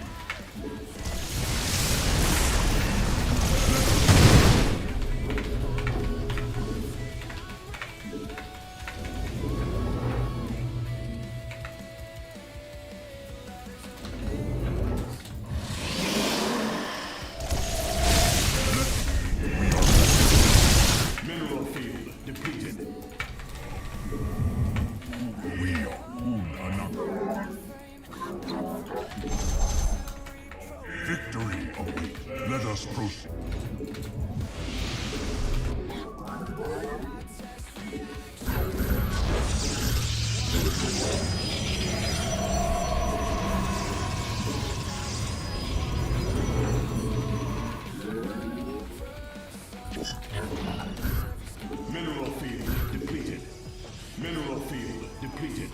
Mineral field depleted. We are anak. Victory awaits. Let us proceed. Mineral field depleted. Mineral field depleted.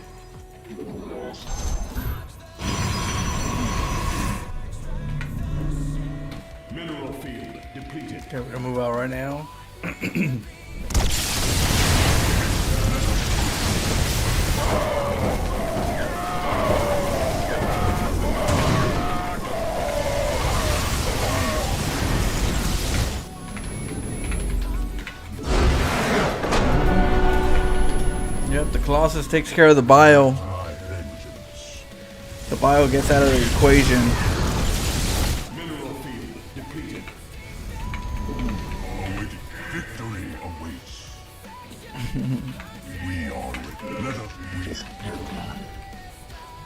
Mineral field depleted. Okay, we're gonna move out right now. Yep, the Colossus takes care of the bio. The bio gets out of the equation. Mineral field depleted. Awaiting. Victory awaits. We are ready. Let us win.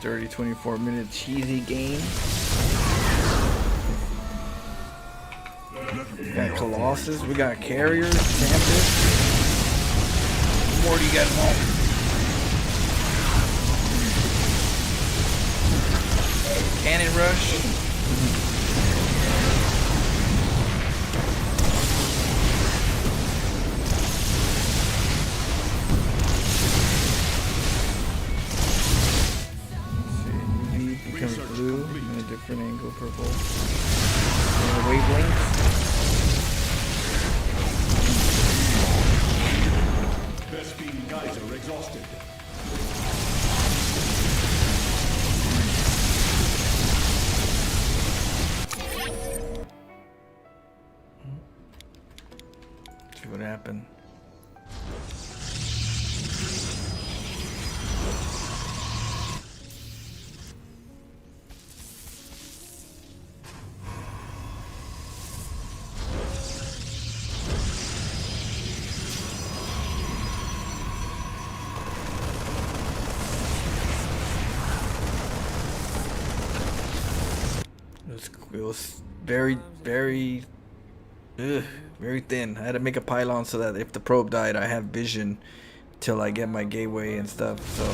Dirty 24-minute cheesy game. We got Colossus, we got Carriers, Tempest. What more do you guys want? Cannon Rush. Becomes blue in a different angle, purple. And the wavelengths. Vespine Geyser exhausted. happen. It was very, very, very thin. I had to make a pylon so that if the probe died, I have vision till I get my gateway and stuff. So.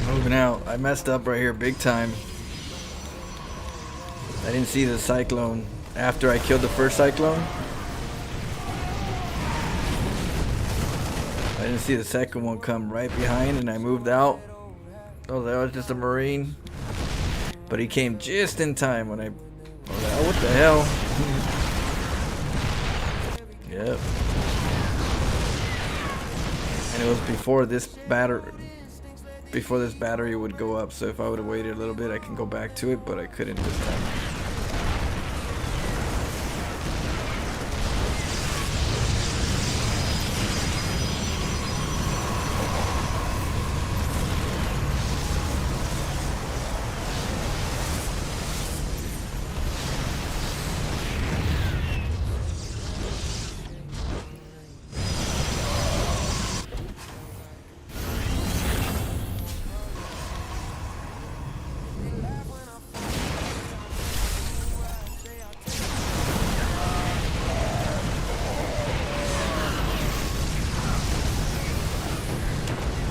Moving out. I messed up right here big time. I didn't see the cyclone after I killed the first cyclone. I didn't see the second one come right behind, and I moved out. Oh, that was just a Marine. But he came just in time when I... Oh, what the hell? Yep. And it was before this battery would go up, so if I would have waited a little bit I can go back to it, but I couldn't this time.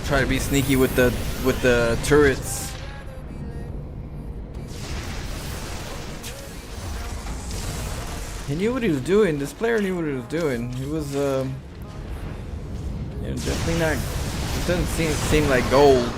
Try to be sneaky with the turrets. He knew what he was doing. This player knew what he was doing. He was definitely not. It doesn't seem like gold.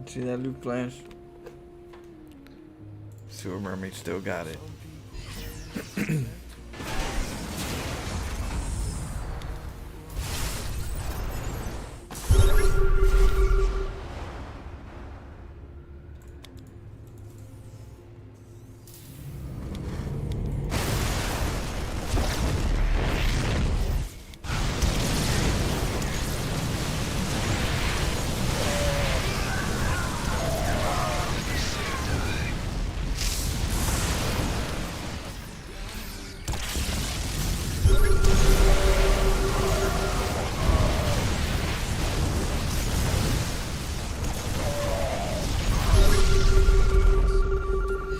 See that loot flash? Sewer Mermaid still got it.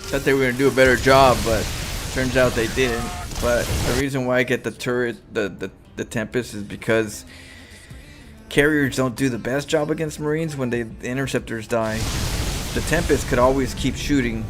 Thought they were gonna do a better job, but turns out they didn't. But the reason why I get the turret, the Tempest, is because carriers don't do the best job against Marines when the interceptors die. The Tempest could always keep shooting.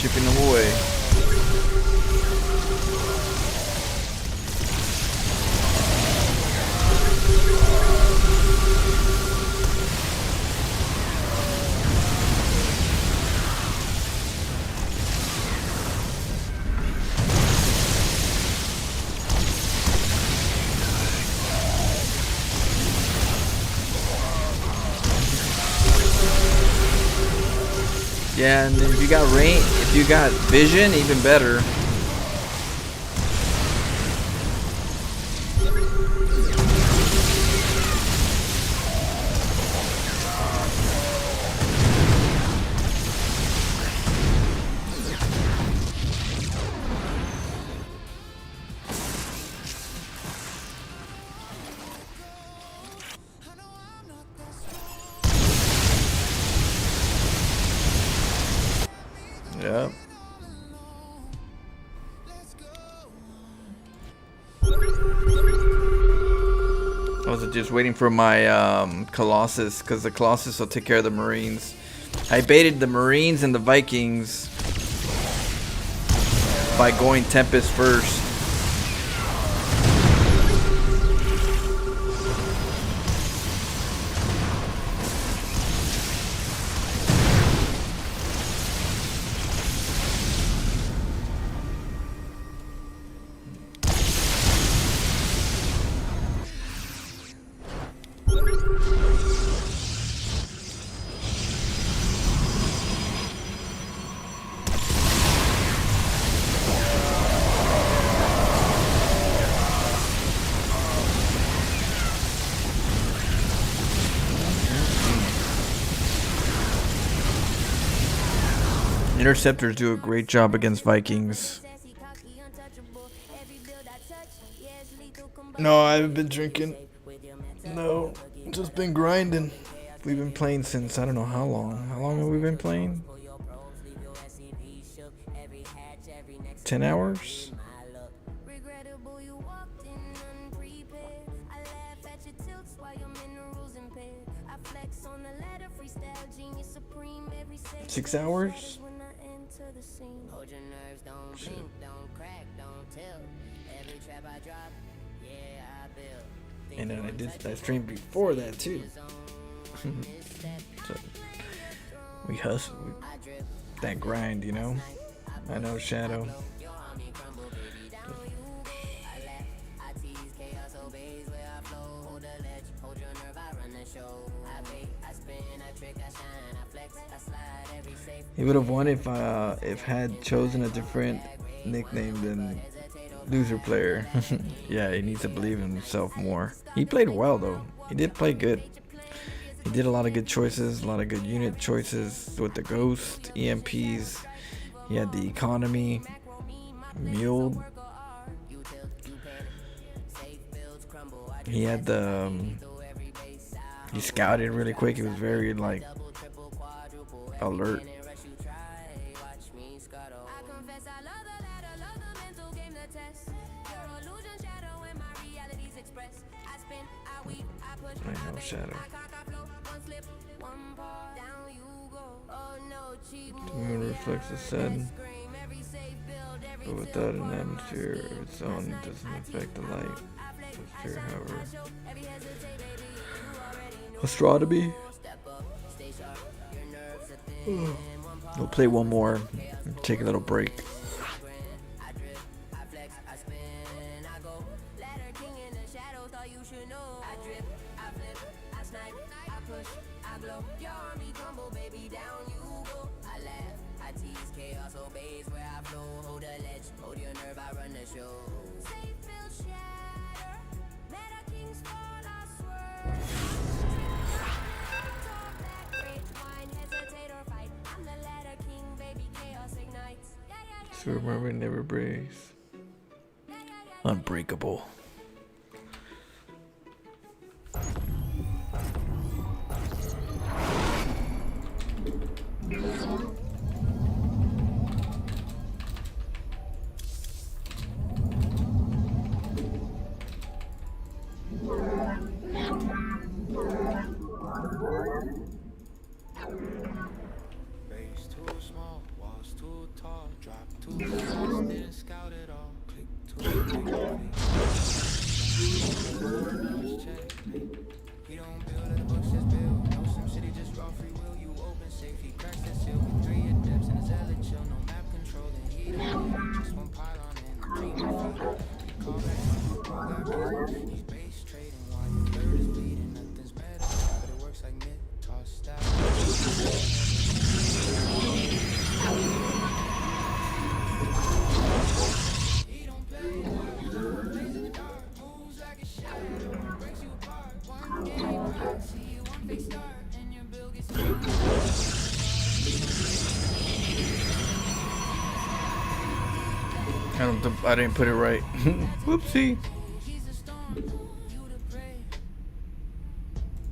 shipping them away. Yeah, and if you got rain, if you got vision, even better. Yeah. I was just waiting for my Colossus, because the Colossus will take care of the Marines. I baited the Marines and the Vikings by going Tempest first. Interceptors do a great job against Vikings. No, I haven't been drinking. No, just been grinding. We've been playing since I don't know how long. How long have we been playing? 10 hours? Six hours? And then I did that stream before that too. So we hustle, that grind, you know. I know, Shadow. He would have won if had chosen a different nickname than Loser Player. Yeah, he needs to believe in himself more. He played well though. He did play good. He did a lot of good choices, a lot of good unit choices with the Ghost, EMPs. He had the economy, Mule. He had the he scouted really quick. He was very like alert. I know, Shadow. The moon reflects the sun, but without an atmosphere of its own, it doesn't affect the light. Atmosphere, however. Astronomy. We'll play one more, take a little break. So remember, never breaks. Unbreakable. Base too small, walls too tall. safe, he cracks that seal with 3 adepts and a zealot chill. No map controlling, he don't need just one pylon and a dream of freedom. He call back home, bro got reason. He's base trading while your third is bleeding. Nothing's meta, but it works like mid toss style. He don't play, plays in the dark, moves like a shadow, breaks you apart. One game, I see you one fake start, and your bill gets I didn't put it right. Whoopsie. he's a storm, you to pray.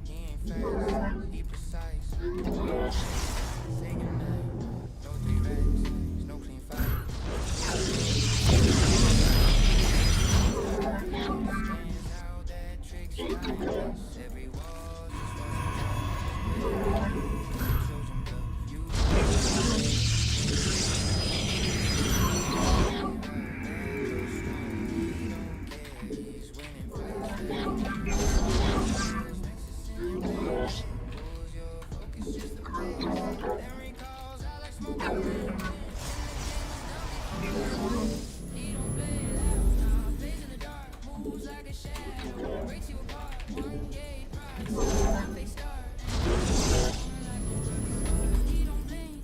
He ain't fast, he precise. Say goodnight, no 3 rags, no clean fight. Stands out that tricks timeless. Every wall just Trojan blood, you he's winning fights. Your focus just a blaze. Then recalls I like smoking. He don't play loud, nah, plays in the dark, moves like a shadow, breaks you apart. One gate prize, one fake start. He don't blink,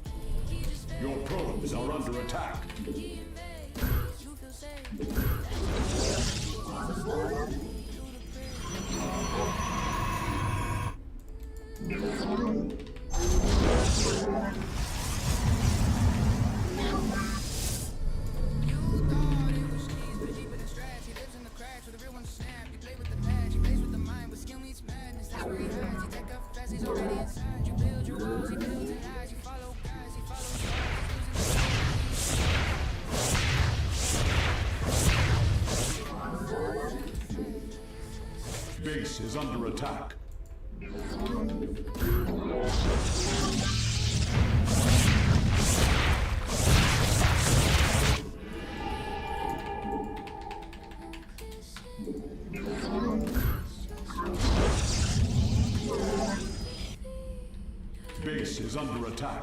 he just Your probes are under attack. he invades, you feel safe. You thought it was keys, but deeper than scratch. He lives in the cracks where the real ones snap. You play with the patch, he plays with the mind, but skill meets madness. That's where he hides. You take up fast, he's already inside. You build your walls, he builds and lies. You follow guys, he follows stars. Base is under attack. Base is under attack. Base is under attack.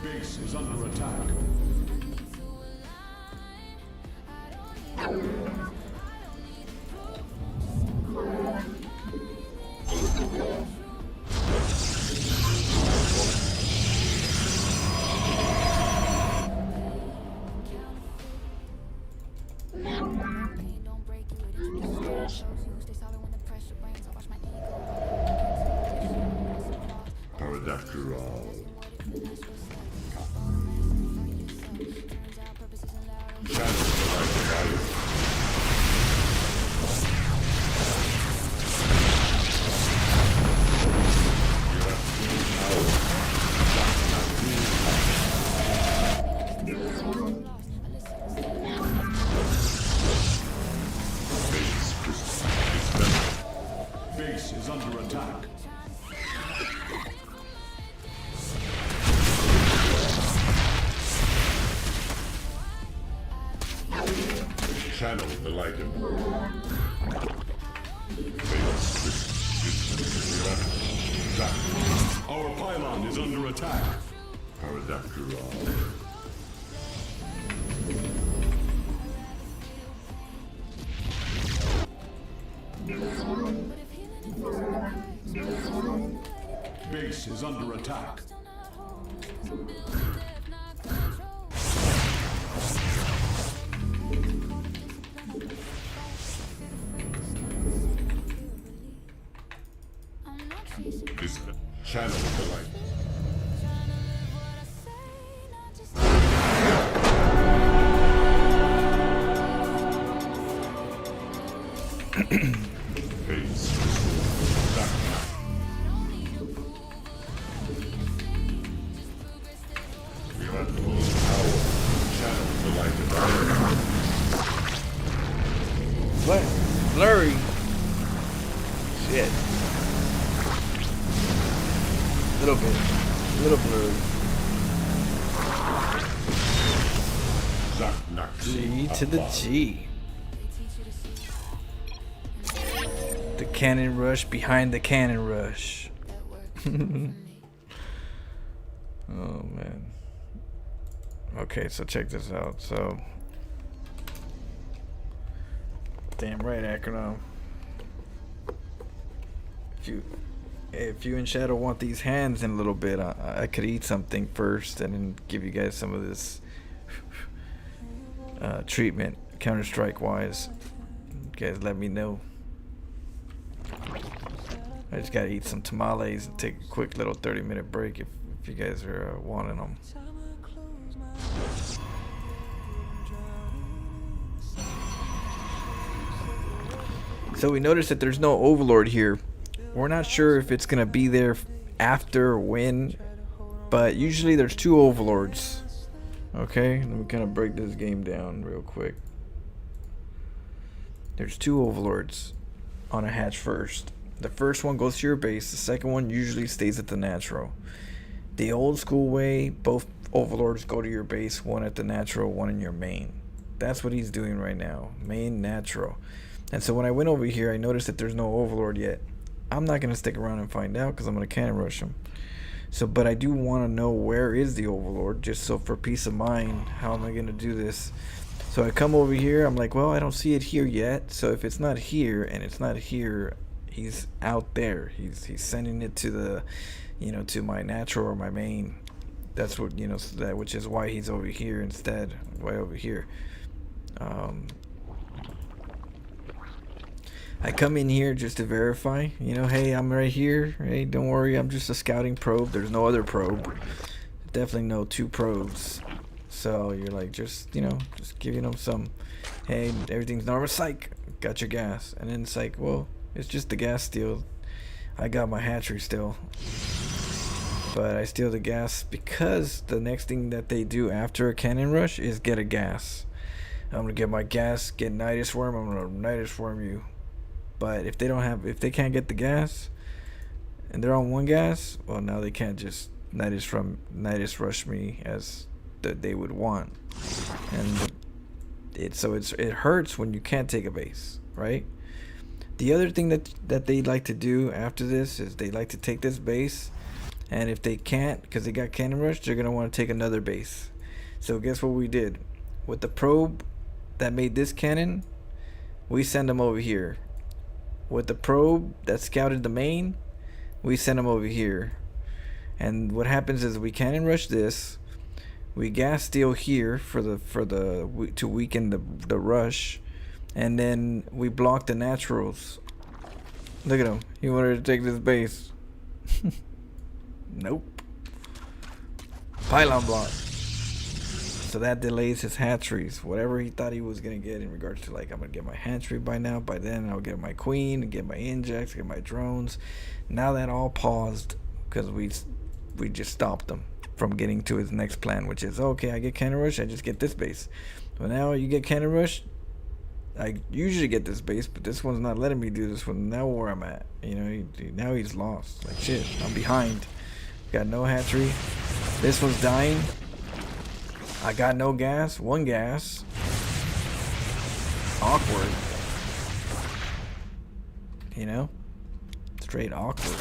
Base is under attack. Base is under attack. Paradactyl. Base is under attack. Channel the Lycan. Our pylon is under attack. Paradactyl. under attack. This channel the light. Haste. We have full power. Channel the light of our Blurry. Shit. Little bit. Little blurry. G to the G. The cannon rush behind the cannon rush. Oh man. Okay, so check this out. So damn right, acronym. If you and Shadow want these hands in a little bit, I could eat something first and then give you guys some of this treatment, Counter-Strike wise. You guys let me know. I just gotta eat some tamales and take a quick little 30-minute break if you guys are wanting them. So we noticed that there's no Overlord here. We're not sure if it's gonna be there after or when, but usually there's 2 Overlords. Okay, let me kind of break this game down real quick. There's 2 Overlords on a hatch first. The first one goes to your base, the second one usually stays at the natural. The old school way, both Overlords go to your base, one at the natural, one in your main. That's what he's doing right now, main natural. And so when I went over here, I noticed that there's no Overlord yet. I'm not gonna stick around and find out because I'm gonna cannon rush him. So, but I do want to know where is the Overlord, just so for peace of mind, how am I gonna do this? So I come over here, I'm like, well, I don't see it here yet. So if it's not here and it's not here, he's out there. He's sending it to the, to my natural or my main. That's what, so that, which is why he's over here instead, way over here. I come in here just to verify, hey, I'm right here. Hey, don't worry, I'm just a scouting probe. There's no other probe. Definitely no 2 probes. So you're like, just giving them some, hey, everything's normal. Psych, got your gas. And then it's like, well, it's just the gas steal. I got my hatchery still. But I steal the gas because the next thing that they do after a cannon rush is get a gas. I'm going to get my gas, get Nidus Worm, I'm going to Nidus Worm you. But if they can't get the gas and they're on 1 gas, well, now they can't just Nidus rush me as they would want. And it hurts when you can't take a base, right? The other thing that they like to do after this is they like to take this base, and if they can't because they got cannon rush, they're gonna want to take another base. So guess what we did with the probe that made this cannon? We send them over here. With the probe that scouted the main, we send them over here. And what happens is we cannon rush this, we gas steal here to weaken the rush, and then we block the naturals. Look at him. He wanted to take this base. Nope. Pylon block. So that delays his hatcheries. Whatever he thought he was gonna get in regards to, like, I'm gonna get my hatchery by now. By then I'll get my queen, get my injects, get my drones. Now that all paused because we just stopped him from getting to his next plan, which is, okay, I get cannon rush, I just get this base. But now you get cannon rush, I usually get this base, but this one's not letting me do this one. Now where I'm at, now he's lost. Like, shit, I'm behind. Got no hatchery. This one's dying. I got no gas. 1 gas. Awkward. Straight awkward.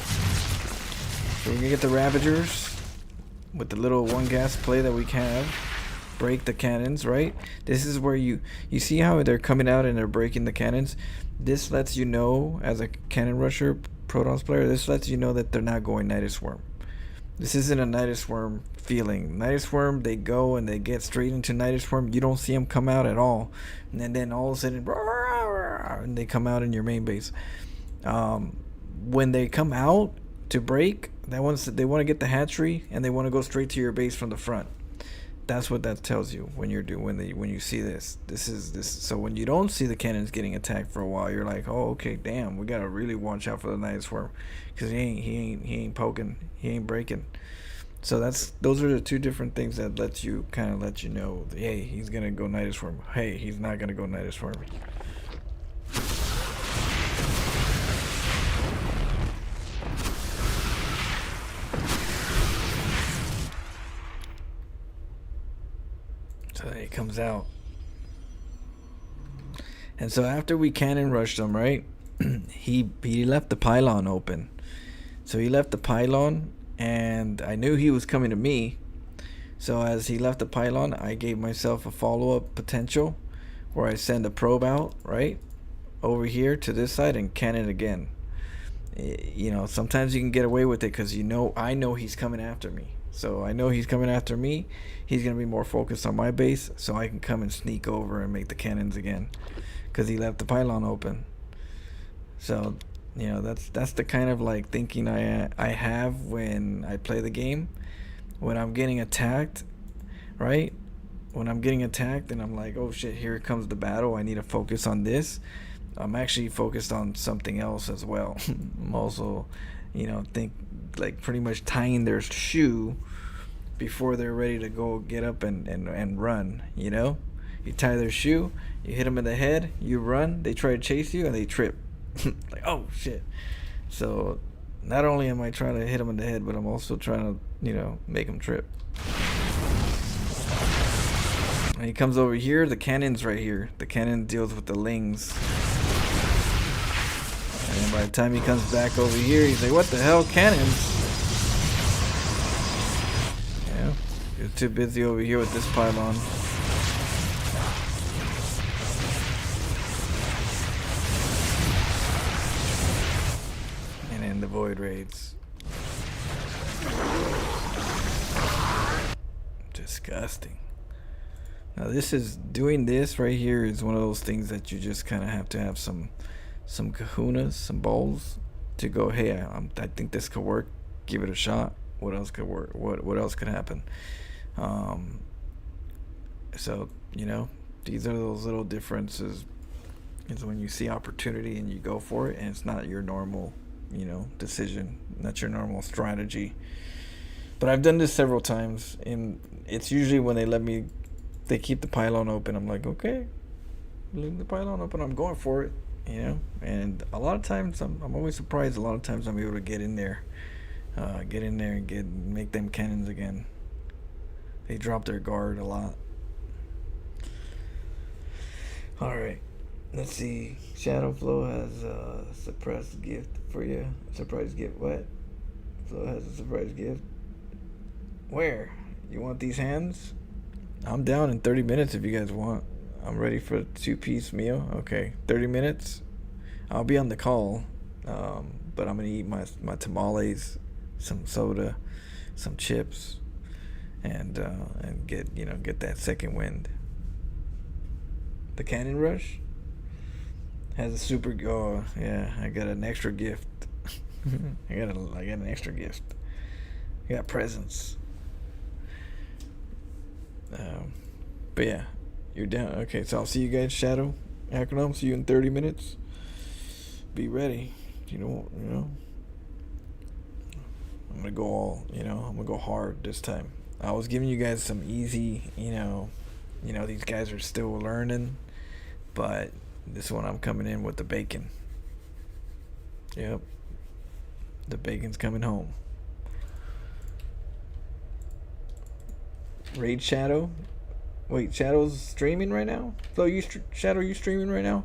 So we're gonna get the Ravagers with the little 1 gas play that we have. Break the cannons, right? This is where you see how they're coming out and they're breaking the cannons. This lets you know, as a cannon rusher, Protons player, this lets you know that they're not going Nidus Worm. This isn't a Nidus Worm feeling. Nidus Worm, they go and they get straight into Nidus Worm. You don't see them come out at all. And then all of a sudden, and they come out in your main base. When they come out to break, they want to get the hatchery and they want to go straight to your base from the front. That's what that tells you when you see this. This is this. So when you don't see the cannons getting attacked for a while, you're like, oh, okay, damn, we gotta really watch out for the Nidus Worm, because he ain't poking, he ain't breaking. So those are the two different things that let you know, hey, he's gonna go Nidus Worm. Hey, he's not gonna go Nidus Worm. So he comes out. And so after we cannon rushed him, right? he left the pylon open. So he left the pylon, and I knew he was coming to me. So as he left the pylon, I gave myself a follow-up potential where I send a probe out, right? Over here to this side and cannon again. You know, sometimes you can get away with it because I know he's coming after me. So I know he's coming after me. He's going to be more focused on my base, so I can come and sneak over and make the cannons again, because he left the pylon open. So, you know, that's the kind of like thinking I have when I play the game. When I'm getting attacked, right? When I'm getting attacked and I'm like, oh shit, here comes the battle, I need to focus on this. I'm actually focused on something else as well. I'm also, you know, like pretty much tying their shoe before they're ready to go get up and run, you know? You tie their shoe, you hit them in the head, you run, they try to chase you, and they trip. Like, oh, shit. So, not only am I trying to hit them in the head, but I'm also trying to, you know, make them trip. When he comes over here, the cannon's right here. The cannon deals with the lings. And then by the time he comes back over here, he's like, what the hell, cannons? Yeah, he was too busy over here with this pylon. And then the void raids. Disgusting. Now doing this right here is one of those things that you just kind of have to have some kahunas, some balls to go, hey, I think this could work, give it a shot. What else could work? What else could happen? So, you know, these are those little differences. It's when you see opportunity and you go for it, and it's not your normal, you know, decision, not your normal strategy. But I've done this several times, and it's usually when they keep the pylon open. I'm like, okay, leave the pylon open, I'm going for it, you know. And a lot of times I'm always surprised. A lot of times I'm able to get in there and make them cannons again. They drop their guard a lot. All right, let's see. Shadowflow has a suppressed gift for you. Surprise gift. What? Flow has a surprise gift. Where? You want these hands? I'm down in 30 minutes if you guys want. I'm ready for a 2-piece meal. Okay, 30 minutes. I'll be on the call, but I'm gonna eat my tamales, some soda, some chips, and get that second wind. The Cannon Rush has a super. Oh yeah, I got an extra gift. I got an extra gift. I got presents. But yeah, you're down. Okay, so I'll see you guys, Shadow, Acronym. See you in 30 minutes. Be ready. You know. I'm gonna go all. I'm gonna go hard this time. I was giving you guys some easy. These guys are still learning, but this one I'm coming in with the bacon. Yep, the bacon's coming home. Raid Shadow. Wait, Shadow's streaming right now? So Shadow, you streaming right now?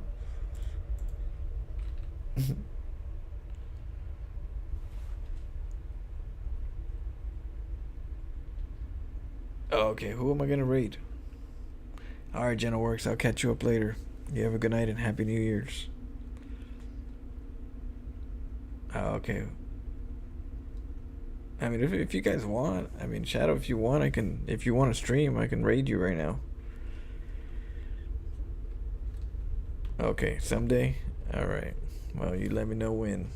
Oh, okay, who am I gonna raid? Alright, Jenna Works, I'll catch you up later. You have a good night and Happy New Year's. Oh, okay. I mean, if you guys want, I mean, Shadow, if you want, I can. If you want to stream, I can raid you right now. Okay, someday. All right. Well, you let me know when.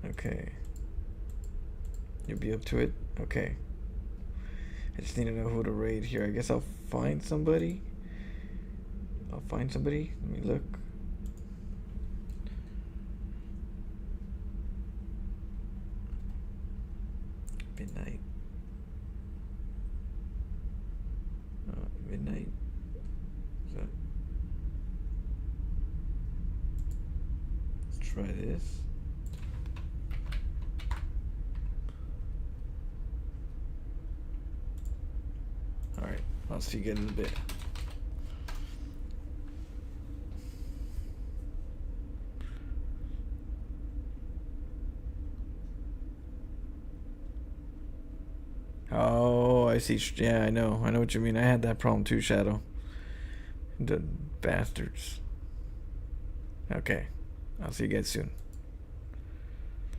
Okay. You'll be up to it? Okay. I just need to know who to raid here. I guess I'll find somebody. Let me look. Midnight. Midnight. So, let's try this. Alright, I'll see you guys in a bit. Oh, I see. Yeah, I know what you mean. I had that problem too, Shadow. The bastards. Okay, I'll see you guys soon.